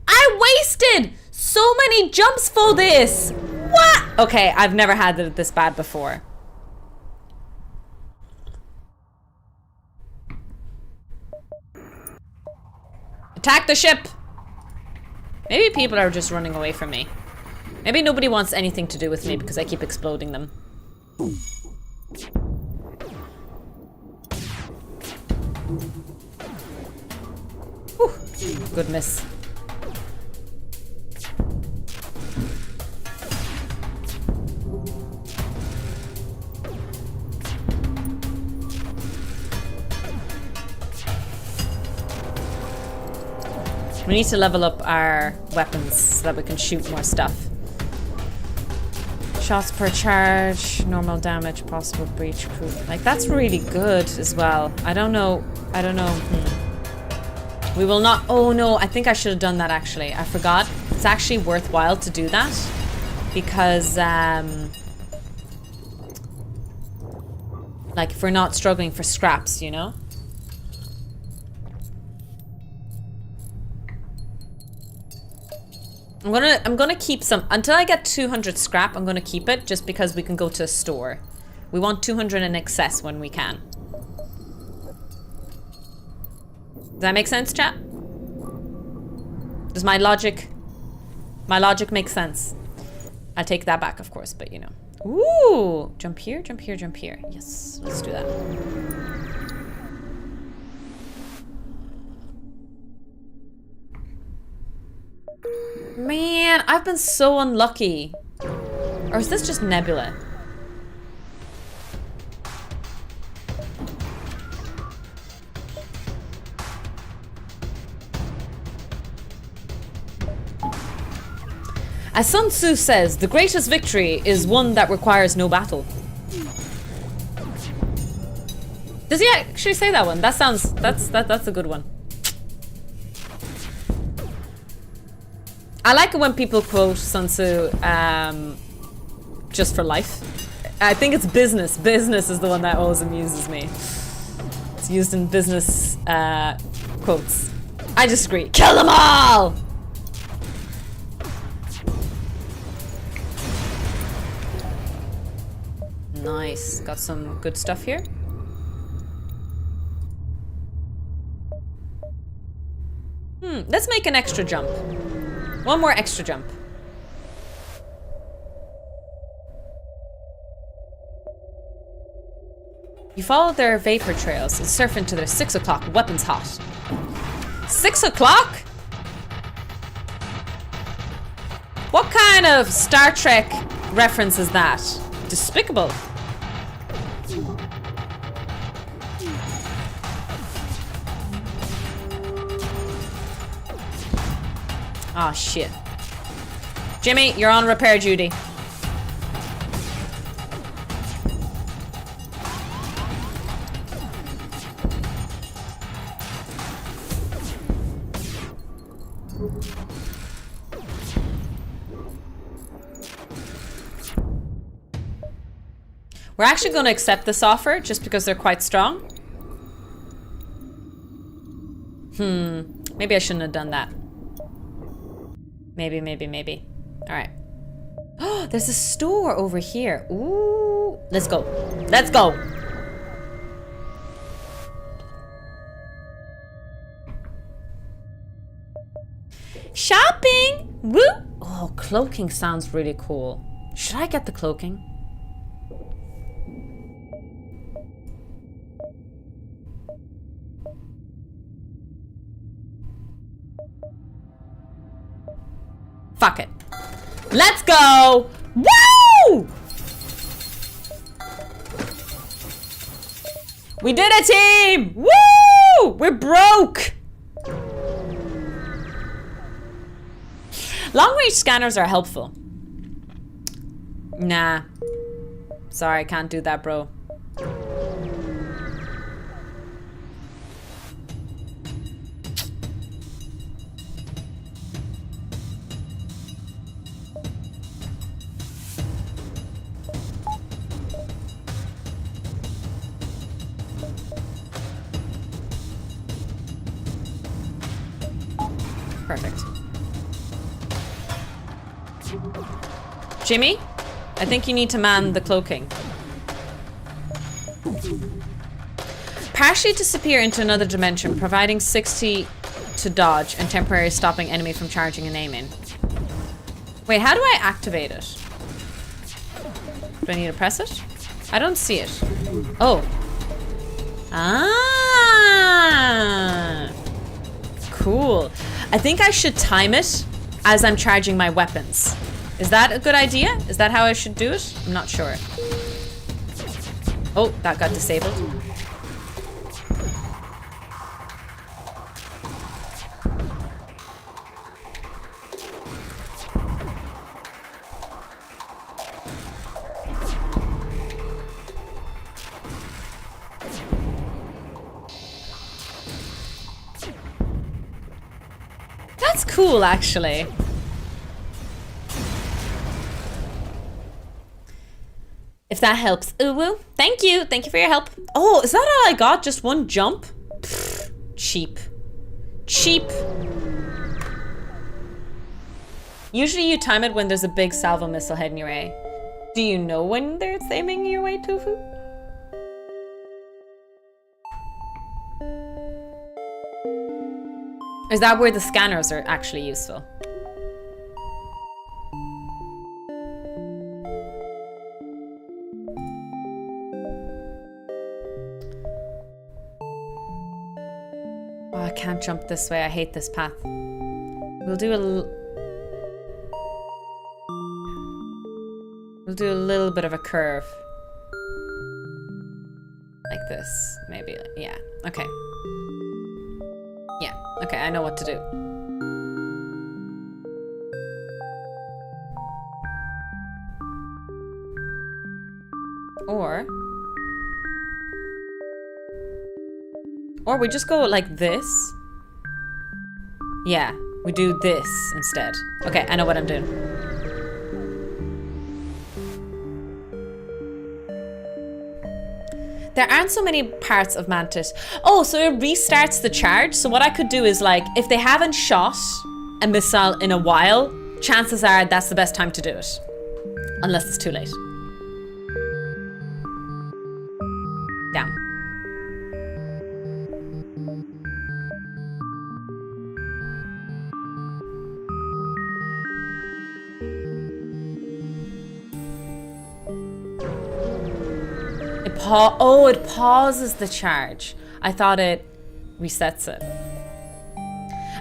I wasted so many jumps for this. What? Okay, I've never had it this bad before. Attack the ship! Maybe people are just running away from me. Maybe nobody wants anything to do with me because I keep exploding them. Whew. Good miss. We need to level up our weapons so that we can shoot more stuff. Shots per charge, normal damage, possible breach proof. Like, that's really good as well. I don't know. We will not... Oh, no. I think I should have done that, actually. I forgot. It's actually worthwhile to do that. Because, like, if we're not struggling for scraps, you know? I'm gonna keep some until I get 200 scrap. I'm gonna keep it just because we can go to a store. We want 200 in excess when we can. Does that make sense, chat? Does my logic make sense? I take that back, of course, but you know. Ooh, jump here, jump here, jump here. Yes, let's do that. Man, I've been so unlucky. Or is this just Nebula? As Sun Tzu says, the greatest victory is one that requires no battle. Does he actually say that one? That sounds, that's a good one. I like it when people quote Sun Tzu just for life. I think it's business. Business is the one that always amuses me. It's used in business quotes. I disagree. Kill them all! Nice. Got some good stuff here. Let's make an extra jump. One more extra jump. You follow their vapor trails and surf into their 6 o'clock weapons hot. 6 o'clock? What kind of Star Trek reference is that? Despicable. Oh shit. Jimmy, you're on repair duty. We're actually going to accept this offer just because they're quite strong. Maybe I shouldn't have done that. Maybe. All right. Oh, there's a store over here. Ooh, let's go. Let's go. Shopping. Woo. Oh, cloaking sounds really cool. Should I get the cloaking? Fuck it. Let's go! Woo! We did it, team! Woo! We're broke! Long-range scanners are helpful. Nah. Sorry, I can't do that, bro. Perfect. Jimmy, I think you need to man the cloaking. Partially disappear into another dimension, providing 60 to dodge and temporarily stopping enemy from charging and aiming. Wait, how do I activate it? Do I need to press it? I don't see it. Oh. Ah. Cool. I think I should time it as I'm charging my weapons. Is that a good idea? Is that how I should do it? I'm not sure. Oh, that got disabled. That's cool, actually. If that helps. Ooh, woo. Thank you. Thank you for your help. Oh, is that all I got? Just one jump? Pfft, cheap. Cheap. Usually you time it when there's a big salvo missile heading your way. Do you know when it's aiming your way, Tofu? Is that where the scanners are actually useful? Oh, I can't jump this way. I hate this path. We'll do a little bit of a curve. Like this, maybe. Yeah, okay. Yeah, okay, I know what to do. Or we just go like this. Yeah, we do this instead. Okay, I know what I'm doing. There aren't so many parts of Mantis. Oh, so it restarts the charge. So what I could do is like, if they haven't shot a missile in a while, chances are that's the best time to do it. Unless it's too late. Down. Oh, it pauses the charge. I thought it resets it.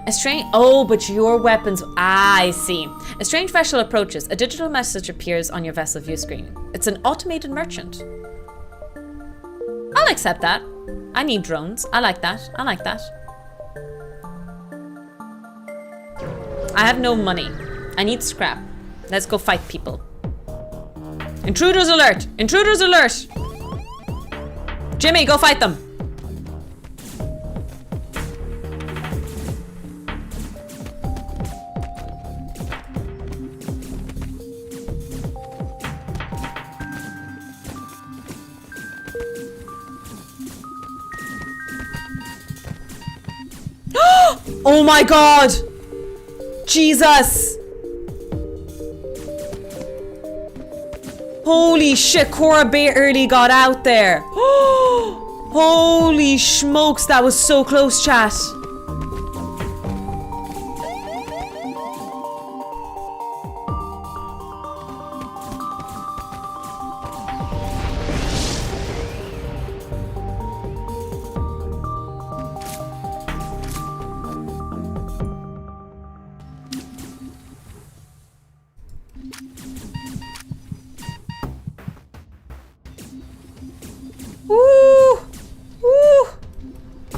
A strange... Oh, but your weapons... Ah, I see. A strange vessel approaches. A digital message appears on your vessel view screen. It's an automated merchant. I'll accept that. I need drones. I like that. I like that. I have no money. I need scrap. Let's go fight people. Intruders alert! Intruders alert! Jimmy, go fight them! Oh my god! Jesus! Holy shit, Cora barely got out there. Holy smokes, that was so close, chat.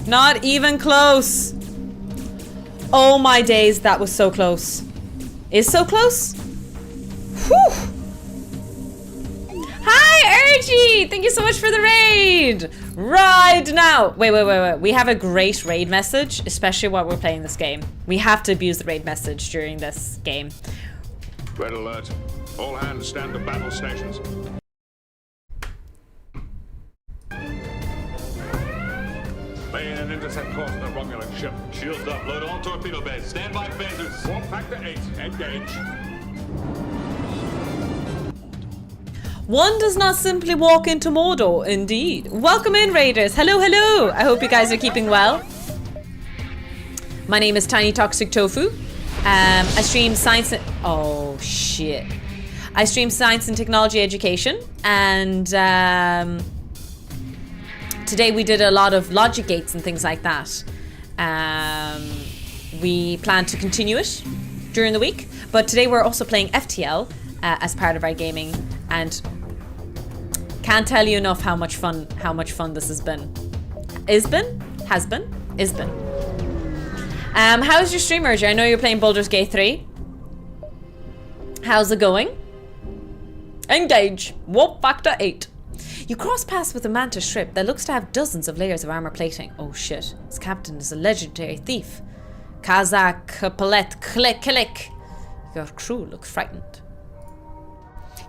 Not even close. Oh my days, that was so close. Is so close? Whew. Hi, Urgy! Thank you so much for the raid! Right now. Wait. We have a great raid message, especially while we're playing this game. We have to abuse the raid message during this game. Red alert. All hands stand to battle stations. Laying an intercept course on the Romulan ship. Shields up, load all torpedo beds. Stand by phasers. Warp factor 8. Engage. One does not simply walk into Mordor, indeed. Welcome in, Raiders. Hello, hello. I hope you guys are keeping well. My name is Tiny Toxic Tofu. I stream science and... Oh, shit. I stream science and technology education. And today we did a lot of logic gates and things like that. We plan to continue it during the week. But today we're also playing FTL as part of our gaming. And can't tell you enough how much fun this has been. Has been. How's your stream, Urger? I know you're playing Baldur's Gate 3. How's it going? Engage. Warp factor 8. You cross paths with a Mantis ship that looks to have dozens of layers of armor plating. Oh shit. Its captain is a legendary thief. Kazak Palet Klik. Your crew look frightened.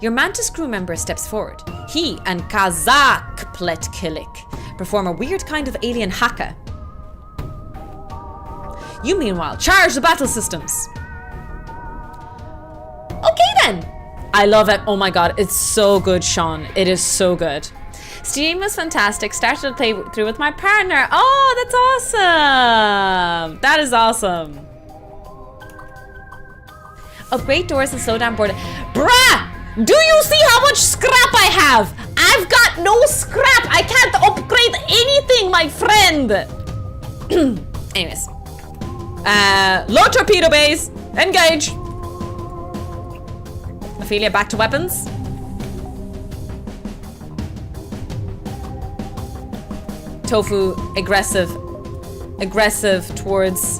Your Mantis crew member steps forward. He and Kazak Palet Kilik perform a weird kind of alien haka. You, meanwhile, charge the battle systems. again. I love it. Oh my god, it's so good, Sean. It is so good. Steam was fantastic. Started to play through with my partner. Oh, that's awesome. That is awesome. Upgrade doors and slow down board. Bruh! Do you see how much scrap I have? I've got no scrap. I can't upgrade anything, my friend. Anyways. Low torpedo bays. Engage. Ophelia, back to weapons. Tofu, aggressive. Aggressive towards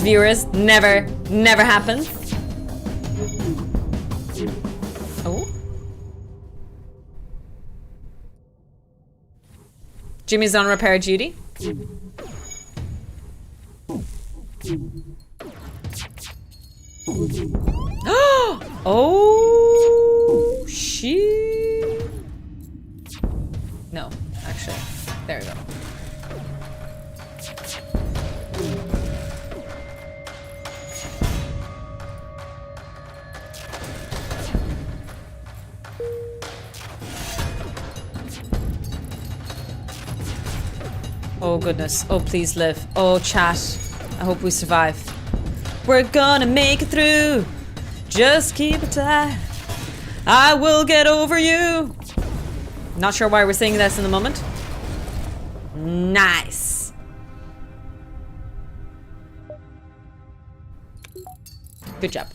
viewers. Never happens. Oh. Jimmy's on repair duty. Oh, shit. No, actually. There we go. Oh goodness. Oh, please live. Oh, chat. I hope we survive. We're gonna make it through. Just keep it tight. I will get over you. Not sure why we're singing this in the moment. Nice. Good job.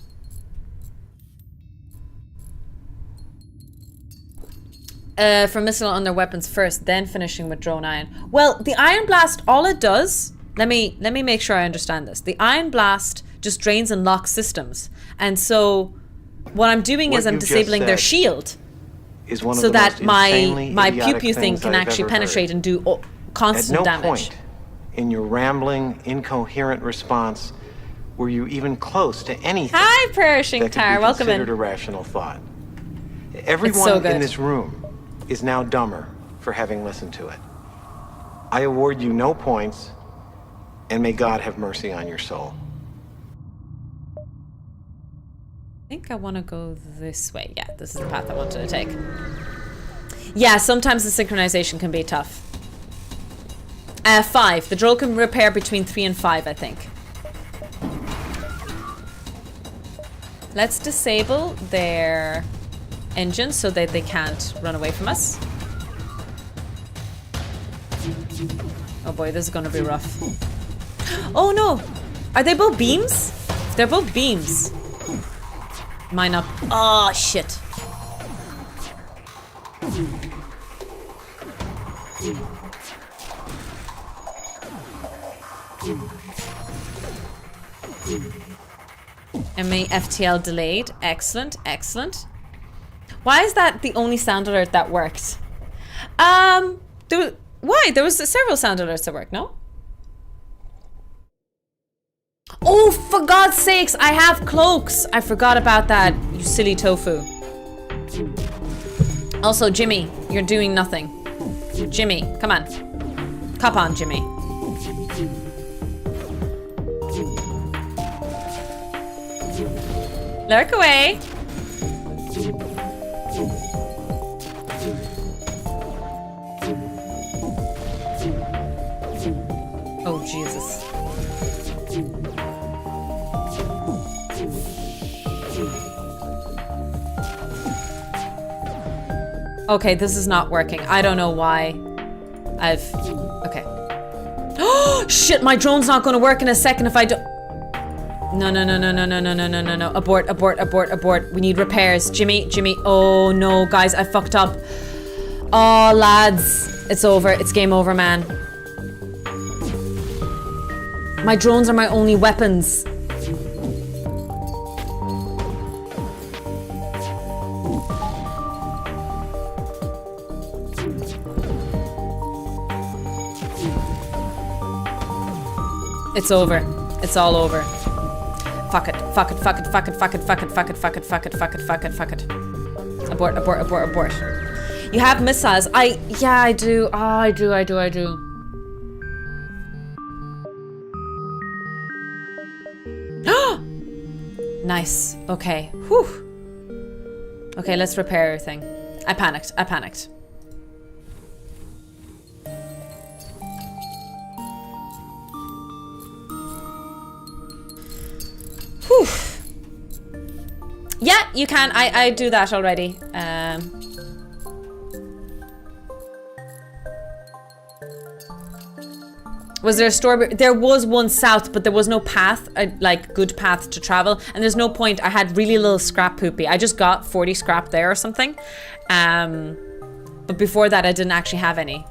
For missile on their weapons first, then finishing with drone iron. Well, the iron blast, all it does, let me make sure I understand this. The iron blast just drains and locks systems. And so what I'm doing is I'm disabling their shield so that my pew pew thing can actually penetrate and do constant damage. At no point in your rambling, incoherent response were you even close to anything. Hi, Perishing Tar, welcome in. Considered a rational thought. Everyone in this room is now dumber for having listened to it. I award you no points, and may God have mercy on your soul. I think I want to go this way. Yeah, this is the path I wanted to take. Yeah, sometimes the synchronization can be tough. 5. The drill can repair between 3 and 5, I think. Let's disable their engines so that they can't run away from us. Oh boy, this is gonna be rough. Oh no! Are they both beams? They're both beams. Mine up. Oh shit. MA FTL delayed. Excellent, excellent. Why is that the only sound alert that worked? There was several sound alerts that worked, no? Oh, for God's sakes, I have cloaks. I forgot about that, you silly tofu. Also, Jimmy, you're doing nothing. Jimmy, come on. Cop on, Jimmy. Lurk away. Oh, Jesus. Okay, this is not working. I don't know why. Okay. Oh, shit, my drone's not gonna work in a second if I don't... No. Abort. We need repairs. Jimmy. Oh, no, guys, I fucked up. Oh, lads. It's over. It's game over, man. My drones are my only weapons. It's over. It's all over. Fuck it. Abort. You have missiles. Yeah, I do. Oh, I do. Nice. Okay. Whew. Okay, let's repair everything. I panicked. Whew. Yeah, you can. I do that already. Was there a store? There was one south, but there was no path, like good path to travel. And there's no point. I had really little scrap poopy. I just got 40 scrap there or something. But before that, I didn't actually have any.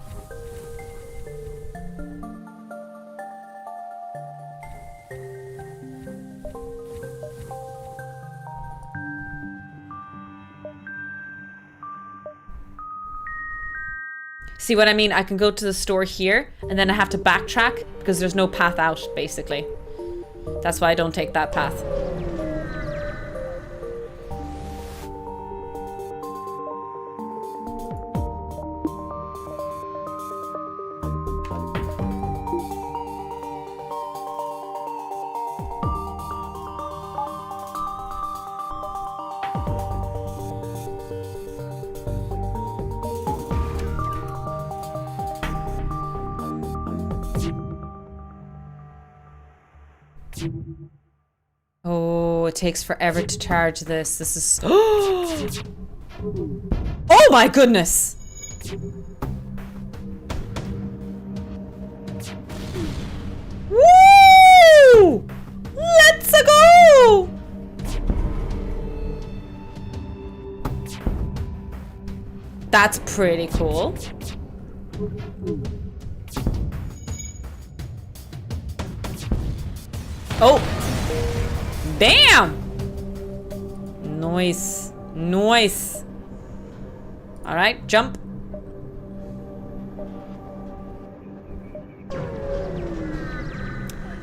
See what I mean? I can go to the store here and then I have to backtrack because there's no path out, basically. That's why I don't take that path. Oh, it takes forever to charge this. This is... Oh my goodness! Woo! Let's go! That's pretty cool. Oh! Damn! Nice. Nice. Alright, jump.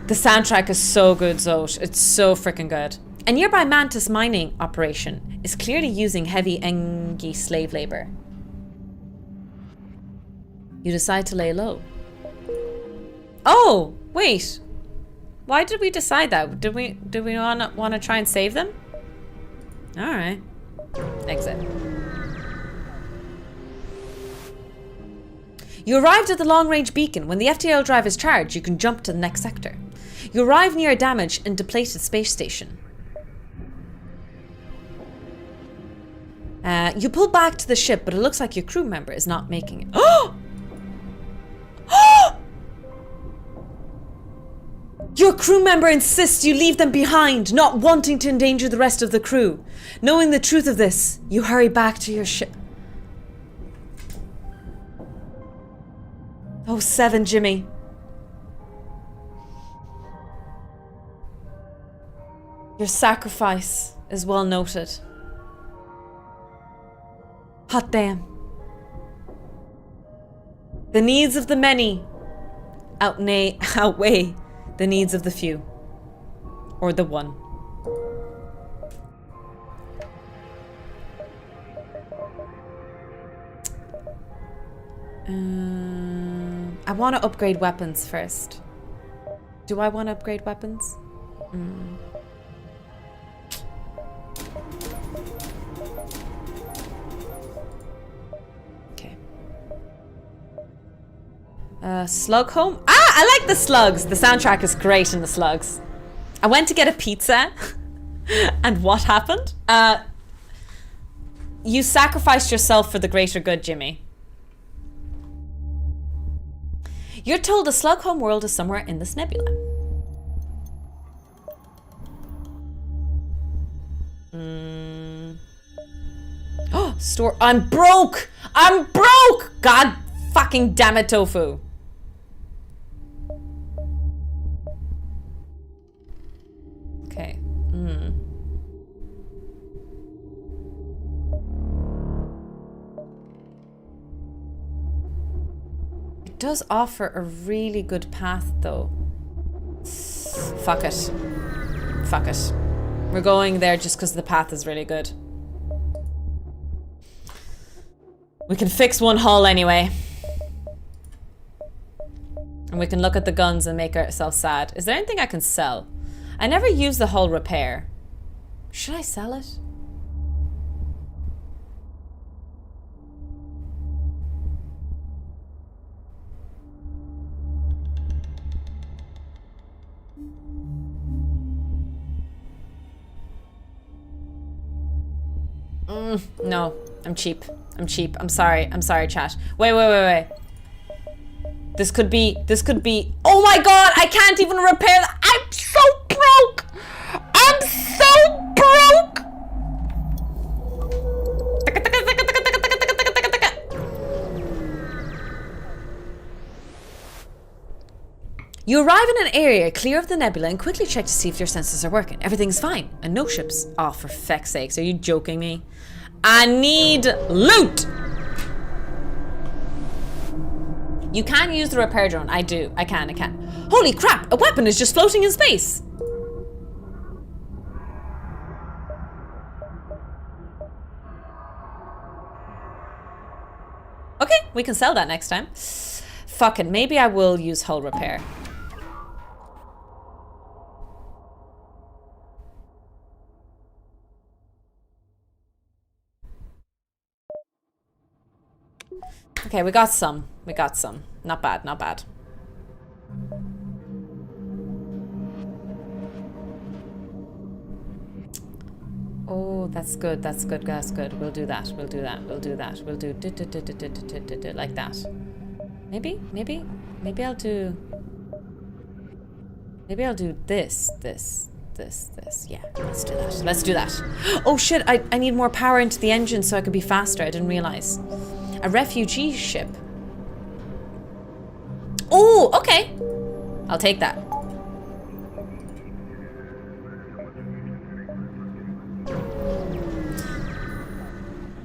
The soundtrack is so good, Zote. It's so freaking good. A nearby mantis mining operation is clearly using heavy Engi slave labor. You decide to lay low. Oh, wait. Why did we decide that? Did we want to try and save them? All right. Exit. You arrived at the long-range beacon. When the FTL drive is charged, you can jump to the next sector. You arrive near a damaged and depleted space station. You pull back to the ship, but it looks like your crew member is not making it. Oh! Your crew member insists you leave them behind, not wanting to endanger the rest of the crew. Knowing the truth of this, you hurry back to your ship. Oh, 7, Jimmy. Your sacrifice is well noted. Hot damn. The needs of the many outweigh the needs of the few. Or the one. I want to upgrade weapons first. Do I want to upgrade weapons? Okay. Slug home? Ah, I like the slugs. The soundtrack is great in the slugs. I went to get a pizza. And what happened? You sacrificed yourself for the greater good, Jimmy. You're told the slug home world is somewhere in this nebula. Oh, store. I'm broke! I'm broke! God fucking damn it, Tofu. Okay. It does offer a really good path, though. Fuck it. Fuck it. We're going there just because the path is really good. We can fix one hull anyway. And we can look at the guns and make ourselves sad. Is there anything I can sell? I never use the hull repair. Should I sell it? No, I'm cheap. I'm cheap. I'm sorry, chat. Wait. This could be, oh my god, I can't even repair that. I'm so broke. I'm so broke. You arrive in an area clear of the nebula and quickly check to see if your sensors are working. Everything's fine, and no ships. Oh, for feck's sakes, are you joking me? I need loot! You can use the repair drone. I do. I can. Holy crap! A weapon is just floating in space! Okay, we can sell that next time. Fuck it, maybe I will use hull repair. Okay, we got some. Not bad. Oh, that's good. We'll do that. We'll do like that. Maybe I'll do this. Yeah, let's do that. Oh shit, I need more power into the engine so I could be faster. I didn't realize. A refugee ship. Oh, okay. I'll take that.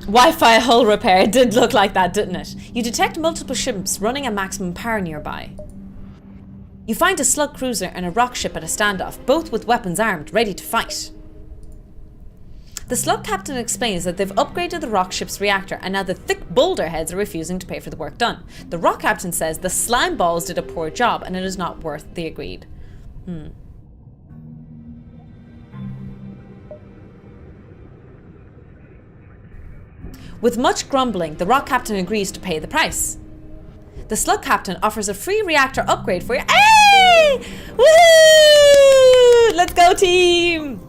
Wi-Fi hull repair. It did look like that, didn't it? You detect multiple ships running at maximum power nearby. You find a slug cruiser and a rock ship at a standoff, both with weapons armed, ready to fight. The slug captain explains that they've upgraded the rock ship's reactor and now the thick boulder heads are refusing to pay for the work done. The rock captain says the slime balls did a poor job and it is not worth the agreed. With much grumbling, the rock captain agrees to pay the price. The slug captain offers a free reactor upgrade for you. Hey! Woo! Let's go, team!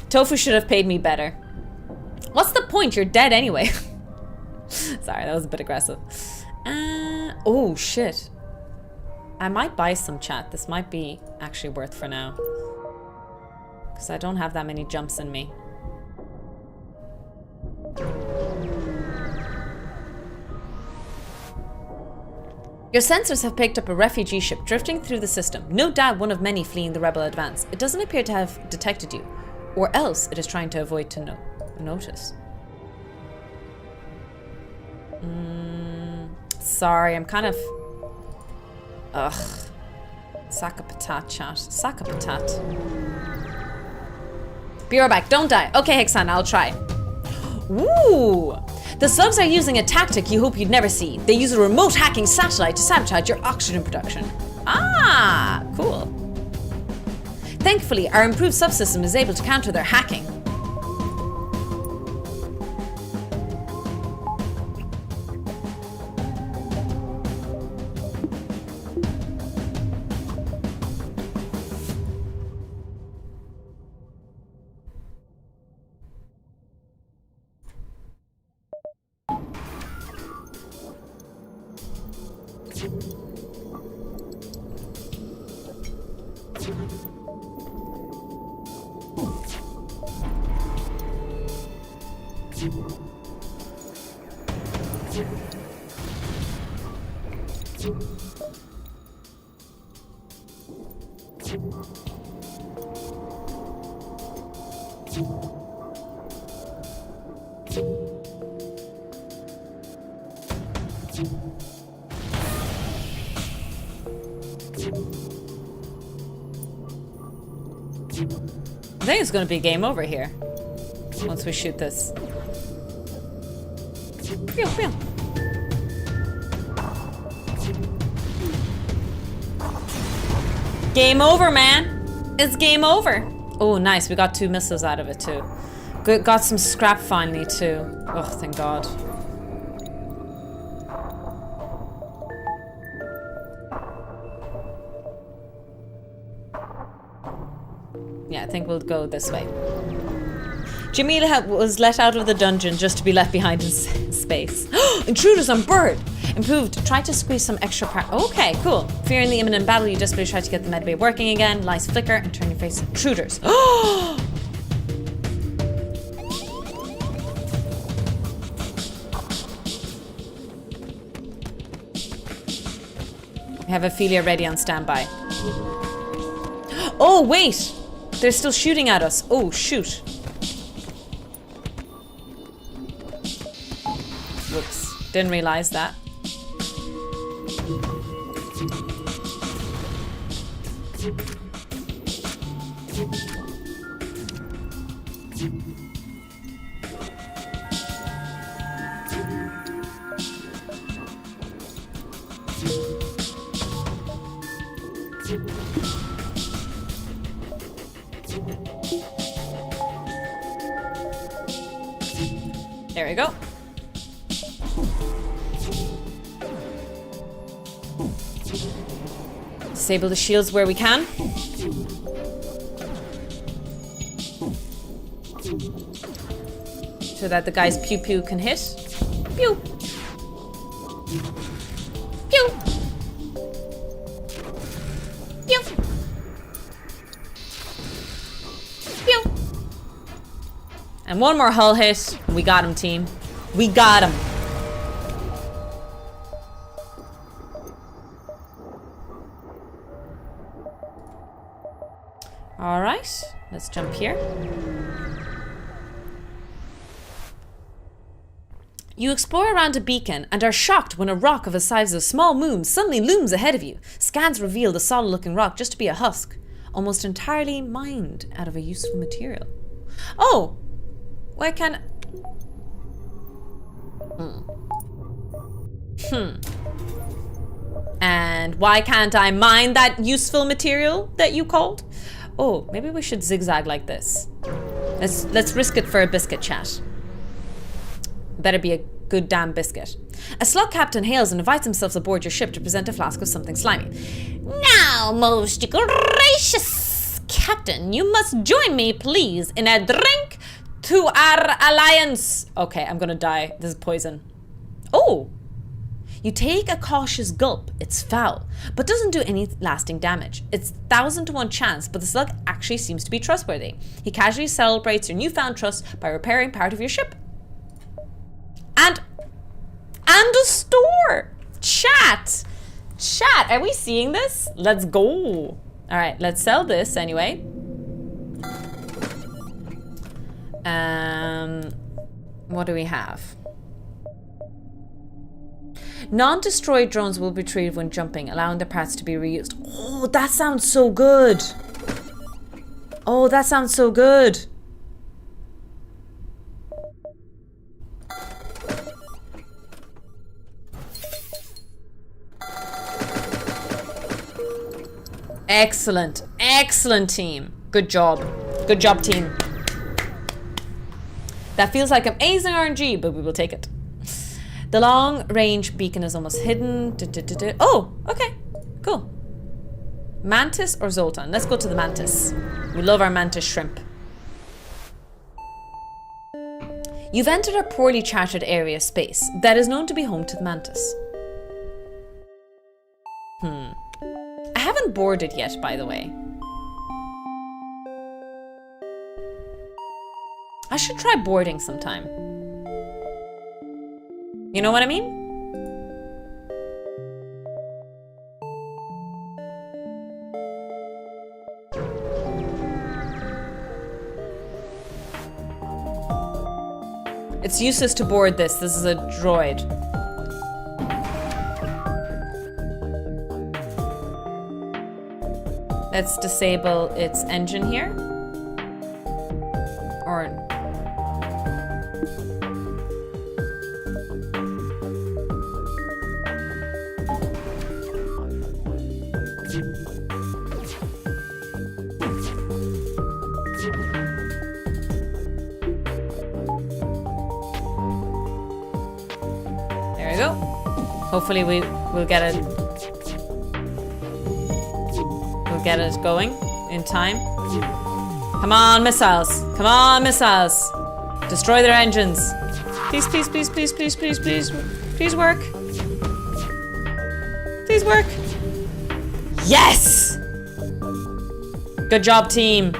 Tofu should have paid me better. What's the point? You're dead anyway. Sorry, that was a bit aggressive. Oh, shit. I might buy some, chat. This might be actually worth for now. Because I don't have that many jumps in me. Your sensors have picked up a refugee ship drifting through the system. No doubt one of many fleeing the rebel advance. It doesn't appear to have detected you. Or else it is trying to avoid to notice. Sorry, I'm kind of... Ugh. Sack a patat, chat. Sack a patat. Be right back. Don't die. Okay, Hexan, I'll try. Ooh! The slugs are using a tactic you hope you'd never see. They use a remote hacking satellite to sabotage your oxygen production. Ah, cool. Thankfully, our improved subsystem is able to counter their hacking. I think it's going to be game over here once we shoot this. Pew, pew. Game over, man. It's game over. Oh, nice. We got 2 missiles out of it, too. Got some scrap finally, too. Oh, thank God. Yeah, I think we'll go this way. Jamila was let out of the dungeon just to be left behind in space. Intruders on board! Improved. Try to squeeze some extra power. Okay, cool. Fearing the imminent battle, you desperately try to get the medbay working again. Lights flicker and turn your face to intruders. I have Ophelia ready on standby. Oh, wait! They're still shooting at us. Oh, shoot. Whoops. Didn't realize that. There we go. Disable the shields where we can. So that the guy's pew pew can hit. Pew! Pew! Pew! Pew! And one more hull hit. We got him, team. We got him. All right, let's jump here. You explore around a beacon and are shocked when a rock of the size of a small moon suddenly looms ahead of you. Scans reveal the solid-looking rock just to be a husk, almost entirely mined out of a useful material. Oh! Why can't... And why can't I mine that useful material that you called? Oh, maybe we should zigzag like this. Let's risk it for a biscuit chat. Better be a good damn biscuit. A slug captain hails and invites himself aboard your ship to present a flask of something slimy. Now, most gracious captain, you must join me, please, in a drink to our alliance. Okay, I'm gonna die. This is poison. Oh! You take a cautious gulp. It's foul, but doesn't do any lasting damage. It's 1,000 to 1 chance, but the slug actually seems to be trustworthy. He casually celebrates your newfound trust by repairing part of your ship. And a store! Chat! Chat, are we seeing this? Let's go. Alright, let's sell this anyway. What do we have? Non-destroyed drones will be retrieved when jumping, allowing the parts to be reused. Oh, that sounds so good. Oh, that sounds so good. Excellent. Excellent, team. Good job. Good job, team. That feels like amazing RNG, but we will take it. The long-range beacon is almost hidden. Oh, okay. Cool. Mantis or Zoltan? Let's go to the Mantis. We love our Mantis shrimp. You've entered a poorly charted area space that is known to be home to the Mantis. I haven't boarded yet, by the way. I should try boarding sometime. You know what I mean? It's useless to board this. This is a droid. Let's disable its engine here. Or... go. Hopefully we'll get it. We'll get it going in time. Come on, missiles. Come on, missiles. Destroy their engines. Please, please, please, please, please, please, please. Please work. Please work. Yes! Good job, team.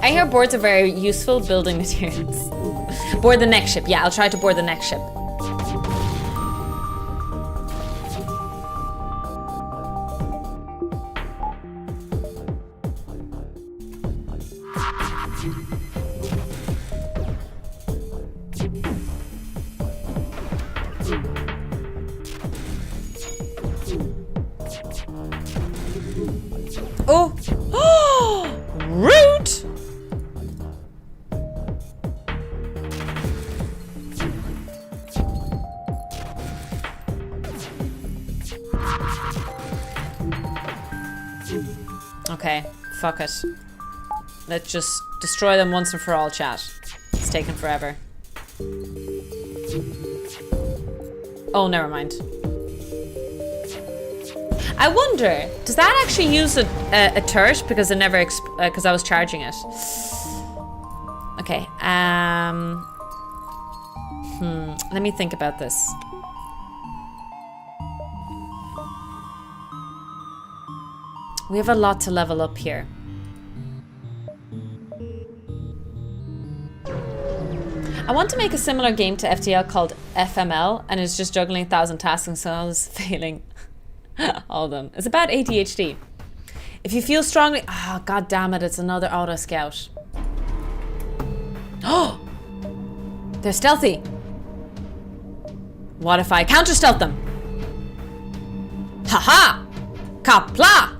I hear boards are very useful building materials. Board the next ship. Yeah, I'll try to board the next ship. Oh! Oh! Rude! Okay, fuck it. Let's just destroy them once and for all, chat. It's taken forever. Oh, never mind. I wonder, does that actually use a turret? Because it never, because I was charging it. Okay, let me think about this. We have a lot to level up here. I want to make a similar game to FTL called FML, and it's just juggling 1,000 tasks and so I was failing all of them. It's about ADHD. If you feel strongly... Oh, god damn it, it's another auto scout. Oh! They're stealthy. What if I counter-stealth them? Ha-ha! Kapla!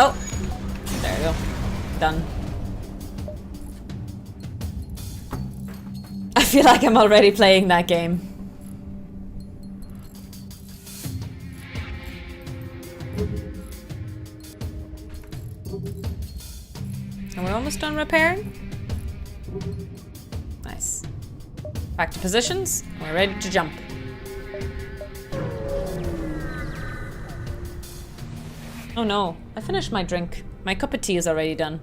Oh, there we go. Done. I feel like I'm already playing that game. And we're almost done repairing. Nice. Back to positions. We're ready to jump. Oh no, I finished my drink. My cup of tea is already done.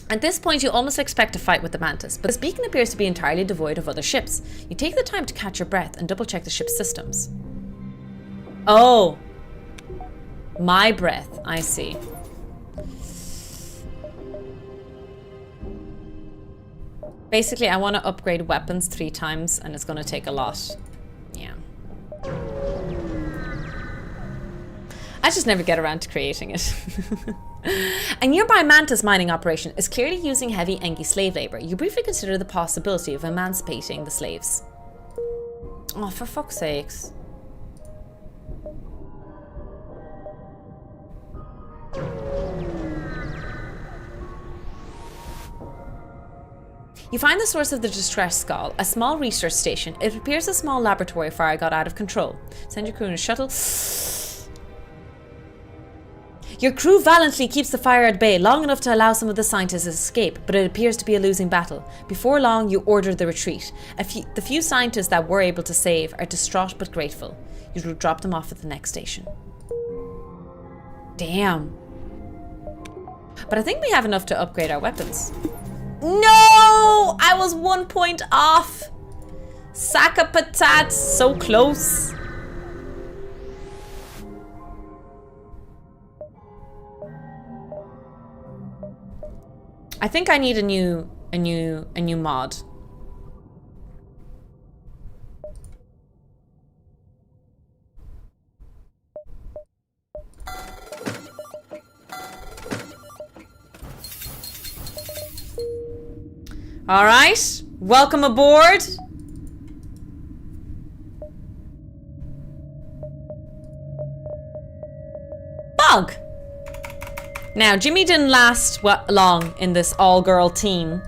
At this point, you almost expect a fight with the Mantis, but this beacon appears to be entirely devoid of other ships. You take the time to catch your breath and double check the ship's systems. Oh! My breath, I see. Basically, I want to upgrade weapons 3 times, and it's going to take a lot. Yeah. I just never get around to creating it. A nearby Mantis mining operation is clearly using heavy Engi slave labor. You briefly consider the possibility of emancipating the slaves. Oh, for fuck's sakes. You find the source of the distress call, a small research station. It appears a small laboratory fire got out of control. Send your crew in a shuttle. Your crew valiantly keeps the fire at bay long enough to allow some of the scientists to escape, but it appears to be a losing battle. Before long, you order the retreat. The few scientists that were able to save are distraught but grateful. You will drop them off at the next station. Damn. But I think we have enough to upgrade our weapons. No! I was 1 point off! Saka patat, so close. I think I need a new mod. All right. Welcome aboard. Bog. Now, Jimmy didn't last long in this all-girl team,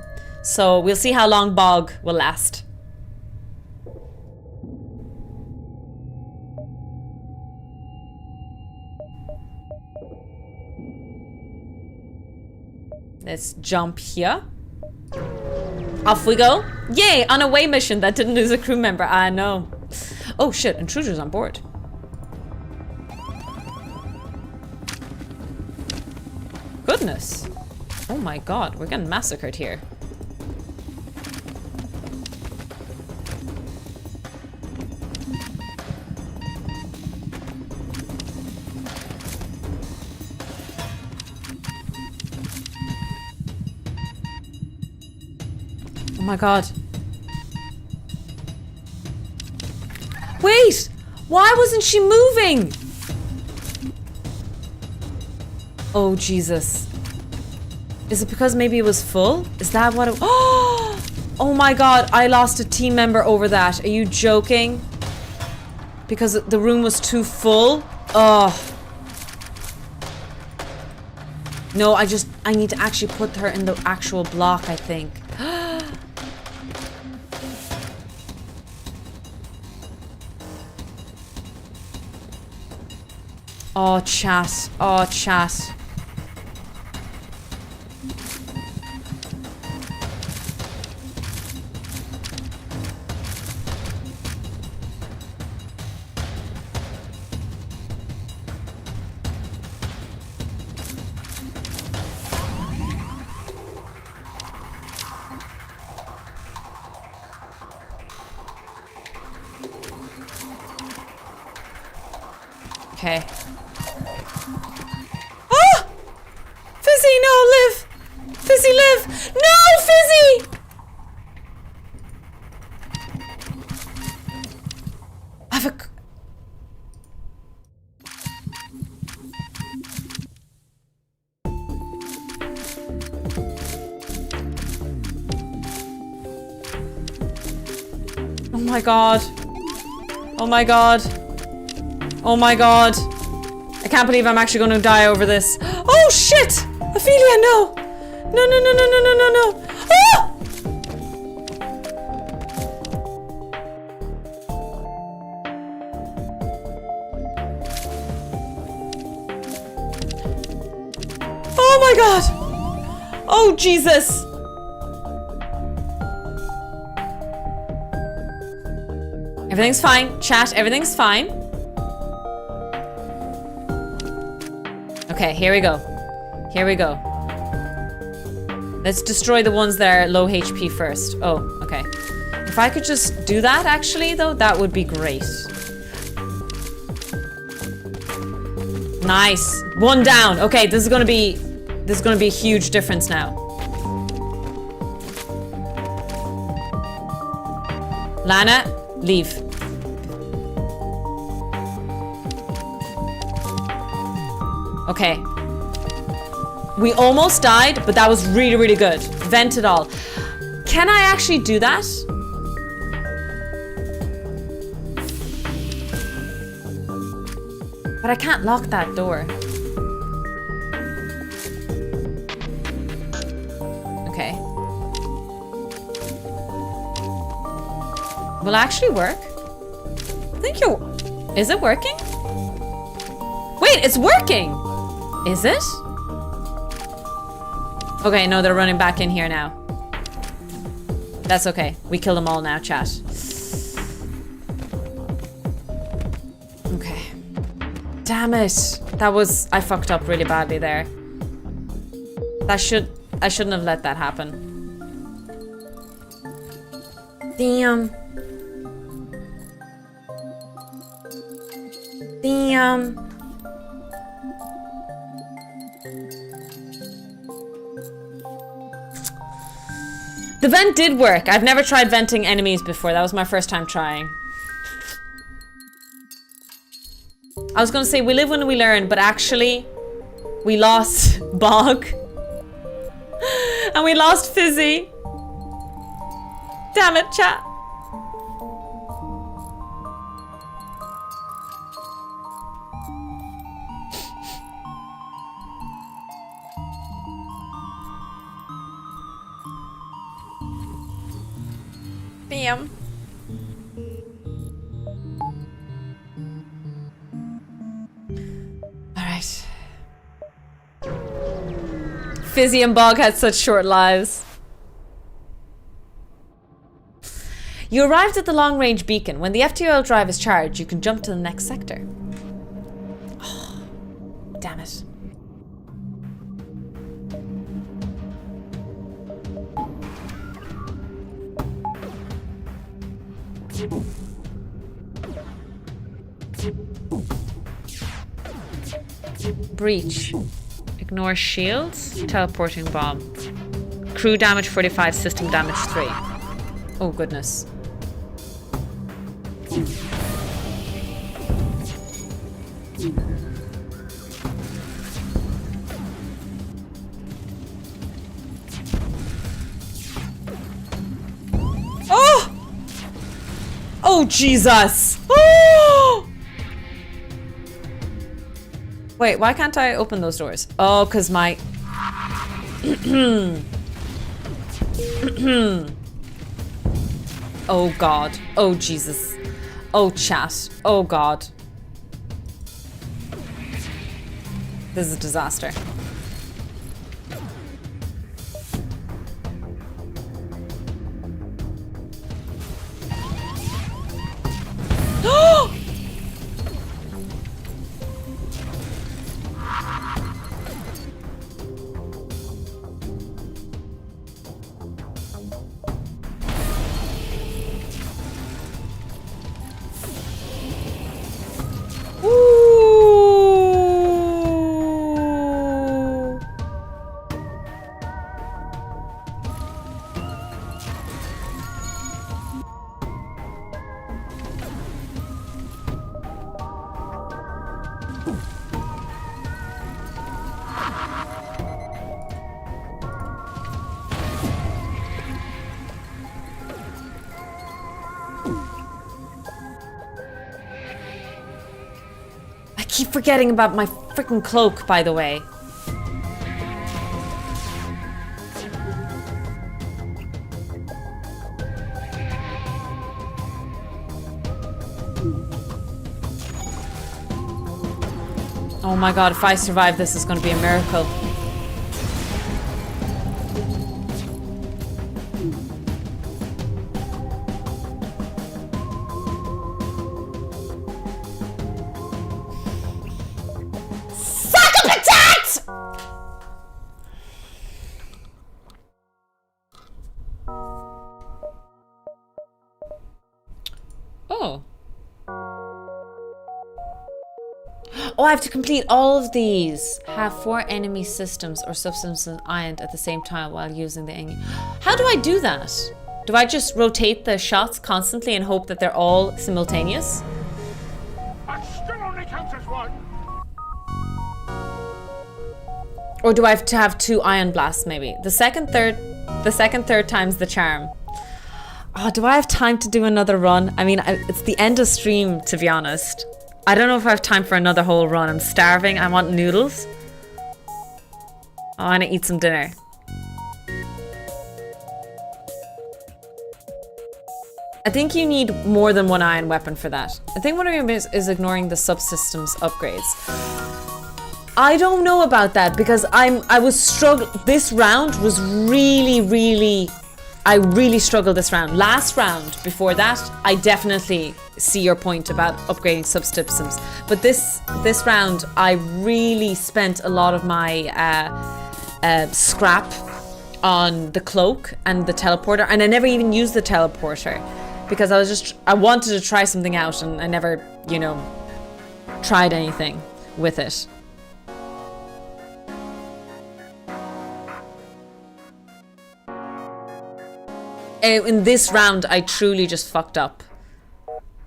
so we'll see how long Bog will last. Let's jump here. Off we go. Yay, on a way mission that didn't lose a crew member. I know. Oh shit, intruders on board. Goodness. Oh my god, we're getting massacred here. Oh my god. Wait! Why wasn't she moving? Oh, Jesus. Is it because maybe it was full? Is that what it... Oh my god, I lost a team member over that. Are you joking? Because the room was too full? Oh. No, I need to actually put her in the actual block, I think. Oh, chat. Oh, chat. Okay. Ah! Fizzy, no, live! Fizzy, live! No, Fizzy! I have a... Oh my god. Oh my god. Oh my god. I can't believe I'm actually going to die over this. Oh shit! Ophelia, no! No, no, no, no, no, no, no, no! Ah! Oh my god! Oh Jesus! Everything's fine. Chat, everything's fine. Okay, here we go. Here we go. Let's destroy the ones that are low HP first. Oh, okay. If I could just do that, actually, though, that would be great. Nice. One down. Okay, this is gonna be a huge difference now. Lana, leave. Okay. We almost died, but that was really, really good. Vent it all. Can I actually do that? But I can't lock that door. Okay. Will it actually work? I think is it working? Wait, it's working! Is it? Okay, no, they're running back in here now. That's okay. We kill them all now, chat. Okay. Damn it. I fucked up really badly there. I shouldn't have let that happen. Damn. Damn. The vent did work. I've never tried venting enemies before. That was my first time trying. I was gonna say we live when we learn, but actually we lost Bog and we lost Fizzy. Damn it, chat. Bam. Alright. Fizzy and Bog had such short lives. You arrived at the long-range beacon. When the FTL drive is charged, you can jump to the next sector. Oh, damn it. Breach. Ignore shields. Teleporting bomb. Crew damage 45, system damage 3. Oh goodness. Oh! Oh Jesus! Oh! Wait, why can't I open those doors? Oh, cause my oh God. Oh Jesus. Oh chat. Oh God. This is a disaster. I keep forgetting about my freaking cloak, by the way. Oh my God, if I survive this, it's gonna be a miracle. Oh, I have to complete all of these. Have 4 enemy systems or subsystems ironed at the same time while using the engine. How do I do that? Do I just rotate the shots constantly and hope that they're all simultaneous? I still only counts as one. Or do I have to have 2 ion blasts maybe? The second, third time's the charm. Oh, do I have time to do another run? I mean, it's the end of stream, to be honest. I don't know if I have time for another whole run. I'm starving. I want noodles. I want to eat some dinner. I think you need more than 1 iron weapon for that. I think one of your is ignoring the subsystems upgrades. I don't know about that because I was struggling. This round was really I really struggled this round. Last round before that, I definitely see your point about upgrading subsystems. But this round, I really spent a lot of my scrap on the cloak and the teleporter, and I never even used the teleporter because I wanted to try something out, and I never, you know, tried anything with it. In this round, I truly just fucked up,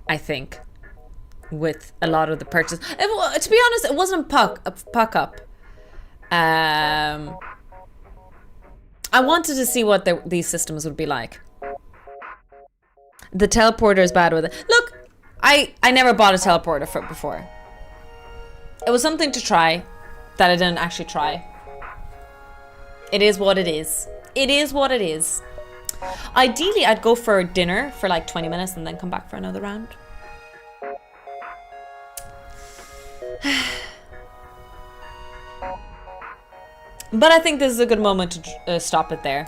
I think, with a lot of the purchase. To be honest, it wasn't a puck up. I wanted to see what these systems would be like. The teleporter is bad with it. Look, I never bought a teleporter before. It was something to try that I didn't actually try. It is what it is. It is what it is. Ideally, I'd go for dinner for like 20 minutes and then come back for another round. But I think this is a good moment to stop it there.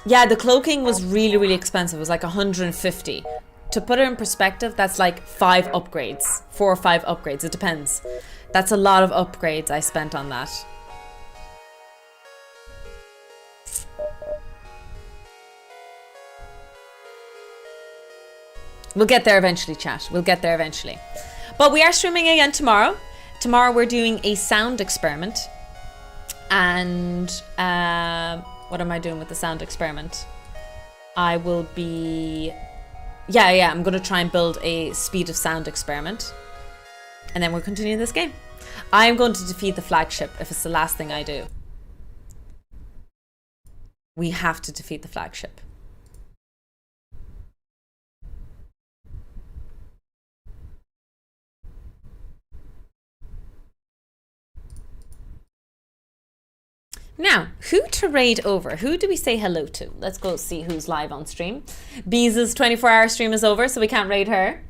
Yeah, the cloaking was really, really expensive. It was like 150. To put it in perspective, that's like 5 upgrades. 4 or 5 upgrades. It depends. That's a lot of upgrades I spent on that. We'll get there eventually, chat. We'll get there eventually. But we are streaming again tomorrow. Tomorrow we're doing a sound experiment. And what am I doing with the sound experiment? I will be... Yeah, I'm going to try and build a speed of sound experiment. And then we'll continue this game. I am going to defeat the flagship if it's the last thing I do. We have to defeat the flagship. Now, who to raid over? Who do we say hello to? Let's go see who's live on stream. Bee's 24-hour stream is over, so we can't raid her.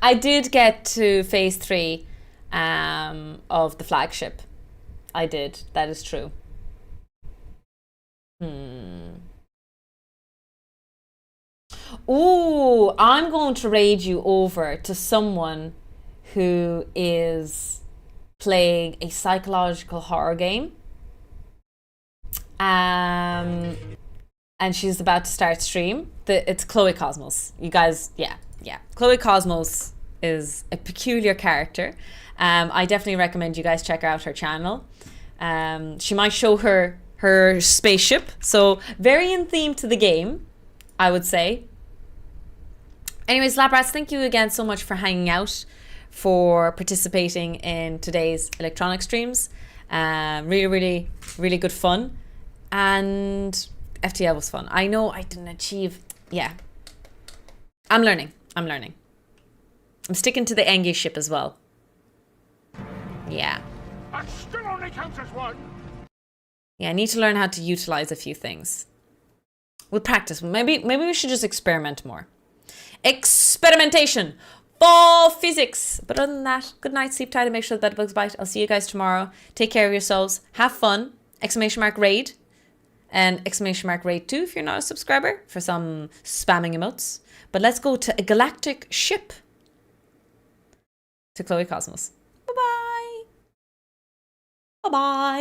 I did get to phase 3 of the flagship. I did. That is true. Ooh, I'm going to raid you over to someone who is playing a psychological horror game. And she's about to start stream. It's Chloe Cosmos. You guys, yeah. Chloe Cosmos is a peculiar character. I definitely recommend you guys check out her channel. She might show her spaceship. So very in theme to the game, I would say. Anyways, Labrats, thank you again so much for hanging out, for participating in today's electronic streams. Really, really, really good fun. And FTL was fun. I know I didn't achieve... Yeah. I'm learning. I'm sticking to the Engie ship as well. Yeah. That still only counts as one. Yeah, I need to learn how to utilize a few things. We'll practice. Maybe we should just experiment more. Experimentation for physics. But other than that, good night, sleep tight, and make sure the bedbugs bite. I'll see you guys tomorrow. Take care of yourselves. Have fun. ! Raid. And ! Raid 2 if you're not a subscriber for some spamming emotes. But let's go to a galactic ship. To Chloe Cosmos. Bye-bye. Bye-bye.